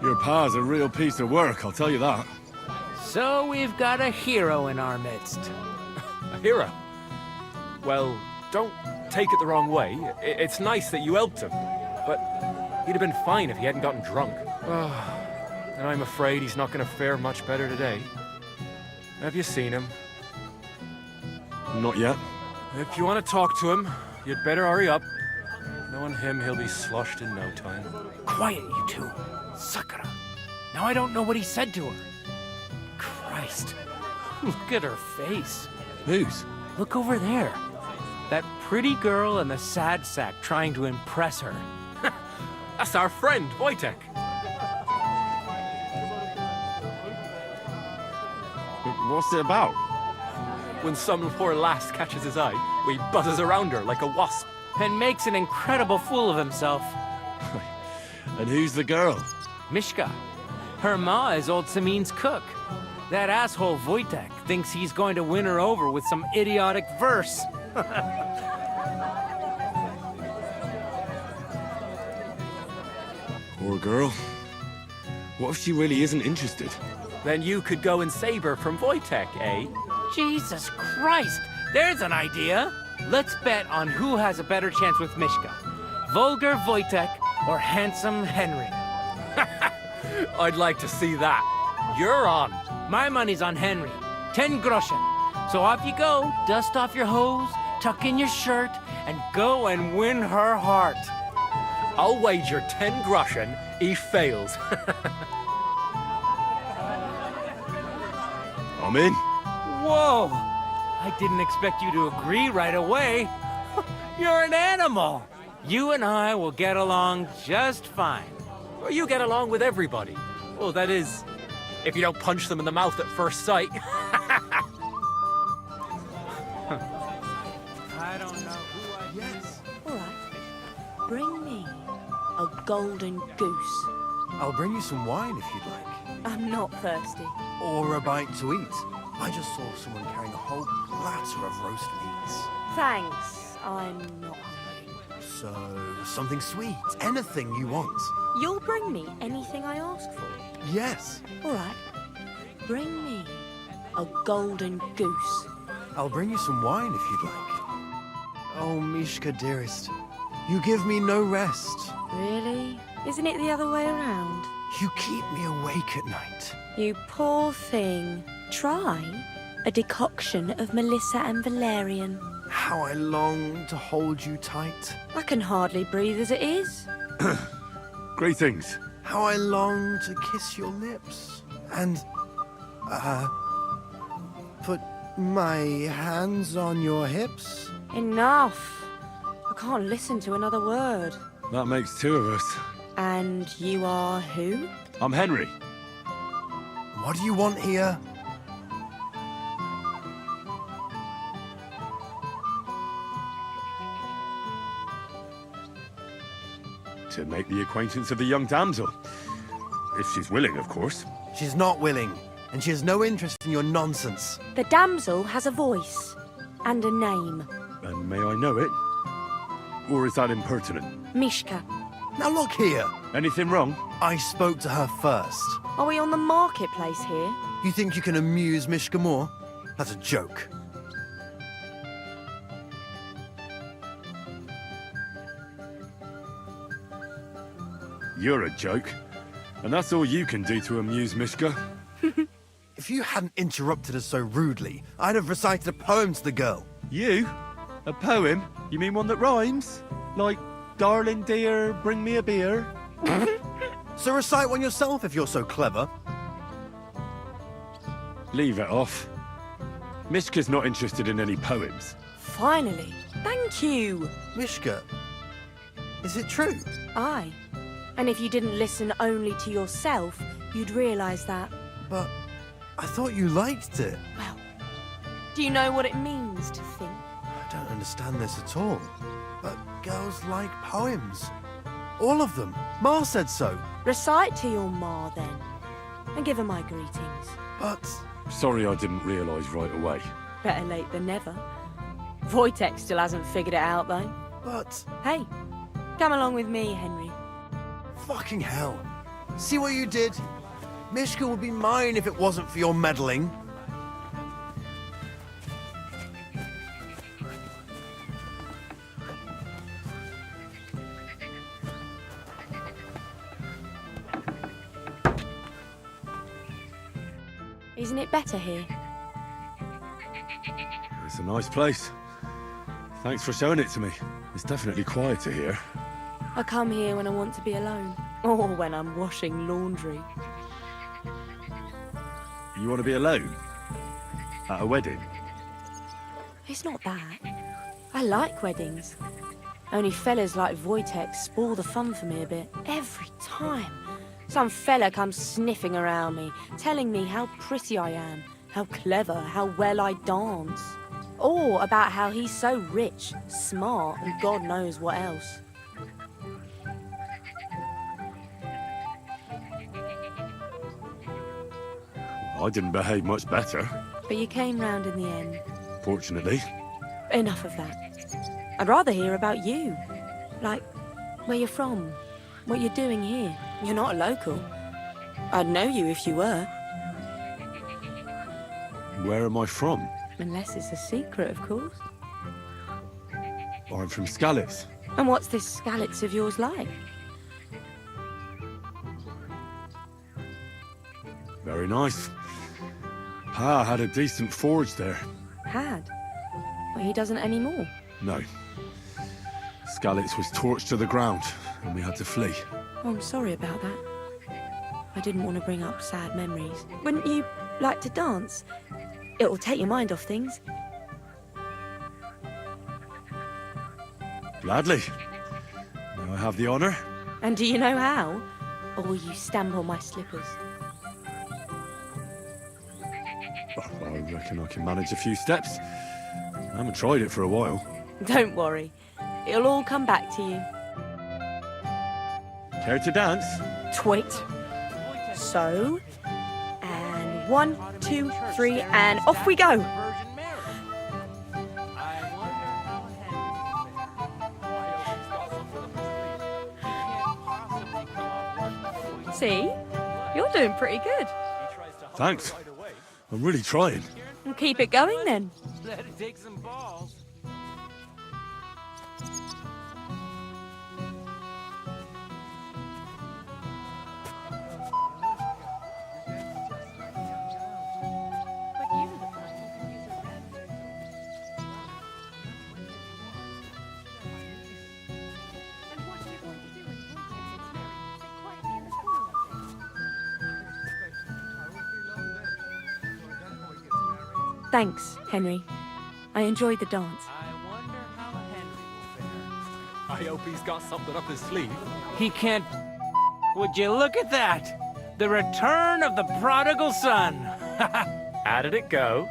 Your pa's a real piece of work, I'll tell you that. So we've got a hero in our midst. A hero? Well, don't take it the wrong way. It's nice that you helped him. But he'd have been fine if he hadn't gotten drunk. And I'm afraid he's not going to fare much better today. Have you seen him? Not yet. If you want to talk to him, you'd better hurry up. Knowing him, he'll be sloshed in no time. Quiet, you two. Sakura. Now I don't know what he said to her. Christ. Look at her face. Whose? Look over there. That pretty girl and the sad sack trying to impress her. That's our friend, Wojtek. What's it about? When some poor lass catches his eye, he buzzes around her like a wasp. And makes an incredible fool of himself. And who's the girl? Mishka. Her ma is old Samin's cook. That asshole Wojtek thinks he's going to win her over with some idiotic verse. Poor girl. What if she really isn't interested? Then you could go and save her from Wojtek, eh? Jesus Christ! There's an idea! Let's bet on who has a better chance with Mishka. Vulgar Wojtek or handsome Henry. I'd like to see that. You're on. My money's on Henry. 10 groschen. So off you go, dust off your hose, tuck in your shirt, and go and win her heart. I'll wager 10 groschen he fails. I'm in. Whoa! I didn't expect you to agree right away. You're an animal. You and I will get along just fine. Well, you get along with everybody. Well, that is, if you don't punch them in the mouth at first sight. I don't know who I... Yes. All right. Bring me a golden goose. I'll bring you some wine if you'd like. I'm not thirsty. Or a bite to eat. I just saw someone carrying a whole platter of roast meats. Thanks. I'm not hungry. So, something sweet. Anything you want. You'll bring me anything I ask for? Yes. All right. Bring me a golden goose. I'll bring you some wine if you'd like. Oh, Mishka, dearest. You give me no rest. Really? Isn't it the other way around? You keep me awake at night. You poor thing. Try a decoction of Melissa and valerian. How I long to hold you tight. I can hardly breathe as it is. Greetings. How I long to kiss your lips. And, put my hands on your hips. Enough. I can't listen to another word. That makes two of us. And you are who? I'm Henry. What do you want here? To make the acquaintance of the young damsel. If she's willing, of course. She's not willing, and she has no interest in your nonsense. The damsel has a voice and a name. And may I know it? Or is that impertinent? Mishka. Now look here. Anything wrong? I spoke to her first. Are we on the marketplace here? You think you can amuse Mishka more? That's a joke. You're a joke. And that's all you can do to amuse Mishka. If you hadn't interrupted us so rudely, I'd have recited a poem to the girl. You? A poem? You mean one that rhymes? Like, darling dear, bring me a beer? So recite one yourself if you're so clever. Leave it off. Mishka's not interested in any poems. Finally. Thank you. Mishka, is it true? Aye. And if you didn't listen only to yourself, you'd realise that. But I thought you liked it. Well, do you know what it means to think? I don't understand this at all. But girls like poems. All of them. Ma said so. Recite to your ma, then. And give her my greetings. But... Sorry I didn't realise right away. Better late than never. Wojtek still hasn't figured it out, though. But... Hey, come along with me, Henry. Fucking hell. See what you did? Mishka would be mine if it wasn't for your meddling. Isn't it better here? It's a nice place. Thanks for showing it to me. It's definitely quieter here. I come here when I want to be alone. Or when I'm washing laundry. You want to be alone? At a wedding? It's not that. I like weddings. Only fellas like Wojtek spoil the fun for me a bit. Every time. Some fella comes sniffing around me, telling me how pretty I am, how clever, how well I dance. Or about how he's so rich, smart, and God knows what else. I didn't behave much better. But you came round in the end. Fortunately. Enough of that. I'd rather hear about you. Like, where you're from, what you're doing here. You're not a local. I'd know you if you were. Where am I from? Unless it's a secret, of course. I'm from Skalitz. And what's this Skalitz of yours like? Very nice. Pa had a decent forge there. Had? Well, he doesn't anymore. No. Skalitz was torched to the ground, and we had to flee. Oh, I'm sorry about that. I didn't want to bring up sad memories. Wouldn't you like to dance? It'll take your mind off things. Gladly. Now I have the honour. And do you know how? Or will you stamp on my slippers? I reckon I can manage a few steps. I haven't tried it for a while. Don't worry. It'll all come back to you. Care to dance? Twit. So, and 1, 2, 3, and off we go. See? You're doing pretty good. Thanks. I'm really trying. Well, keep it going then. Better take some balls. Thanks, Henry. I enjoyed the dance. I hope he's got something up his sleeve. He can't... Would you look at that? The return of the prodigal son. How did it go?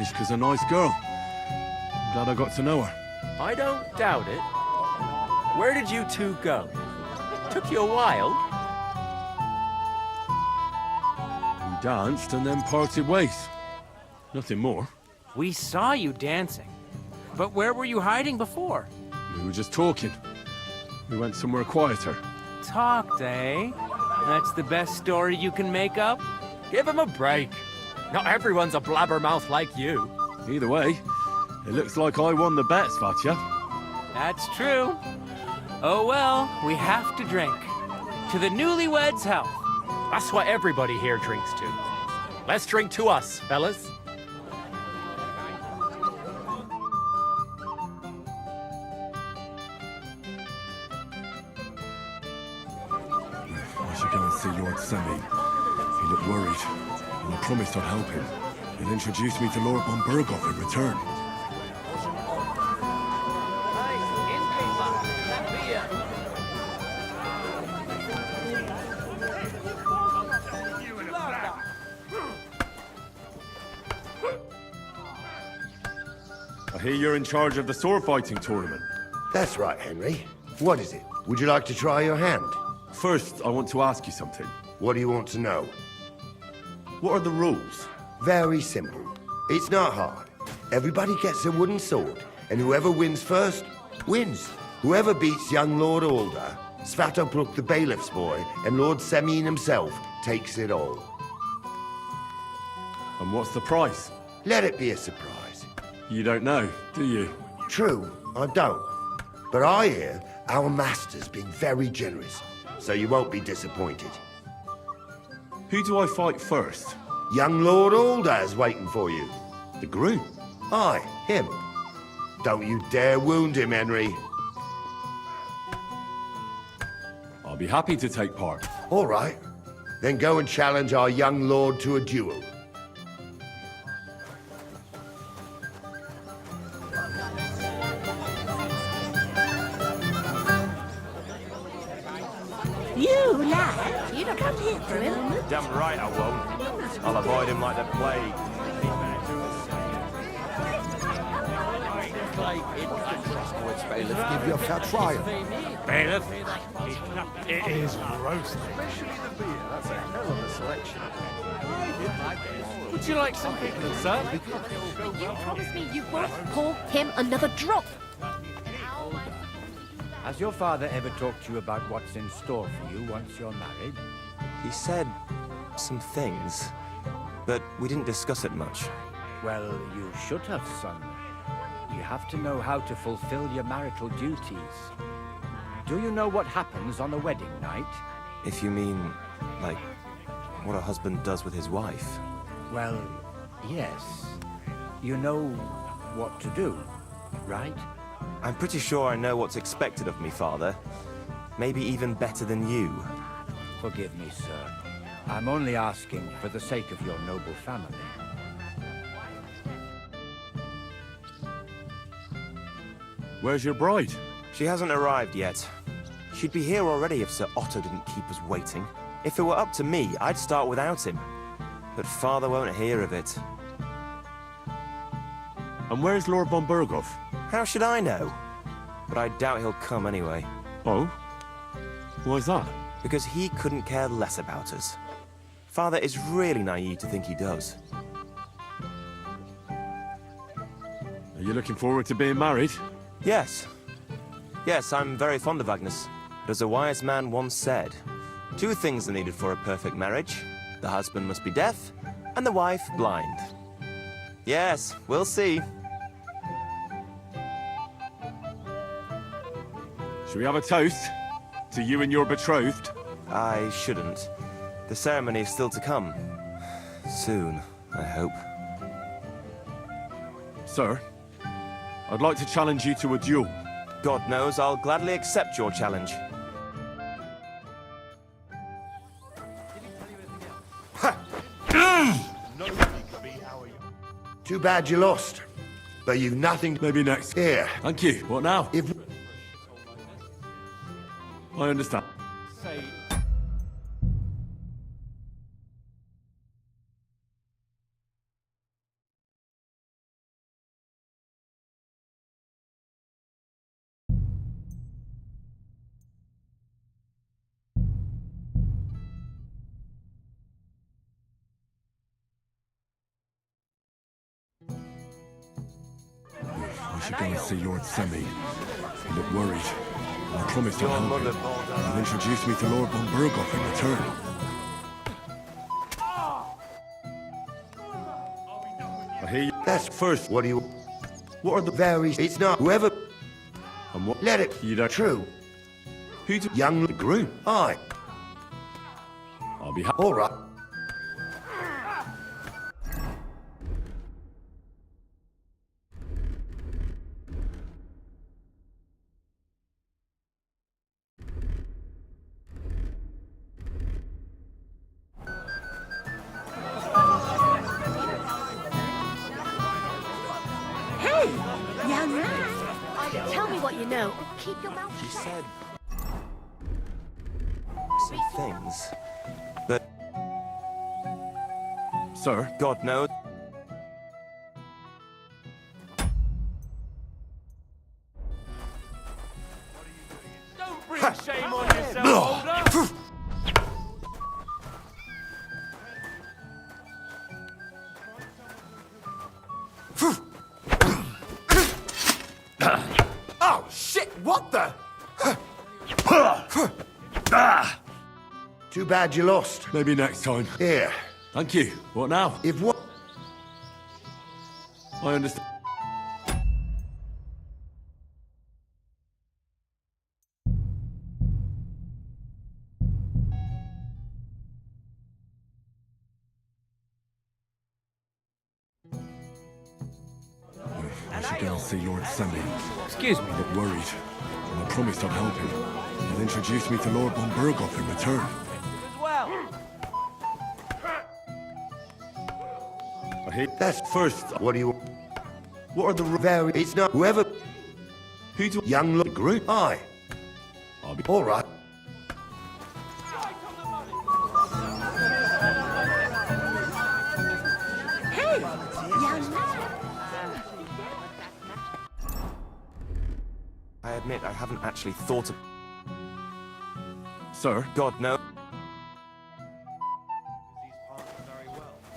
Mishka's a nice girl. I'm glad I got to know her. I don't doubt it. Where did you two go? Took you a while. We danced and then parted ways. Nothing more. We saw you dancing. But where were you hiding before? We were just talking. We went somewhere quieter. Talked, eh? That's the best story you can make up? Give him a break. Not everyone's a blabbermouth like you. Either way, it looks like I won the bet, Svatya. That's true. Oh well, we have to drink. To the newlyweds' health. That's what everybody here drinks to. Let's drink to us, fellas. I should go and see Lord Semi. He looked worried, and I promised I'd help him. He'll introduce me to Lord von Berghoff in return. I hear you're in charge of the sword fighting tournament. That's right, Henry. What is it? Would you like to try your hand? First, I want to ask you something. What do you want to know? What are the rules? Very simple. It's not hard. Everybody gets a wooden sword, and whoever wins first, wins. Whoever beats young Lord Alder, Svatopluk the bailiff's boy, and Lord Semyon himself takes it all. And what's the price? Let it be a surprise. You don't know, do you? True, I don't. But I hear our master's been very generous, so you won't be disappointed. Who do I fight first? Young Lord Alder's waiting for you. The groom? Aye, him. Don't you dare wound him, Henry. I'll be happy to take part. All right. Then go and challenge our young lord to a duel. You lad, you don't come here for a moment. Damn right I won't. I'll avoid him like the plague. Bailiff, give your fair trial. Bailiff? It is roast. Especially the beer. That's a hell of a selection. Would you like some pickles, sir? You promised me you won't pour him another drop. Has your father ever talked to you about what's in store for you once you're married? He said some things, but we didn't discuss it much. Well, you should have, son. You have to know how to fulfill your marital duties. Do you know what happens on a wedding night? If you mean, like, what a husband does with his wife. Well, yes. You know what to do, right? I'm pretty sure I know what's expected of me, Father. Maybe even better than you. Forgive me, sir. I'm only asking for the sake of your noble family. Where's your bride? She hasn't arrived yet. She'd be here already if Sir Otto didn't keep us waiting. If it were up to me, I'd start without him. But Father won't hear of it. And where's Lord von Berghoff? How should I know? But I doubt he'll come anyway. Oh? Why's that? Because he couldn't care less about us. Father is really naive to think he does. Are you looking forward to being married? Yes. Yes, I'm very fond of Agnes. But as a wise man once said, 2 things are needed for a perfect marriage. The husband must be deaf, and the wife blind. Yes, we'll see. Shall we have a toast? To you and your betrothed? I shouldn't. The ceremony is still to come. Soon, I hope. Sir, I'd like to challenge you to a duel. God knows I'll gladly accept your challenge. Too bad you lost. But you've nothing... Maybe next. Here. Thank you. What now? If... I understand. I should go and see Lord Semi. He looked worried. I promised I'd help him. He'll introduce me to Lord von Burghoff in return. I hear you. That's first. What do you... What are the varies? It's not whoever... And what? Let it... You don't... True. Who's... Young groom. Aye. I'll be happy. All right. Hey, young man. Tell me what you know. Keep your mouth shut. Said some things, but Sir? God knows. Don't bring shame on yourself, older! Oh, shit! What the? Too bad you lost. Maybe next time. Here. Thank you. What now? If what... I understand. I should go and see Lord Semi. Excuse me. He looked worried. And I promised I'd help him. He'll introduce me to Lord von Burghoff in return. I hate... That's first. What do you... What are the varies? It's not whoever... Who's... Young look group. Aye. I'll be... All right. Hey, young man. I admit I haven't actually thought of... Sir? God knows.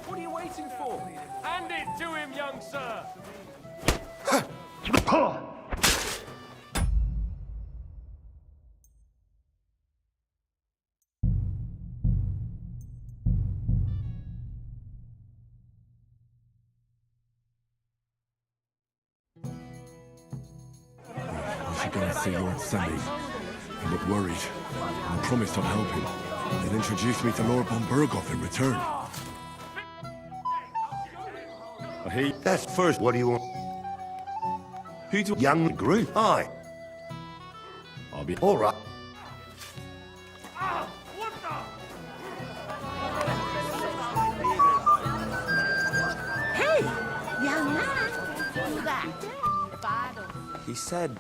What are you waiting for? Hand it to him, young sir! I should go and see Lord Semi. He looked worried. And I promised I'd help him. He'll introduce me to Lord von Burghoff in return. I hate... That's first. What do you want? Who's... Young group. Aye. I'll be... All right. Hey, young man. Who's that? He said...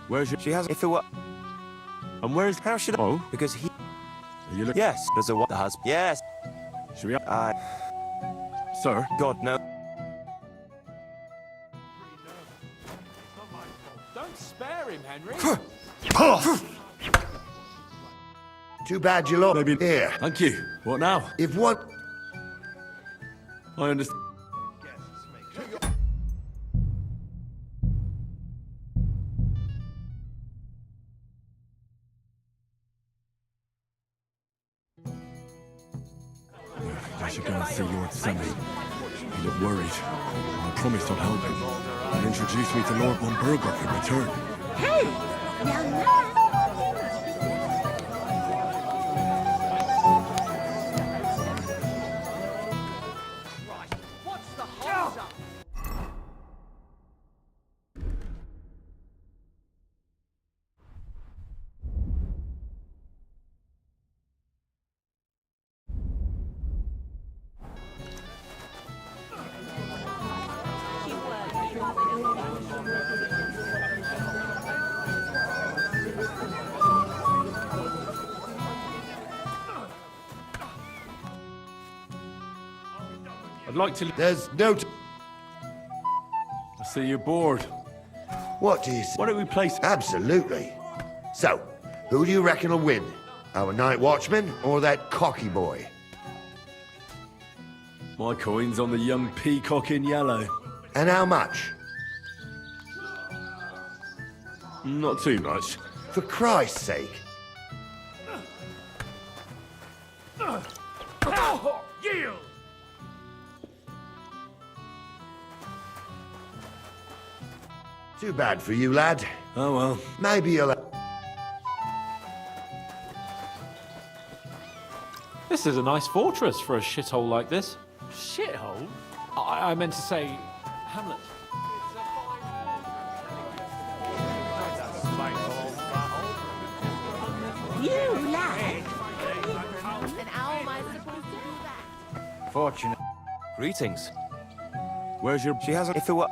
Where's your... She has... If it were... And where's... How should I... Oh? Because he... Are you look... Yes. Does a what? The husband. Yes. Should we... Sir? God no. Don't spare him, Henry! Too bad you lost. Maybe... Here. Thank you. What now? If what... I understand. I should go and see Lord Semi. He looked worried. And I promised I'd help him. He'll introduce me to Lord von Burghoff in return. Hey, young man. I'd like to... There's no... I see you're bored. What do you say? Why don't we play... Absolutely. So, who do you reckon will win? Our night watchman or that cocky boy? My coin's on the young peacock in yellow. And how much? Not too much. For Christ's sake. Yield! Too bad for you, lad. Oh well. Maybe you'll... This is a nice fortress for a shithole like this. Shithole? I meant to say, Hamlet. You lad! And how am I supposed to do that? Fortunate. Greetings. Where's your... She hasn't... If it were...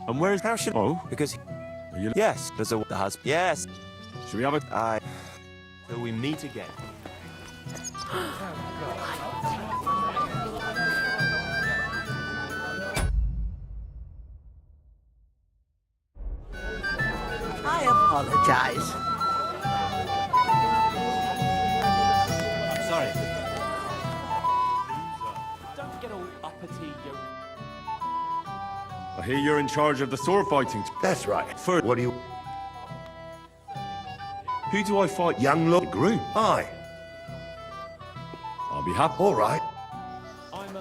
And where's... How should... Oh? Because... Are you... Yes, there's a... The husband. Yes. Should we have a... Till we meet again. I apologize. I'm sorry. Don't get all uppity, you... I hear you're in charge of the sword fighting. That's right. First, What do you... who do I fight? Young Lord Groom? Aye. I'll be happy. All right. I'm,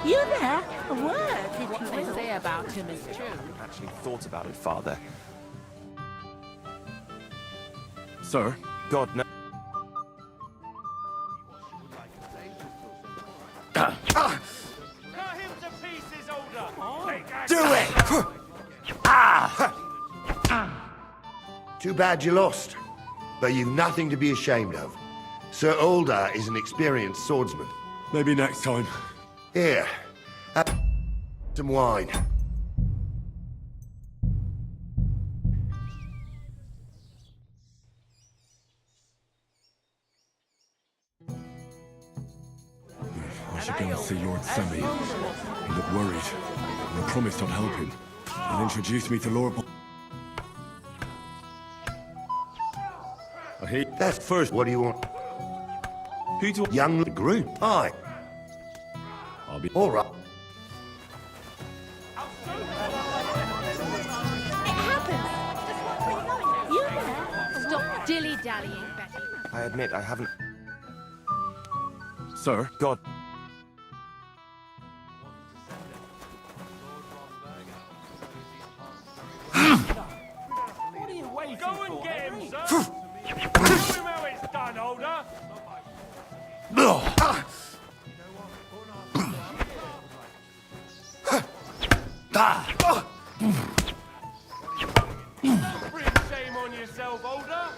You there? A word, if what they say about him is true. Actually thought about it, Father. Sir? God, no. Do it! Too bad you lost. But you've nothing to be ashamed of. Sir Older is an experienced swordsman. Maybe next time. Here, have some wine. I should go and see Lord Semi. He looked worried. And I promised I'd help him. And introduce me to Lord... I hate... That's first. What do you want? Who do I... Young Groom? Aye. I'll be... All right. It happens! Just what we're going. You there? Stop dilly-dallying, Betty. I admit I haven't... Sir? God. What are you waiting for? Go and get him, sir! Show him how it's done, Older! Bring shame on yourself, Older!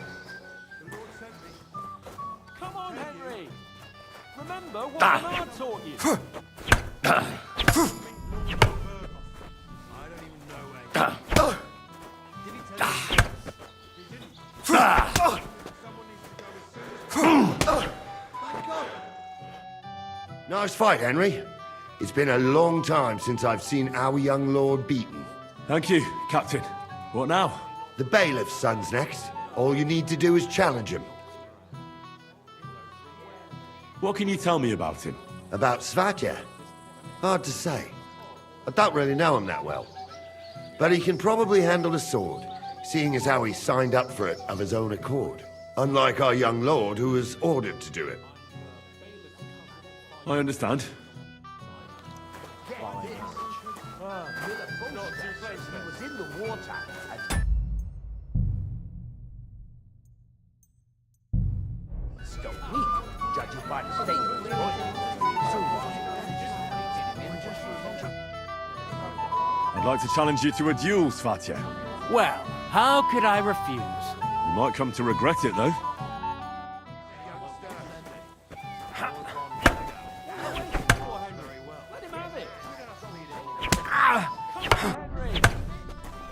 come on, Henry. Remember what Bernard taught you. Nice fight, Henry. It's been a long time since I've seen our young lord beaten. Thank you, Captain. What now? The bailiff's son's next. All you need to do is challenge him. What can you tell me about him? About Svatya? Hard to say. I don't really know him that well. But he can probably handle a sword, seeing as how he signed up for it of his own accord. Unlike our young lord, who was ordered to do it. I understand. I'd like to challenge you to a duel, Svatya. Well, how could I refuse? You might come to regret it, though.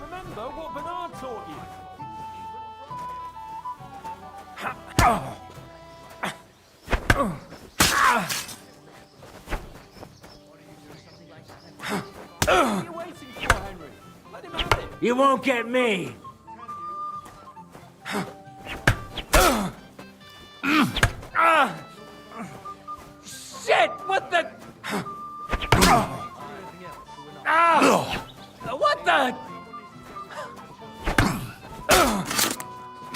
Remember what Bernard taught you. What are you waiting for, Henry? Let him have it. You won't get me!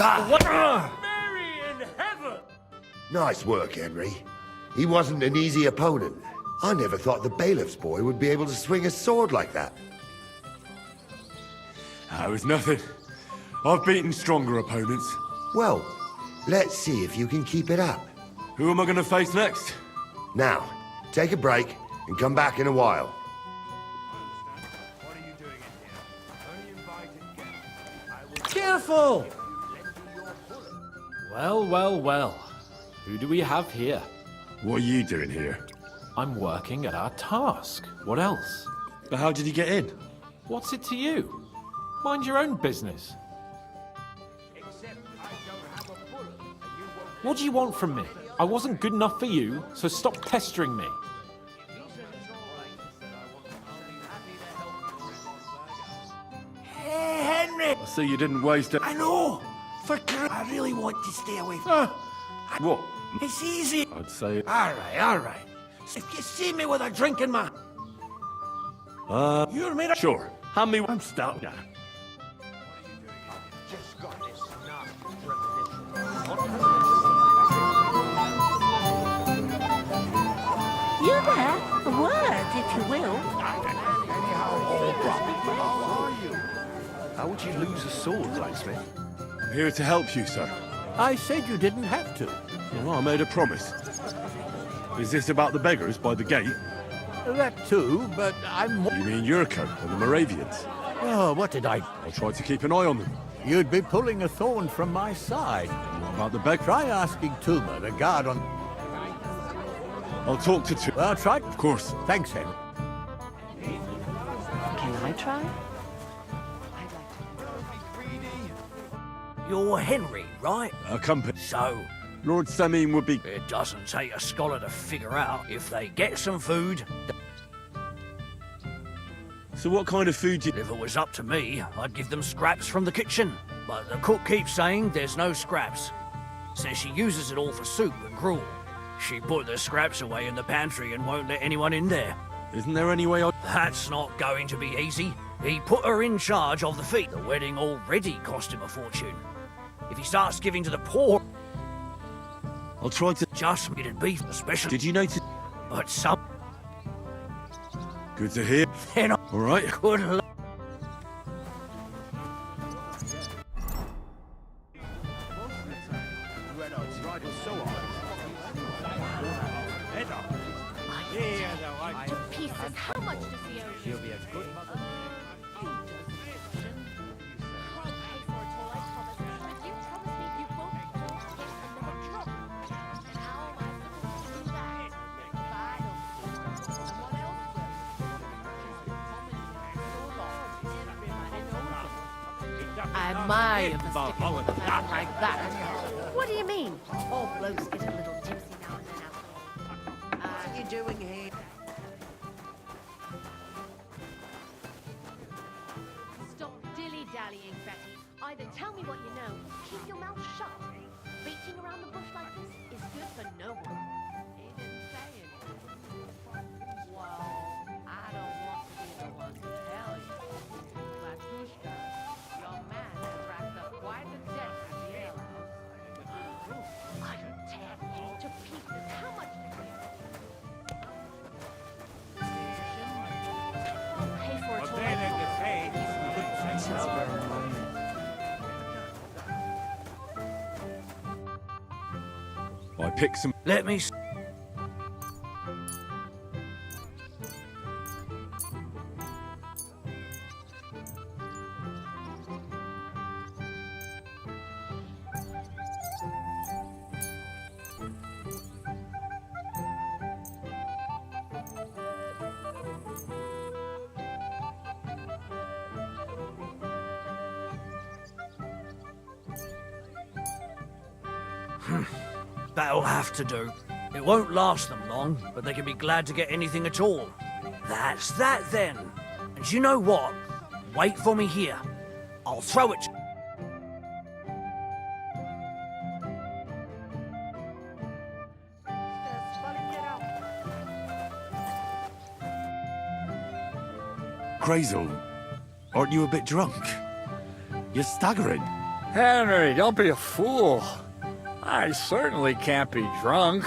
Mary in heaven! Nice work, Henry. He wasn't an easy opponent. I never thought the bailiff's boy would be able to swing a sword like that. That was nothing. I've beaten stronger opponents. Well, let's see if you can keep it up. Who am I going to face next? Now, take a break and come back in a while. Careful! Well, well, well. Who do we have here? What are you doing here? I'm working at our task. What else? But how did you get in? What's it to you? Mind your own business. What do you want from me? I wasn't good enough for you, so stop pestering me. Hey, Henry! I see you didn't waste it. I know! I really want to stay away from... What? It's easy. I'd say... All right. If you see me with a drink in my... You're made of... Sure. Hand me... I'm starting. You there? A word, if you will. How would you lose a sword, blacksmith? I'm here to help you, sir. I said you didn't have to. Well, I made a promise. Is this about the beggars by the gate? That too, but I'm... You mean Yurko and the Moravians? Oh, what did I... I'll try to keep an eye on them. You'd be pulling a thorn from my side. What about the beggars? Try asking Tuma, the guard on... I'll talk to Tuma. Well, try... Of course. Thanks, Henry. Can I try? You're Henry, right? A company. So, Lord Sameen would be... it doesn't take a scholar to figure out if they get some food. So what kind of food do you... If it was up to me, I'd give them scraps from the kitchen. But the cook keeps saying there's no scraps. Says she uses it all for soup and gruel. She put the scraps away in the pantry and won't let anyone in there. Isn't there any way I... That's not going to be easy. He put her in charge of the feast. The wedding already cost him a fortune. If he starts giving to the poor... I'll try to... Just it'd be especially... Did you notice... But some... Good to hear. They're not... All right. Good luck. To pieces. How much does he owe you? She'll be a good mother. I'll pay for it all, I promise. But you promise me you won't get another drop. And how am I supposed to do that? If I don't do someone else will. I might have mistaken a man like that. What do you mean? All blokes get a little tipsy now and then after all. What are you doing here? Stop dilly-dallying, Betty. Either tell me what you know, keep your mouth shut. Beating around the bush like this is good for no one. He didn't say anything. Well, I don't want to be the one to tell you. Matushka, your man has racked up quite a debt at the alehouse. I tear you to pieces. How much do you owe? I'll pay for it all. I picked some... Let me... That'll have to do. It won't last them long, but they can be glad to get anything at all. That's that then. And you know what? Wait for me here. I'll throw it. Crazel, aren't you a bit drunk? You're staggering. Henry, don't be a fool. I certainly can't be drunk.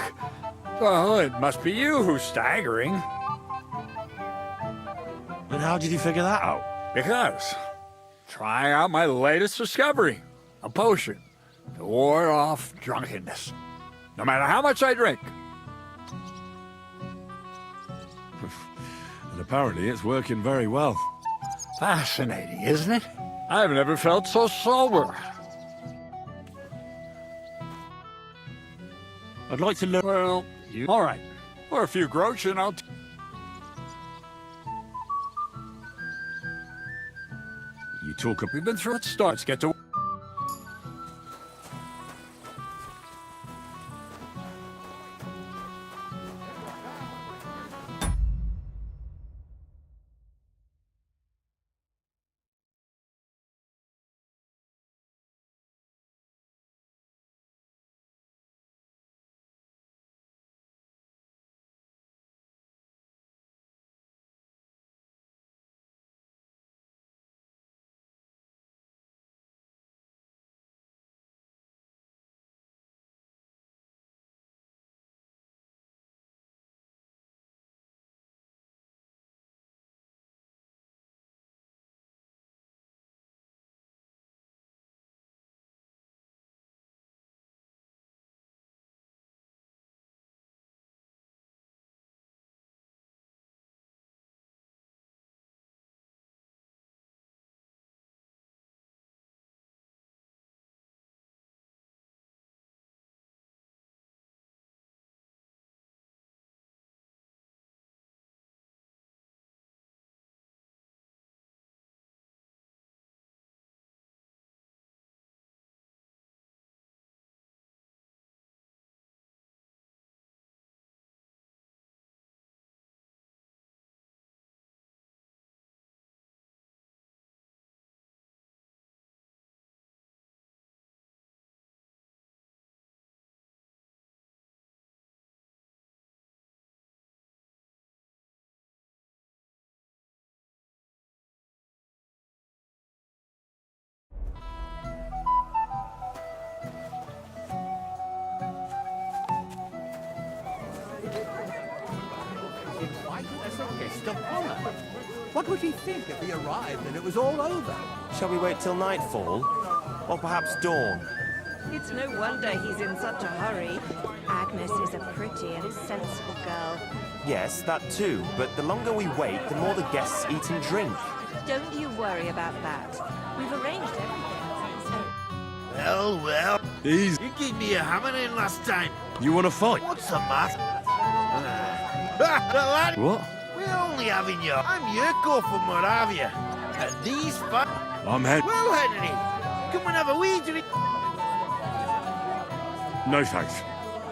Well, it must be you who's staggering. And how did you figure that out? Because trying out my latest discovery, a potion to ward off drunkenness, no matter how much I drink. And apparently it's working very well. Fascinating, isn't it? I've never felt so sober. I'd like to learn... Well, all right. For a few groats and I'll... You talk... We've been through it. Starts. Get to... As a guest of honor. What would he think if he arrived and it was all over? Shall we wait till nightfall? Or perhaps dawn? It's no wonder he's in such a hurry. Agnes is a pretty and sensible girl. Yes, that too, but the longer we wait, the more the guests eat and drink. Don't you worry about that. We've arranged everything, so... Well. Easy. You gave me a hammering last time. You want to fight? What's the matter? What? We're only having you. I'm Yurko from Moravia. And these I'm Henry. Well, Henry, come and have a wee drink. No thanks.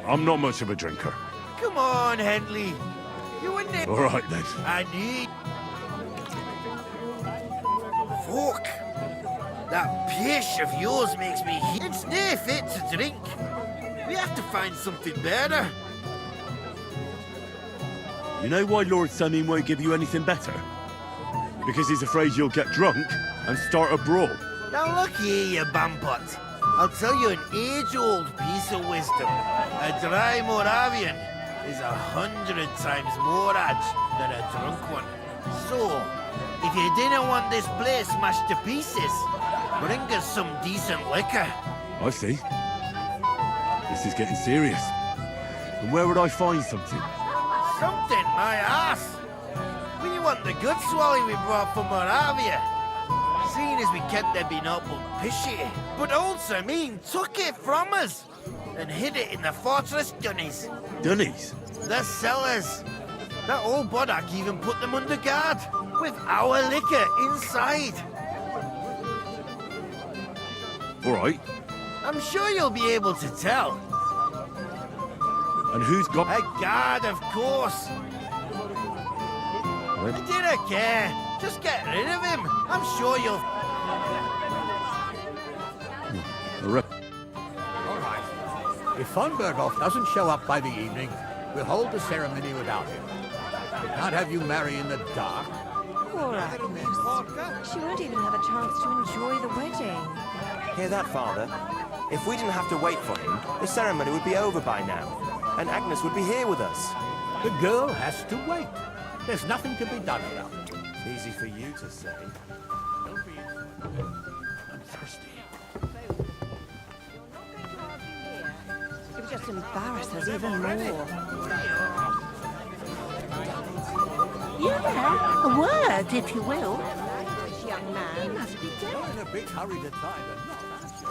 I'm not much of a drinker. Come on, Henley. You and me. All right then. I need... Fuck. That pish of yours makes me... It's no fit to drink. We have to find something better. You know why Lord Samin won't give you anything better? Because he's afraid you'll get drunk and start a brawl. Now look here, you bampot. I'll tell you an age-old piece of wisdom. A dry Moravian is 100 times more edge than a drunk one. So, if you didn't want this place smashed to pieces, bring us some decent liquor. I see. This is getting serious. And where would I find something? Something, my ass. We want the good swally we brought from Moravia. Seeing as we kept there being up but pishy. But also took it from us and hid it in the fortress dunnies. Dunnies? The cellars. That old Boddock even put them under guard with our liquor inside. All right. I'm sure you'll be able to tell. And who's got... A guard, of course. What? I didn't care. Just get rid of him. I'm sure you'll... All right. If von Berghoff doesn't show up by the evening, we'll hold the ceremony without him. We can't have you marry in the dark. Poor Agnes. She won't even have a chance to enjoy the wedding. Hear that, Father? If we didn't have to wait for him, the ceremony would be over by now, and Agnes would be here with us. The girl has to wait. There's nothing to be done about it. Easy for you to say. I'm thirsty. It would just embarrass us even more. You there? A word, if you will. This young man. He must be dead. You're in a big hurry to tie the knot, aren't you?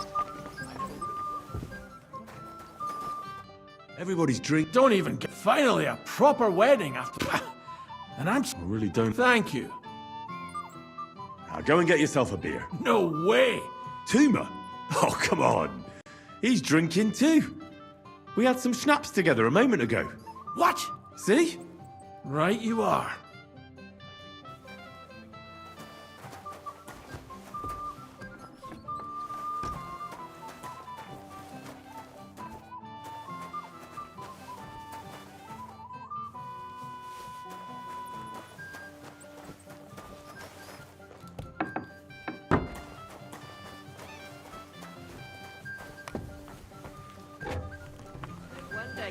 Everybody's drink. Don't even get... Finally, a proper wedding after... And I'm... I really don't. Thank you. Now go and get yourself a beer. No way. Tuma? Oh, come on. He's drinking too. We had some schnapps together a moment ago. What? See? Right you are.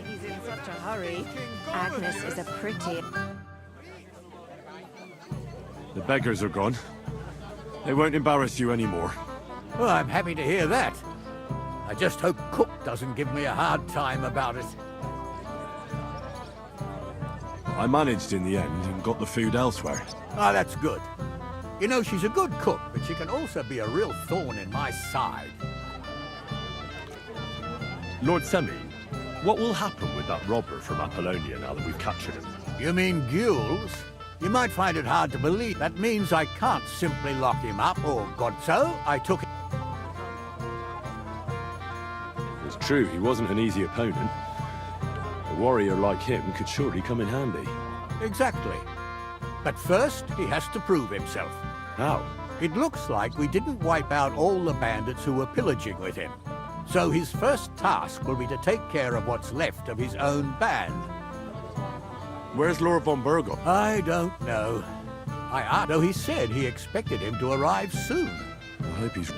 He's in such a hurry. Agnes is a pretty... The beggars are gone. They won't embarrass you anymore. Well, I'm happy to hear that. I just hope Cook doesn't give me a hard time about it. I managed in the end and got the food elsewhere. Ah, that's good. You know, she's a good cook, but she can also be a real thorn in my side. Lord Semi, what will happen with that robber from Apollonia now that we've captured him? You mean Gules? You might find it hard to believe. That means I can't simply lock him up, or God so, I took it. It's true, he wasn't an easy opponent. A warrior like him could surely come in handy. Exactly. But first, he has to prove himself. How? It looks like we didn't wipe out all the bandits who were pillaging with him. So his first task will be to take care of what's left of his own band. Where's Lord von Burgos? I don't know. I asked, though he said he expected him to arrive soon.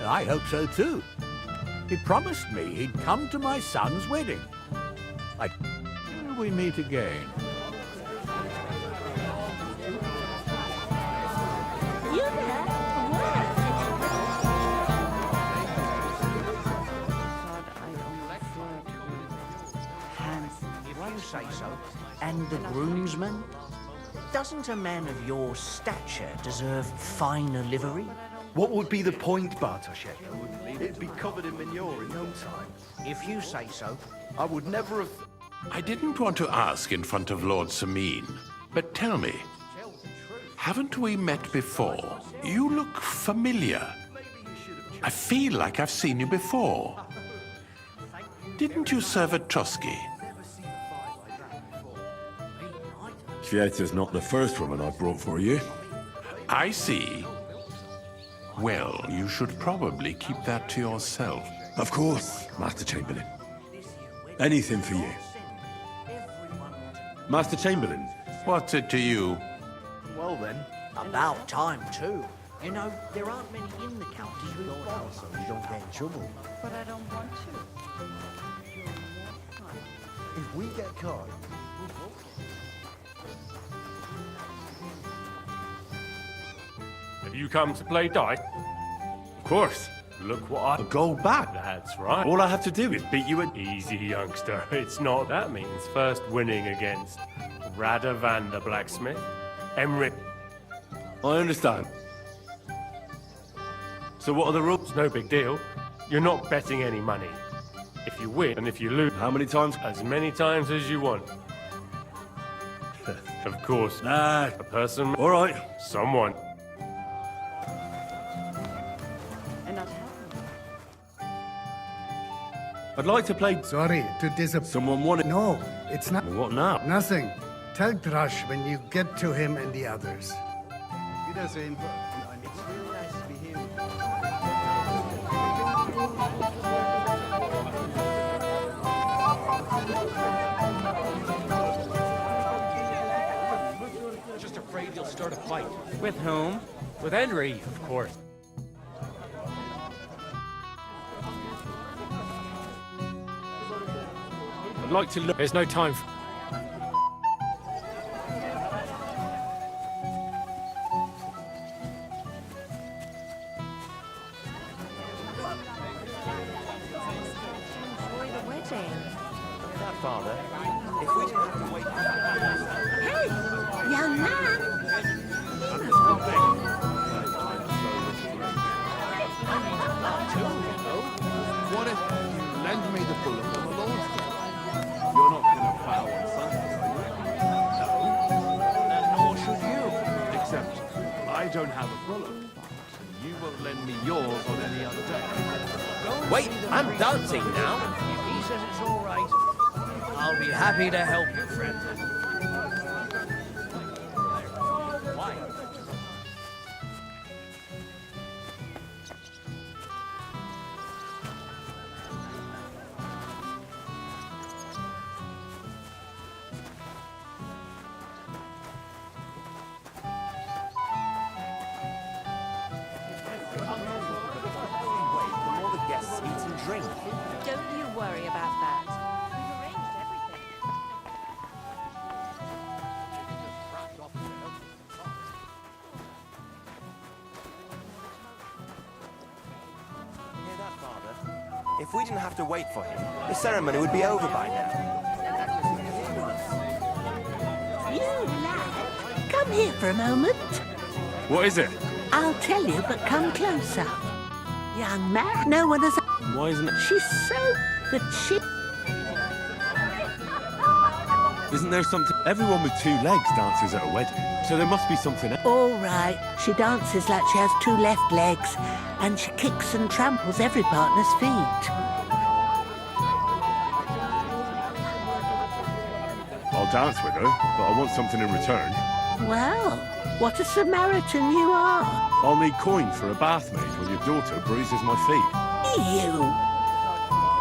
I hope so too. He promised me he'd come to my son's wedding. Will we meet again? You there? A word. You say so. And the groomsman? Doesn't a man of your stature deserve finer livery? What would be the point, Bartoszek? It'd be covered in manure in no time. If you say so. I would never have... I didn't want to ask in front of Lord Sameen, but tell me, haven't we met before? You look familiar. I feel like I've seen you before. Didn't you serve at Trosky? Kvieta's not the first woman I've brought for you. I see. Well, you should probably keep that to yourself. Of course, Master Chamberlain. Anything for you. Master Chamberlain. What's it to you? Well then. About time too. You know, there aren't many in the county who follow, so you don't get in trouble. But I don't want to. If we get caught... Have you come to play dice? Of course. Look what I... Go back. That's right. All I have to do is beat you at... Easy, youngster. It's not. That means first winning against Radovan the blacksmith, Emric. I understand. So what are the rules? No big deal. You're not betting any money. If you win, and if you lose... How many times? As many times as you want. Of course. Nah. A person... All right. Someone. I'd like to play... Sorry to disappoint. Someone wanted... No, it's not... What now? Nothing. Tell Drush when you get to him and the others. Wiedersehen. It's really nice to be here. Just afraid you'll start a fight. With whom? With Henry, of course. I'd like to look. There's no time for... Enjoy the wedding. That, Father, if we didn't have to wait... Hey, young man. What if you lend me the bullet on the Lord's Day? You're not going to foul on Sunday, are you? No. And nor should you. Except I don't have a bullet. And you won't lend me yours on any other day. Wait, I'm dancing now. If he says it's all right, I'll be happy to help you, friend. Why? The more the guests eat and drink. Don't you worry about that. We've arranged everything. Hear that, Father? If we didn't have to wait for him, the ceremony would be over by now. You lad, come here for a moment. What is it? I'll tell you, but come closer. Young man, no one has... Why isn't it... She's so... that she... Isn't there something... Everyone with two legs dances at a wedding, so there must be something else. All right, she dances like she has two left legs, and she kicks and tramples every partner's feet. I'll dance with her, but I want something in return. Well, what a Samaritan you are. I'll need coin for a bath maid when your daughter bruises my feet. You.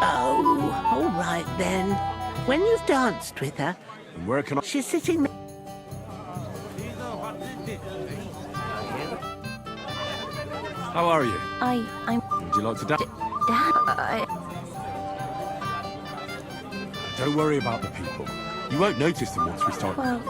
Oh, all right then. When you've danced with her, And where can I... she's sitting... How are you? I'm... Would you like to dance? Dad, Don't worry about the people. You won't notice them once we start. well...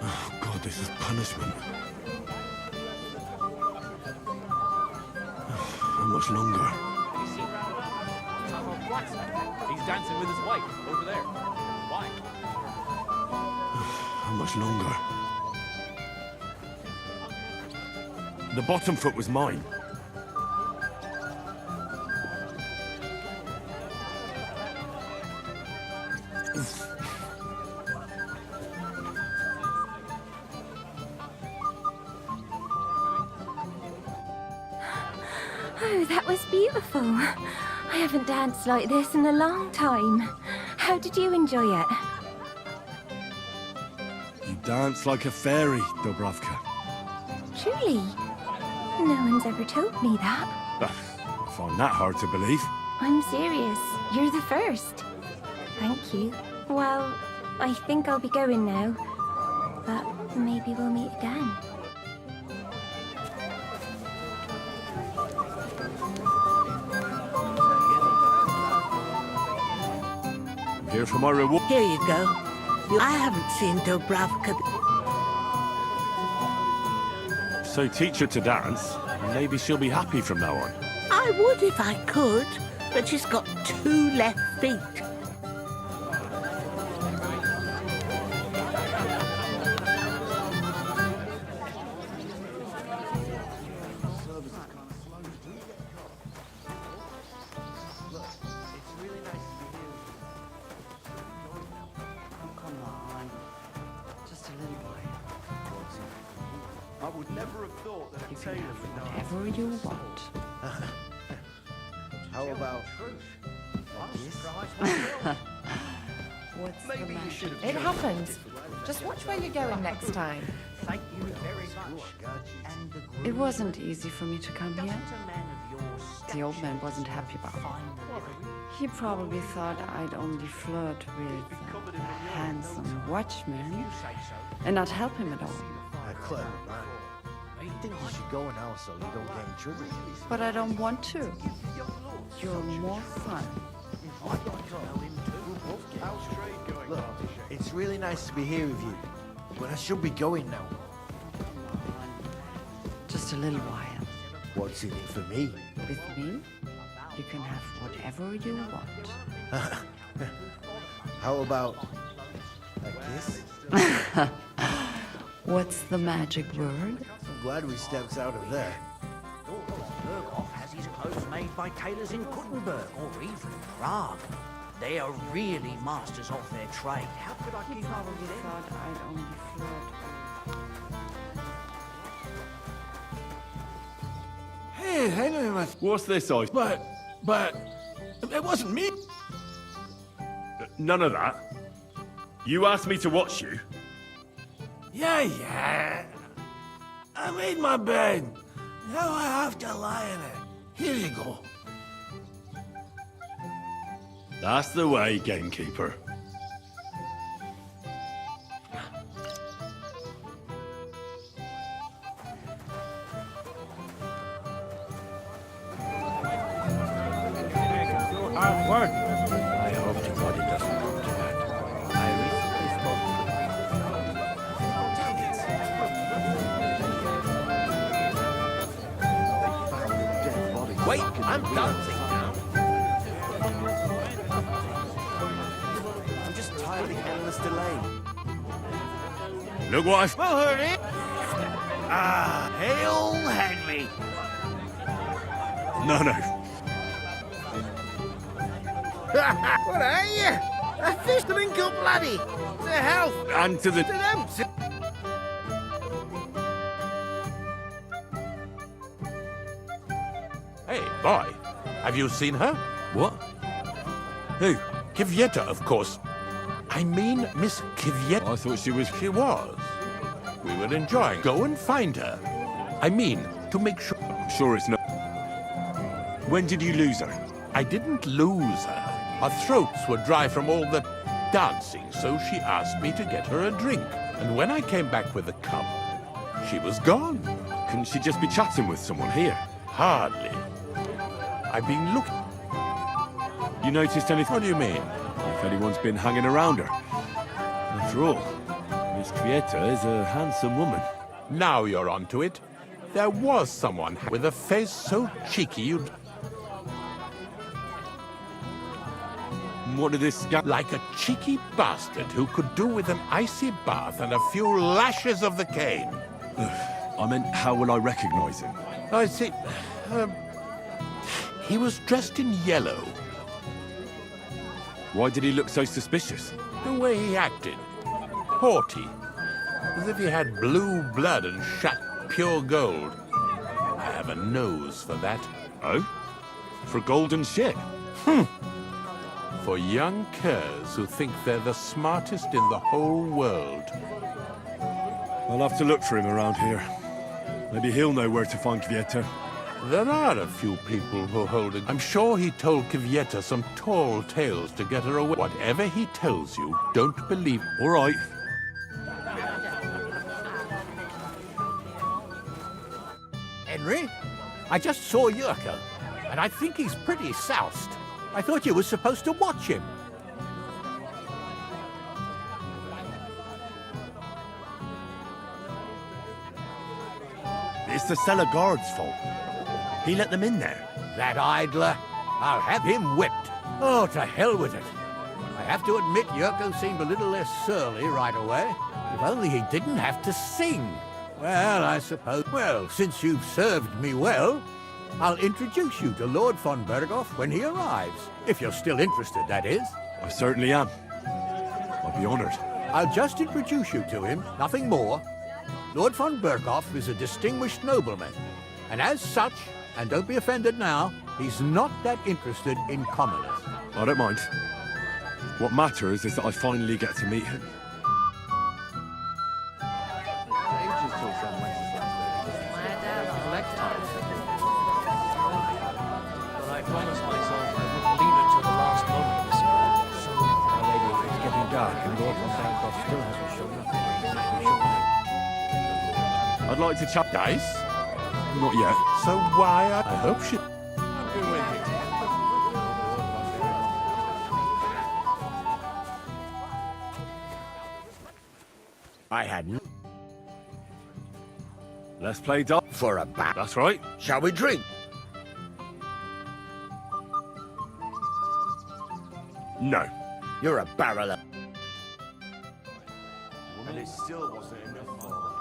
Oh, God, this is punishment. How much longer? He's dancing with his wife over there. Why? How much longer? The bottom foot was mine. Oh, that was beautiful. I haven't danced like this in a long time. How did you enjoy it? You dance like a fairy, Dubravka. Truly? No one's ever told me that. I find that hard to believe. I'm serious. You're the first. Thank you. Well, I think I'll be going now. But maybe we'll meet again. Here for my reward. Here you go. I haven't seen Dubravka... So teach her to dance, and maybe she'll be happy from now on. I would if I could, but she's got two left feet. I would never have thought that a tailor would know. Whatever you want. How about What's the Maybe you should matter? have It happens. Just watch where you're going next time. Thank you very much. It wasn't easy for me to come here. the old man wasn't happy about. He probably thought I'd only flirt with a handsome watchman and not help him at all. Clever man. I think you should go now so you don't get in trouble. But I don't want to. You're more fun. Look, it's really nice to be here with you, but I should be going now. Just a little while. What's in it for me? With me, you can have whatever you want. How about a kiss? What's the magic word? I'm glad we stepped out of there. Berghoff has his clothes made by tailors in Kuttenberg or even Prague. They are really masters of their trade. How could I He keep up probably with them? thought I'd only flirt. Hey, hang on a minute. What's this, I? But, it wasn't me. None of that. You asked me to watch you. Yeah. I made my bed. Now I have to lie in it. Here you go. That's the way, gamekeeper. Hard work. I hope to God it doesn't come to that. I recently spoke to Wait, I'm dancing now. I'm just tired of the endless delay. Look what I've... Well, hurry! Hail Henry! No. What are you? A fisherman cup laddie! To health! And to the... To them! Hey, boy. Have you seen her? What? Who? Kvyetta, of course. I mean Miss Kvyetta. I thought she was... She was. We were enjoying. Go and find her. I mean, to make sure... I'm sure it's not... When did you lose her? I didn't lose her. Our throats were dry from all the dancing, so she asked me to get her a drink. And when I came back with the cup, she was gone. Couldn't she just be chatting with someone here? Hardly. I've been looking... You noticed anything? What do you mean? If anyone's been hanging around her. After all, Miss Kvyetta is a handsome woman. Now you're onto it. There was someone with a face so cheeky you'd... What did this guy... Like a cheeky bastard who could do with an icy bath and a few lashes of the cane. I meant, how will I recognize him? I see. He was dressed in yellow. Why did he look so suspicious? The way he acted. Haughty. As if he had blue blood and shat pure gold. I have a nose for that. Oh? For golden shit? For young curs who think they're the smartest in the whole world. I'll have to look for him around here. Maybe he'll know where to find Kvyetta. There are a few people who hold it. I'm sure he told Kvyetta some tall tales to get her away. Whatever he tells you, don't believe. All right. Henry, I just saw Yurko, and I think he's pretty soused. I thought you were supposed to watch him. It's the cellar guard's fault. He let them in there. That idler, I'll have him whipped. Oh, to hell with it. I have to admit Yurko seemed a little less surly right away. If only he didn't have to sing. Well, I suppose... Well, since you've served me well, I'll introduce you to Lord von Berghoff when he arrives. If you're still interested, that is. I certainly am. I'd be honored. I'll just introduce you to him, nothing more. Lord von Berghoff is a distinguished nobleman, and as such, and don't be offended now, he's not that interested in commoners. I don't mind. What matters is that I finally get to meet him. like to chat? Dice? Not yet. So why? I hope she... I hadn't. Let's play dot. For a bat. That's right. Shall we drink? No. You're a barrel of... And it still wasn't enough for them.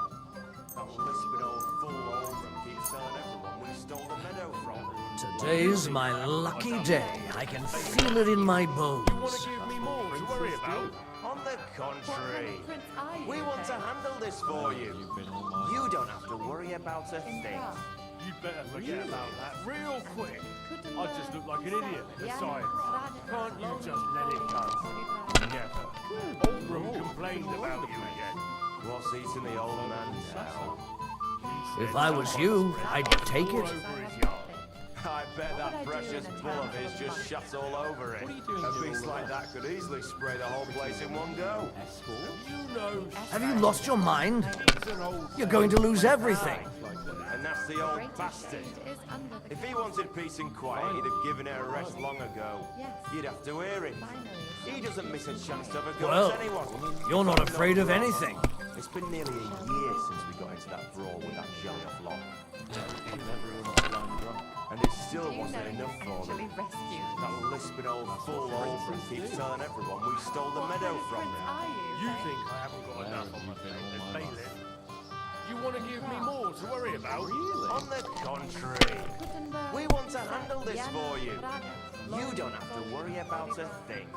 That lisping old fool Oldham keeps telling everyone we stole the meadow from them. Today's my lucky day. I can feel it in my bones. You want to give me more to worry about? On the contrary, we want to handle this for you. You don't have to worry about a thing. You'd better forget about that real quick. I just look like an idiot, besides. Can't you just let it go? Never. Oldham complained about you again. What's eating the old man now? If I was you, I'd take it. I bet that precious bull of his just shuts all over it. A beast like that could easily spray the whole place in one go. You know... Have you lost your mind? You're going to lose everything. And that's the old bastard. If he wanted peace and quiet, he'd have given it a rest long ago. You'd have to hear him. He doesn't miss a chance to have a go Well, at anyone. you're not afraid of anything. It's been nearly a year since we got into that brawl with that jelly off lot. And it still wasn't enough for them. That lisping old fool Oldham keeps telling everyone we stole the meadow from them. You think I haven't got enough on my plate as bailiff? You want to give me more to worry about? On the contrary, we want to handle this for you. You don't have to worry about a thing.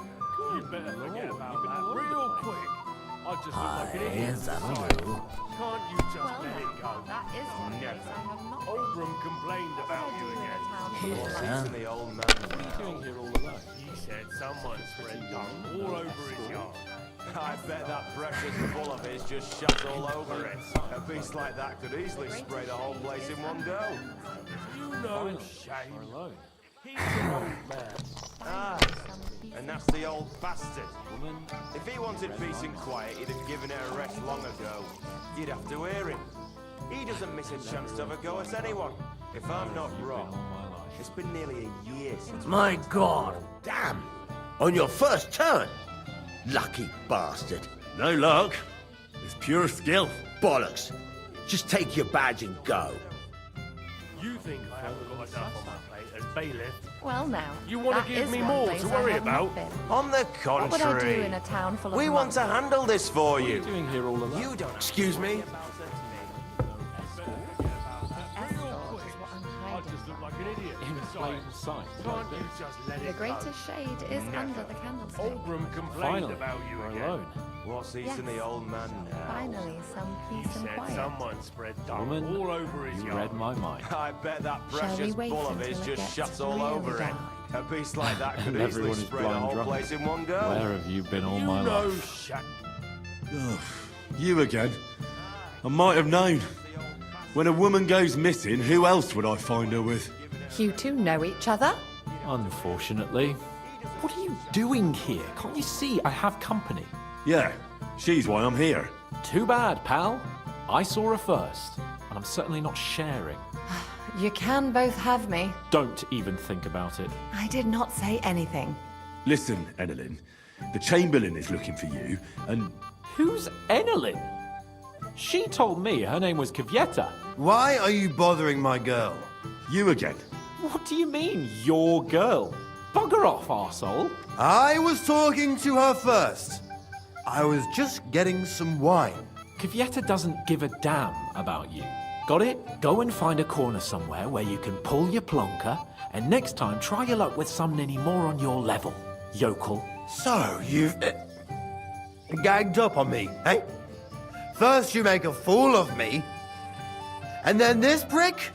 You better forget about that real quick. I just look like an idiot. that'll besides. do. Can't you just let it go? Never. Oldham complained about you again. What's eating the old man now? He said someone spread dung all over his yard. I bet that precious bull of his just shuts all over it. A beast like that could easily spray the whole place in one go. You know shame. He's an old man. Ah, and that's the old bastard. If he wanted peace and quiet, he'd have given it a rest long ago. You'd have to hear him. He doesn't miss a chance to have a go at anyone. If I'm not wrong, it's been nearly a year since... My God. Damn! On your first turn! Lucky bastard. No luck. It's pure skill. Bollocks. Just take your badge and go. You think I haven't got enough on my plate as bailiff? Well, now. You want to give me more to worry about? On the What would I do contrary, in a town full of we want to handle this for you. Doing here all alone. You don't... Excuse me? I just look like an idiot. In plain sight. Can't you just let The it go? greatest shade is under the candlestick. Oldham complained Finally, about you we're again. alone. What's eating the old man now? Finally, some He peace and said quiet. someone spread dung Woman, all over his You yard. read my mind. I bet that Shall we precious wait bull of until his it just gets shuts all really over it. dark? A beast like that could And easily everyone is spray the blind whole drunk. place in one go. Where have you been all You my know life? shame. Ugh, you again. I might have known. When a woman goes missing, who else would I find her with? You two know each other? Unfortunately. What are you doing here? Can't you see I have company? Yeah, she's why I'm here. Too bad, pal. I saw her first, and I'm certainly not sharing. You can both have me. Don't even think about it. I did not say anything. Listen, Enelin, the Chamberlain is looking for you, and... Who's Enelin? She told me her name was Kvyetta. Why are you bothering my girl? You again. What do you mean, your girl? Bugger off, arsehole. I was talking to her first. I was just getting some wine. Kvyetta doesn't give a damn about you. Got it? Go and find a corner somewhere where you can pull your plonker, and next time try your luck with some ninny more on your level, yokel. So, you've... gagged up on me, eh? First you make a fool of me, and then this prick?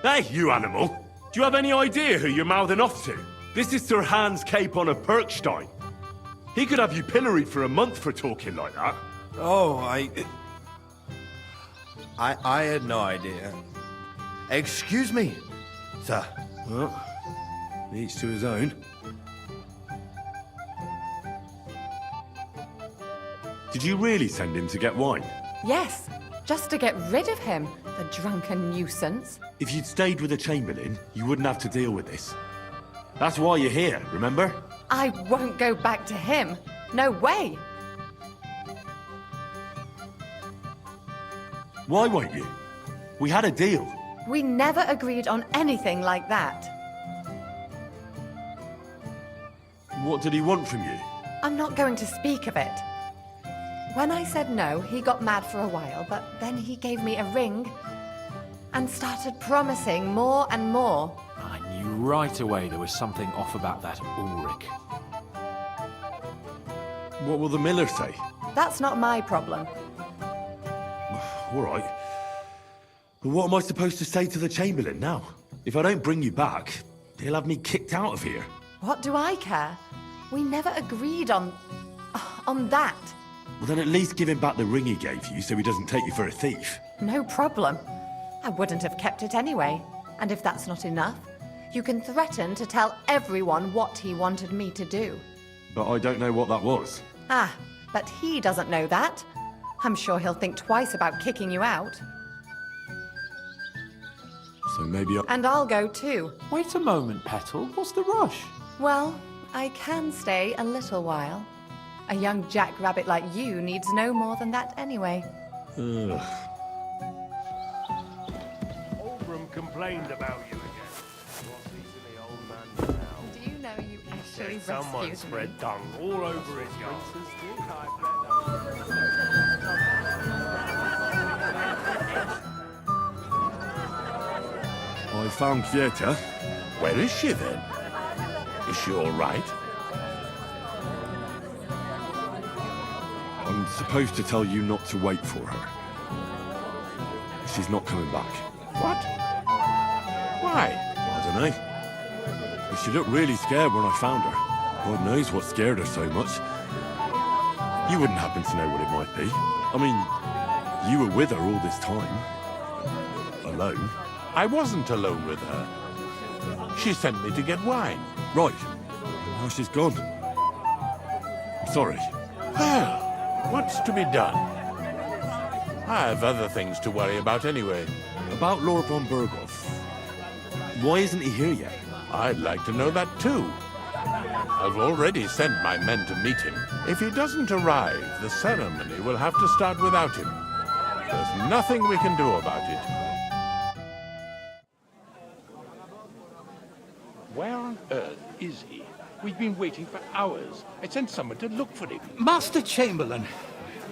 Hey, you animal! Do you have any idea who you're mouthing off to? This is Sir Hans Cape on a Perkstein. He could have you pilloried for a month for talking like that. Oh, I had no idea. Excuse me, sir. Well, each to his own. Did you really send him to get wine? Yes, just to get rid of him, the drunken nuisance. If you'd stayed with the Chamberlain, you wouldn't have to deal with this. That's why you're here, remember? I won't go back to him. No way. Why won't you? We had a deal. We never agreed on anything like that. What did he want from you? I'm not going to speak of it. When I said no, he got mad for a while, but then he gave me a ring and started promising more and more. I knew right away there was something off about that Ulrich. What will the miller say? That's not my problem. All right. But what am I supposed to say to the Chamberlain now? If I don't bring you back, he'll have me kicked out of here. What do I care? We never agreed on that. Well, then at least give him back the ring he gave you so he doesn't take you for a thief. No problem. I wouldn't have kept it anyway. And if that's not enough, you can threaten to tell everyone what he wanted me to do. But I don't know what that was. Ah, but he doesn't know that. I'm sure he'll think twice about kicking you out. So maybe I... And I'll go too. Wait a moment, Petal. What's the rush? Well, I can stay a little while. A young jackrabbit like you needs no more than that anyway. Ugh. Oldham complained about you again. What's eating the old man's now? Do you know you actually Someone rescued spread me? dung all over his yard. I found Kieta. Where is she then? Is she all right? I'm supposed to tell you not to wait for her. She's not coming back. What? Why? I don't know. But she looked really scared when I found her. God knows what scared her so much. You wouldn't happen to know what it might be. I mean, you were with her all this time. Alone. I wasn't alone with her. She sent me to get wine. Right. Now she's gone. I'm sorry. Well, what's to be done? I have other things to worry about anyway. About Lord von Berghoff. Why isn't he here yet? I'd like to know that too. I've already sent my men to meet him. If he doesn't arrive, the ceremony will have to start without him. There's nothing we can do about it. Where on earth is he? We've been waiting for hours. I sent someone to look for him. Master Chamberlain,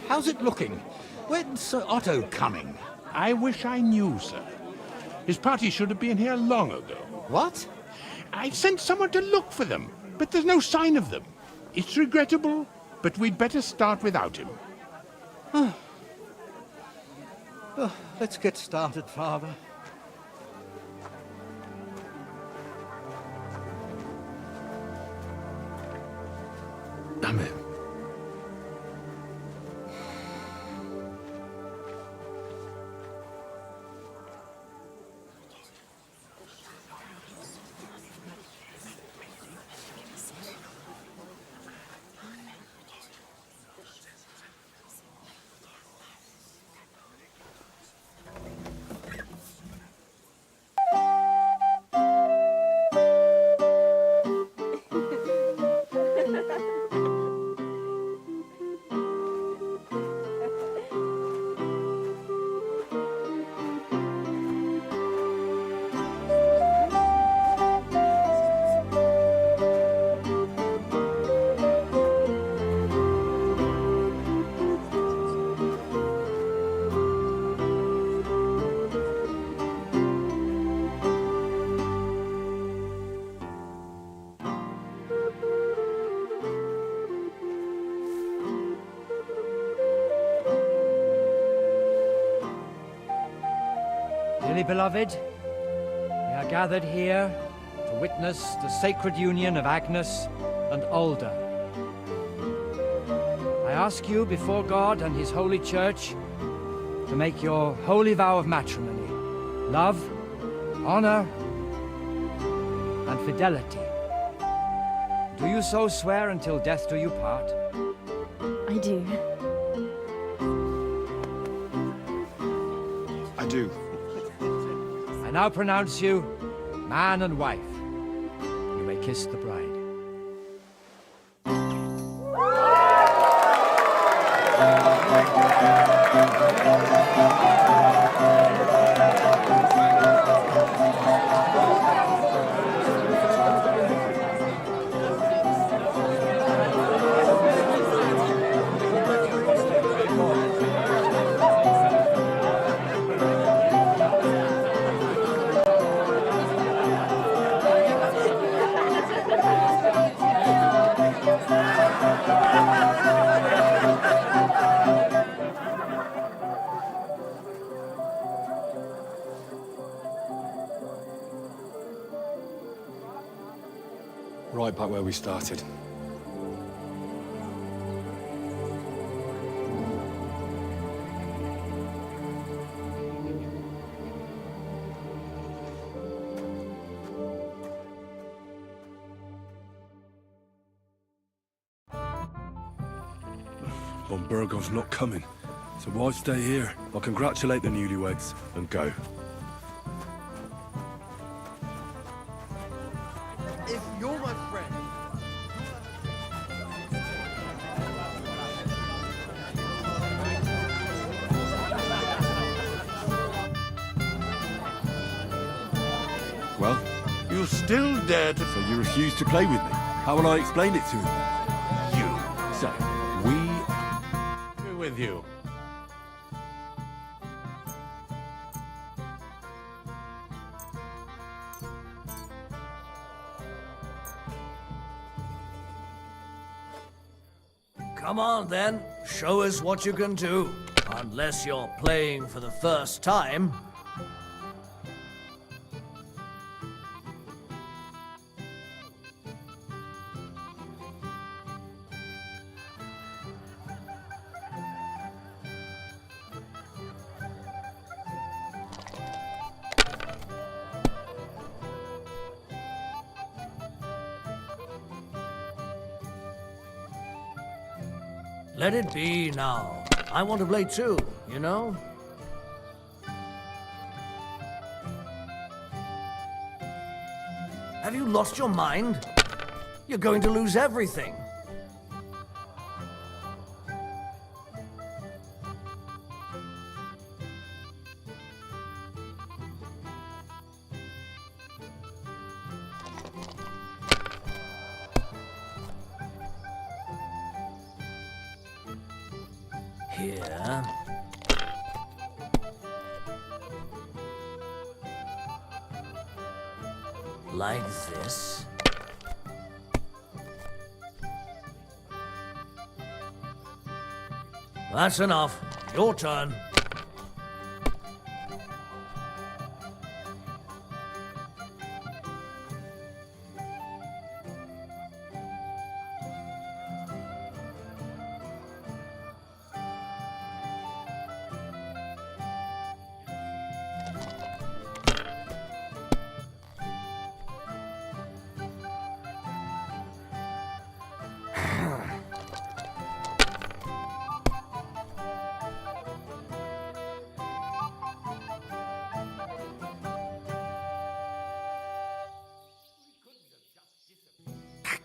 how's it looking? When's Sir Otto coming? I wish I knew, sir. His party should have been here long ago. What? I sent someone to look for them, but there's no sign of them. It's regrettable, but we'd better start without him. Let's get started, Father. Damn it. Dearly beloved, we are gathered here to witness the sacred union of Agnes and Alda. I ask you before God and His holy church to make your holy vow of matrimony, love, honor, and fidelity. Do you so swear until death do you part? I do. I do. I now pronounce you man and wife. You may kiss the bride. Right back where we started. Von Bergov's not coming, so why stay here? I'll congratulate the newlyweds and go. If you're my friend... Well? You still dare to... So you refuse to play with me? How will I explain it to him? So, with you. Come on, then. Show us what you can do. Unless you're playing for the first time. Let it be now. I want to play too, you know? Have you lost your mind? You're going to lose everything. Here. Like this. That's enough. Your turn.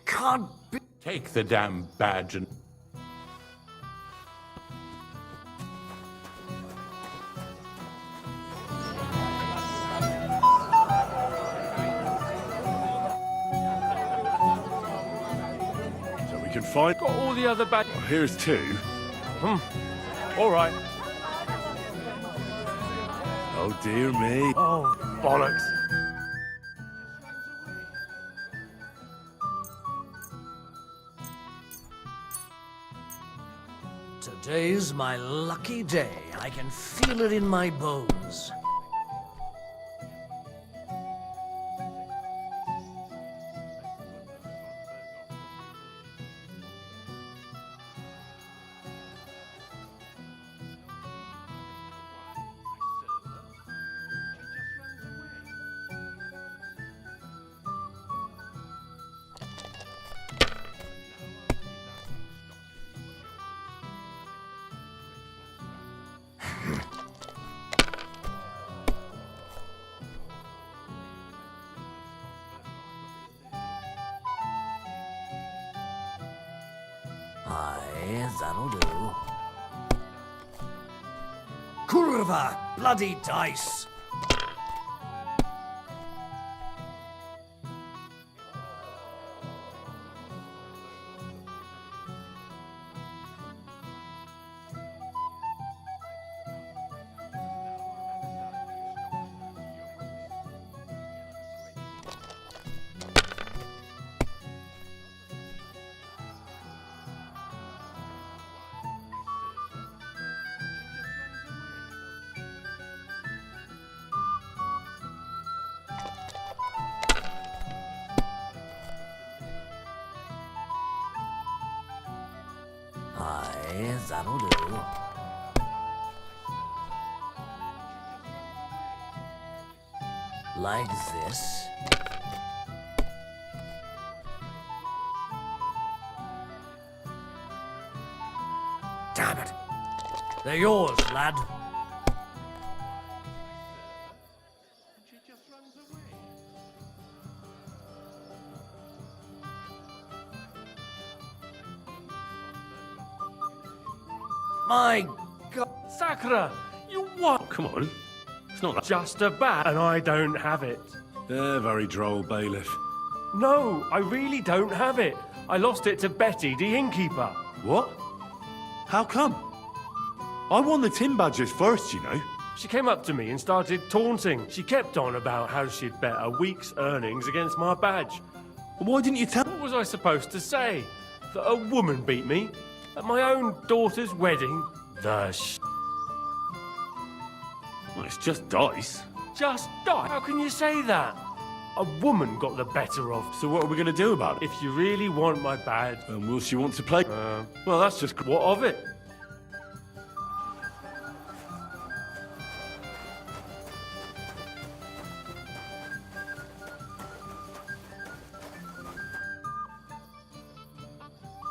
Can't be. Take the damn badge and... So we can find... Got all the other bad... Well, here's two. All right. Oh, dear me. Oh, bollocks. Today's my lucky day. I can feel it in my bones. Aye, that'll do. Kurva! Bloody dice! Aye, that'll do. Like this. Damn it! They're yours, lad. My God. Sakura, you what? Come on. It's not that. Just a bat, and I don't have it. They're very droll, bailiff. No, I really don't have it. I lost it to Betty, the innkeeper. What? How come? I won the tin badges first, you know. She came up to me and started taunting. She kept on about how she'd bet a week's earnings against my badge. Why didn't you tell? What was I supposed to say? That a woman beat me? At my own daughter's wedding? The Well, it's just dice. Just die? How can you say that? A woman got the better of. So what are we going to do about it? If you really want my badge... And will she want to play? Well, that's just... What of it?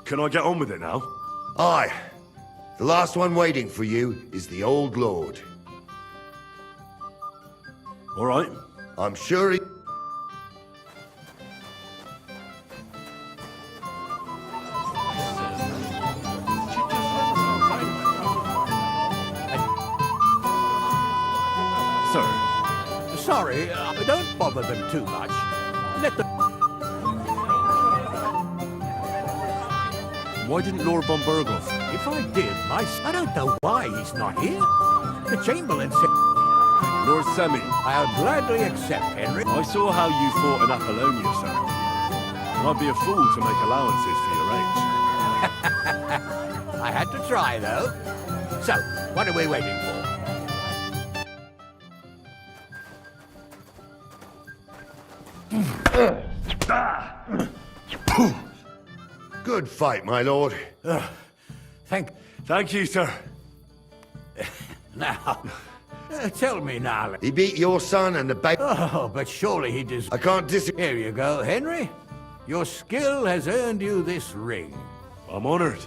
Can I get on with it now? Aye. The last one waiting for you is the Old Lord. All right. I'm sure he... Sir? Sorry, don't bother them too much. Let them... Why didn't Lord von Berghoff? If I did, I don't know why he's not here. The Chamberlain said... Lord Semi. I'll gladly accept, Henry. I saw how you fought in Apollonia, sir. And I'd be a fool to make allowances for your age. I had to try, though. So, what are we waiting for? Good fight, my lord. Thank you, sir. Now, tell me, Gnarly. He beat your son and the baby. Oh, but surely he does. I can't disagree. Here you go, Henry. Your skill has earned you this ring. I'm honored.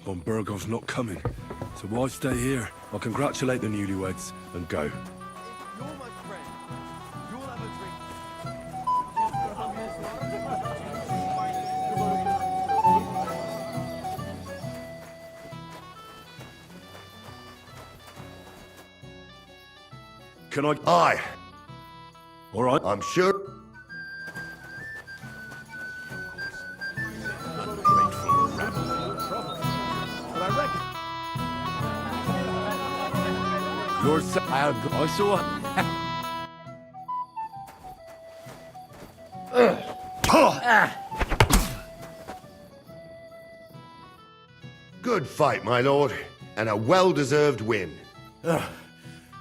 Von Berghoff's not coming, so why stay here? I'll congratulate the newlyweds and go. Can I? Aye. All right. I'm sure. Lord I saw... Good fight, my lord, and a well-deserved win.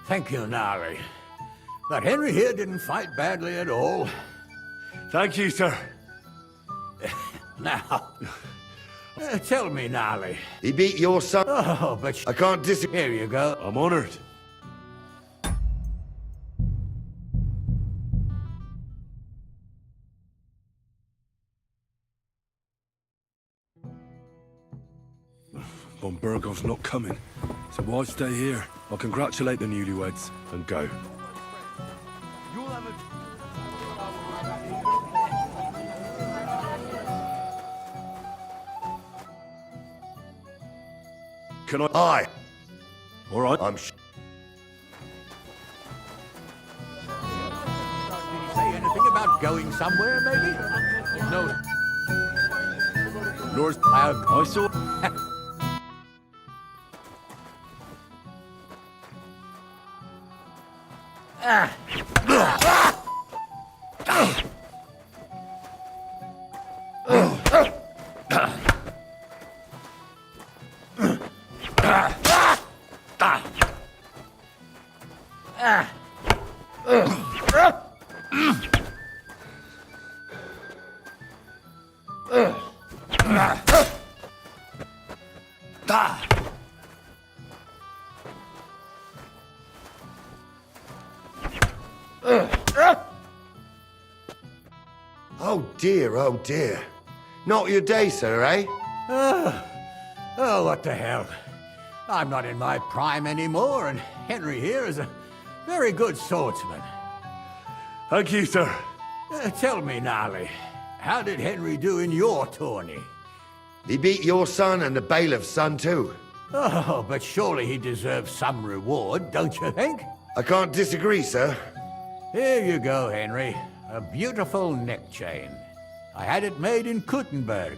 Thank you, Nari. But Henry here didn't fight badly at all. Thank you, sir. Now, tell me, Nali. He beat your son. Oh, but I can't disagree. Here you go. I'm honored. Von Burgov's not coming, so why stay here? I'll congratulate the newlyweds and go. Can I? Aye. All right. I'm Did he say anything about going somewhere, maybe? No. Lord, I saw... Oh dear, oh dear. Not your day, sir, eh? Oh, what the hell. I'm not in my prime anymore, and Henry here is a very good swordsman. Thank you, sir. Tell me, Gnarly, how did Henry do in your tourney? He beat your son and the bailiff's son too. Oh, but surely he deserves some reward, don't you think? I can't disagree, sir. Here you go, Henry. A beautiful neck chain. I had it made in Kuttenberg.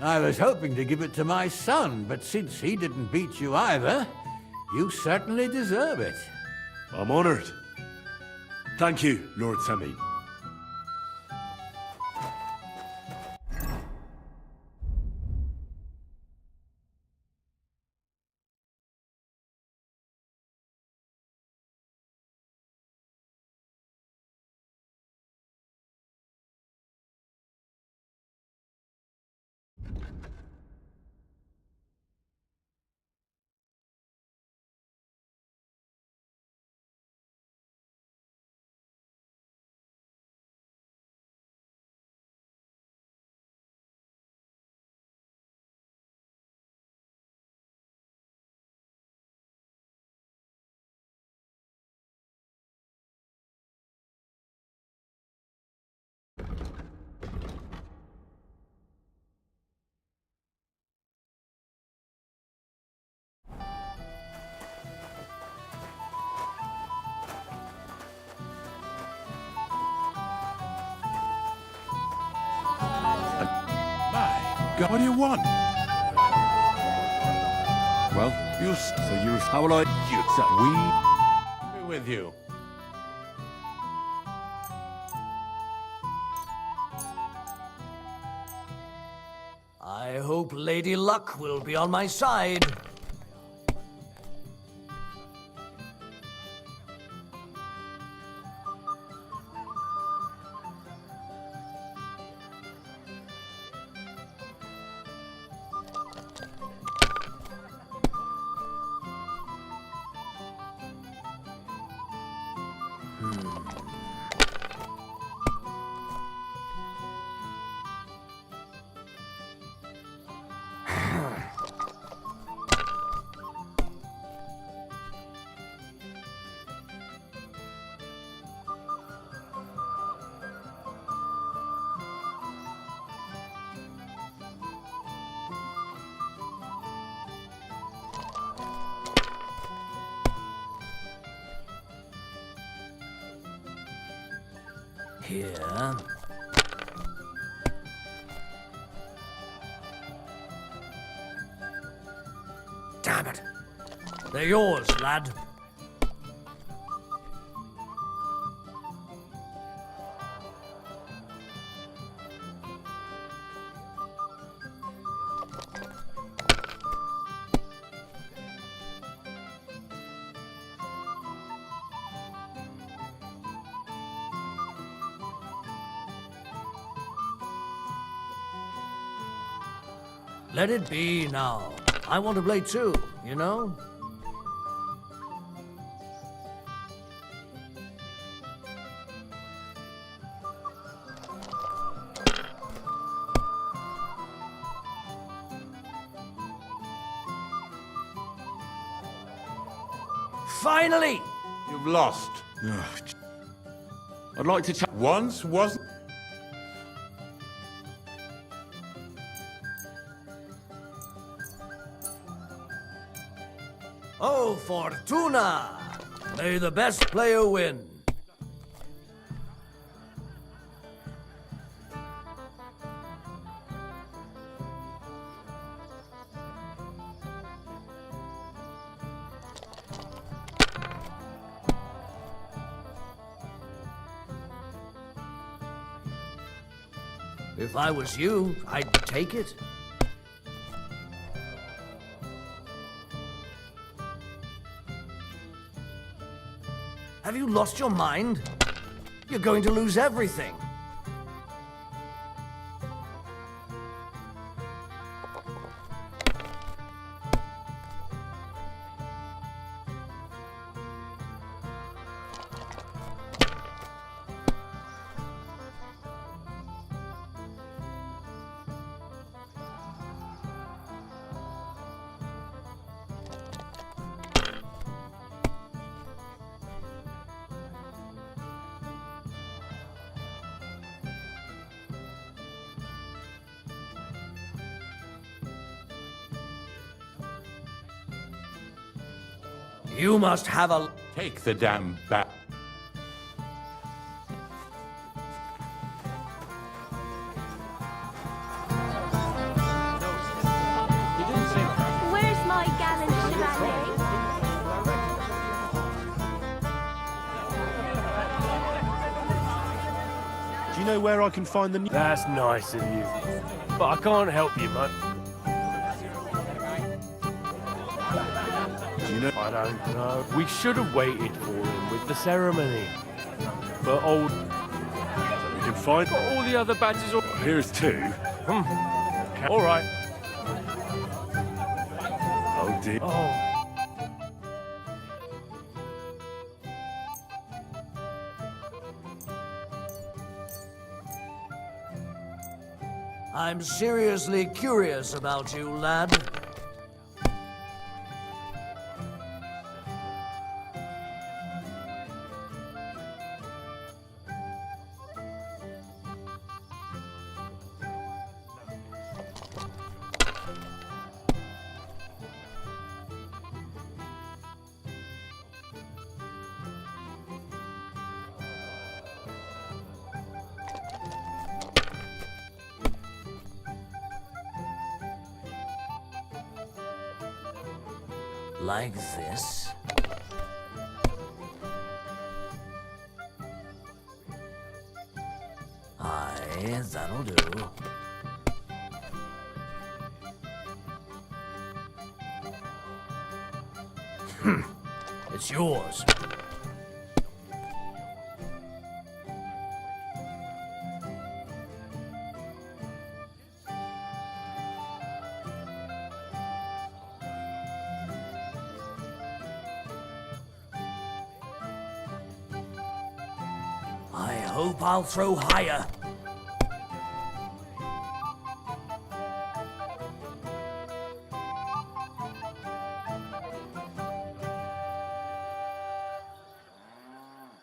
I was hoping to give it to my son, but since he didn't beat you either, you certainly deserve it. I'm honored. Thank you, Lord Sammy. God, what do you want? Well, so you're... How will I... We... Be with you. I hope Lady Luck will be on my side. Here. Damn it. They're yours, lad. Let it be now. I want to play too, you know? Finally! You've lost. I'd like to chat. Once wasn't. Oh, Fortuna! May the best player win. If I was you, I'd take it. Have you lost your mind? You're going to lose everything. You must have a... Take the damn bat. Where's my gallant chevalier? Do you know where I can find the new... That's nice of you. But I can't help you much. Do you know... I don't know. We should have waited for him with the ceremony. But old... We can find... Got all the other badges... Here's two. All right. Oh, dear. Oh. I'm seriously curious about you, lad. Like this? Aye, that'll do. It's yours. I hope I'll throw higher.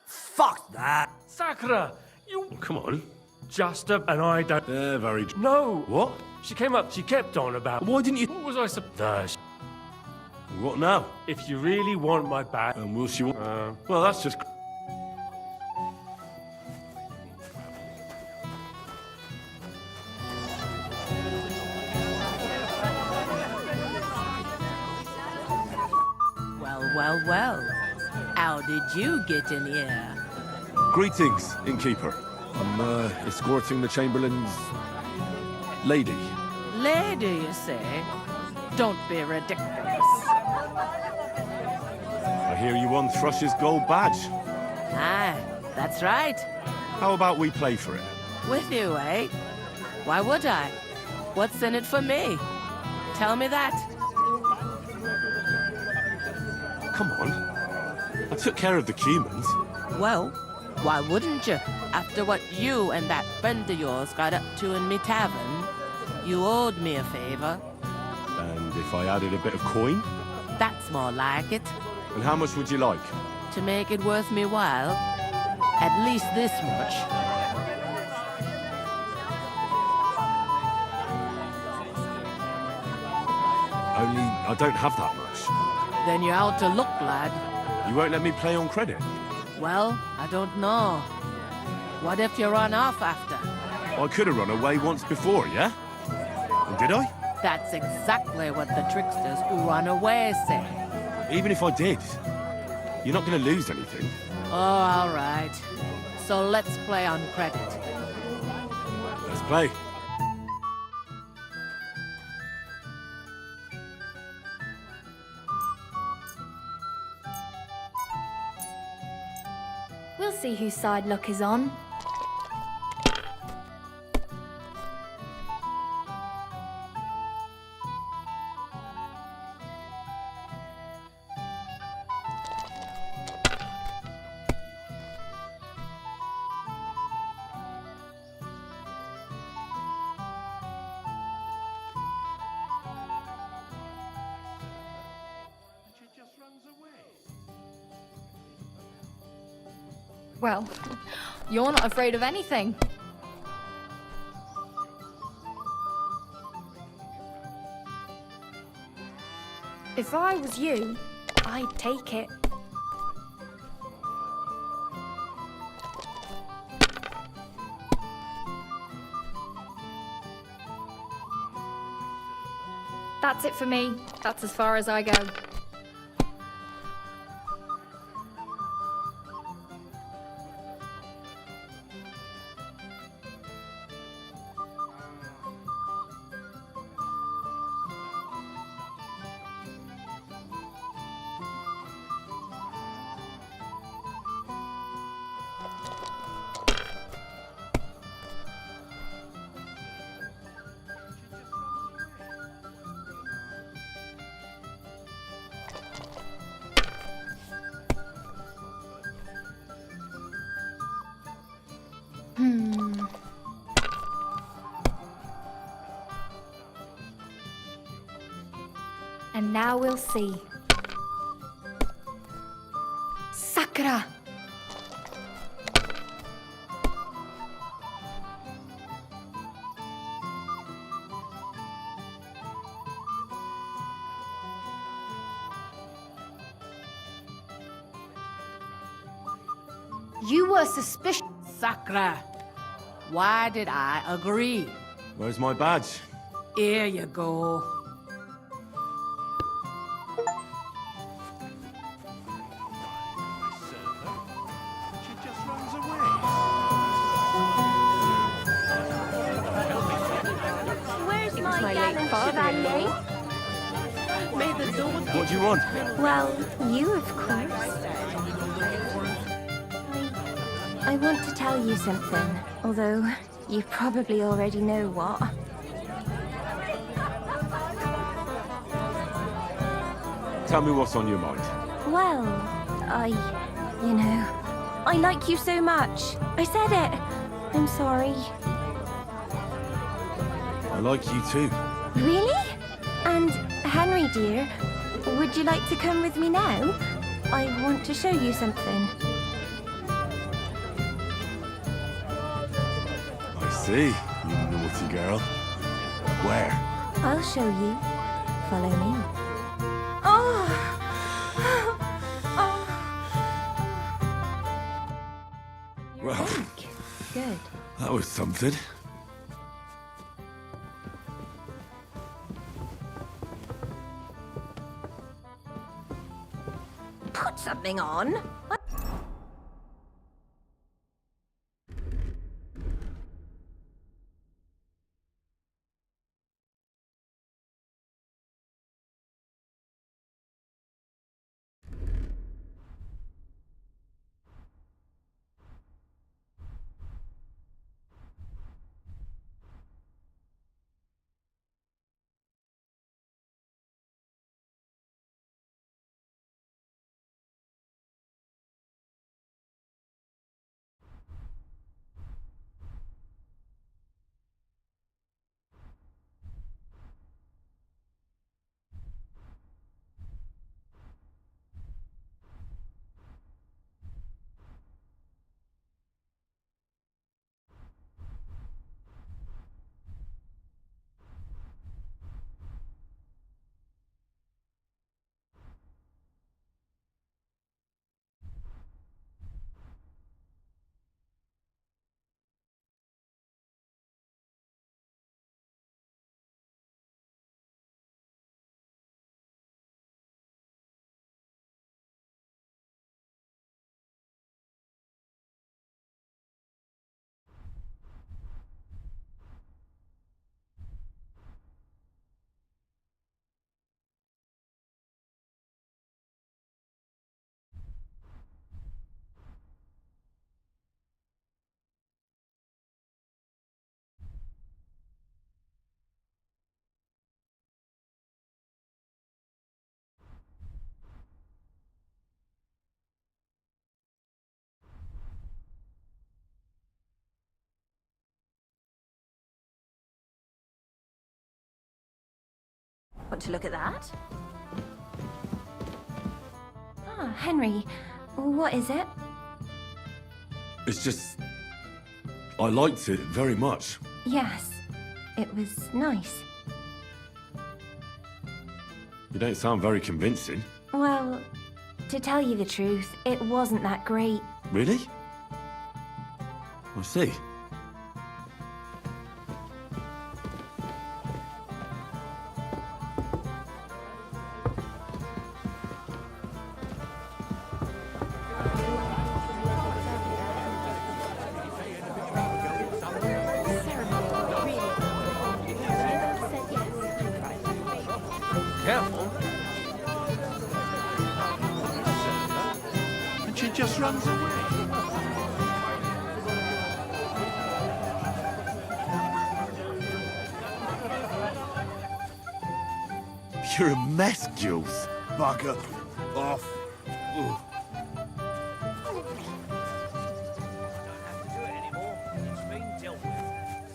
Fuck that! Sakura, you... Come on. Just a... And I don't... They're very... No! What? She came up, she kept on about... Why didn't you... What was I supposed... What now? If you really want my back... And will she want... well, that's just... Well, well. How did you get in here? Greetings, innkeeper. I'm, escorting the Chamberlain's... lady. Lady, you say? Don't be ridiculous. I hear you won Thrush's gold badge. Aye, that's right. How about we play for it? With you, eh? Why would I? What's in it for me? Tell me that. Come on. I took care of the Cumans. Well, why wouldn't you? After what you and that friend of yours got up to in me tavern, you owed me a favor. And if I added a bit of coin? That's more like it. And how much would you like? To make it worth me while, at least this much. Only I don't have that much. Then you're out to look, lad. You won't let me play on credit? Well, I don't know. What if you run off after? I could have run away once before, yeah? And did I? That's exactly what the tricksters who run away say. Even if I did, you're not going to lose anything. Oh, all right. So let's play on credit. Let's play. We'll see whose side luck is on. Well, you're not afraid of anything. If I was you, I'd take it. That's it for me. That's as far as I go. And now we'll see. Sakura! You were suspicious. Sakura, why did I agree? Where's my badge? Here you go. Where's my gallant chevalier? May the dawn... What do you want? Well, you, of course. I want to tell you something, although you probably already know what. Tell me what's on your mind. Well, I like you so much. I said it. I'm sorry. I like you too. Really? And Henry, dear, would you like to come with me now? I want to show you something. I see, you naughty girl. Where? I'll show you. Follow me. Oh! Well, Good. that was something. Put something on. want to look at that? Ah, Henry, what is it? It's just... I liked it very much. Yes, it was nice. You don't sound very convincing. Well, to tell you the truth, it wasn't that great. Really? I see. Careful. And she just runs away. You're a mess, Jules. Bugger off. Ugh.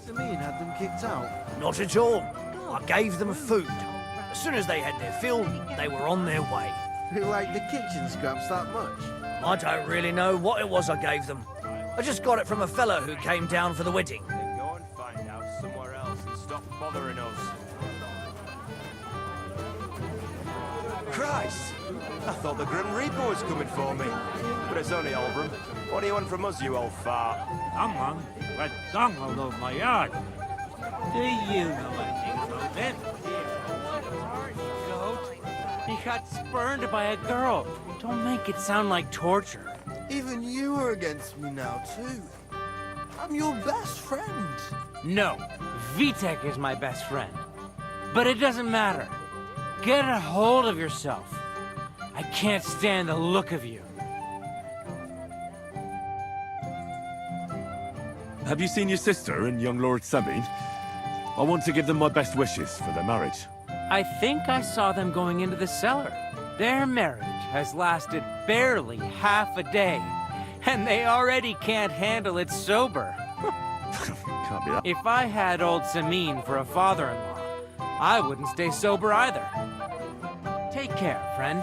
Sameen had them kicked out? Not at all. I gave them food. As soon as they had their fill, they were on their way. Who ate the kitchen scraps that much? I don't really know what it was I gave them. I just got it from a fella who came down for the wedding. Then go and find out somewhere else and stop bothering us. Christ! I thought the Grim Reaper was coming for me. But it's only Albram. What do you want from us, you old fart? Come on, let dung all over my yard. Do you know anything about it? Goat, he got spurned by a girl. Don't make it sound like torture. Even you are against me now, too. I'm your best friend. No, Vitek is my best friend. But it doesn't matter. Get a hold of yourself. I can't stand the look of you. Have you seen your sister and young Lord Sameen? I want to give them my best wishes for their marriage. I think I saw them going into the cellar. Their marriage has lasted barely half a day, and they already can't handle it sober. Can't be that. If I had old Sameen for a father-in-law, I wouldn't stay sober either. Take care, friend.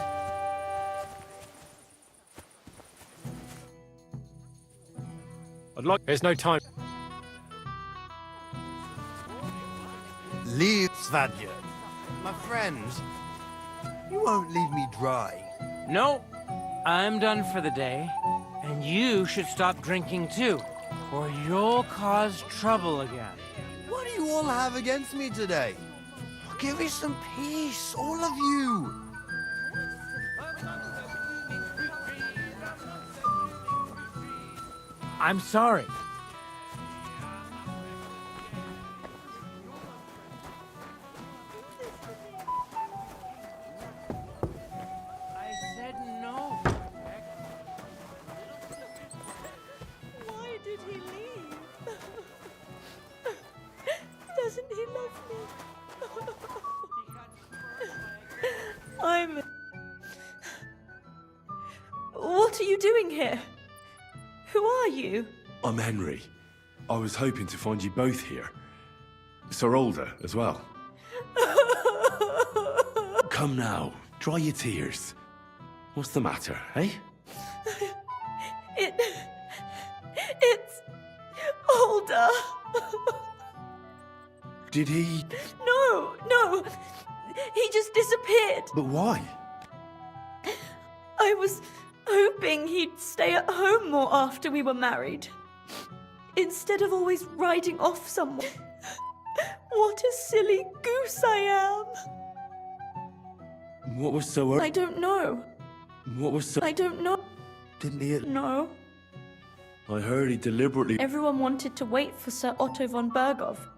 There's no time. Leave, Svadja. My friend. You won't leave me dry. No, I'm done for the day. And you should stop drinking too, or you'll cause trouble again. What do you all have against me today? Give me some peace, all of you. I'm sorry. I said no. Why did he leave? Doesn't he love me? I'm... What are you doing here? Who are you? I'm Henry. I was hoping to find you both here. Sir Alder as well. Come now, dry your tears. What's the matter, eh? It's... Alder. Did he... No. He just disappeared. But why? I was hoping he'd stay at home more after we were married. Instead of always riding off somewhere. What a silly goose I am. What was so... I don't know. What was so... I don't know. Didn't he... No. I heard he deliberately... Everyone wanted to wait for Sir Otto von Berghoff.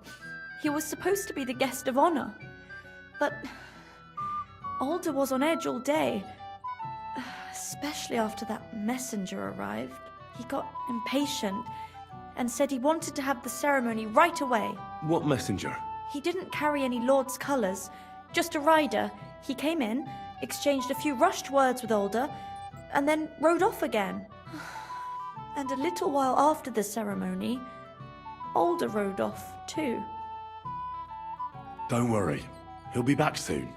He was supposed to be the guest of honor. But Alder was on edge all day. Especially after that messenger arrived. He got impatient and said he wanted to have the ceremony right away. What messenger? He didn't carry any lord's colours, just a rider. He came in, exchanged a few rushed words with Alder, and then rode off again. And a little while after the ceremony, Alder rode off too. Don't worry. He'll be back soon.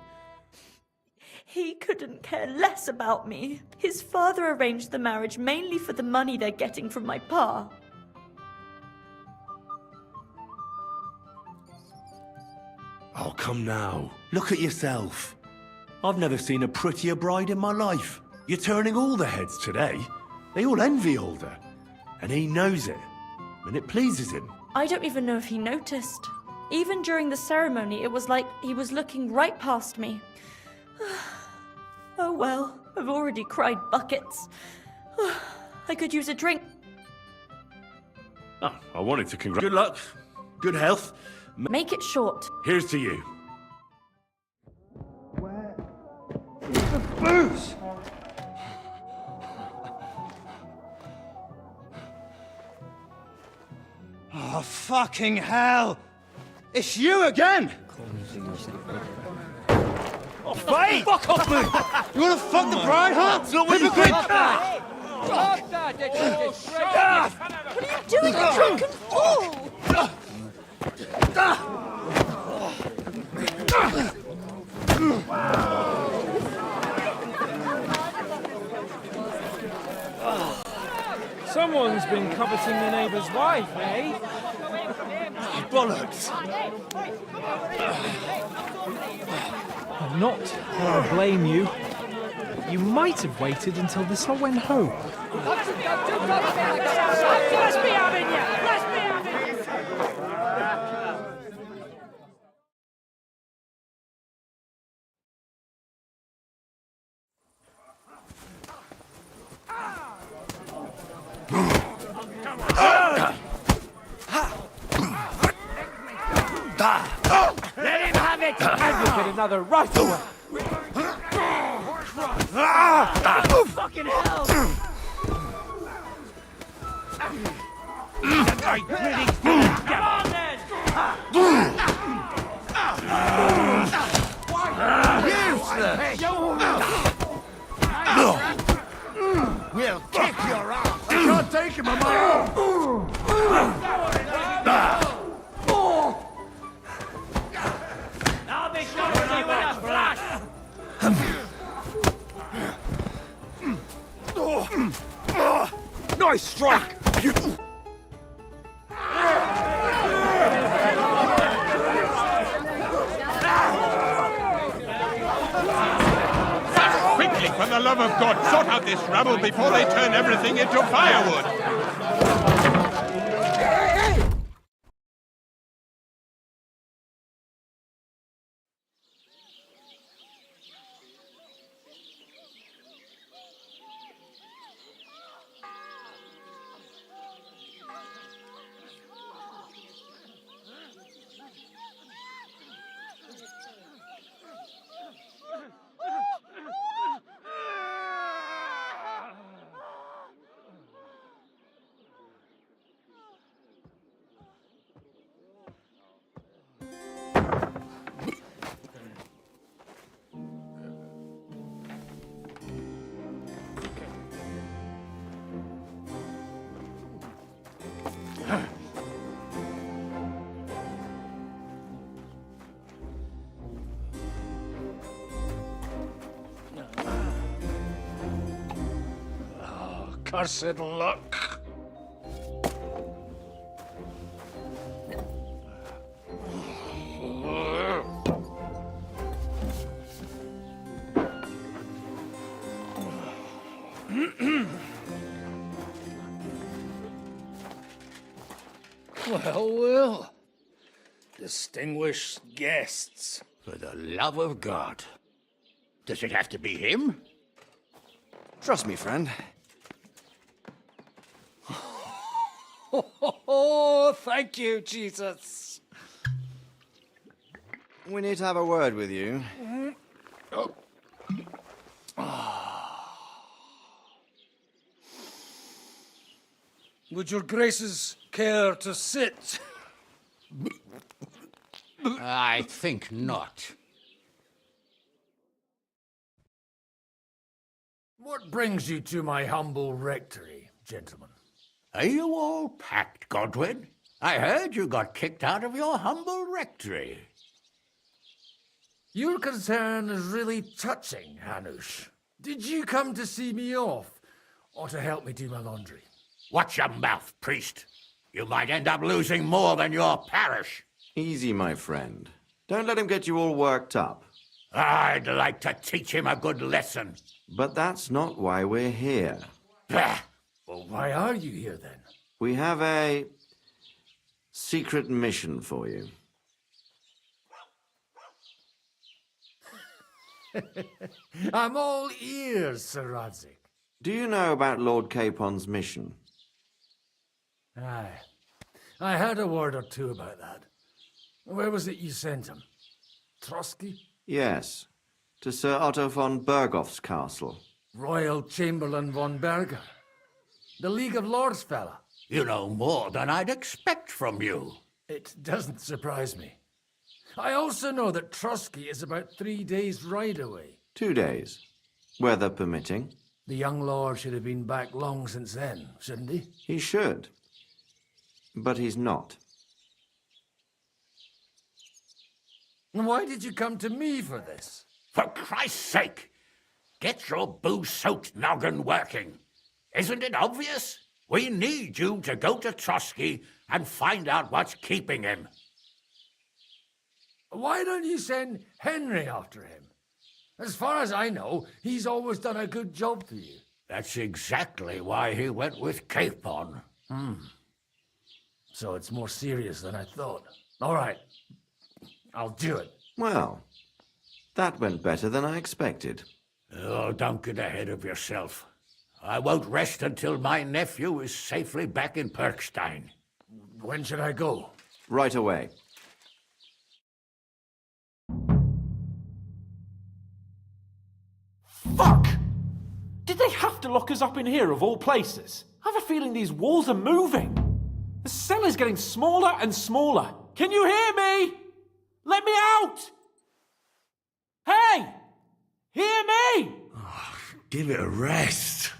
He couldn't care less about me. His father arranged the marriage mainly for the money they're getting from my pa. Oh, come now. Look at yourself. I've never seen a prettier bride in my life. You're turning all the heads today. They all envy Alder. And he knows it. And it pleases him. I don't even know if he noticed. Even during the ceremony, it was like he was looking right past me. Oh well, I've already cried buckets. I could use a drink. Oh, I wanted to congratulate. Good luck. Good health. Make it short. Here's to you. The booze! Oh, fucking hell! It's you again! Oh, Faye! Fuck off, mate! You wanna fuck the bride, huh? So what you think? Stop that! What are you doing, you drunken fool? Someone's been coveting the neighbour's wife, eh? Bollocks! I'm not going to blame you. You might have waited until this all went home. Let's be having you! Let's be having you! Let him have it! And you'll get another right away! Fucking hell! Come on then! We'll kick your ass! I can't take him on my own! I'll be showing you in a flash! Nice strike! Quickly, for the love of God, sort out this rabble before they turn everything into firewood! Cursed luck. Well. Distinguished guests. For the love of God. Does it have to be him? Trust me, friend. Oh, thank you, Jesus. We need to have a word with you. Would your graces care to sit? I think not. What brings you to my humble rectory, gentlemen? Are you all packed, Godwin? I heard you got kicked out of your humble rectory. Your concern is really touching, Hanush. Did you come to see me off, or to help me do my laundry? Watch your mouth, priest. You might end up losing more than your parish. Easy, my friend. Don't let him get you all worked up. I'd like to teach him a good lesson. But that's not why we're here. Bah! Well, why are you here then? We have a secret mission for you. I'm all ears, Sir Radzik. Do you know about Lord Capon's mission? Aye. I heard a word or two about that. Where was it you sent him? Trosky? Yes, to Sir Otto von Bergoff's castle. Royal Chamberlain von Berger. The League of Lords fella. You know more than I'd expect from you. It doesn't surprise me. I also know that Trosky is about 3 days' ride away. 2 days, weather permitting. The young lord should have been back long since then, shouldn't he? He should. But he's not. Why did you come to me for this? For Christ's sake, get your booze-soaked noggin working. Isn't it obvious? We need you to go to Trosky and find out what's keeping him. Why don't you send Henry after him? As far as I know, he's always done a good job for you. That's exactly why he went with Capon. So it's more serious than I thought. All right. I'll do it. Well, that went better than I expected. Oh, don't get ahead of yourself. I won't rest until my nephew is safely back in Perkstein. When should I go? Right away. Fuck! Did they have to lock us up in here of all places? I have a feeling these walls are moving. The cell is getting smaller and smaller. Can you hear me? Let me out! Hey! Hear me! Give it a rest.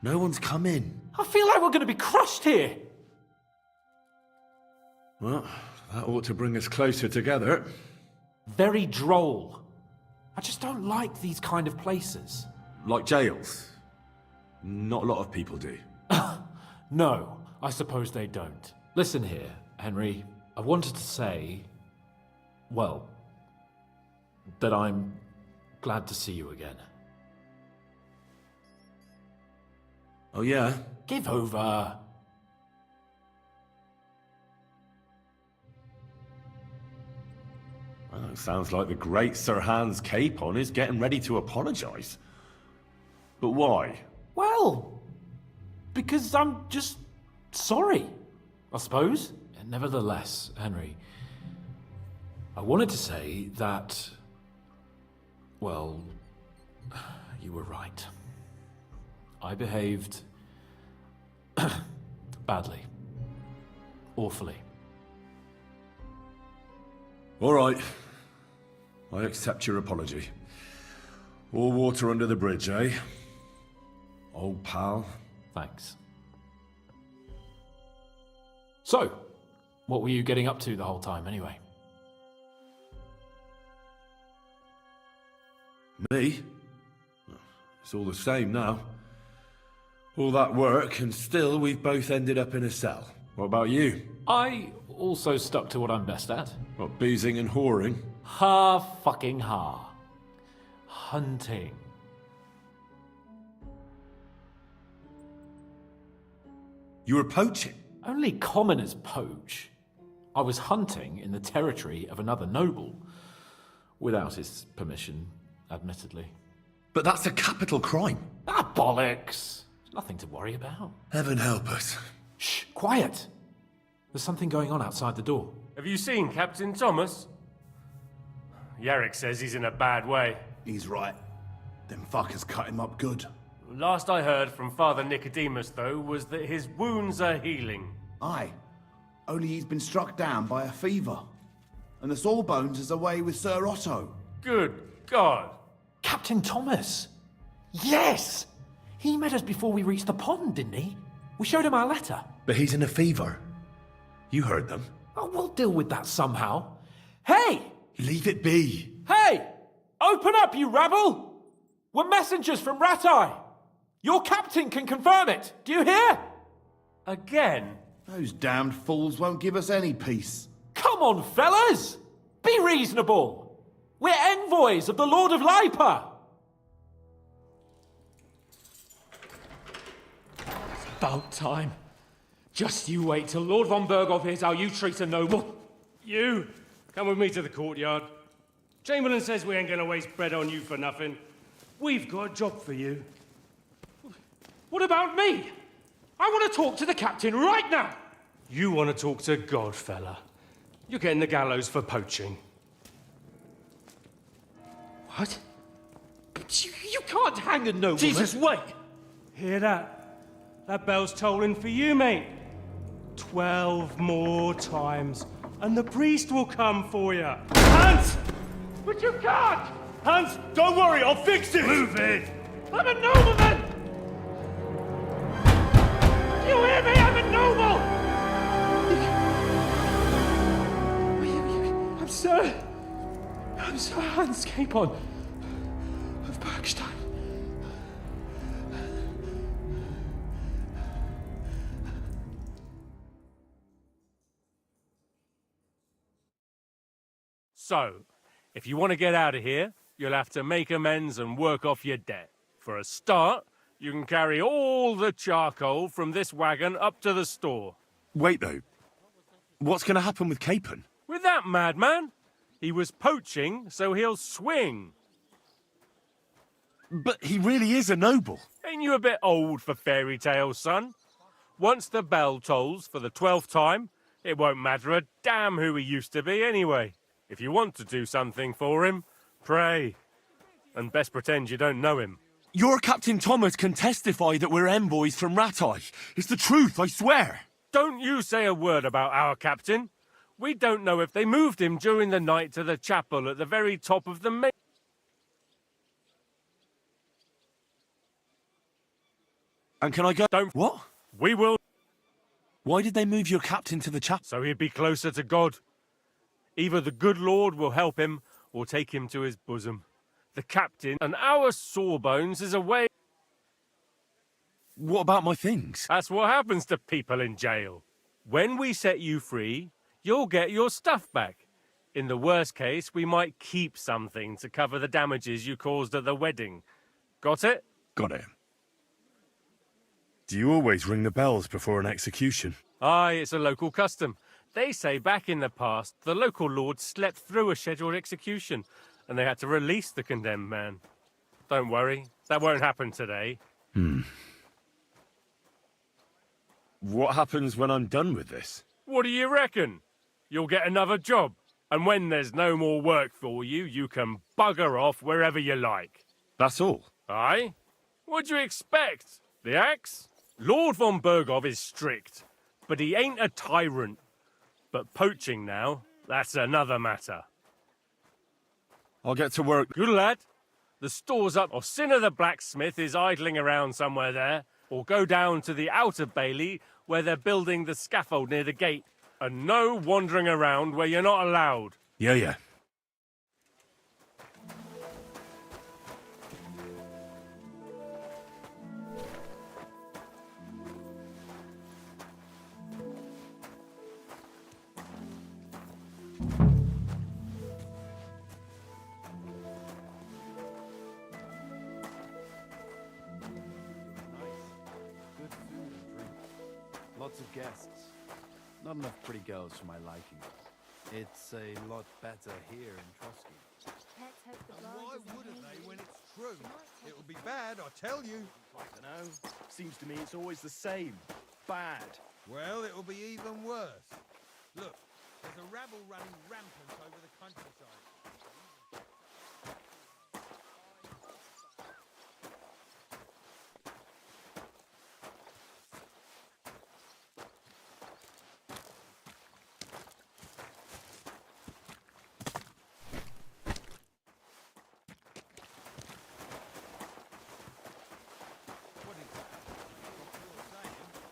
No one's come in. I feel like we're going to be crushed here. Well, that ought to bring us closer together. Very droll. I just don't like these kind of places. Like jails? Not a lot of people do. No, I suppose they don't. Listen here, Henry. I wanted to say, well, that I'm glad to see you again. Oh, yeah? Give over. Well, it sounds like the great Sir Hans Capon is getting ready to apologise. But why? Well, because I'm just sorry, I suppose. Nevertheless, Henry, I wanted to say that, well, you were right. I behaved badly. Awfully. All right. I accept your apology. All water under the bridge, eh? Old pal. Thanks. So, what were you getting up to the whole time, anyway? Me? It's all the same now. All that work, and still we've both ended up in a cell. What about you? I also stuck to what I'm best at. What, boozing and whoring? Ha fucking ha. Hunting. You were poaching? Only commoners poach. I was hunting in the territory of another noble. Without his permission, admittedly. But that's a capital crime. Ah, bollocks. Nothing to worry about. Heaven help us. Shh, quiet. There's something going on outside the door. Have you seen Captain Thomas? Yarrick says he's in a bad way. He's right. Them fuckers cut him up good. Last I heard from Father Nicodemus, though, was that his wounds are healing. Aye. Only he's been struck down by a fever. And the Sawbones is away with Sir Otto. Good God. Captain Thomas! Yes! He met us before we reached the pond, didn't he? We showed him our letter. But he's in a fever. You heard them. Oh, we'll deal with that somehow. Hey! Leave it be. Hey! Open up, you rabble! We're messengers from Ratai. Your captain can confirm it. Do you hear? Again? Those damned fools won't give us any peace. Come on, fellas! Be reasonable. We're envoys of the Lord of Lipa. About time. Just you wait till Lord von Berghoff hears how you treat a noble. You, come with me to the courtyard. Chamberlain says we ain't gonna waste bread on you for nothing. We've got a job for you. What about me? I want to talk to the captain right now. You want to talk to God, fella. You're getting the gallows for poaching. What? But you can't hang a nobleman. Jesus, wait! Hear that? That bell's tolling for you, mate. 12 more times, and the priest will come for you. Hans! But you can't! Hans, don't worry, I'll fix it! Move it! I'm a nobleman! Do you hear me? I'm a noble! I'm Sir Hans Capon of Bergstein. So, if you want to get out of here, you'll have to make amends and work off your debt. For a start, you can carry all the charcoal from this wagon up to the store. Wait, though. What's going to happen with Capon? With that madman? He was poaching, so he'll swing. But he really is a noble. Ain't you a bit old for fairy tales, son? Once the bell tolls for the 12th time, it won't matter a damn who he used to be anyway. If you want to do something for him, pray. And best pretend you don't know him. Your Captain Thomas can testify that we're envoys from Ratai. It's the truth, I swear. Don't you say a word about our captain. We don't know if they moved him during the night to the chapel at the very top of the main... And can I go... Don't... What? We will... Why did they move your captain to the chapel? So he'd be closer to God. Either the good Lord will help him, or take him to his bosom. The captain and our sawbones is away. What about my things? That's what happens to people in jail. When we set you free, you'll get your stuff back. In the worst case, we might keep something to cover the damages you caused at the wedding. Got it? Got it. Do you always ring the bells before an execution? Aye, it's a local custom. They say back in the past, the local lord slept through a scheduled execution, and they had to release the condemned man. Don't worry, that won't happen today. What happens when I'm done with this? What do you reckon? You'll get another job, and when there's no more work for you, you can bugger off wherever you like. That's all? Aye? What do you expect? The axe? Lord von Berghoff is strict, but he ain't a tyrant. But poaching now, that's another matter. I'll get to work. Good lad. The store's up, or Sinner the blacksmith is idling around somewhere there, or go down to the outer bailey where they're building the scaffold near the gate. And no wandering around where you're not allowed. Yeah. Lots of guests. Not enough pretty girls for my liking. It's a lot better here in Trosky. Why wouldn't they when it's true? It'll be bad, I tell you. I don't know. Seems to me it's always the same. Bad. Well, it'll be even worse. Look, there's a rabble running rampant over the countryside.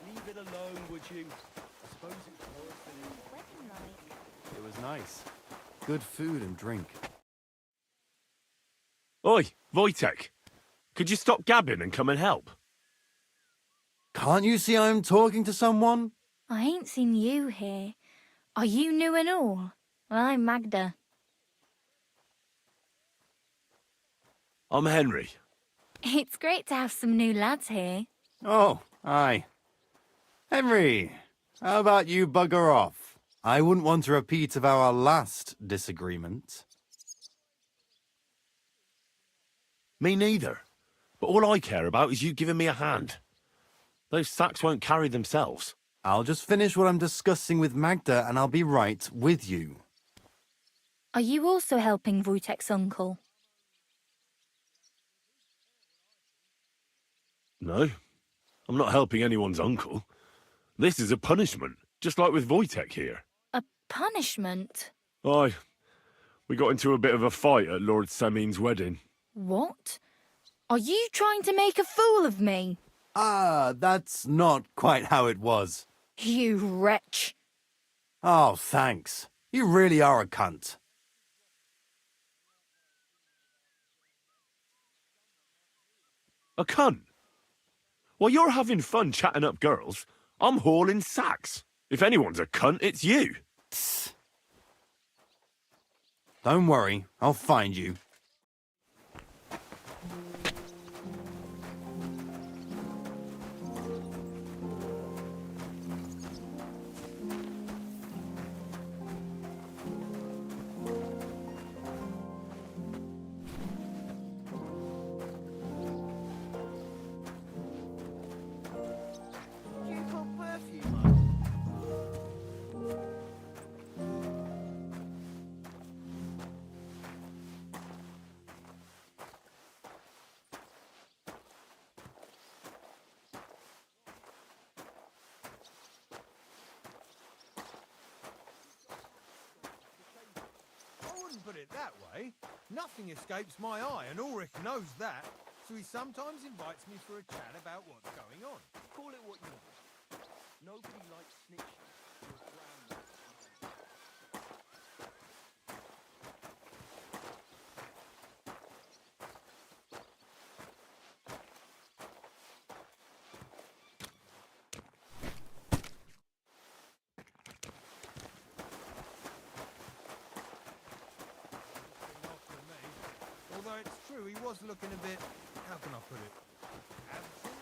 Leave it alone, would you? I suppose it's worse than It was nice. Good food and drink. Oi, Wojtek. Could you stop gabbing and come and help? Can't you see I'm talking to someone? I ain't seen you here. Are you new and all? Well, I'm Magda. I'm Henry. It's great to have some new lads here. Oh, aye. Henry, how about you bugger off? I wouldn't want a repeat of our last disagreement. Me neither. But all I care about is you giving me a hand. Those sacks won't carry themselves. I'll just finish what I'm discussing with Magda and I'll be right with you. Are you also helping Wojtek's uncle? No, I'm not helping anyone's uncle. This is a punishment, just like with Wojtek here. A punishment? Aye, we got into a bit of a fight at Lord Semin's wedding. What? Are you trying to make a fool of me? Ah, that's not quite how it was. You wretch. Oh, thanks. You really are a cunt. A cunt? While you're having fun chatting up girls, I'm hauling sacks. If anyone's a cunt, it's you. Tss. Don't worry, I'll find you. Put it that way. Nothing escapes my eye, and Ulrich knows that, so he sometimes invites me for a chat about what's going on. Call it what you want. Nobody likes snitching. Although it's true, he was looking a bit, how can I put it, absent?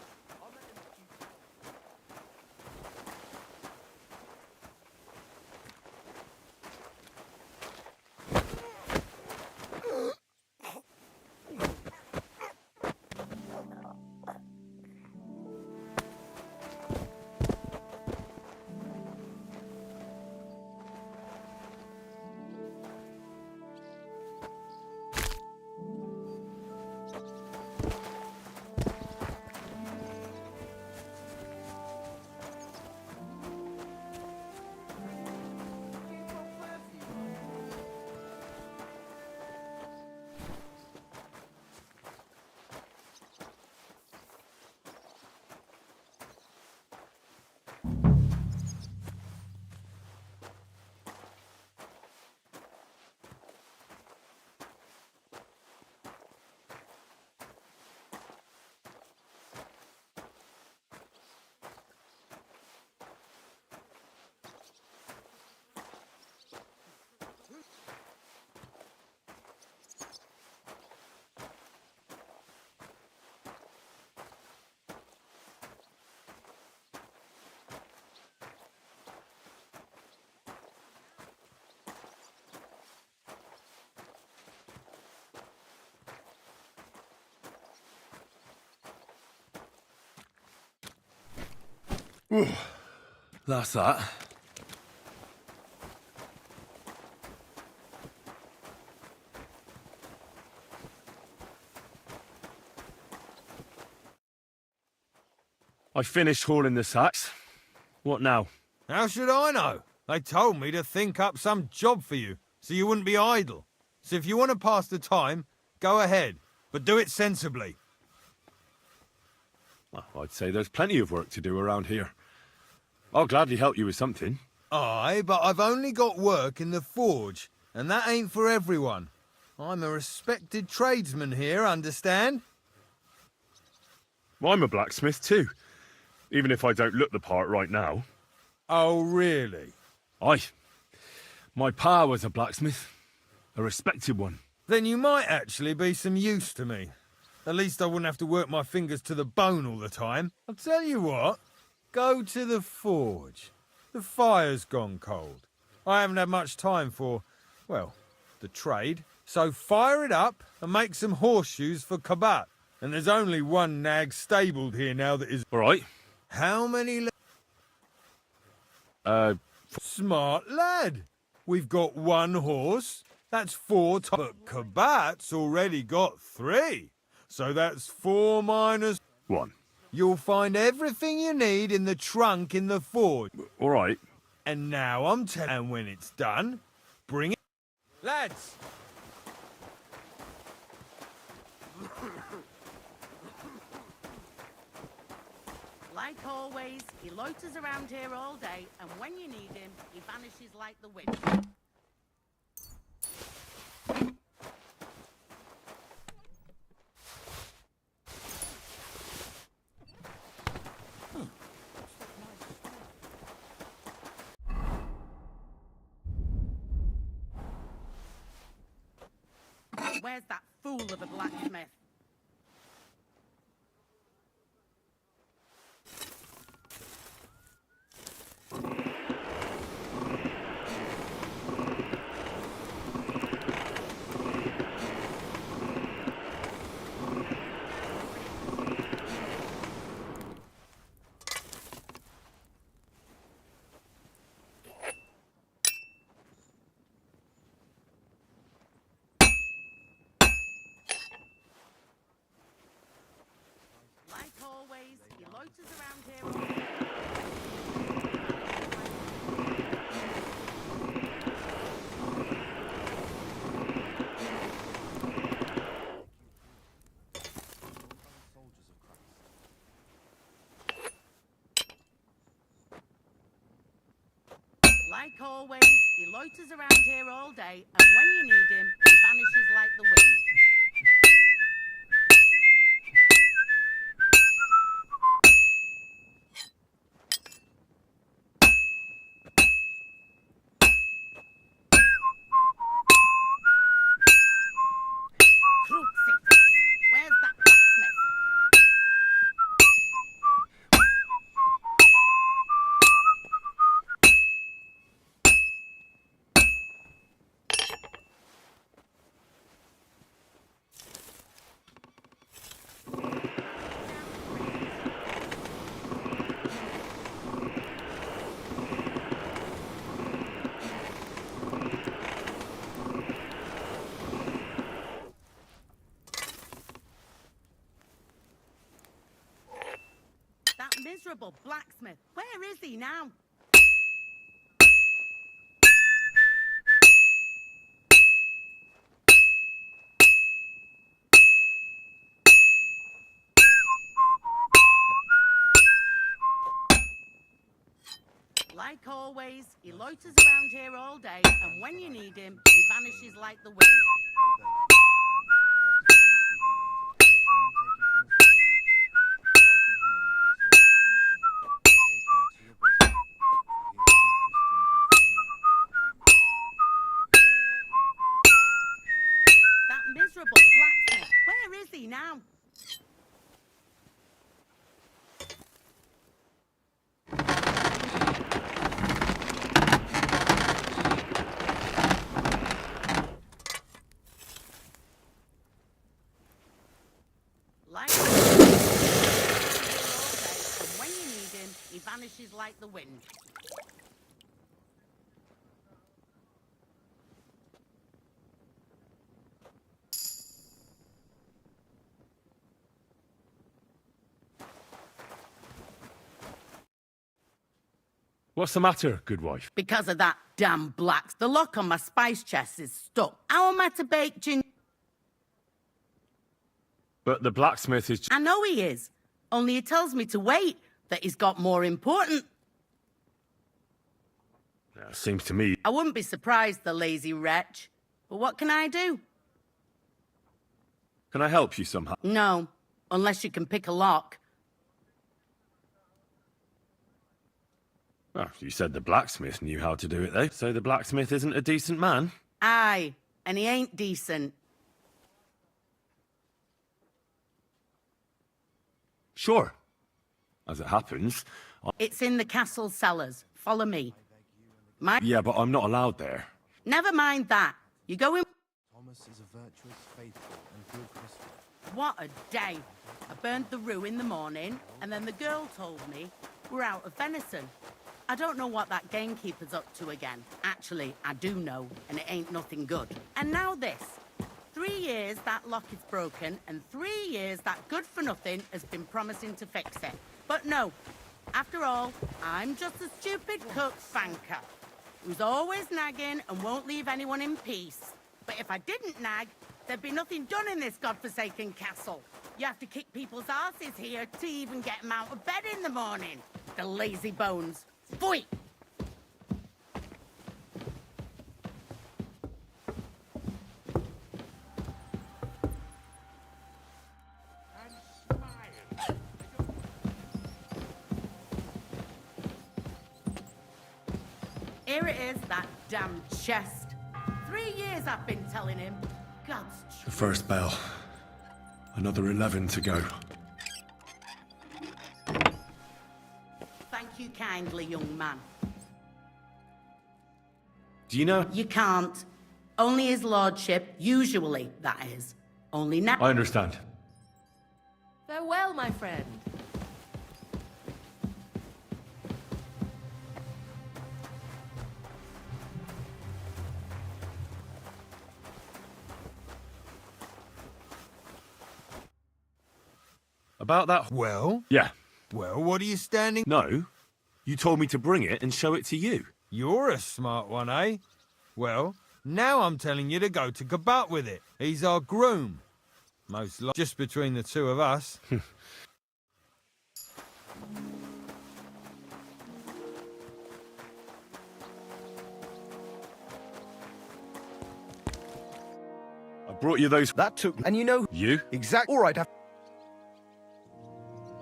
That's that. I finished hauling the sacks. What now? How should I know? They told me to think up some job for you, so you wouldn't be idle. So if you want to pass the time, go ahead, but do it sensibly. Well, I'd say there's plenty of work to do around here. I'll gladly help you with something. Aye, but I've only got work in the forge, and that ain't for everyone. I'm a respected tradesman here, understand? I'm a blacksmith too, even if I don't look the part right now. Oh, really? Aye. My pa was a blacksmith. A respected one. Then you might actually be some use to me. At least I wouldn't have to work my fingers to the bone all the time. I'll tell you what, go to the forge. The fire's gone cold. I haven't had much time for, well, the trade. So fire it up and make some horseshoes for Kabat. And there's only one nag stabled here now that is... All right. How many... Smart lad. We've got one horse. That's 4 but Kabat's already got 3. So that's 4 minus... 1. You'll find everything you need in the trunk in the forge. All right. And now I'm telling you, and when it's done, bring it... Lads! Like always, he loiters around here all day, and when you need him, he vanishes like the wind. Where's that fool of a blacksmith? Like always, he loiters around here all day. Like always, he loiters around here all day, and when you need him, he vanishes like the wind. Where's that blacksmith? That miserable blacksmith. Where is he now? Like always, he loiters around here all day, and when you need him, he vanishes like the wind. That miserable blacksmith. Where is he now? Like all day, and when you need him, he vanishes like the wind. What's the matter, good wife? Because of that damn blacks, the lock on my spice chest is stuck. How am I to bake ginger? But the blacksmith is... I know he is. Only he tells me to wait, that he's got more important. Seems to me... I wouldn't be surprised, the lazy wretch. But what can I do? Can I help you somehow? No, unless you can pick a lock. Well, you said the blacksmith knew how to do it, though. So the blacksmith isn't a decent man? Aye, and he ain't decent. Sure. As it happens, It's in the castle cellars. Follow me. Yeah, but I'm not allowed there. Never mind that. You go in... Thomas is a virtuous, faithful, and good Christian. What a day. I burned the rue in the morning, and then the girl told me we're out of venison. I don't know what that gamekeeper's up to again. Actually, I do know, and it ain't nothing good. And now this. 3 years that lock is broken, and 3 years that good-for-nothing has been promising to fix it. But no. After all, I'm just a stupid cook banker who's always nagging and won't leave anyone in peace. But if I didn't nag, there'd be nothing done in this godforsaken castle. You have to kick people's asses here to even get them out of bed in the morning. The lazy bones. Pfui! Here it is, that damn chest. 3 years I've been telling him. God's The first bell. Another 11 to go. Thank you kindly, young man. Do you know? You can't. Only his lordship, usually, that is. Only now. I understand. Farewell, my friend. About that... Well? Yeah. Well, what are you standing... No. You told me to bring it and show it to you. You're a smart one, eh? Well, now I'm telling you to go to Gabat with it. He's our groom. Most likely just between the two of us. I brought you those... That took... And you know... You? Exact... All right,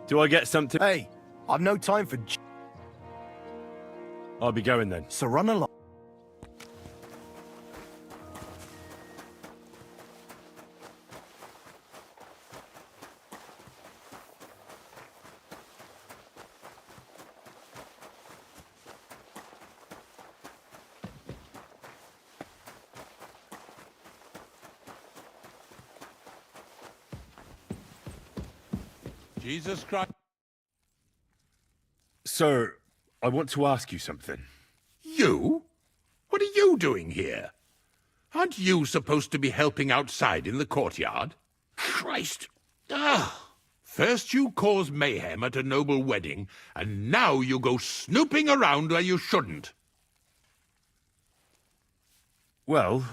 Do I get something? Hey, I've no time for... I'll be going then. So run along. Jesus Christ. Sir, I want to ask you something. You? What are you doing here? Aren't you supposed to be helping outside in the courtyard? Christ! Ah! First you cause mayhem at a noble wedding, and now you go snooping around where you shouldn't. Well,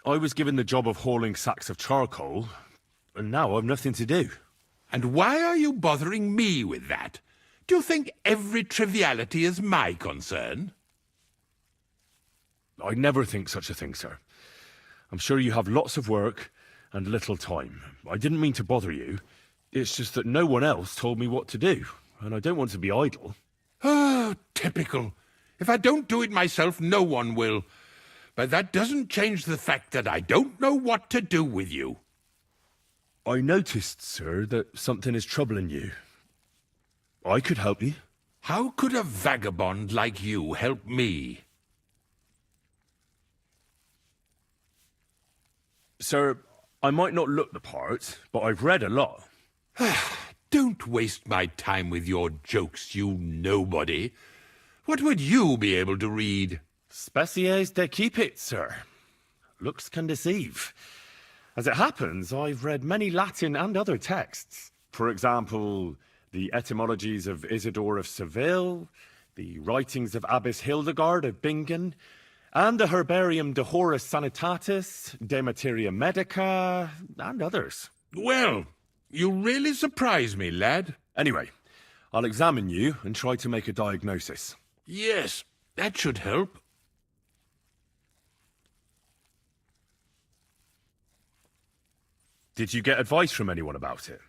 I was given the job of hauling sacks of charcoal, and now I've nothing to do. And why are you bothering me with that? Do you think every triviality is my concern? I never think such a thing, sir. I'm sure you have lots of work and little time. I didn't mean to bother you. It's just that no one else told me what to do, and I don't want to be idle. Oh, typical. If I don't do it myself, no one will. But that doesn't change the fact that I don't know what to do with you. I noticed, sir, that something is troubling you. I could help you. How could a vagabond like you help me? Sir, I might not look the part, but I've read a lot. Don't waste my time with your jokes, you nobody. What would you be able to read? Species de cipit, sir. Looks can deceive. As it happens, I've read many Latin and other texts. For example, the etymologies of Isidore of Seville, the writings of Abbess Hildegard of Bingen, and the Herbarium de Horis Sanitatis, De Materia Medica, and others. Well, you really surprise me, lad. Anyway, I'll examine you and try to make a diagnosis. Yes, that should help. Did you get advice from anyone about it?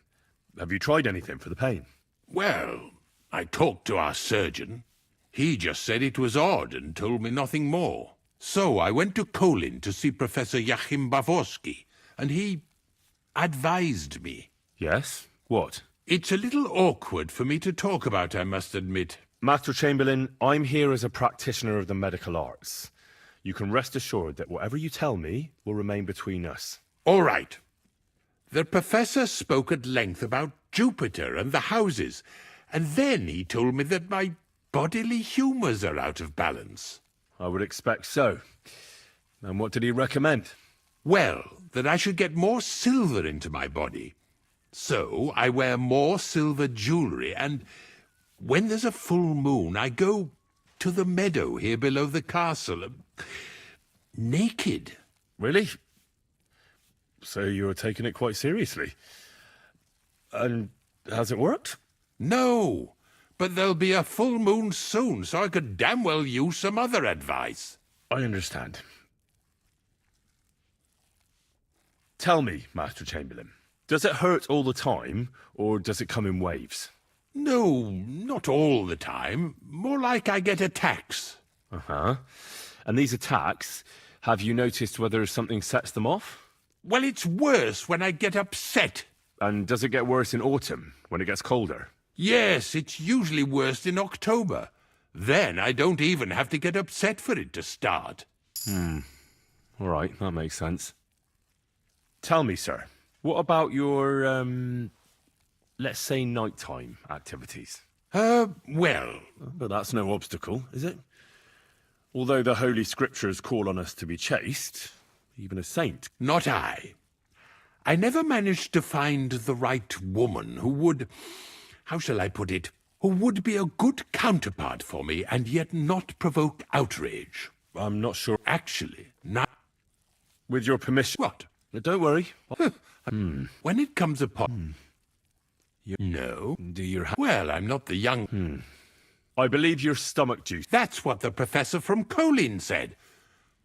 Have you tried anything for the pain? Well, I talked to our surgeon. He just said it was odd and told me nothing more. So I went to Kolin to see Professor Joachim Bavorsky, and he advised me. Yes? What? It's a little awkward for me to talk about, I must admit. Master Chamberlain, I'm here as a practitioner of the medical arts. You can rest assured that whatever you tell me will remain between us. All right. The professor spoke at length about Jupiter and the houses, and then he told me that my bodily humours are out of balance. I would expect so. And what did he recommend? Well, that I should get more silver into my body. So I wear more silver jewellery, and when there's a full moon, I go to the meadow here below the castle, naked. Really? So you're taking it quite seriously. And has it worked? No, but there'll be a full moon soon, so I could damn well use some other advice. I understand. Tell me, Master Chamberlain, does it hurt all the time, or does it come in waves? No, not all the time. More like I get attacks. Uh-huh. And these attacks, have you noticed whether something sets them off? Well, it's worse when I get upset. And does it get worse in autumn, when it gets colder? Yes, it's usually worst in October. Then I don't even have to get upset for it to start. All right, that makes sense. Tell me, sir, what about your, let's say nighttime activities? Well... But that's no obstacle, is it? Although the Holy Scriptures call on us to be chaste, even a saint. Not I. I never managed to find the right woman who would... How shall I put it? Who would be a good counterpart for me and yet not provoke outrage. I'm not sure. Actually, not... With your permission... What? Don't worry. When it comes upon... You know? Do you... Well, I'm not the young... I believe your stomach juice. That's what the professor from Kolin said.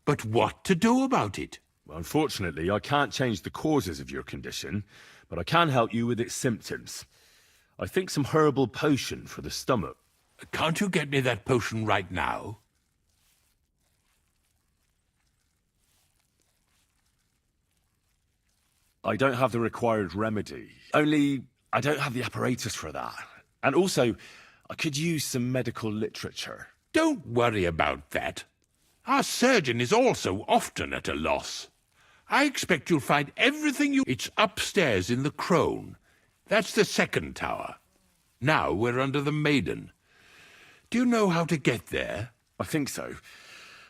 But what to do about it? Unfortunately, I can't change the causes of your condition, but I can help you with its symptoms. I think some herbal potion for the stomach. Can't you get me that potion right now? I don't have the required remedy. Only, I don't have the apparatus for that. And also, I could use some medical literature. Don't worry about that. Our surgeon is also often at a loss. I expect you'll find everything you... It's upstairs in the Crone. That's the second tower. Now we're under the Maiden. Do you know how to get there? I think so.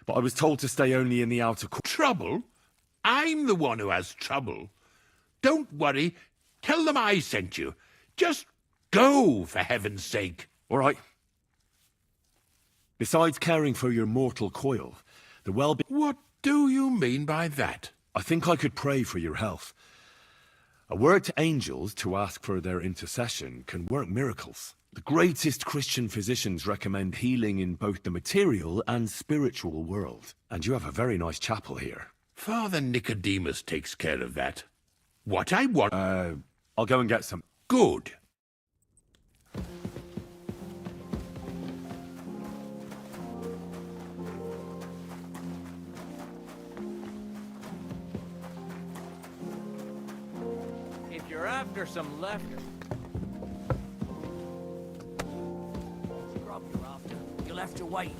But I was told to stay only in the outer court. Trouble? I'm the one who has trouble. Don't worry. Tell them I sent you. Just go, for heaven's sake. All right. Besides caring for your mortal coil, the well-being... What do you mean by that? I think I could pray for your health. A word to angels to ask for their intercession can work miracles. The greatest Christian physicians recommend healing in both the material and spiritual world. And you have a very nice chapel here. Father Nicodemus takes care of that. What I want... I'll go and get some. Good. If you're after some left... Scrub you're after. You'll have to wait.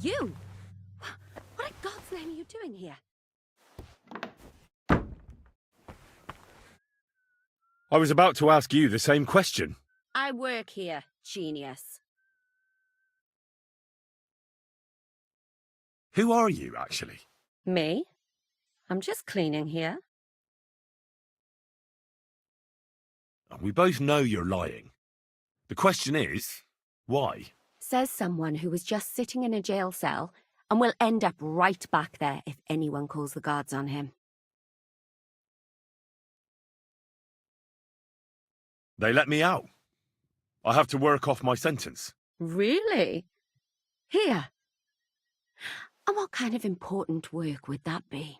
You? What in God's name are you doing here? I was about to ask you the same question. I work here, genius. Who are you, actually? Me? I'm just cleaning here. We both know you're lying. The question is, why? Says someone who was just sitting in a jail cell and will end up right back there if anyone calls the guards on him. They let me out. I have to work off my sentence. Really? Here? And what kind of important work would that be?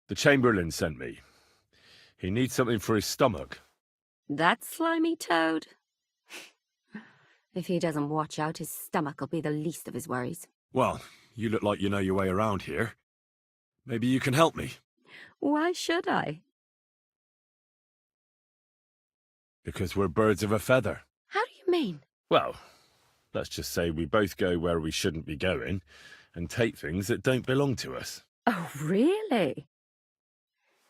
The Chamberlain sent me. He needs something for his stomach. That slimy toad? If he doesn't watch out, his stomach will be the least of his worries. Well, you look like you know your way around here. Maybe you can help me. Why should I? Because we're birds of a feather. How do you mean? Well, let's just say we both go where we shouldn't be going and take things that don't belong to us. Oh, really?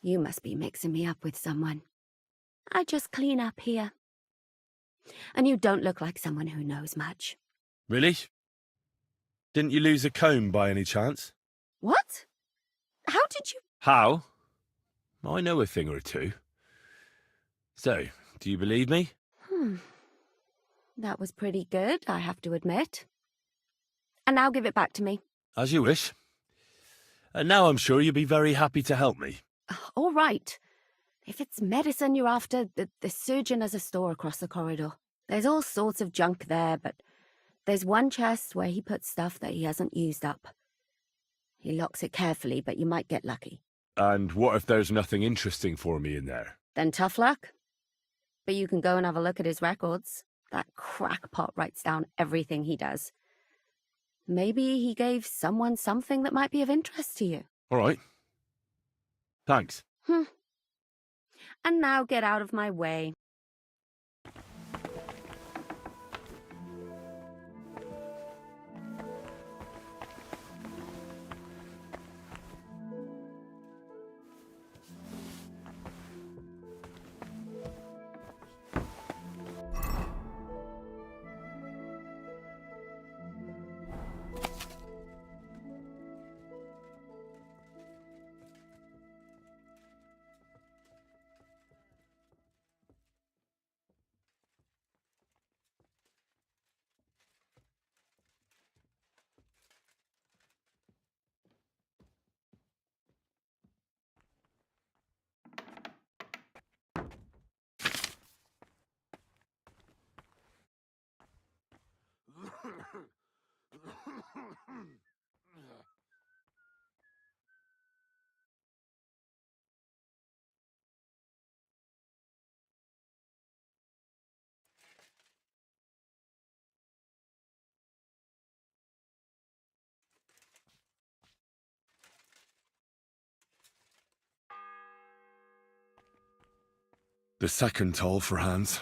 You must be mixing me up with someone. I just clean up here. And you don't look like someone who knows much. Really? Didn't you lose a comb by any chance? What? How did you... How? I know a thing or two. So, do you believe me? That was pretty good, I have to admit. And now give it back to me. As you wish. And now I'm sure you'll be very happy to help me. All right. If it's medicine you're after, the surgeon has a store across the corridor. There's all sorts of junk there, but there's one chest where he puts stuff that he hasn't used up. He locks it carefully, but you might get lucky. And what if there's nothing interesting for me in there? Then tough luck. But you can go and have a look at his records. That crackpot writes down everything he does. Maybe he gave someone something that might be of interest to you. All right. Thanks. And now get out of my way. The second toll for Hans.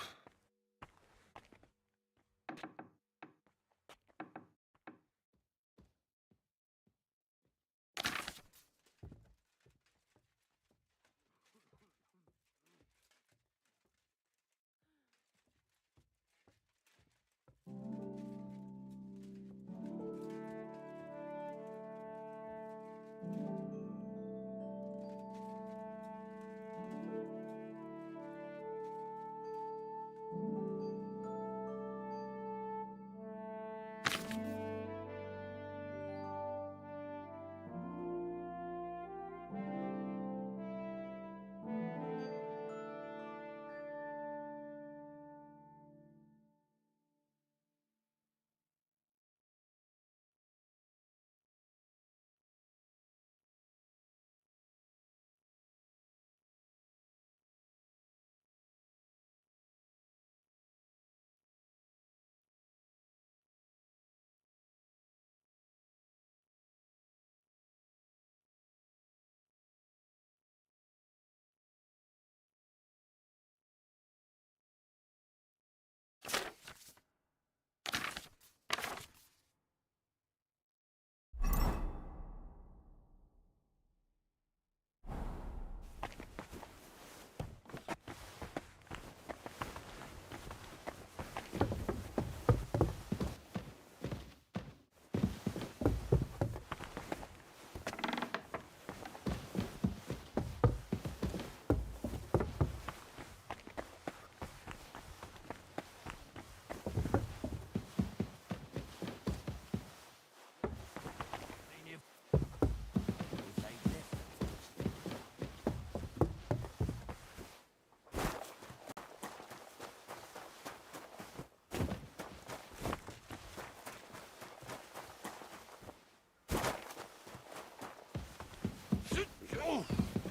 Oh,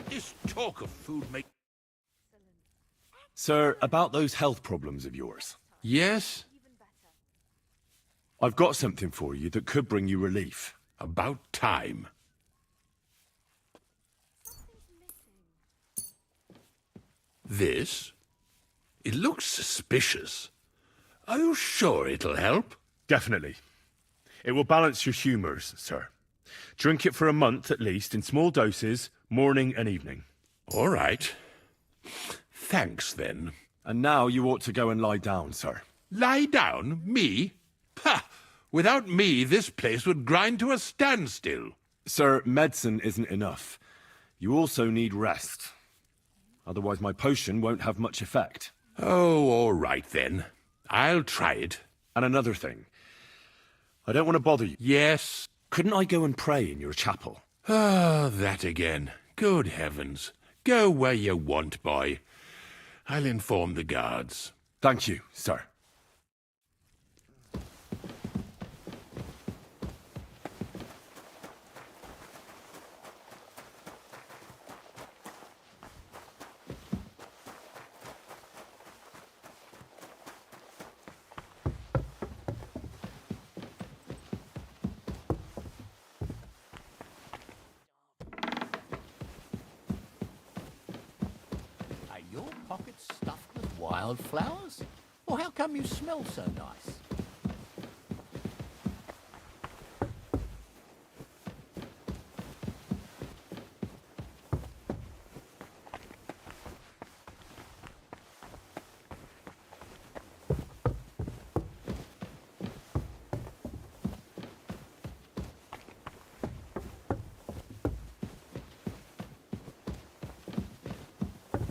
this talk of food make... Sir, about those health problems of yours. Yes? I've got something for you that could bring you relief. About time. This? It looks suspicious. Are you sure it'll help? Definitely. It will balance your humours, sir. Drink it for a month at least, in small doses, morning and evening. All right. Thanks, then. And now you ought to go and lie down, sir. Lie down? Me? Pah! Without me, this place would grind to a standstill. Sir, medicine isn't enough. You also need rest. Otherwise my potion won't have much effect. Oh, all right then. I'll try it. And another thing. I don't want to bother you. Yes? Couldn't I go and pray in your chapel? Ah, that again. Good heavens. Go where you want, boy. I'll inform the guards. Thank you, sir. Are your pockets stuffed with wildflowers? Or how come you smell so nice?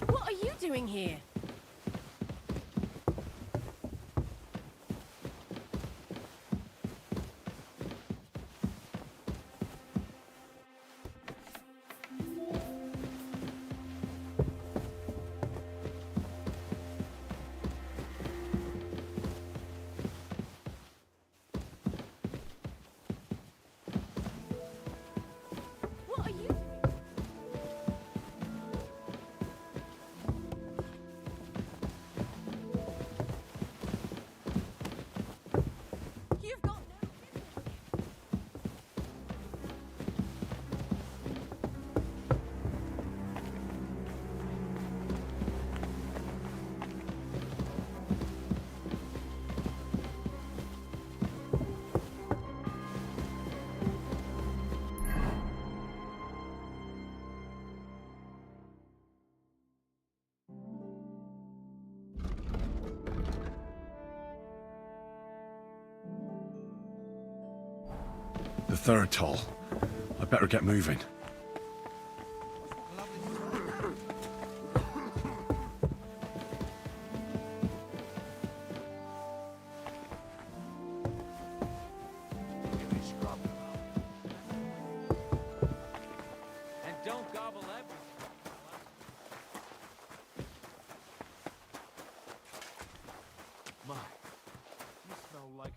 What are you doing here? What are you? You've got no business. The third toll. I better get moving. And don't gobble everything. My, you smell like...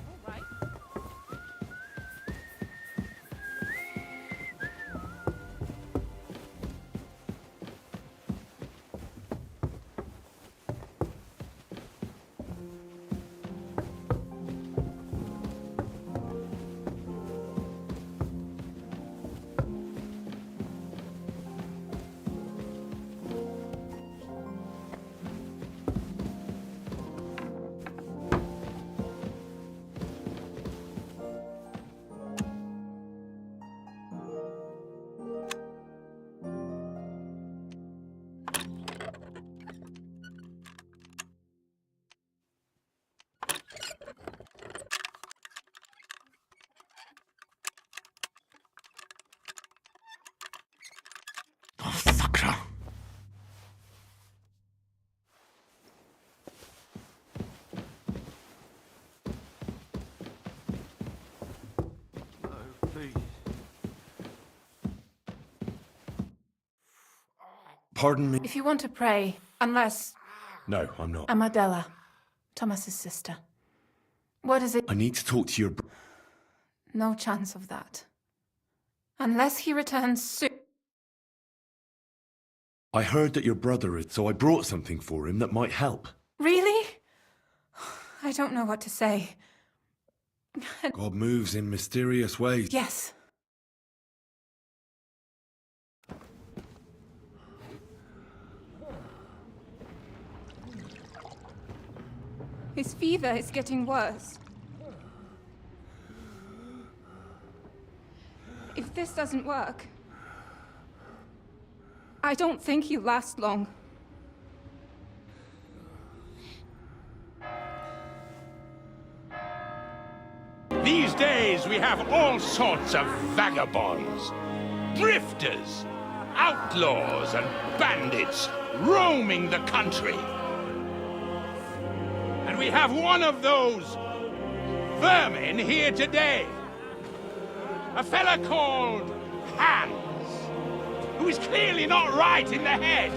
All right. Pardon me? If you want to pray, unless No, I'm not. I'm Adela, Thomas's sister. What is it? I need to talk to your... No chance of that. Unless he returns soon. I heard that your brother is, so I brought something for him that might help. Really? I don't know what to say. God moves in mysterious ways. Yes. His fever is getting worse. If this doesn't work, I don't think he'll last long. These days we have all sorts of vagabonds, drifters, outlaws and bandits roaming the country. And we have one of those vermin here today. A fella called Hans, who is clearly not right in the head.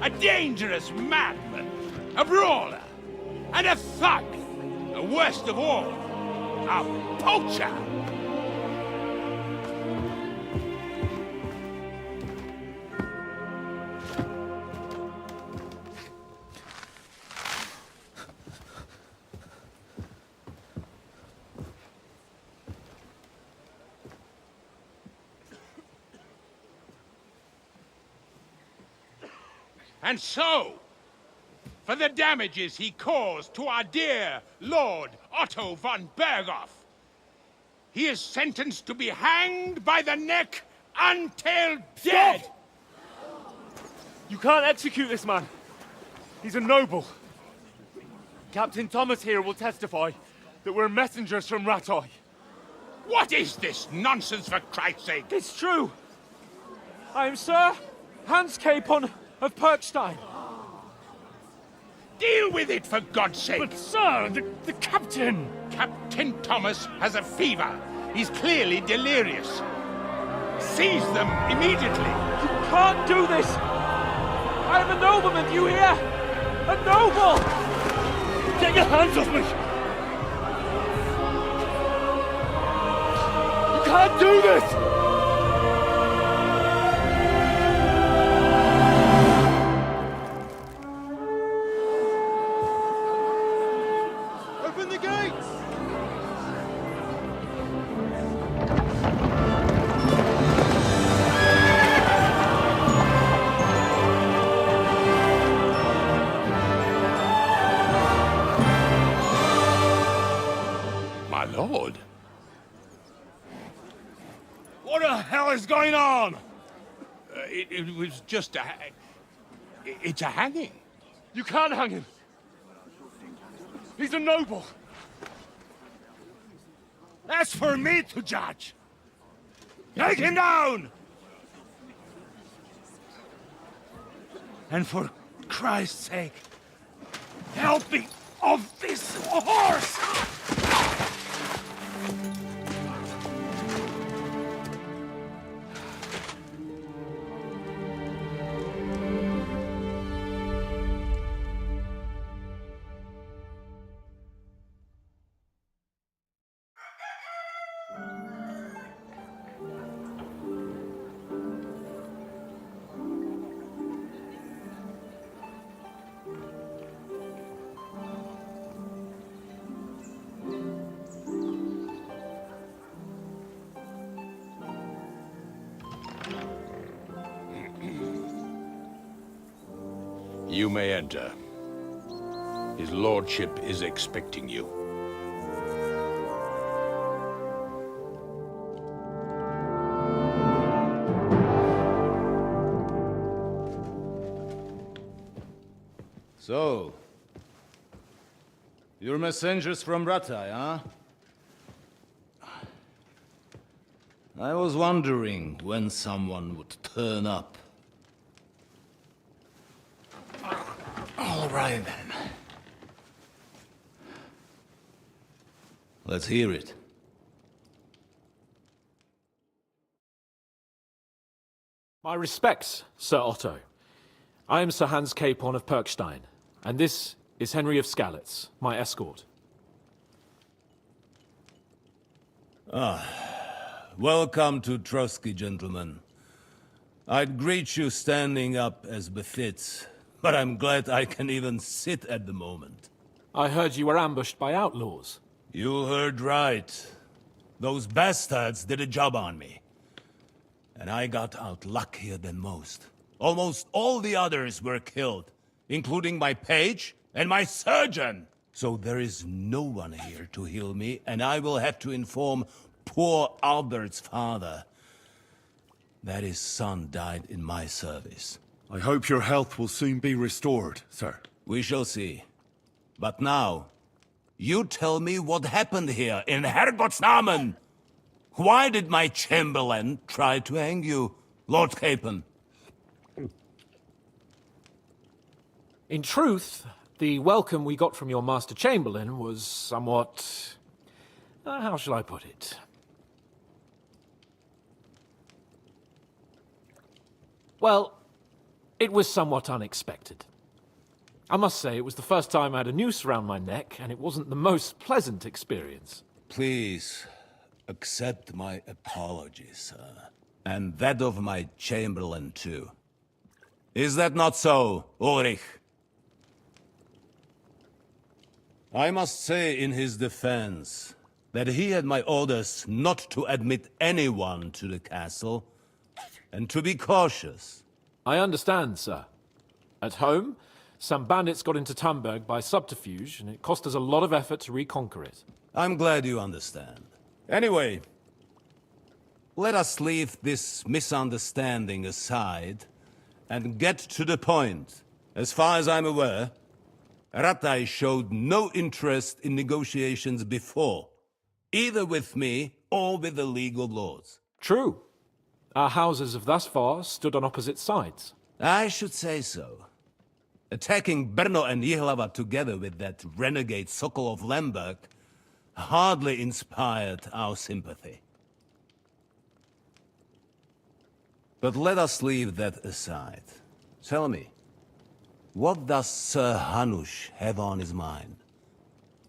A dangerous madman, a brawler, and a thug. The worst of all, a poacher. And so, for the damages he caused to our dear Lord Otto von Berghoff, he is sentenced to be hanged by the neck until dead! You can't execute this man. He's a noble. Captain Thomas here will testify that we're messengers from Ratoi. What is this nonsense, for Christ's sake? It's true. I am Sir Hans Capon of Perkstein. Deal with it, for God's sake! But, sir, the captain... Captain Thomas has a fever. He's clearly delirious. Seize them immediately. You can't do this! I am a nobleman, do you hear? A noble! Get your hands off me! You can't do this! Open the gates! My lord. What the hell is going on? It was just a... It's a hanging. You can't hang him. He's a noble. That's for me to judge. Take him down! And for Christ's sake, help me off this horse! You may enter. His lordship is expecting you. So, you're messengers from Ratai, huh? I was wondering when someone would turn up. All right, then. Let's hear it. My respects, Sir Otto. I am Sir Hans Capon of Perkstein. And this is Henry of Skalitz, my escort. Welcome to Trosky, gentlemen. I'd greet you standing up as befits, but I'm glad I can even sit at the moment. I heard you were ambushed by outlaws. You heard right. Those bastards did a job on me. And I got out luckier than most. Almost all the others were killed, including my page and my surgeon. So there is no one here to heal me, and I will have to inform poor Albert's father that his son died in my service. I hope your health will soon be restored, sir. We shall see. But now, you tell me what happened here in Herrgottsnamen. Why did my chamberlain try to hang you, Lord Capon? In truth, the welcome we got from your Master Chamberlain was somewhat... how shall I put it? Well, it was somewhat unexpected. I must say, it was the first time I had a noose around my neck, and it wasn't the most pleasant experience. Please, accept my apologies, sir. And that of my chamberlain, too. Is that not so, Ulrich? I must say in his defense that he had my orders not to admit anyone to the castle, and to be cautious. I understand, sir. At home, some bandits got into Tamberg by subterfuge, and it cost us a lot of effort to reconquer it. I'm glad you understand. Anyway, let us leave this misunderstanding aside and get to the point. As far as I'm aware, Ratai showed no interest in negotiations before, either with me or with the League of Lords. True. Our houses have thus far stood on opposite sides. I should say so. Attacking Brno and Jihlava together with that renegade Sokol of Lemberg hardly inspired our sympathy. But let us leave that aside. Tell me, what does Sir Hanush have on his mind?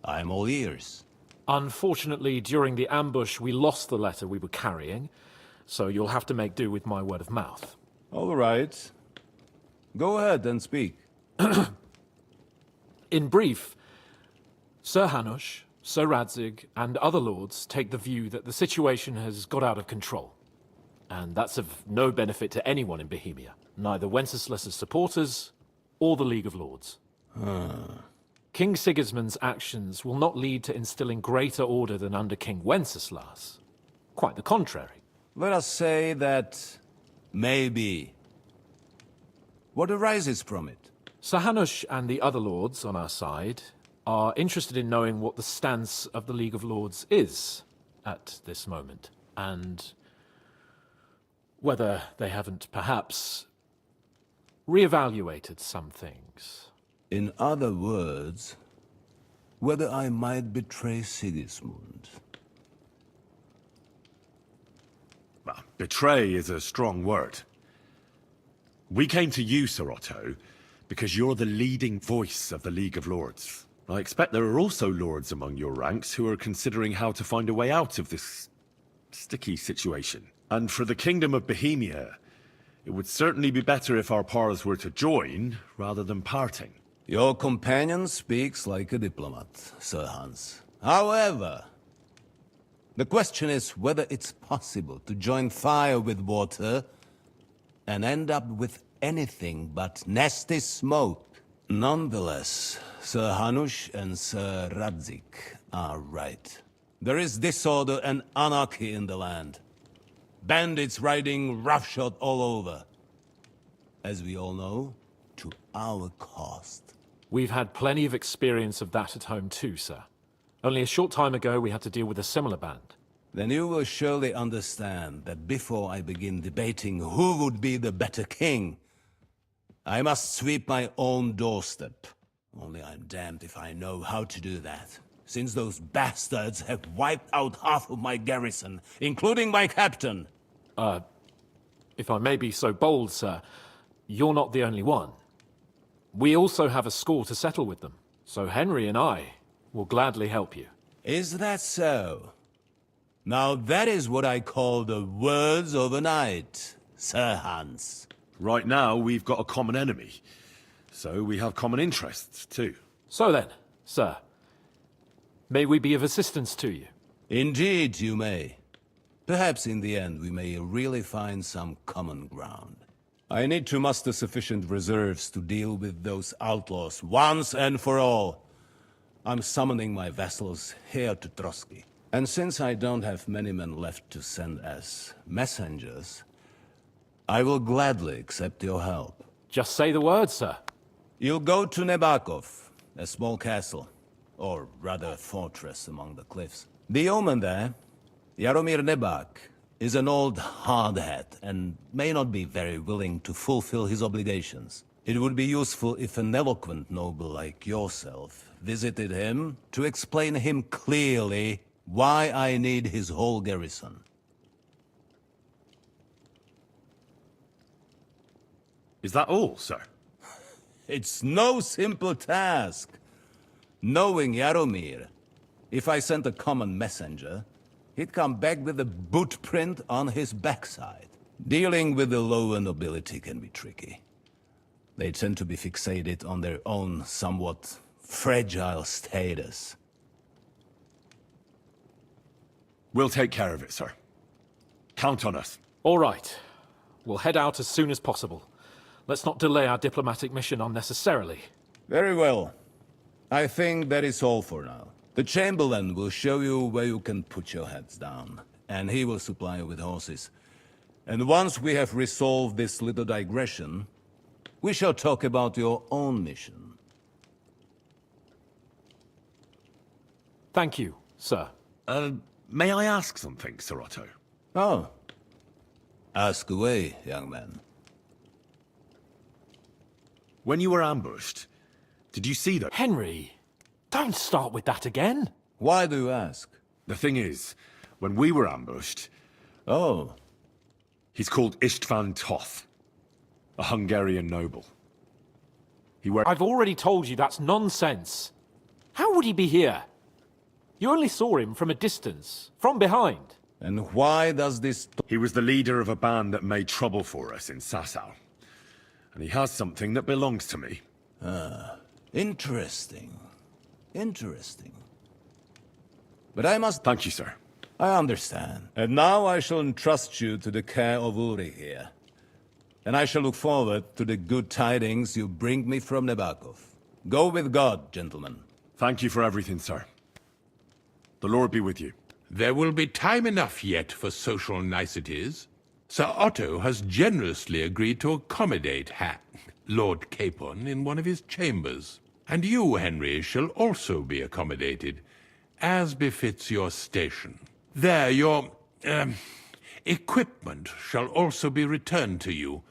I'm all ears. Unfortunately, during the ambush, we lost the letter we were carrying, so you'll have to make do with my word of mouth. All right. Go ahead and speak. In brief, Sir Hanush, Sir Radzig, and other lords take the view that the situation has got out of control. And that's of no benefit to anyone in Bohemia, neither Wenceslas's supporters or the League of Lords. King Sigismund's actions will not lead to instilling greater order than under King Wenceslas. Quite the contrary. Let us say that maybe. What arises from it? Sir Hanush and the other lords on our side are interested in knowing what the stance of the League of Lords is at this moment, and whether they haven't perhaps reevaluated some things. In other words, whether I might betray Sigismund. Well, betray is a strong word. We came to you, Sir Otto, because you're the leading voice of the League of Lords. I expect there are also lords among your ranks who are considering how to find a way out of this sticky situation. And for the Kingdom of Bohemia, it would certainly be better if our paths were to join rather than parting. Your companion speaks like a diplomat, Sir Hans. However, the question is whether it's possible to join fire with water and end up with anything but nasty smoke. Nonetheless, Sir Hanush and Sir Radzig are right. There is disorder and anarchy in the land. Bandits riding roughshod all over. As we all know, to our cost. We've had plenty of experience of that at home too, sir. Only a short time ago we had to deal with a similar band. Then you will surely understand that before I begin debating who would be the better king, I must sweep my own doorstep. Only I'm damned if I know how to do that, since those bastards have wiped out half of my garrison, including my captain. If I may be so bold, sir, you're not the only one. We also have a score to settle with them, so Henry and I will gladly help you. Is that so? Now that is what I call the words of a knight, Sir Hans. Right now, we've got a common enemy. So we have common interests, too. So then, sir, may we be of assistance to you? Indeed, you may. Perhaps in the end we may really find some common ground. I need to muster sufficient reserves to deal with those outlaws once and for all. I'm summoning my vassals here to Trosky. And since I don't have many men left to send as messengers, I will gladly accept your help. Just say the word, sir. You'll go to Nebakov, a small castle, or rather fortress among the cliffs. The yeoman there, Jaromir Nebak, is an old hardhat and may not be very willing to fulfill his obligations. It would be useful if an eloquent noble like yourself visited him to explain him clearly why I need his whole garrison. Is that all, sir? It's no simple task. Knowing Jaromir, if I sent a common messenger, he'd come back with a boot print on his backside. Dealing with the lower nobility can be tricky. They tend to be fixated on their own somewhat fragile status. We'll take care of it, sir. Count on us. All right. We'll head out as soon as possible. Let's not delay our diplomatic mission unnecessarily. Very well. I think that is all for now. The Chamberlain will show you where you can put your heads down, and he will supply you with horses. And once we have resolved this little digression, we shall talk about your own mission. Thank you, sir. May I ask something, Sir Otto? Oh. Ask away, young man. When you were ambushed, did you see that? Henry, don't start with that again. Why do you ask? The thing is, when we were ambushed... Oh. He's called Istvan Toth, a Hungarian noble. I've already told you that's nonsense. How would he be here? You only saw him from a distance, from behind. And why does this... He was the leader of a band that made trouble for us in Sasau. And he has something that belongs to me. Ah, interesting. Interesting. But I must... Thank you, sir. I understand. And now I shall entrust you to the care of Uri here. And I shall look forward to the good tidings you bring me from Nebakov. Go with God, gentlemen. Thank you for everything, sir. The Lord be with you. There will be time enough yet for social niceties. Sir Otto has generously agreed to accommodate Lord Capon in one of his chambers. And you, Henry, shall also be accommodated, as befits your station. There, your, equipment shall also be returned to you,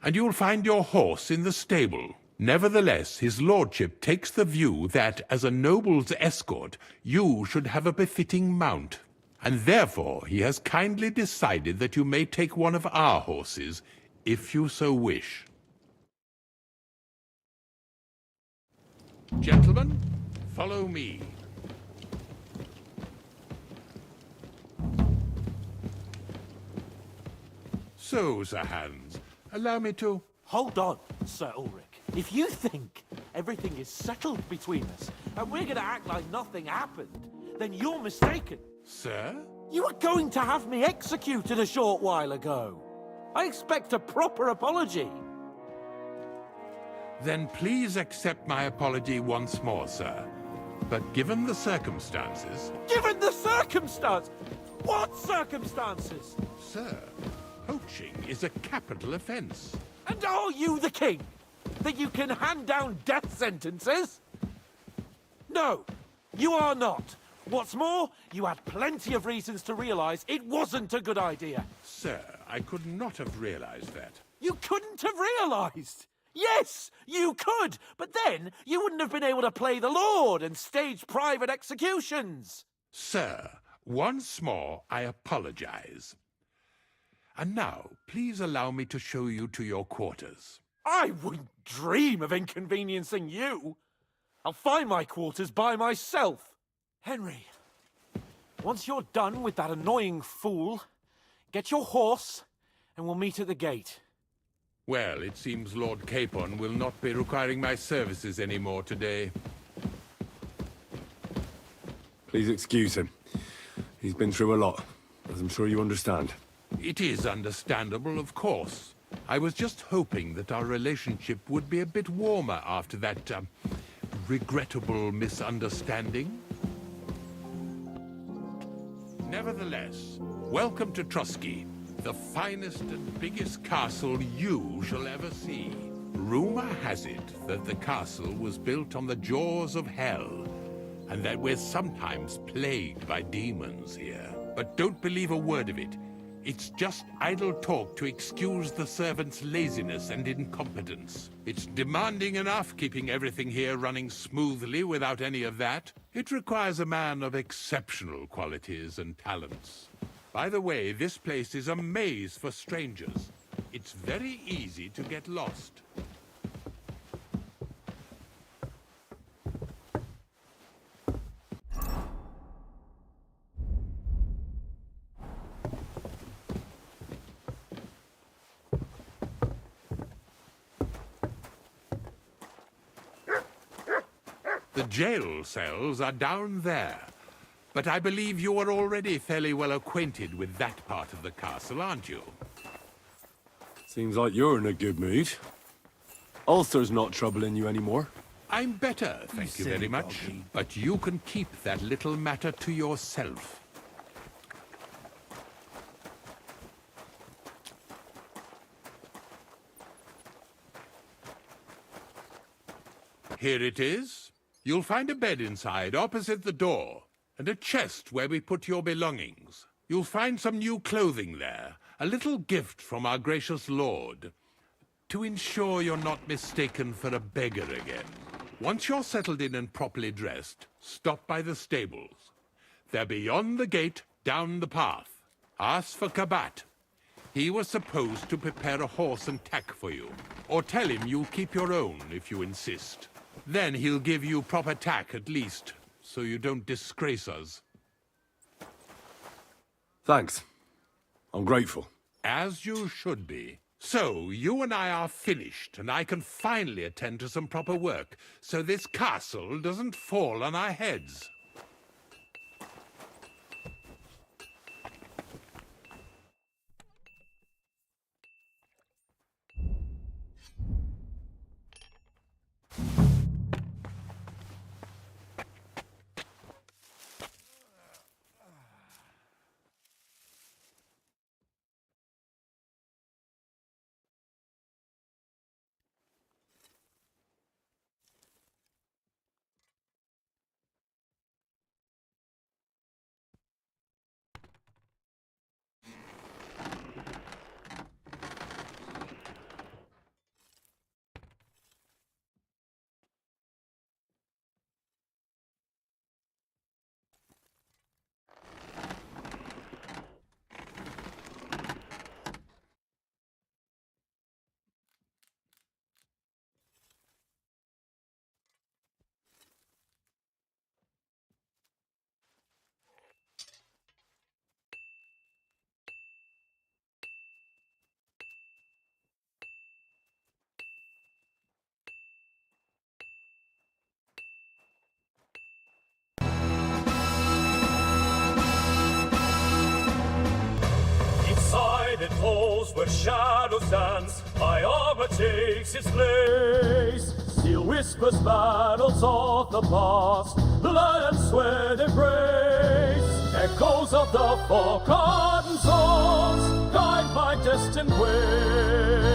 and you'll find your horse in the stable. Nevertheless, his lordship takes the view that, as a noble's escort, you should have a befitting mount. And therefore he has kindly decided that you may take one of our horses, if you so wish. Gentlemen, follow me. So, Sir Hans, allow me to... Hold on, Sir Ulrich. If you think everything is settled between us, and we're going to act like nothing happened, then you're mistaken. Sir? You were going to have me executed a short while ago. I expect a proper apology. Then please accept my apology once more, sir. But given the circumstances... Given the circumstance? What circumstances? Sir, poaching is a capital offence. And are you the king? That you can hand down death sentences? No, you are not. What's more, you had plenty of reasons to realize it wasn't a good idea. Sir, I could not have realized that. You couldn't have realized? Yes, you could, but then you wouldn't have been able to play the Lord and stage private executions. Sir, once more I apologize. And now, please allow me to show you to your quarters. I wouldn't dream of inconveniencing you. I'll find my quarters by myself. Henry, once you're done with that annoying fool, get your horse and we'll meet at the gate. Well, it seems Lord Capon will not be requiring my services anymore today. Please excuse him. He's been through a lot, as I'm sure you understand. It is understandable, of course. I was just hoping that our relationship would be a bit warmer after that, regrettable misunderstanding. Nevertheless, welcome to Trosky, the finest and biggest castle you shall ever see. Rumor has it that the castle was built on the jaws of hell, and that we're sometimes plagued by demons here. But don't believe a word of it. It's just idle talk to excuse the servants' laziness and incompetence. It's demanding enough keeping everything here running smoothly without any of that. It requires a man of exceptional qualities and talents. By the way, this place is a maze for strangers. It's very easy to get lost. The jail cells are down there, but I believe you are already fairly well acquainted with that part of the castle, aren't you? Seems like you're in a good mood. Ulster's not troubling you anymore. I'm better, thank you very much. But you can keep that little matter to yourself. Here it is. You'll find a bed inside, opposite the door, and a chest where we put your belongings. You'll find some new clothing there, a little gift from our gracious lord, to ensure you're not mistaken for a beggar again. Once you're settled in and properly dressed, stop by the stables. They're beyond the gate, down the path. Ask for Kabat. He was supposed to prepare a horse and tack for you, or tell him you'll keep your own if you insist. Then he'll give you proper tack at least, so you don't disgrace us. Thanks. I'm grateful. As you should be. So, you and I are finished, and I can finally attend to some proper work, so this castle doesn't fall on our heads. It halls where shadows dance, my armor takes its place. Steel whispers battles of the past, the lands where they embrace. Echoes of the forgotten songs guide my destined way.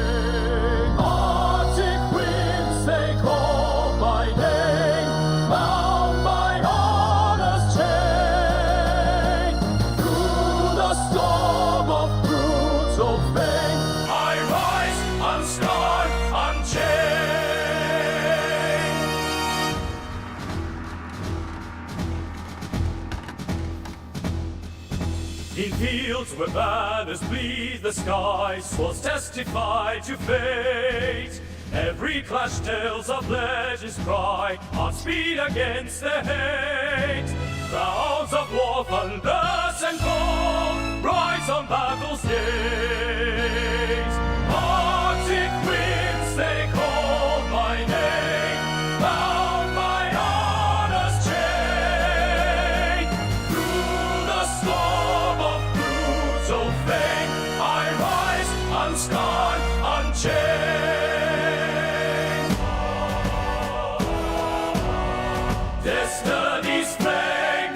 Arctic winds, they call my name, bound by honor's chain. Through the storm of brutal fate, I rise unscarred, unchained. In fields where banners bleed the skies, swords testify to fate. Every clash tells of leisure's cry, on speed against the hate. Crowds of war, thunders and cold, rise on battle's days. Arctic winds, they call my name, bound by honor's chain. Through the storm of brutal fate, I rise unscarred, unchained. Destiny's flame,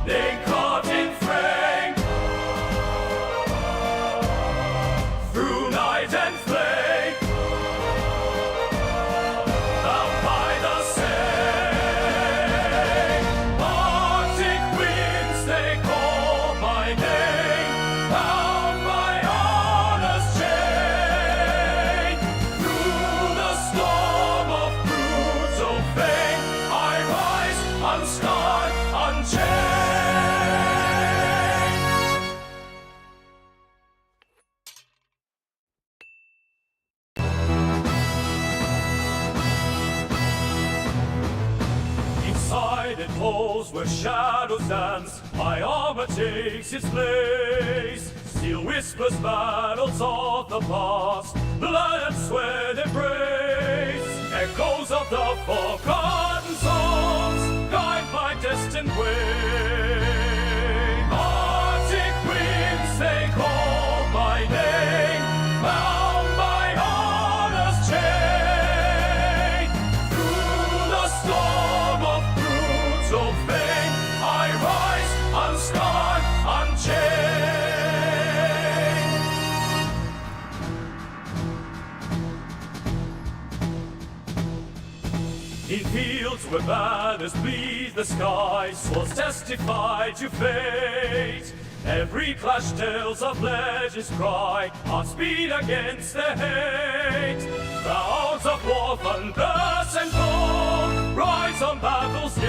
they caught in frame, through night and flame, bound by the same. Arctic winds, they call my name, bound by honor's chain. Through the storm of brutal fate, I rise unscarred, unchained. Inside enclosed where shadows dance, my armor takes its place. Steel whispers battles of the past, blood and sweat embrace. Echoes of the forgotten songs guide my destined way. Arctic winds, they call my name, bound by honor's chain. Through the storm of brutal fate, I rise unscarred, unchained. In fields where banners bleed the sky, swords testify to fate. Every clash tells of leisure's cry, on speed against the hate. Crowds of war, thunders and cold, rise on battle's gaze.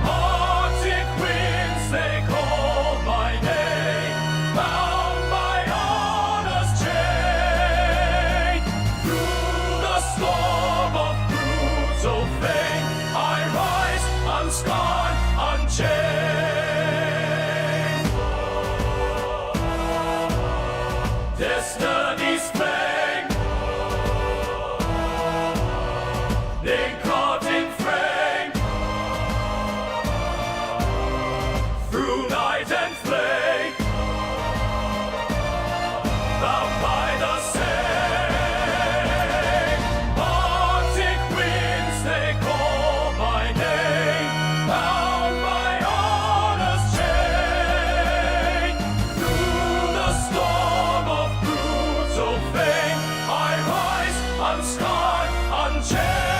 Arctic winds, they call my name, bound by honor's chain. Through the storm of brutal fate, I rise unscarred, unchained. Destiny